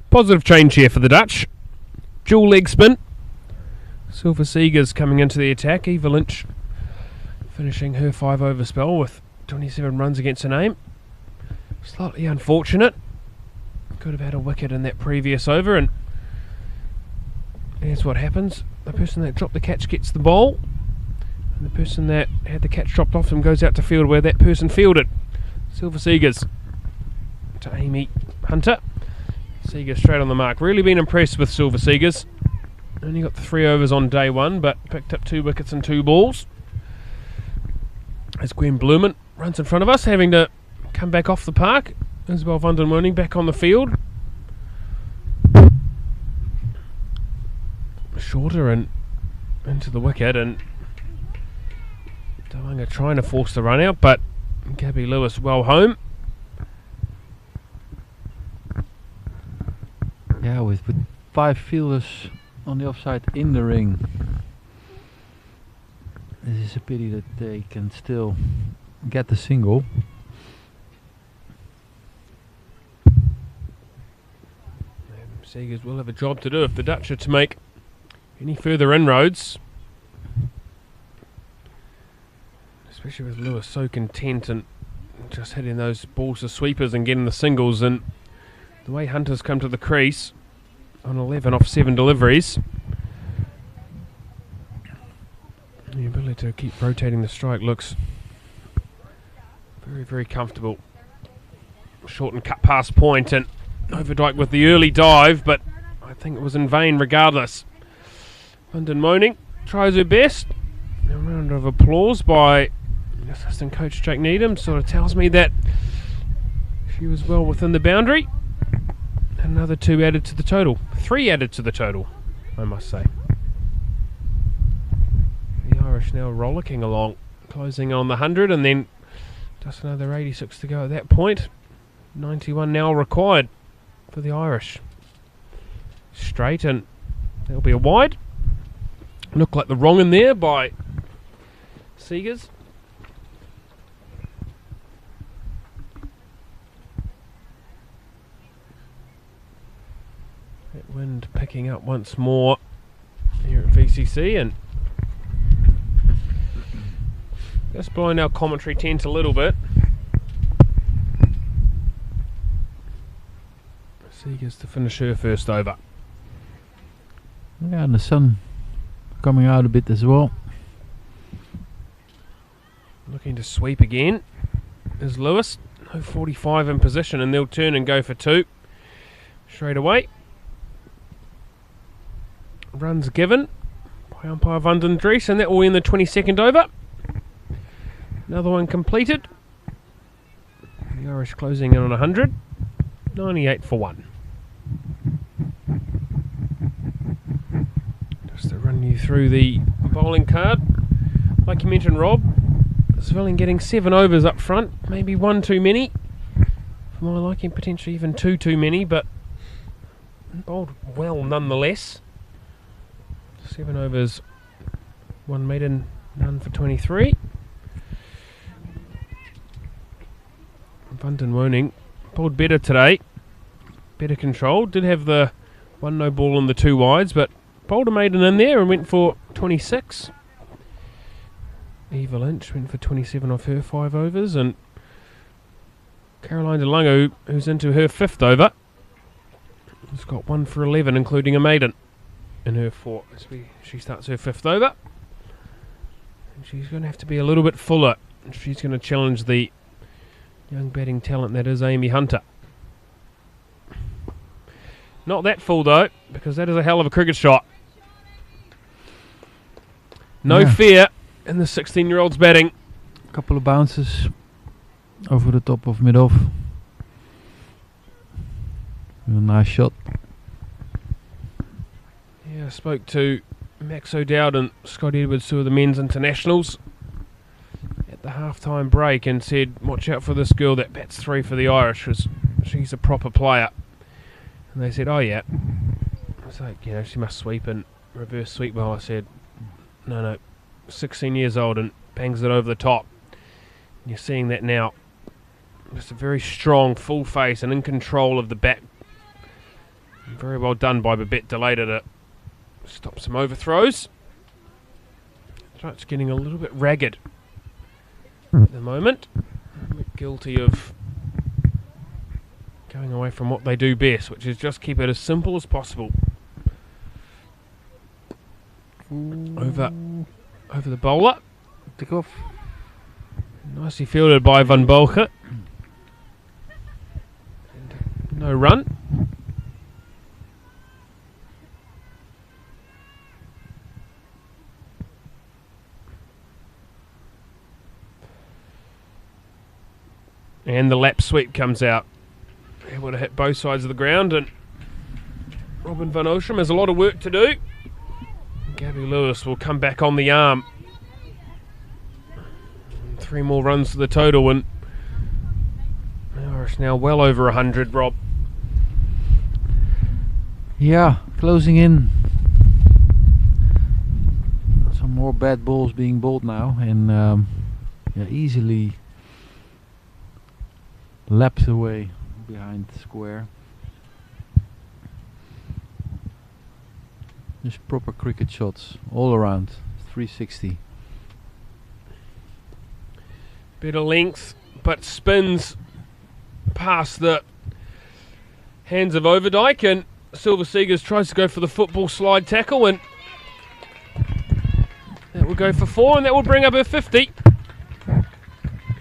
Positive change here for the Dutch. Dual leg spin. Silver Seegers coming into the attack. Eva Lynch finishing her 5 over spell with 27 runs against her name. Slightly unfortunate. Could have had a wicket in that previous over, and here's what happens. The person that dropped the catch gets the bowl, and the person that had the catch dropped off him goes out to field where that person fielded. Silver Seegers to Amy Hunter. Seegers straight on the mark. Really been impressed with Silver Seegers. Only got the 3 overs on day one, but picked up 2 wickets and 2 balls. As Gwen Blumen runs in front of us, having to come back off the park. Isabel van den Woning back on the field. Shorter and into the wicket, and Delanga trying to force the run out, but Gabby Lewis well home. Yeah, with 5 fielders on the offside in the ring. This is a pity that they can still get the single. Seegers will have a job to do if the Dutch are to make any further inroads. Especially with Lewis so content and just hitting those balls to sweepers and getting the singles, and the way Hunter's come to the crease on 11 off 7 deliveries. The ability to keep rotating the strike looks very, very comfortable. Short and cut past point, and Overdyke with the early dive, but I think it was in vain regardless. Van den Woning tries her best. A round of applause by assistant coach Jake Needham sort of tells me that she was well within the boundary. Another 2 added to the total. 3 added to the total, I must say. The Irish now rollicking along, closing on the 100, and then just another 86 to go at that point. 91 now required for the Irish. Straight, and there'll be a wide. Looked like the wrong in there by Seegers. That wind picking up once more here at VCC, and just blowing our commentary tent a little bit. Seegers to finish her first over. Yeah, and the sun coming out a bit as well. Looking to sweep again is Lewis. No 45 in position, and they'll turn and go for 2 straight away. Runs given by umpire Van den Dries, and that will end the 22nd over. Another one completed. The Irish closing in on 100. 98 for 1. Just to run you through the bowling card. Like you mentioned, Rob, Svelling getting 7 overs up front. Maybe 1 too many. For my liking, potentially even 2 too many, but bowled well nonetheless. 7 overs, 1 maiden, none for 23. Van den Woning bowled better today, better controlled. Did have the 1 no ball and the 2 wides, but bowled a maiden in there and went for 26. Eva Lynch went for 27 off her 5 overs, and Caroline DeLunga, who's into her 5th over, has got 1 for 11, including a maiden in her 4 as she starts her 5th over. And she's going to have to be a little bit fuller. She's going to challenge the young batting talent that is Amy Hunter. Not that full though, because that is a hell of a cricket shot. No fear in the 16-year-old's batting. A couple of bounces over the top of mid-off. A nice shot. Yeah, I spoke to Max O'Dowd and Scott Edwards, 2 of the men's internationals, at the half-time break, and said, watch out for this girl that bats 3 for the Irish, because she's a proper player. And they said, oh yeah. It's like, she must sweep and reverse sweep well. I said, no, 16 years old and bangs it over the top. And you're seeing that now. Just a very strong, full face and in control of the bat. Very well done by Babette Delaney to stop some overthrows. It's getting a little bit ragged at the moment. A bit guilty of Going away from what they do best, which is just keep it as simple as possible. Over the bowler. Tick off. Nicely fielded by Van Bolge. No run. And the lap sweep comes out. Able to hit both sides of the ground, and Robin van Ocean has a lot of work to do. Gabby Lewis will come back on the arm. 3 more runs to the total, and Irish now well over 100, Rob. Yeah, closing in. Some more bad balls being bowled now, and easily laps away behind the square. Just proper cricket shots all around. 360. Bit of length, but spins past the hands of Overdyke, and Silver Seegers tries to go for the football slide tackle, and that will go for 4, and that will bring up her 50.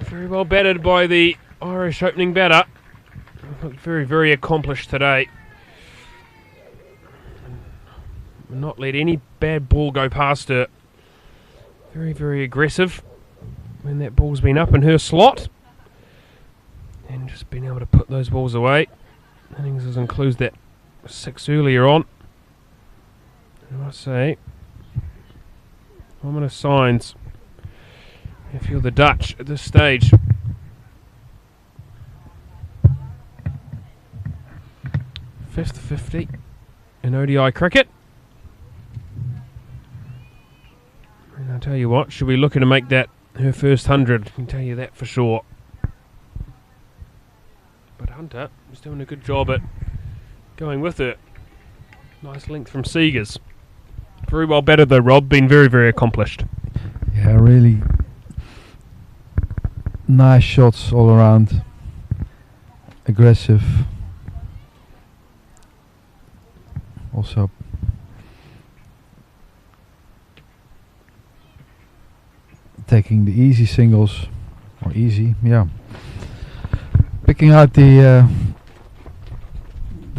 Very well batted by the Irish opening batter. Looked very, very accomplished today. Not let any bad ball go past her. Very, very aggressive when that ball's been up in her slot. And just being able to put those balls away. Innings includes that 6 earlier on. And I say, ominous signs if you're the Dutch at this stage. Fifth 50 in ODI cricket. And I'll tell you what, she'll be looking to make that her first 100. I can tell you that for sure. But Hunter is doing a good job at going with it. Nice length from Seegers. Very well batted though, Rob. Been very, very accomplished. Yeah, really nice shots all around. Aggressive. Also taking the easy singles, or easy, yeah. Picking out the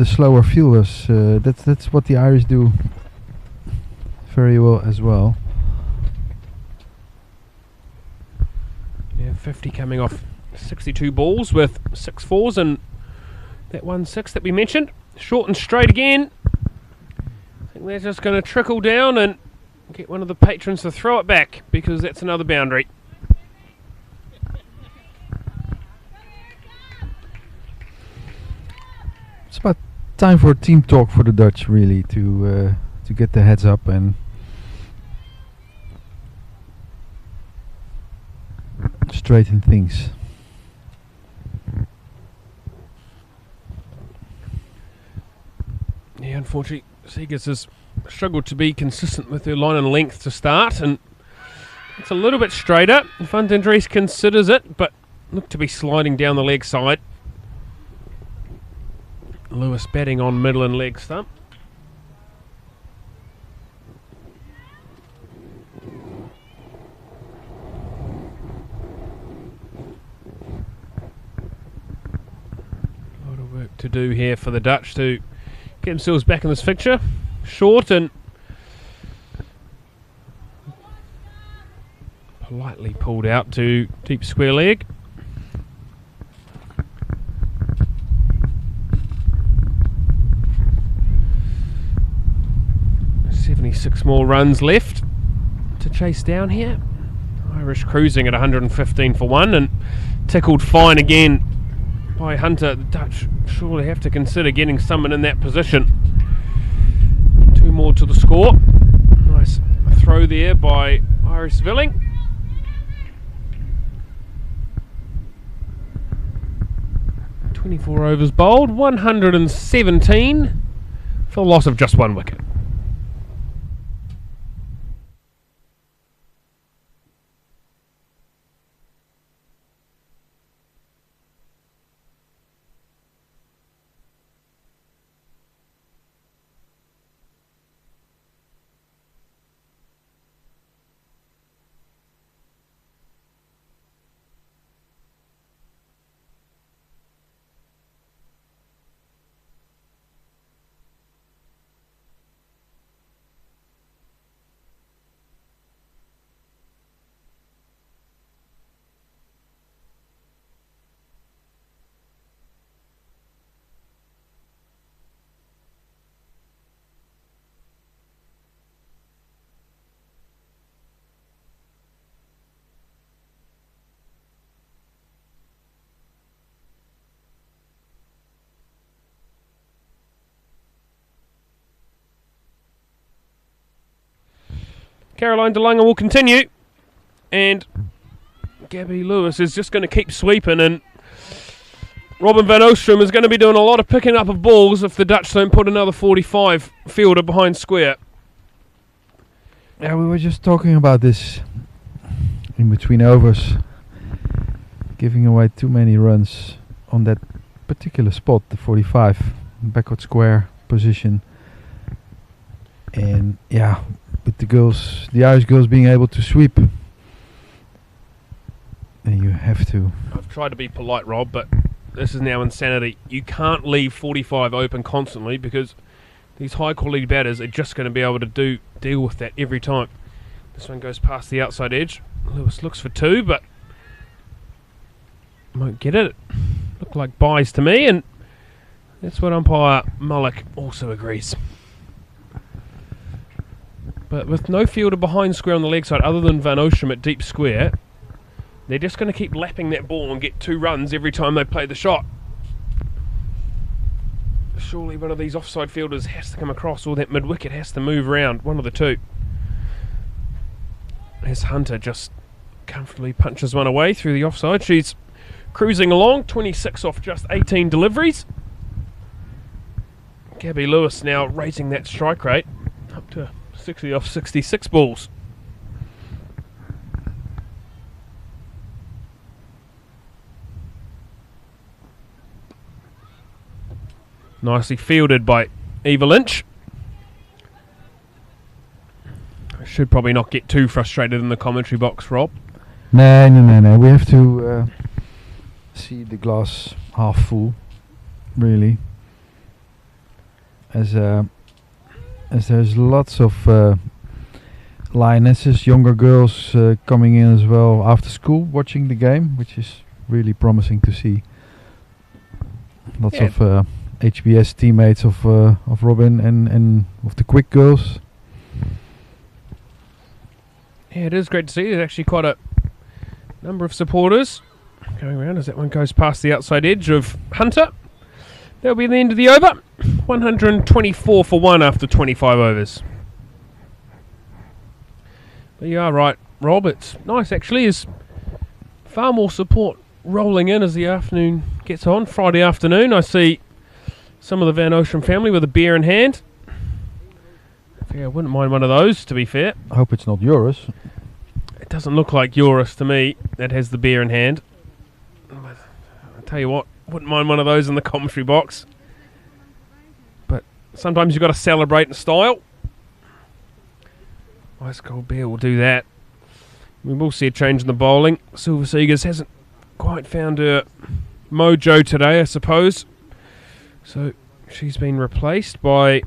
slower fielders. That's what the Irish do very well as well. Yeah, 50 coming off 62 balls with 6 fours and that 1 6 that we mentioned. Short and straight again. I think they're just going to trickle down and get one of the patrons to throw it back, because that's another boundary. It's about time for team talk for the Dutch, really, to get their heads up and straighten things. Yeah, unfortunately, Seegers has struggled to be consistent with her line and length to start, and it's a little bit straighter. Van den Dries considers it, but looked to be sliding down the leg side. Lewis batting on middle and leg stump. A lot of work to do here for the Dutch to get themselves back in this fixture. Short and politely pulled out to deep square leg. Six more runs left to chase down here. Irish cruising at 115 for 1 and tickled fine again by Hunter. The Dutch surely have to consider getting someone in that position. 2 more to the score. Nice throw there by Iris Villing. .24 overs bowled, 117 for the loss of just 1 wicket. Caroline Delaney will continue. And Gabby Lewis is just going to keep sweeping, and Robin van Oostrum is going to be doing a lot of picking up of balls if the Dutch don't put another 45 fielder behind square. Yeah, we were just talking about this in between overs. Giving away too many runs on that particular spot, the 45, backward square position. And yeah, with the Irish girls being able to sweep. And you have to. I've tried to be polite, Rob, but this is now insanity. You can't leave 45 open constantly because these high quality batters are just going to be able to deal with that every time. This one goes past the outside edge. Lewis looks for 2, but won't get it. Look like buys to me, and that's what umpire Mullock also agrees. But with no fielder behind square on the leg side other than Van Oostrum at deep square, they're just going to keep lapping that ball and get 2 runs every time they play the shot. Surely one of these offside fielders has to come across, or that mid-wicket has to move around, one of the two. As Hunter just comfortably punches one away through the offside. She's cruising along, 26 off just 18 deliveries. Gabby Lewis now raising that strike rate up to 60 off 66 balls. Nicely fielded by Eva Lynch. I should probably not get too frustrated in the commentary box, Rob. No. We have to see the glass half full, really. As there's lots of lionesses, younger girls coming in as well after school, watching the game, which is really promising to see. Lots of HBS teammates of Robin and of the quick girls. Yeah, it is great to see. There's actually quite a number of supporters going around as that one goes past the outside edge of Hunter. That'll be the end of the over. 124 for 1 after 25 overs. But you are right, Rob. It's nice actually. There's far more support rolling in as the afternoon gets on. Friday afternoon, I see some of the Van Oostrum family with a beer in hand. I wouldn't mind one of those, to be fair. I hope it's not yours. It doesn't look like Eurus to me that has the beer in hand. I'll tell you what, wouldn't mind one of those in the commentary box. But sometimes you've got to celebrate in style. Ice cold beer will do that. We will see a change in the bowling. Silver Seegers hasn't quite found her mojo today, I suppose. So she's been replaced by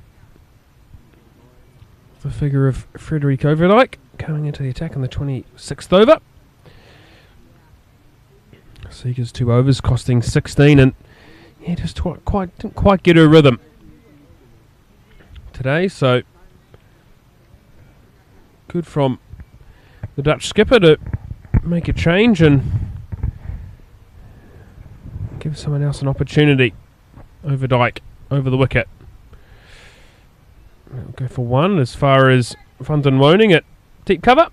the figure of Frederick Overdijk coming into the attack in the 26th over. Seegers 2 overs costing 16, and yeah, just didn't quite get her rhythm today. So good from the Dutch skipper to make a change and give someone else an opportunity. Overdijk over the wicket. We'll go for 1 as far as Van den Woning at deep cover.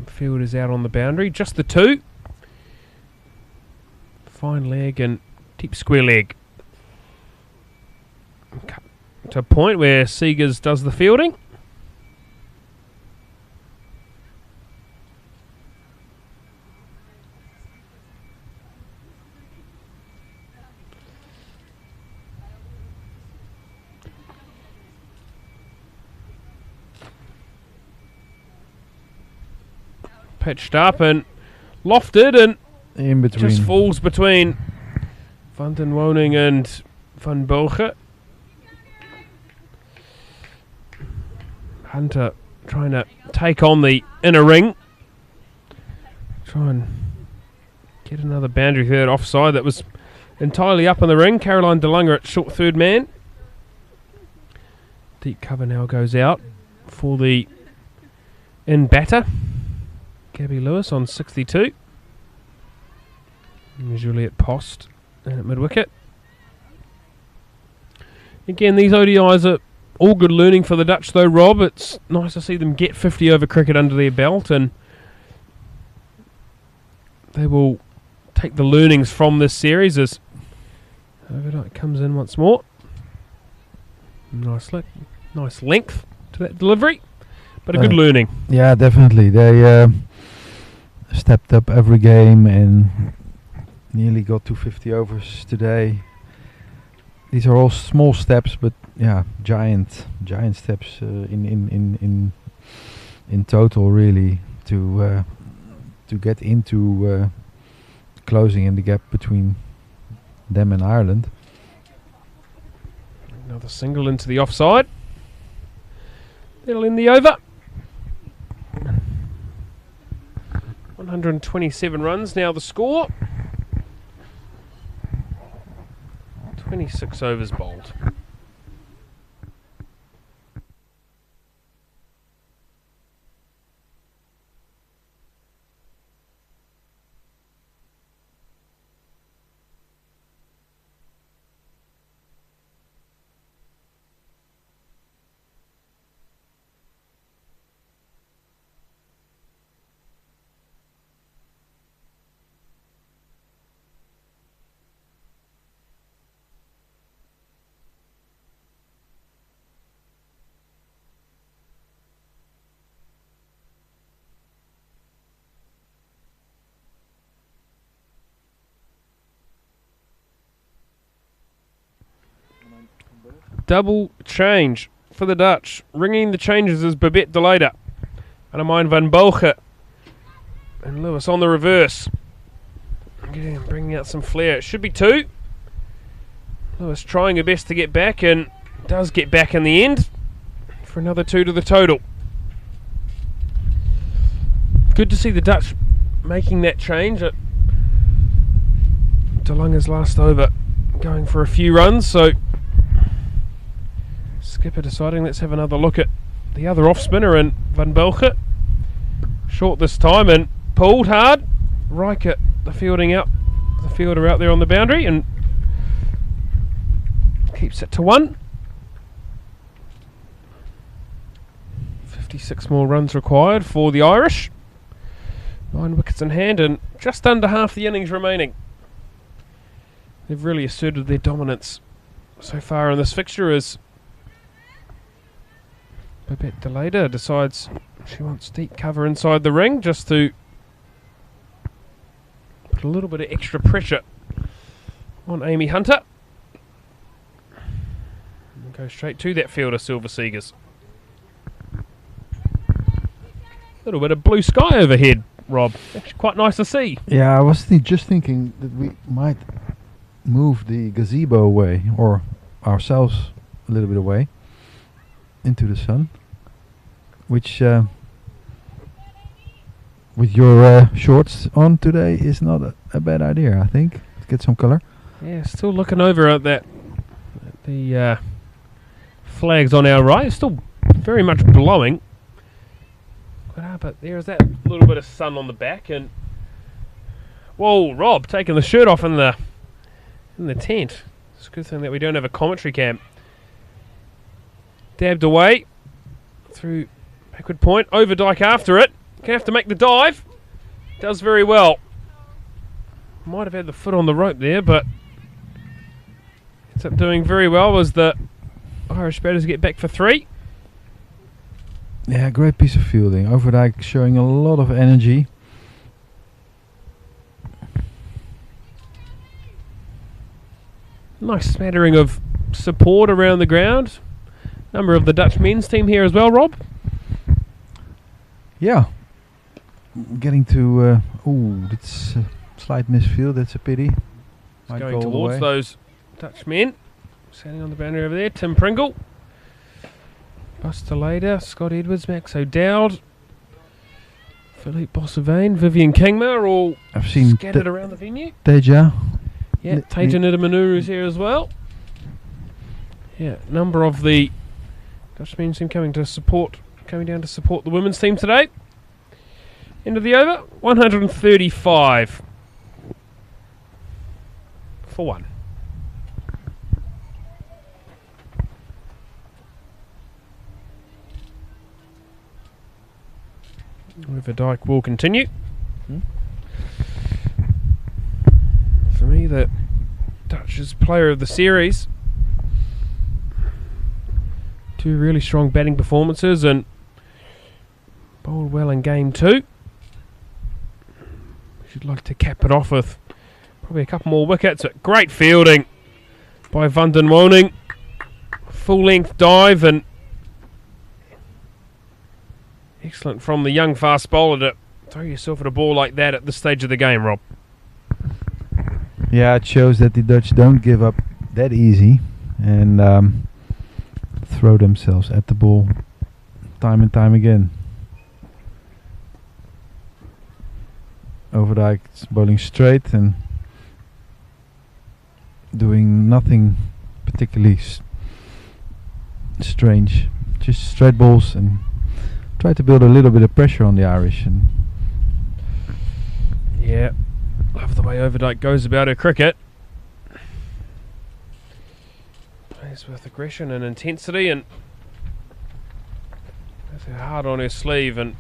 Field is out on the boundary, just the 2. Fine leg and deep square leg. To a point where Seegers does the fielding. Pitched up and lofted and in between. Just falls between Van den Woning and Van Boge. Hunter trying to take on the inner ring. Try and get another boundary third offside that was entirely up on the ring. Caroline Delaney at short third man. Deep cover now goes out for the in batter. Gabby Lewis on 62. And Juliet Post and at mid-wicket. Again, these ODIs are all good learning for the Dutch though, Rob. It's nice to see them get 50 over cricket under their belt, and they will take the learnings from this series as ODI comes in once more. Nice length to that delivery, but a good learning. Yeah, definitely. They stepped up every game and nearly got to 50 overs today. These are all small steps, but yeah, giant steps in total, really, to get into closing in the gap between them and Ireland. Another single into the offside. That'll end the over. 127 runs now the score. 26 overs bowled. Double change for the Dutch. Ringing the changes is Babette Delaney. And Van Bolge. And Lewis on the reverse. Again, bringing out some flair. It should be 2. Lewis trying her best to get back, and does get back in the end for another 2 to the total. Good to see the Dutch making that change at DeLonge's last over, going for a few runs, so skipper deciding let's have another look at the other off spinner, and Van Bolge short this time and pulled hard. Riker the fielder out there on the boundary, and keeps it to 1. 56 more runs required for the Irish. 9 wickets in hand and just under half the innings remaining. They've really asserted their dominance so far in this fixture as Babette Delaney decides she wants deep cover inside the ring just to put a little bit of extra pressure on Amy Hunter. And go straight to that fielder, Silver Seegers. A little bit of blue sky overhead, Rob. Actually quite nice to see. Yeah, I was just thinking that we might move the gazebo away, or ourselves a little bit away into the sun, which with your shorts on today is not a bad idea, I think. Let's get some color. Yeah, still looking over at the flags on our right. It's still very much blowing. But there's that little bit of sun on the back, and whoa, Rob taking the shirt off in the tent. It's a good thing that we don't have a commentary cam. Dabbed away through backward point, over Dyke after it. Gonna have to make the dive. Does very well. Might have had the foot on the rope there, but ends up doing very well as the Irish batters get back for 3. Yeah, great piece of fielding. Overdijk showing a lot of energy. Nice smattering of support around the ground. Number of the Dutch men's team here as well, Rob. Yeah. Getting to... that's a slight misfield. That's a pity. Might Going go towards those Dutch men. Standing on the boundary over there. Tim Pringle. Buster Lader, Scott Edwards, Max O'Dowd, Philippe Bossevane, Vivian Kingma, all I've seen scattered around the venue. Teja. Yeah, Teja Nidamanuru is here as well. Yeah, number of the Dutch men's team coming to support coming down to support the women's team today. End of the over, 135 for 1. Overdyke will continue. For me, the Dutch's player of the series. 2 really strong batting performances and bowled well in game 2. She'd like to cap it off with probably a couple more wickets, but great fielding by Van den Woning. Full length dive and excellent from the young fast bowler to throw yourself at a ball like that at this stage of the game, Rob. Yeah, it shows that the Dutch don't give up that easy and throw themselves at the ball time and time again. Overdyke's bowling straight and doing nothing particularly strange, just straight balls, and try to build a little bit of pressure on the Irish. And yeah, love the way Overdyke goes about her cricket. Plays with aggression and intensity and has her heart on her sleeve, and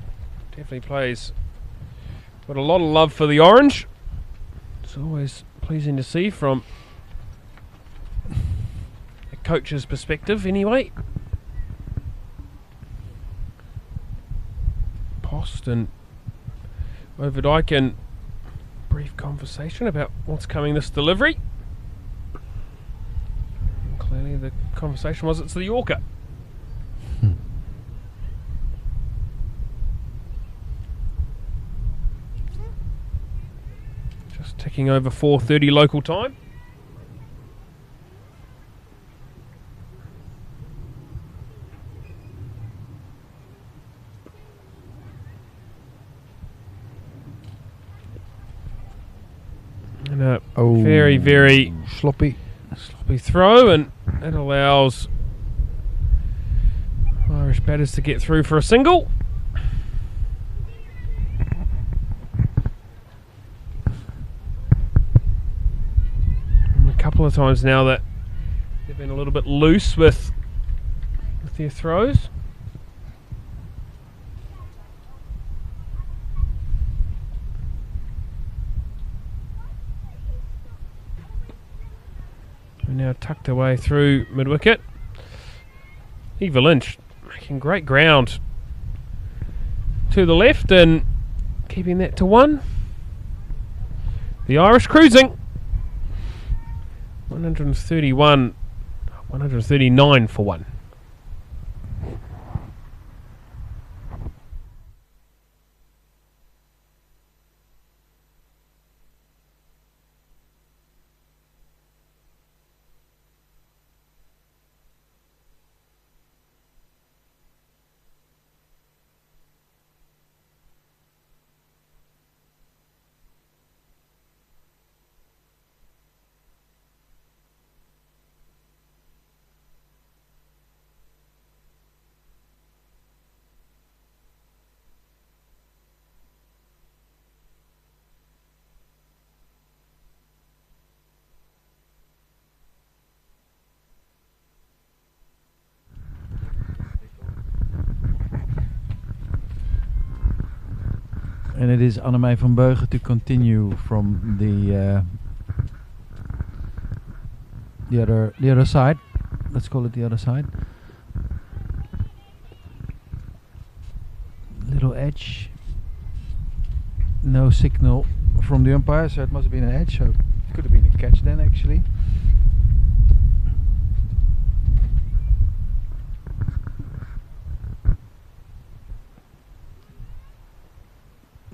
definitely plays with a lot of love for the orange. It's always pleasing to see from a coach's perspective anyway. Post and Overdyke in brief conversation about what's coming this delivery. And clearly the conversation was it's the Yorker. Just ticking over 4:30 local time. And a very, very sloppy throw, and that allows Irish batters to get through for a single. And a couple of times now that they've been a little bit loose with their throws. Now tucked away through mid-wicket. Eva Lynch making great ground to the left and keeping that to 1. The Irish cruising. 139 for 1. And it is Annemij van Beugen to continue from the other side. Let's call it the other side. Little edge. No signal from the umpire, so it must have been an edge. So it could have been a catch then, actually.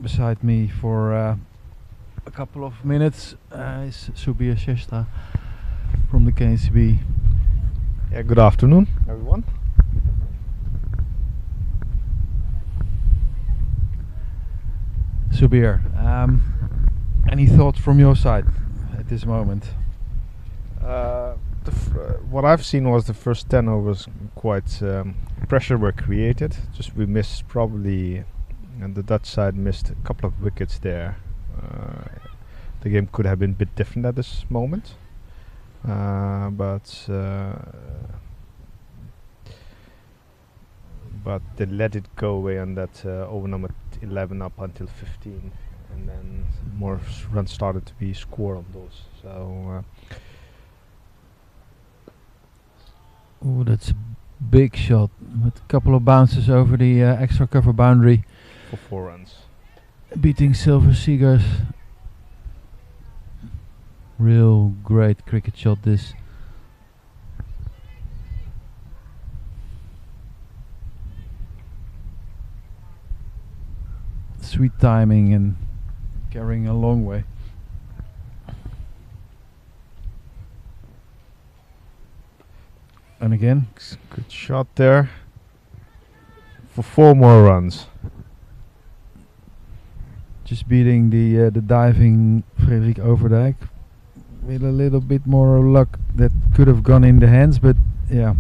Beside me for a couple of minutes is Subir Sheshta from the KNCB. Yeah, good afternoon, everyone. Subir, any thoughts from your side at this moment? To what I've seen was the first 10 overs quite pressure were created. Just we missed probably, and the Dutch side missed a couple of wickets there. The game could have been a bit different at this moment, but they let it go away on that over number 11 up until 15, and then more runs started to be scored on those. So. Oh, that's a big shot with a couple of bounces over the extra cover boundary. For 4 runs. Beating Silver Seagars. Real great cricket shot this. Sweet timing and carrying a long way. And again, good shot there for 4 more runs. Just beating the diving Frederik Overdijk with a little bit more luck that could have gone in the hands, but yeah,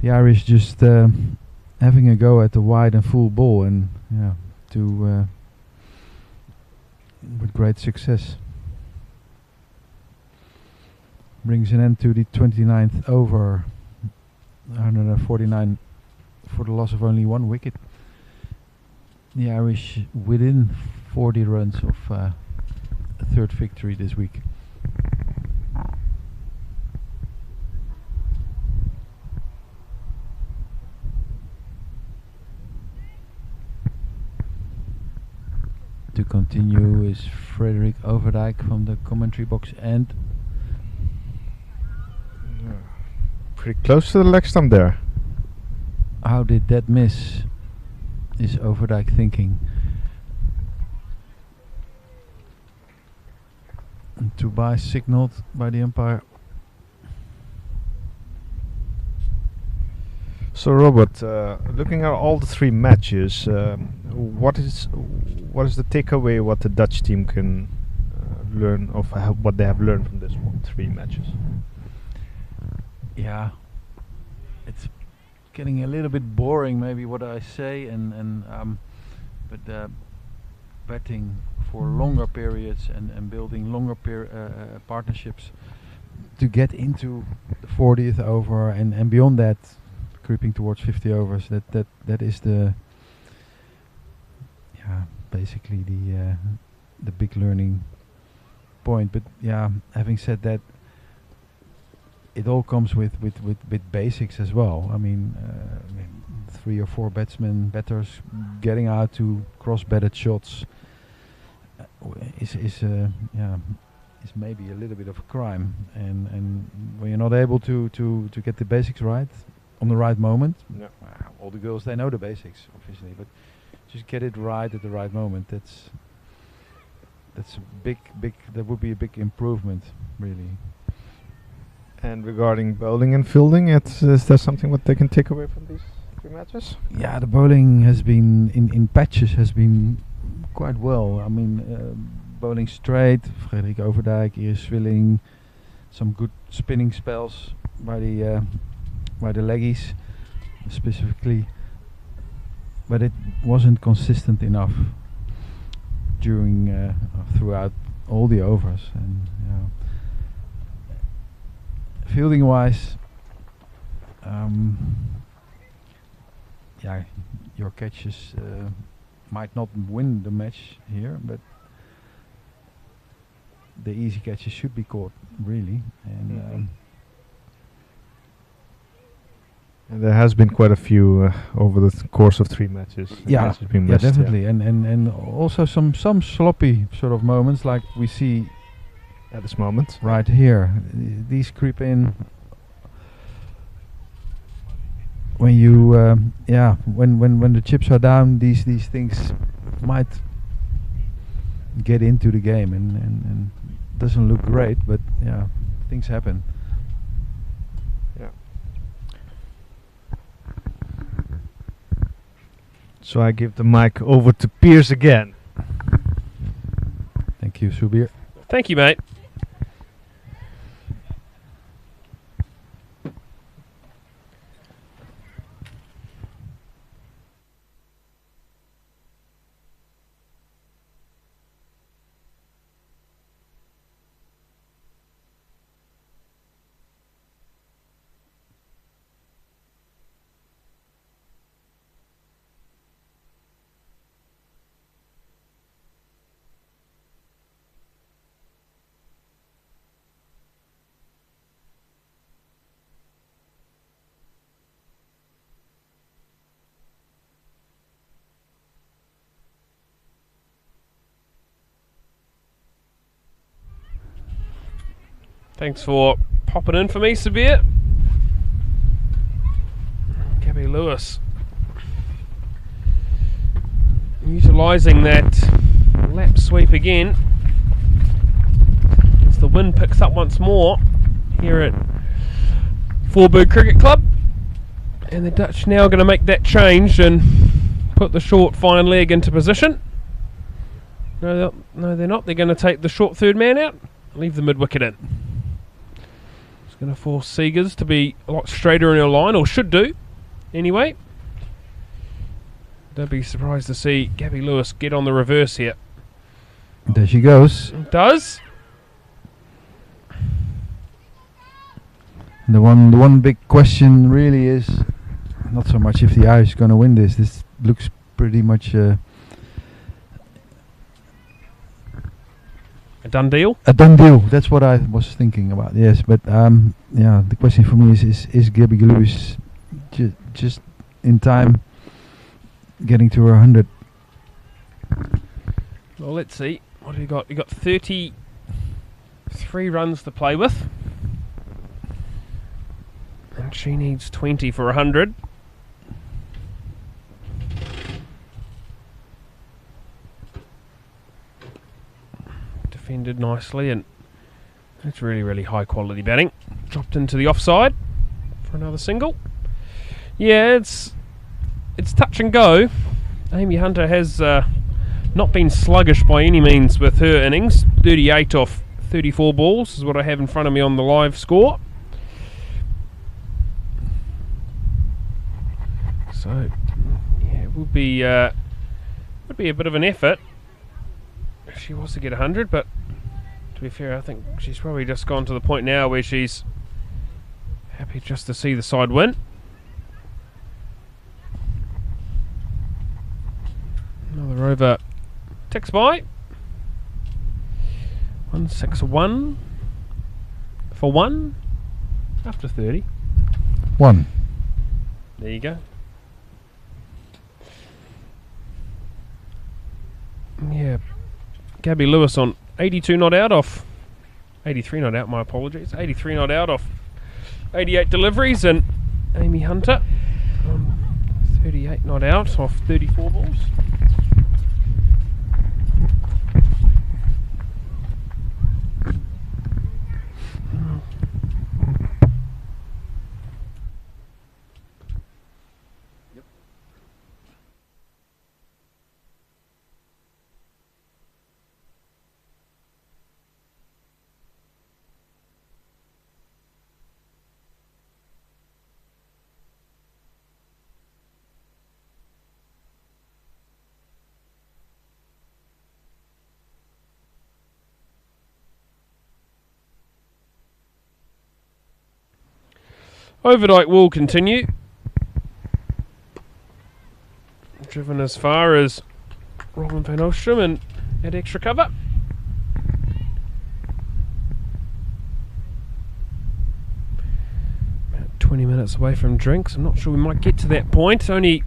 the Irish just having a go at the wide and full ball, and yeah, with great success. Brings an end to the 29th over, 149 for the loss of only 1 wicket. The Irish within 40 runs of a 3rd victory this week. To continue is Frederik Overdijk from the commentary box, and pretty close to the leg stump there. How did that miss? Is Overdijk thinking. And to buy signaled by the umpire. So Robert, looking at all the 3 matches, what is the takeaway? What the Dutch team can learn of what they have learned from this 3 matches? Yeah, it's getting a little bit boring, maybe what I say, but betting for longer periods and building longer partnerships to get into the 40th over and beyond that, creeping towards 50 overs. That is the basically the big learning point. But yeah, having said that, it all comes with basics as well. I mean, 3 or 4 batters getting out to cross-batted shots is maybe a little bit of a crime. And when you're not able to get the basics right on the right moment, all the girls, they know the basics, obviously, but just get it right at the right moment. That's a big. That would be a big improvement, really. And regarding bowling and fielding, is there something what they can take away from these 3 matches? Yeah, the bowling has been in patches has been quite well. I mean, bowling straight, Frederik Overdijk, Iris Swilling, some good spinning spells by the leggies specifically, but it wasn't consistent enough during throughout all the overs. And fielding wise, your catches might not win the match here, but the easy catches should be caught, really. And and there has been quite a few over the course of 3 matches. Definitely. And also some sloppy sort of moments, like we see at this moment right here. These creep in when you when the chips are down. These things might get into the game, and doesn't look great, but yeah, things happen. So I give the mic over to Piers again. Thank you, Subir. Thank you, mate. Thanks for popping in for me, Sabir. Gabby Lewis utilising that lap sweep again as the wind picks up once more here at Forburg Cricket Club, and the Dutch now going to make that change and put the short fine leg into position. No, they're not. They're going to take the short third man out, leave the mid wicket in. It's going to force Seegers to be a lot straighter in her line, or should do anyway. Don't be surprised to see Gabby Lewis get on the reverse here. There she goes. Does. The one big question really is not so much if the Irish is going to win this. This looks pretty much A done deal? a done deal. That's what I was thinking about. Yes, but yeah, the question for me is Gabby Lewis just in time getting to her 100? Well, let's see. What have you got? You got 33 runs to play with, and she needs 20 for 100. Defended nicely, and that's really, really high quality batting. Dropped into the offside for another single. Yeah, it's touch and go. Amy Hunter has not been sluggish by any means with her innings. 38 off 34 balls is what I have in front of me on the live score. So yeah, it would be a bit of an effort if she was to get 100, but to be fair, I think she's probably just gone to the point now where she's happy just to see the side win. Another over ticks by. 161 for 1 after 30. 1. There you go. Yeah, Gabby Lewis on 82 not out off 83 not out, my apologies. 83 not out off 88 deliveries, and Amy Hunter on 38 not out off 34 balls. Overnight will continue. Driven as far as Robin van Ostrom and at extra cover. About 20 minutes away from drinks. I'm not sure we might get to that point. Only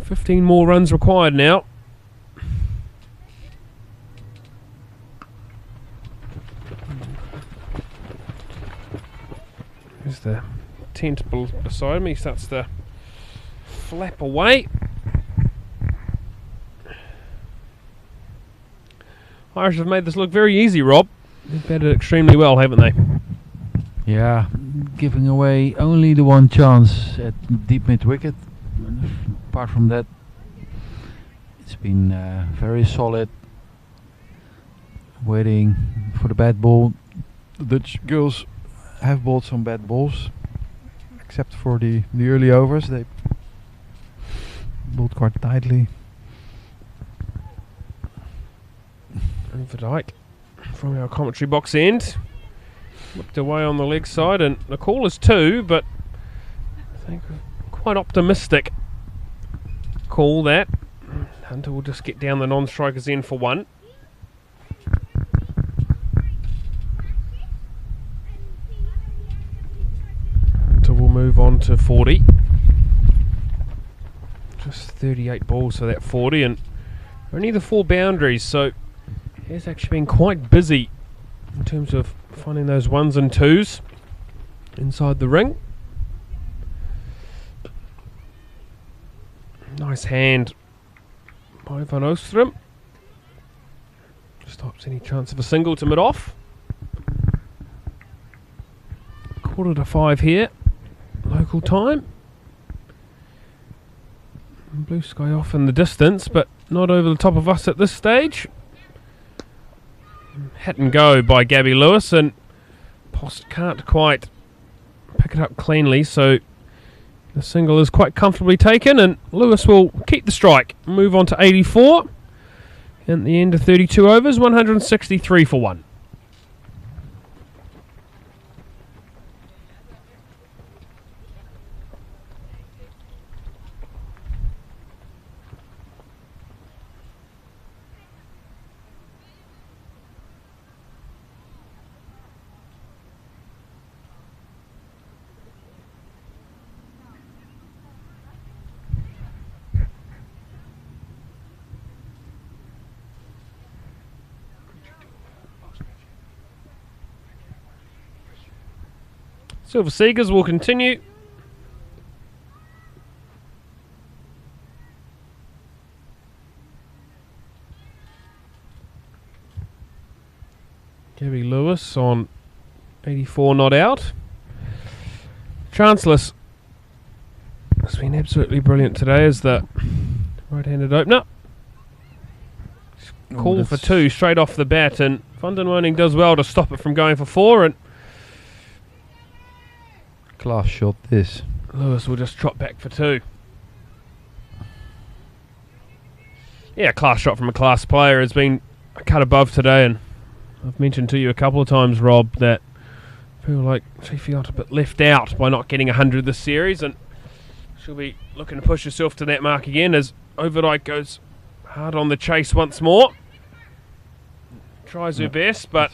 15 more runs required now. There's the tent beside me, starts to flap away. Irish have made this look very easy, Rob. They've batted extremely well, haven't they? Yeah, giving away only the one chance at deep mid wicket. Apart from that, it's been very solid. Waiting for the bad ball. The Dutch girls have bowled some bad balls, except for the early overs. They bowled quite tightly. Over Dyke from our commentary box end, whipped away on the leg side, and the call is 2, but I think quite optimistic call that. Hunter will just get down the non-strikers end for 1. We'll move on to 40. Just 38 balls for that 40, and only the 4 boundaries, so it's actually been quite busy in terms of finding those ones and twos inside the ring. Nice hand by Van Oostrom. Stops any chance of a single to mid-off. 4:45 here, local time. Blue sky off in the distance, but not over the top of us at this stage. Hit and go by Gabby Lewis, and Post can't quite pick it up cleanly, so the single is quite comfortably taken, and Lewis will keep the strike, move on to 84. At the end of 32 overs, 163 for one. Silver Seegers will continue. Gabby Lewis on 84 not out. Chanceless has been absolutely brilliant today as the right-handed opener. Call for two straight off the bat, and Van den Woning does well to stop it from going for four, and class shot this. Lewis will just trot back for two. Yeah, class shot from a class player has been a cut above today, and I've mentioned to you a couple of times, Rob, that I feel like she felt a bit left out by not getting 100 this series, and she'll be looking to push herself to that mark again as Overdyke goes hard on the chase once more. Tries her best, but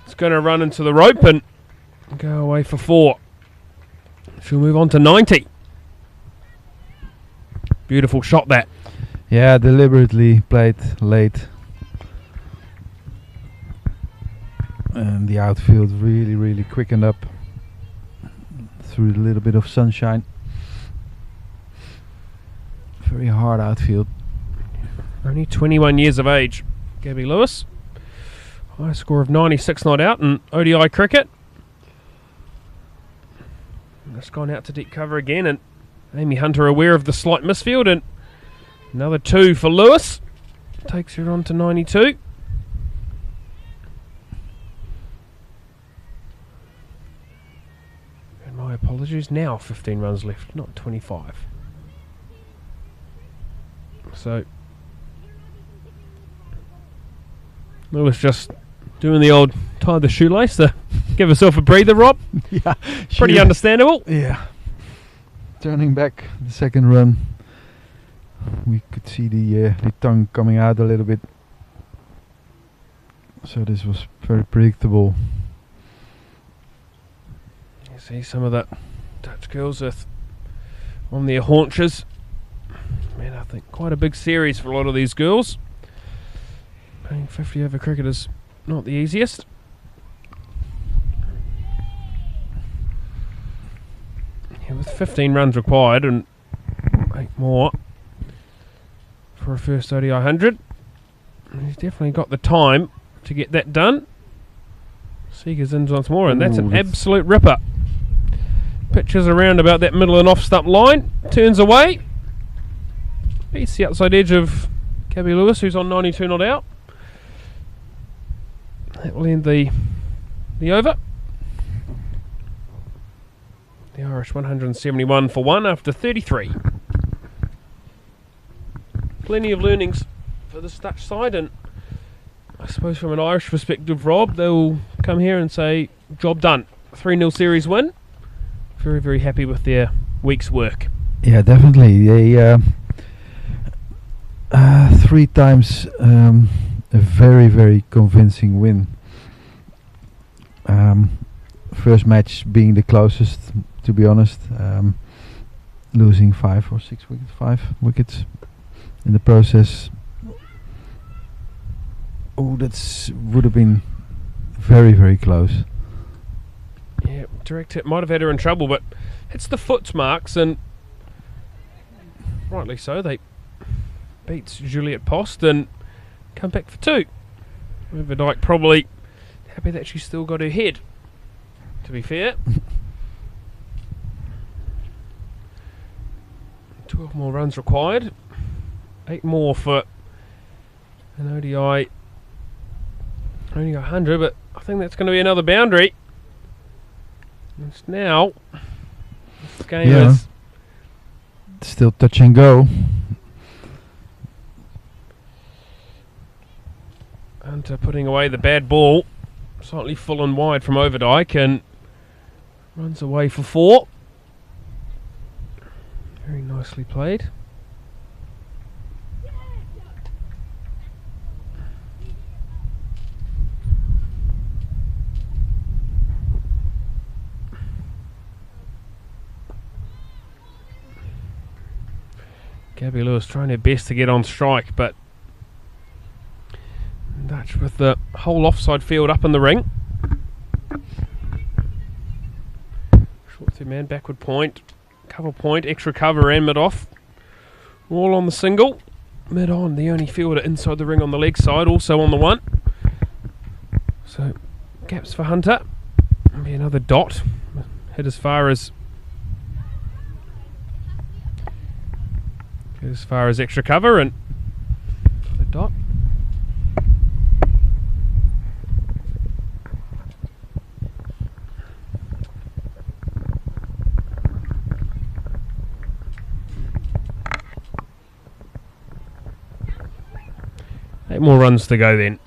it's going to run into the rope and go away for four. She'll move on to 90. Beautiful shot that. Yeah, deliberately played late. And the outfield really quickened up through a little bit of sunshine. Very hard outfield. Only 21 years of age, Gabby Lewis. High score of 96 not out in ODI cricket. Just gone out to deep cover again, and Amy Hunter aware of the slight misfield, and another two for Lewis. Takes her on to 92. And my apologies, now 15 runs left, not 25. So Lewis just doing the old tie the shoelace to give herself a breather, Rob. Yeah, pretty understandable. Yeah. Turning back the second run, we could see the tongue coming out a little bit. So this was very predictable. You see some of that Dutch girls with on their haunches. Man, I think quite a big series for a lot of these girls. Playing 50 over cricket is not the easiest. Yeah, with 15 runs required and 8 more for a first ODI 100. He's definitely got the time to get that done. Seegers in once more, and that's an absolute ripper. Pitches around about that middle and off stump line. Turns away. Beats the outside edge of Gabby Lewis, who's on 92 not out. That will end the over. The Irish 171 for one after 33. Plenty of learnings for this Dutch side, and I suppose from an Irish perspective, Rob, they'll come here and say, job done. 3-0 series win. Very happy with their week's work. Yeah, definitely. They 3 times a very convincing win. First match being the closest, to be honest. Losing 5 or 6 wickets, 5 wickets in the process. Oh, would have been Very, very close. Yeah, direct hit might have had her in trouble, but hits the foot marks, and rightly so. They beats Juliette Post and come back for 2. Overdyke probably happy that she still got her head, to be fair. 12 more runs required. 8 more for an ODI. Only 100, but I think that's going to be another boundary. It's now. This game is still touch and go. Hunter putting away the bad ball. Slightly full and wide from Overdyke and runs away for 4. Very nicely played. Gabby Lewis trying her best to get on strike, but Dutch with the whole offside field up in the ring. Short through man, backward point, cover point, extra cover and mid off. All on the single. Mid on, the only fielder inside the ring on the leg side, also on the 1. So gaps for Hunter. Maybe another dot. Hit as far as extra cover and the dot. Eight more runs to go then.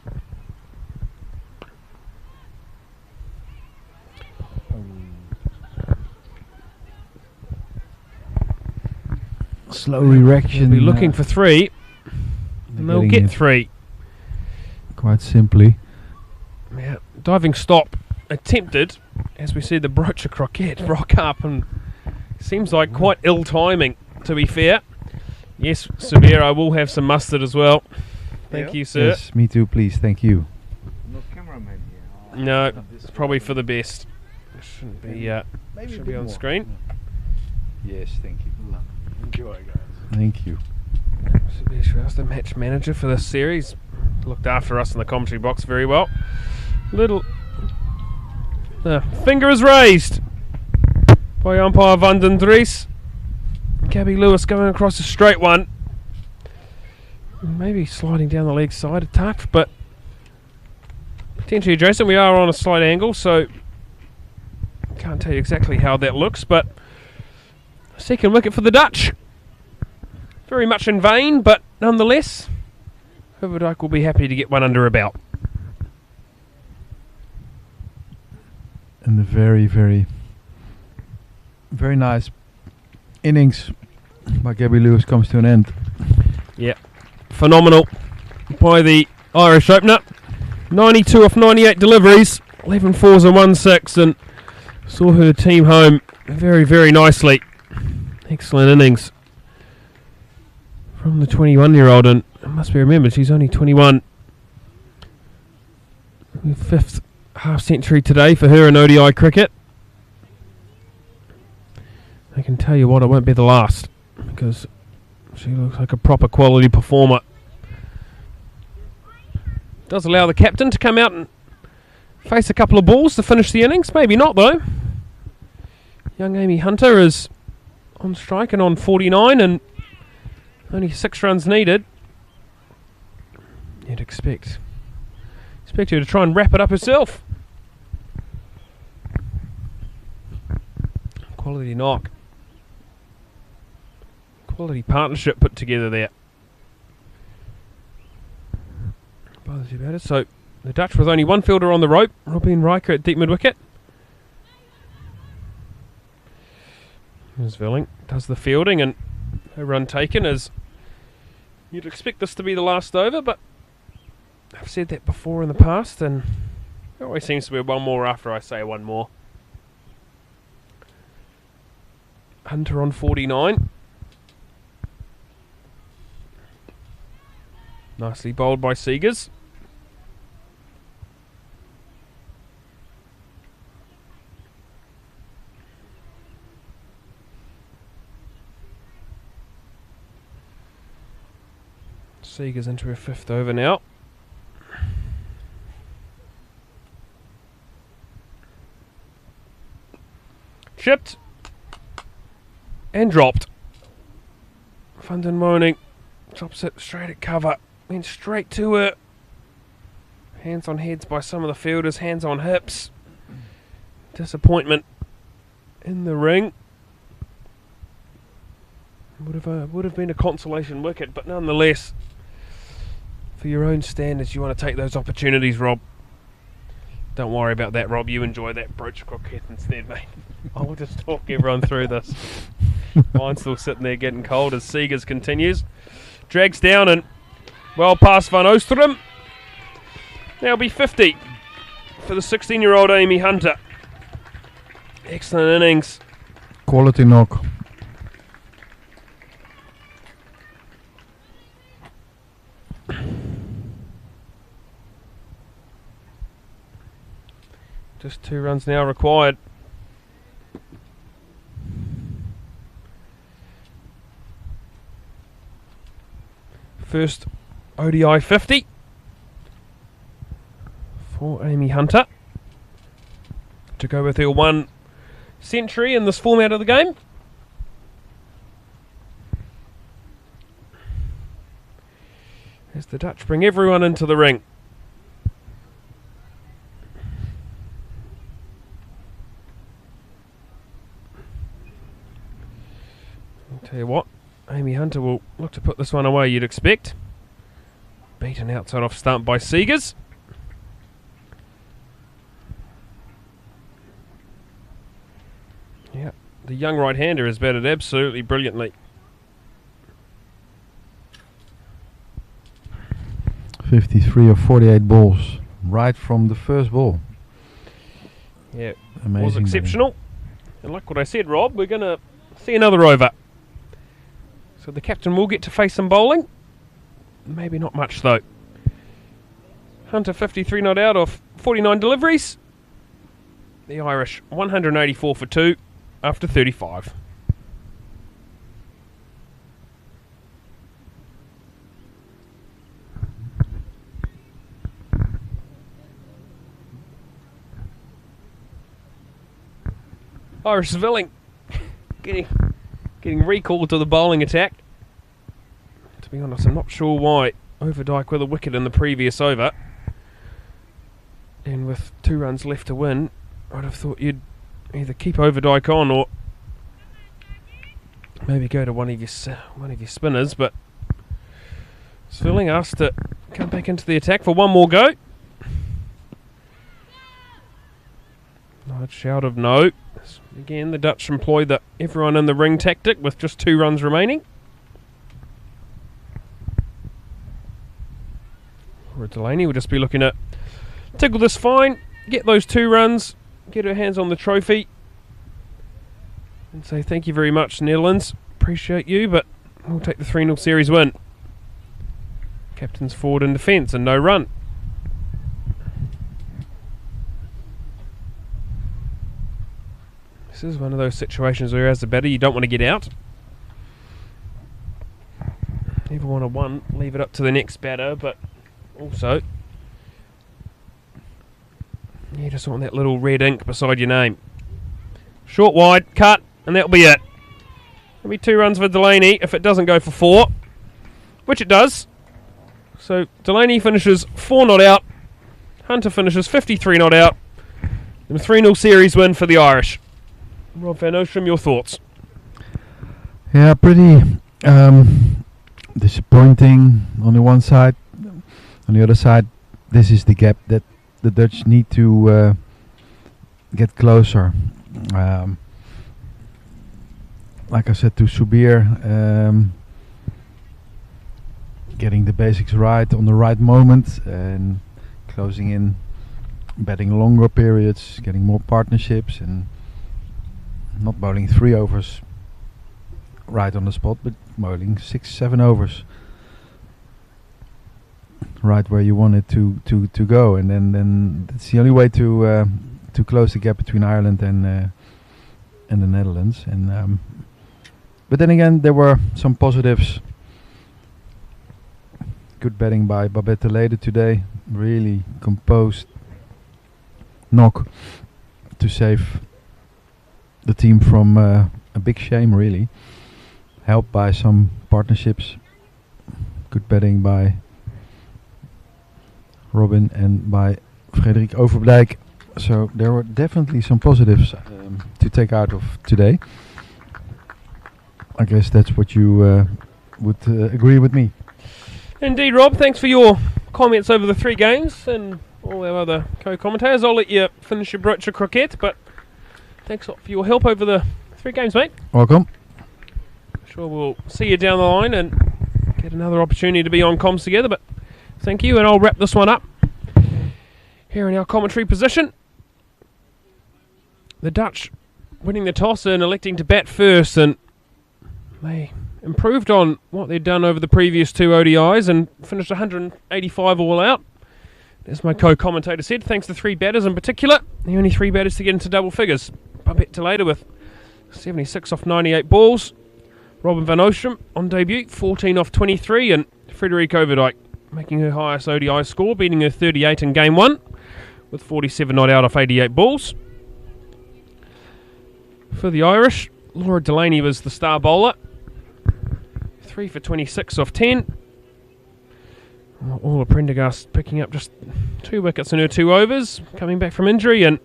Slow erection. They'll be looking for 3, and they'll get 3. Quite simply. Yeah, diving stop attempted as we see the Broacher Croquette rock up, and seems like quite ill timing, to be fair. Yes, Severe, I will have some mustard as well. Thank you, sir. Yes, me too, please. Thank you. No cameraman here. No, it's probably for the best. Shouldn't be, should be on screen. Yes, thank you. Enjoy, guys. Thank you. Severe Strauss, the match manager for this series, looked after us in the commentary box very well. Little finger is raised by umpire Van den Dries. Gabby Lewis going across a straight one. Maybe sliding down the leg side a touch, but potentially adjacent. We are on a slight angle, so can't tell you exactly how that looks, but second wicket for the Dutch. Very much in vain, but nonetheless, Overdyke will be happy to get one under a belt. And the very, very, very nice innings by Gabby Lewis comes to an end. Yeah, phenomenal by the Irish opener. 92 off 98 deliveries, 11 fours and 1 6, and saw her team home very, very nicely. Excellent innings from the 21-year-old, and it must be remembered she's only 21. Fifth half century today for her in ODI cricket. I can tell you what, it won't be the last, because she looks like a proper quality performer. Does allow the captain to come out and face a couple of balls to finish the innings. Maybe not, though. Young Amy Hunter is on strike and on 49, and only 6 runs needed. You'd expect her to try and wrap it up herself. Quality knock. Quality partnership put together there by the two batters. So the Dutch with only one fielder on the rope, Robin Riker at deep mid wicket. Here's Villing, does the fielding, and her run taken as you'd expect this to be the last over, but I've said that before in the past, and there always seems to be one more after I say one more. Hunter on 49. Nicely bowled by Seegers. Seegers into her 5th over now. Chipped. And dropped. Fundin moaning. Drops it straight at cover. Went straight to her. Hands on heads by some of the fielders. Hands on hips. Disappointment in the ring. Would have been a consolation wicket, but nonetheless, for your own standards, you want to take those opportunities, Rob. Don't worry about that, Rob. You enjoy that brooch croquette instead, mate. I'll just talk everyone through this. Mine's still sitting there getting cold as Seegers continues. Drags down and well past Van Oostrum. Now be 50 for the 16-year-old Amy Hunter. Excellent innings. Quality knock. Just 2 runs now required. First ODI 50 for Amy Hunter to go with her 1 century in this format of the game. As the Dutch bring everyone into the ring. I'll tell you what, Amy Hunter will look to put this one away, you'd expect. Beaten outside off stump by Seegers. Yeah, the young right-hander has batted absolutely brilliantly. 53 of 48 balls, right from the first ball. Yeah, amazing. Was exceptional. And like what I said, Rob, we're going to see another over. So the captain will get to face some bowling. Maybe not much though. Hunter 53 not out of 49 deliveries. The Irish 184 for 2 after 35. Irish Villing getting recalled to the bowling attack. To be honest, I'm not sure why Overdyke with a wicket in the previous over. And with 2 runs left to win, I'd have thought you'd either keep Overdyke on or maybe go to one of your spinners, but Villing asked to come back into the attack for one more go. Large shout of no. Again, the Dutch employ the everyone in the ring tactic with just 2 runs remaining. Or Delaney will just be looking to tickle this fine, get those 2 runs, get her hands on the trophy, and say thank you very much, Netherlands. Appreciate you, but we'll take the 3-0 series win. Captain's forward in defence and no run. This is one of those situations where as a batter you don't want to get out. Never want to leave it up to the next batter, but also you just want that little red ink beside your name. Short wide, cut, and that'll be it. There'll be 2 runs for Delaney if it doesn't go for 4, which it does. So Delaney finishes 4 not out. Hunter finishes 53 not out. And a 3-0 series win for the Irish. Rob Van Oostrum, your thoughts? Yeah, pretty disappointing on the one side. On the other side, this is the gap that the Dutch need to get closer. Like I said to Subir, getting the basics right on the right moment and closing in, batting longer periods, getting more partnerships, and not bowling 3 overs right on the spot, but bowling 6-7 overs right where you want it to go, and then that's the only way to close the gap between Ireland and the Netherlands. And but then again, there were some positives Good batting by Babette Delaney today. Really composed knock to save the team from a big shame, really. Helped by some partnerships. Good batting by Robin and by Frederik Overdijk. So there were definitely some positives to take out of today. I guess that's what you would agree with me. Indeed, Rob. Thanks for your comments over the 3 games and all our other co-commentators. I'll let you finish your broach of cricket, but thanks a lot for your help over the 3 games, mate. Welcome. Sure we'll see you down the line and get another opportunity to be on comms together, but thank you, and I'll wrap this one up here in our commentary position. The Dutch winning the toss and electing to bat first, and they improved on what they'd done over the previous 2 ODIs and finished 185 all out. As my co-commentator said, thanks to 3 batters in particular, the only 3 batters to get into double figures. Babette Delaney with 76 off 98 balls, Robin van Oostrum on debut, 14 off 23, and Frederik Overdijk making her highest ODI score, beating her 38 in game 1 with 47 not out off 88 balls. For the Irish, Laura Delaney was the star bowler, 3 for 26 off 10. Orla Prendergast picking up just 2 wickets in her 2 overs, coming back from injury, and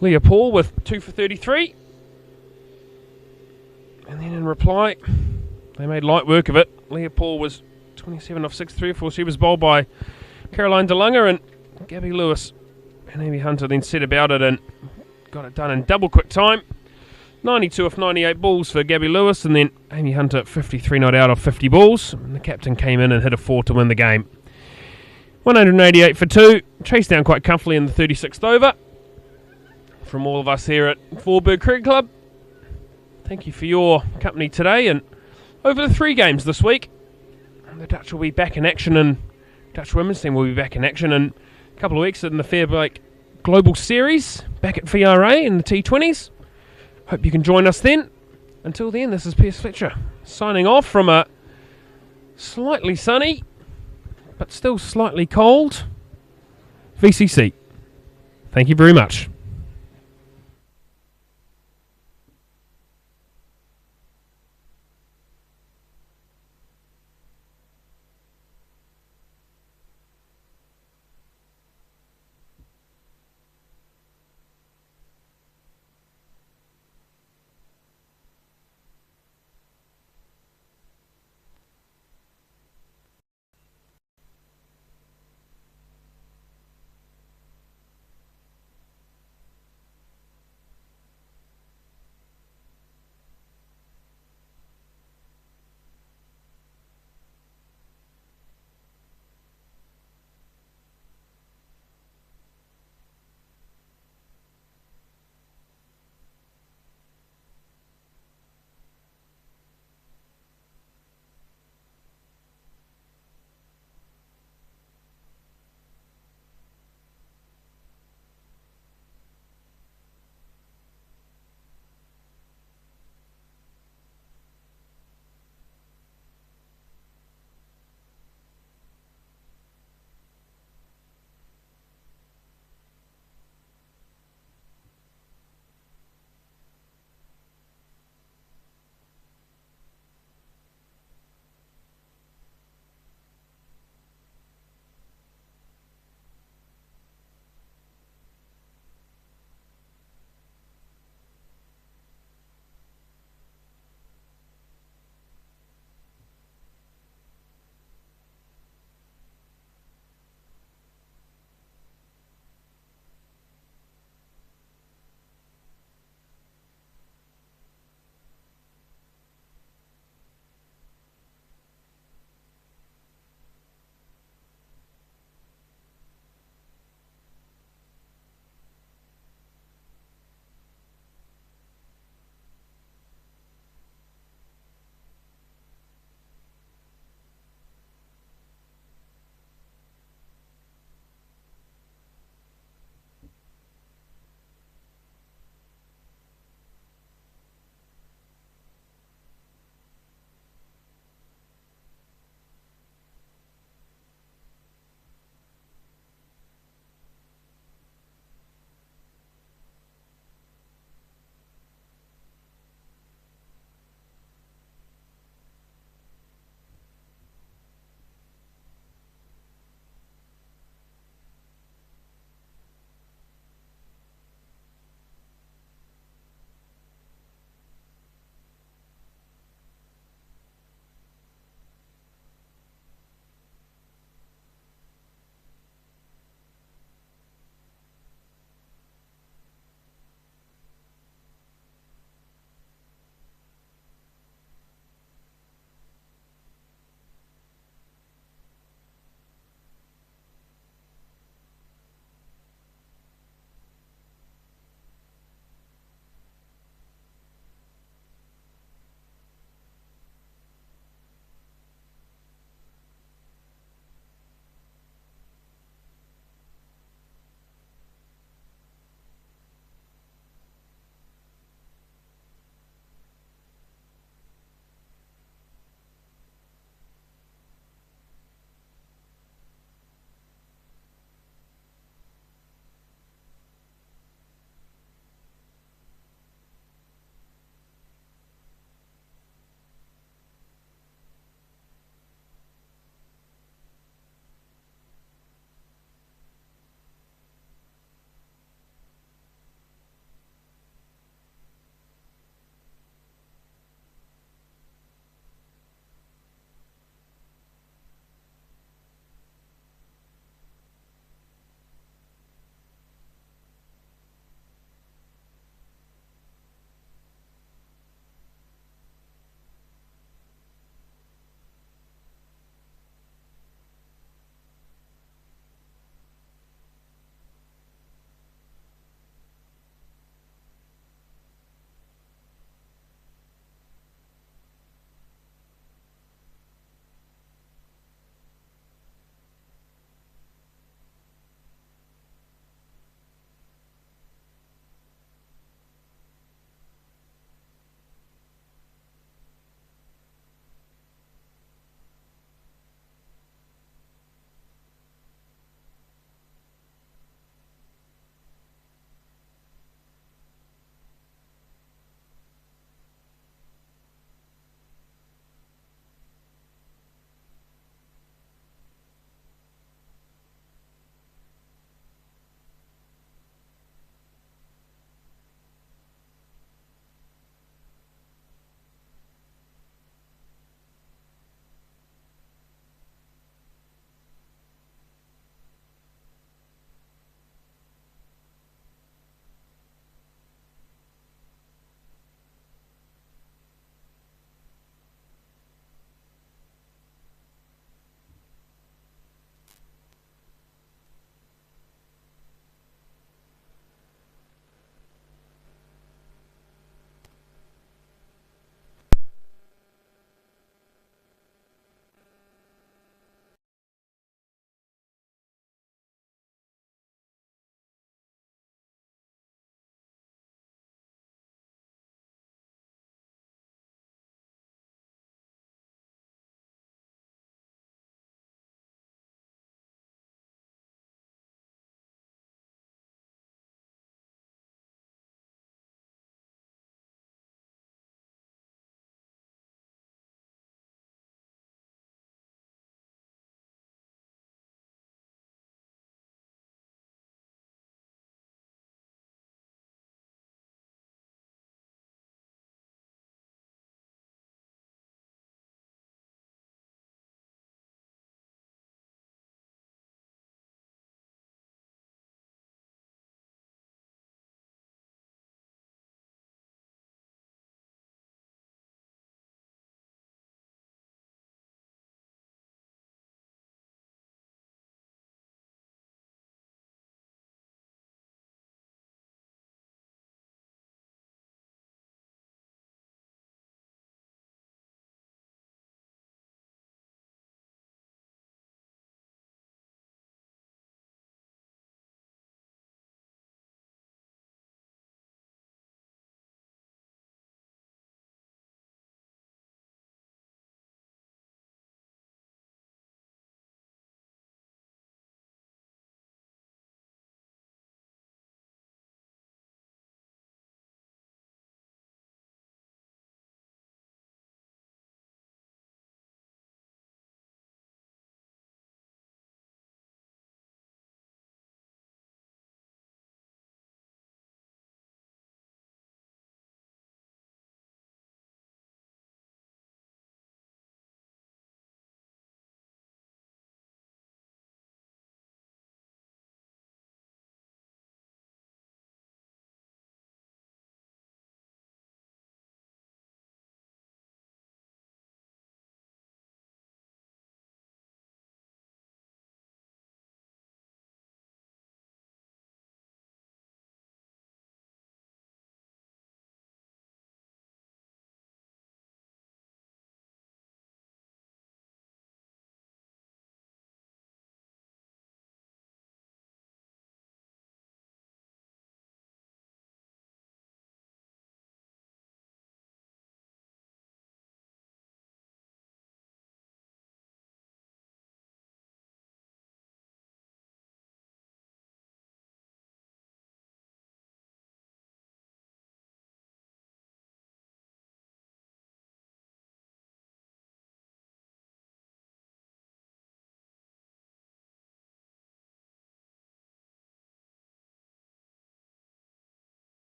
Leah Paul with 2 for 33. And then in reply, they made light work of it. Leah Paul was 27 off 6 3 4. She was bowled by Caroline de Lange, and Gabby Lewis and Amy Hunter then set about it and got it done in double quick time. 92 off 98 balls for Gabby Lewis, and then Amy Hunter 53 not out off 50 balls. And the captain came in and hit a 4 to win the game. 188 for 2, chased down quite comfortably in the 36th over. From all of us here at Forberg Cricket Club, thank you for your company today, and over the 3 games this week, the Dutch will be back in action, and Dutch women's team will be back in action in a couple of weeks in the Fairbank Global Series, back at VRA in the T20s. Hope you can join us then. Until then, this is Piers Fletcher signing off from a slightly sunny, but still slightly cold VCC. Thank you very much.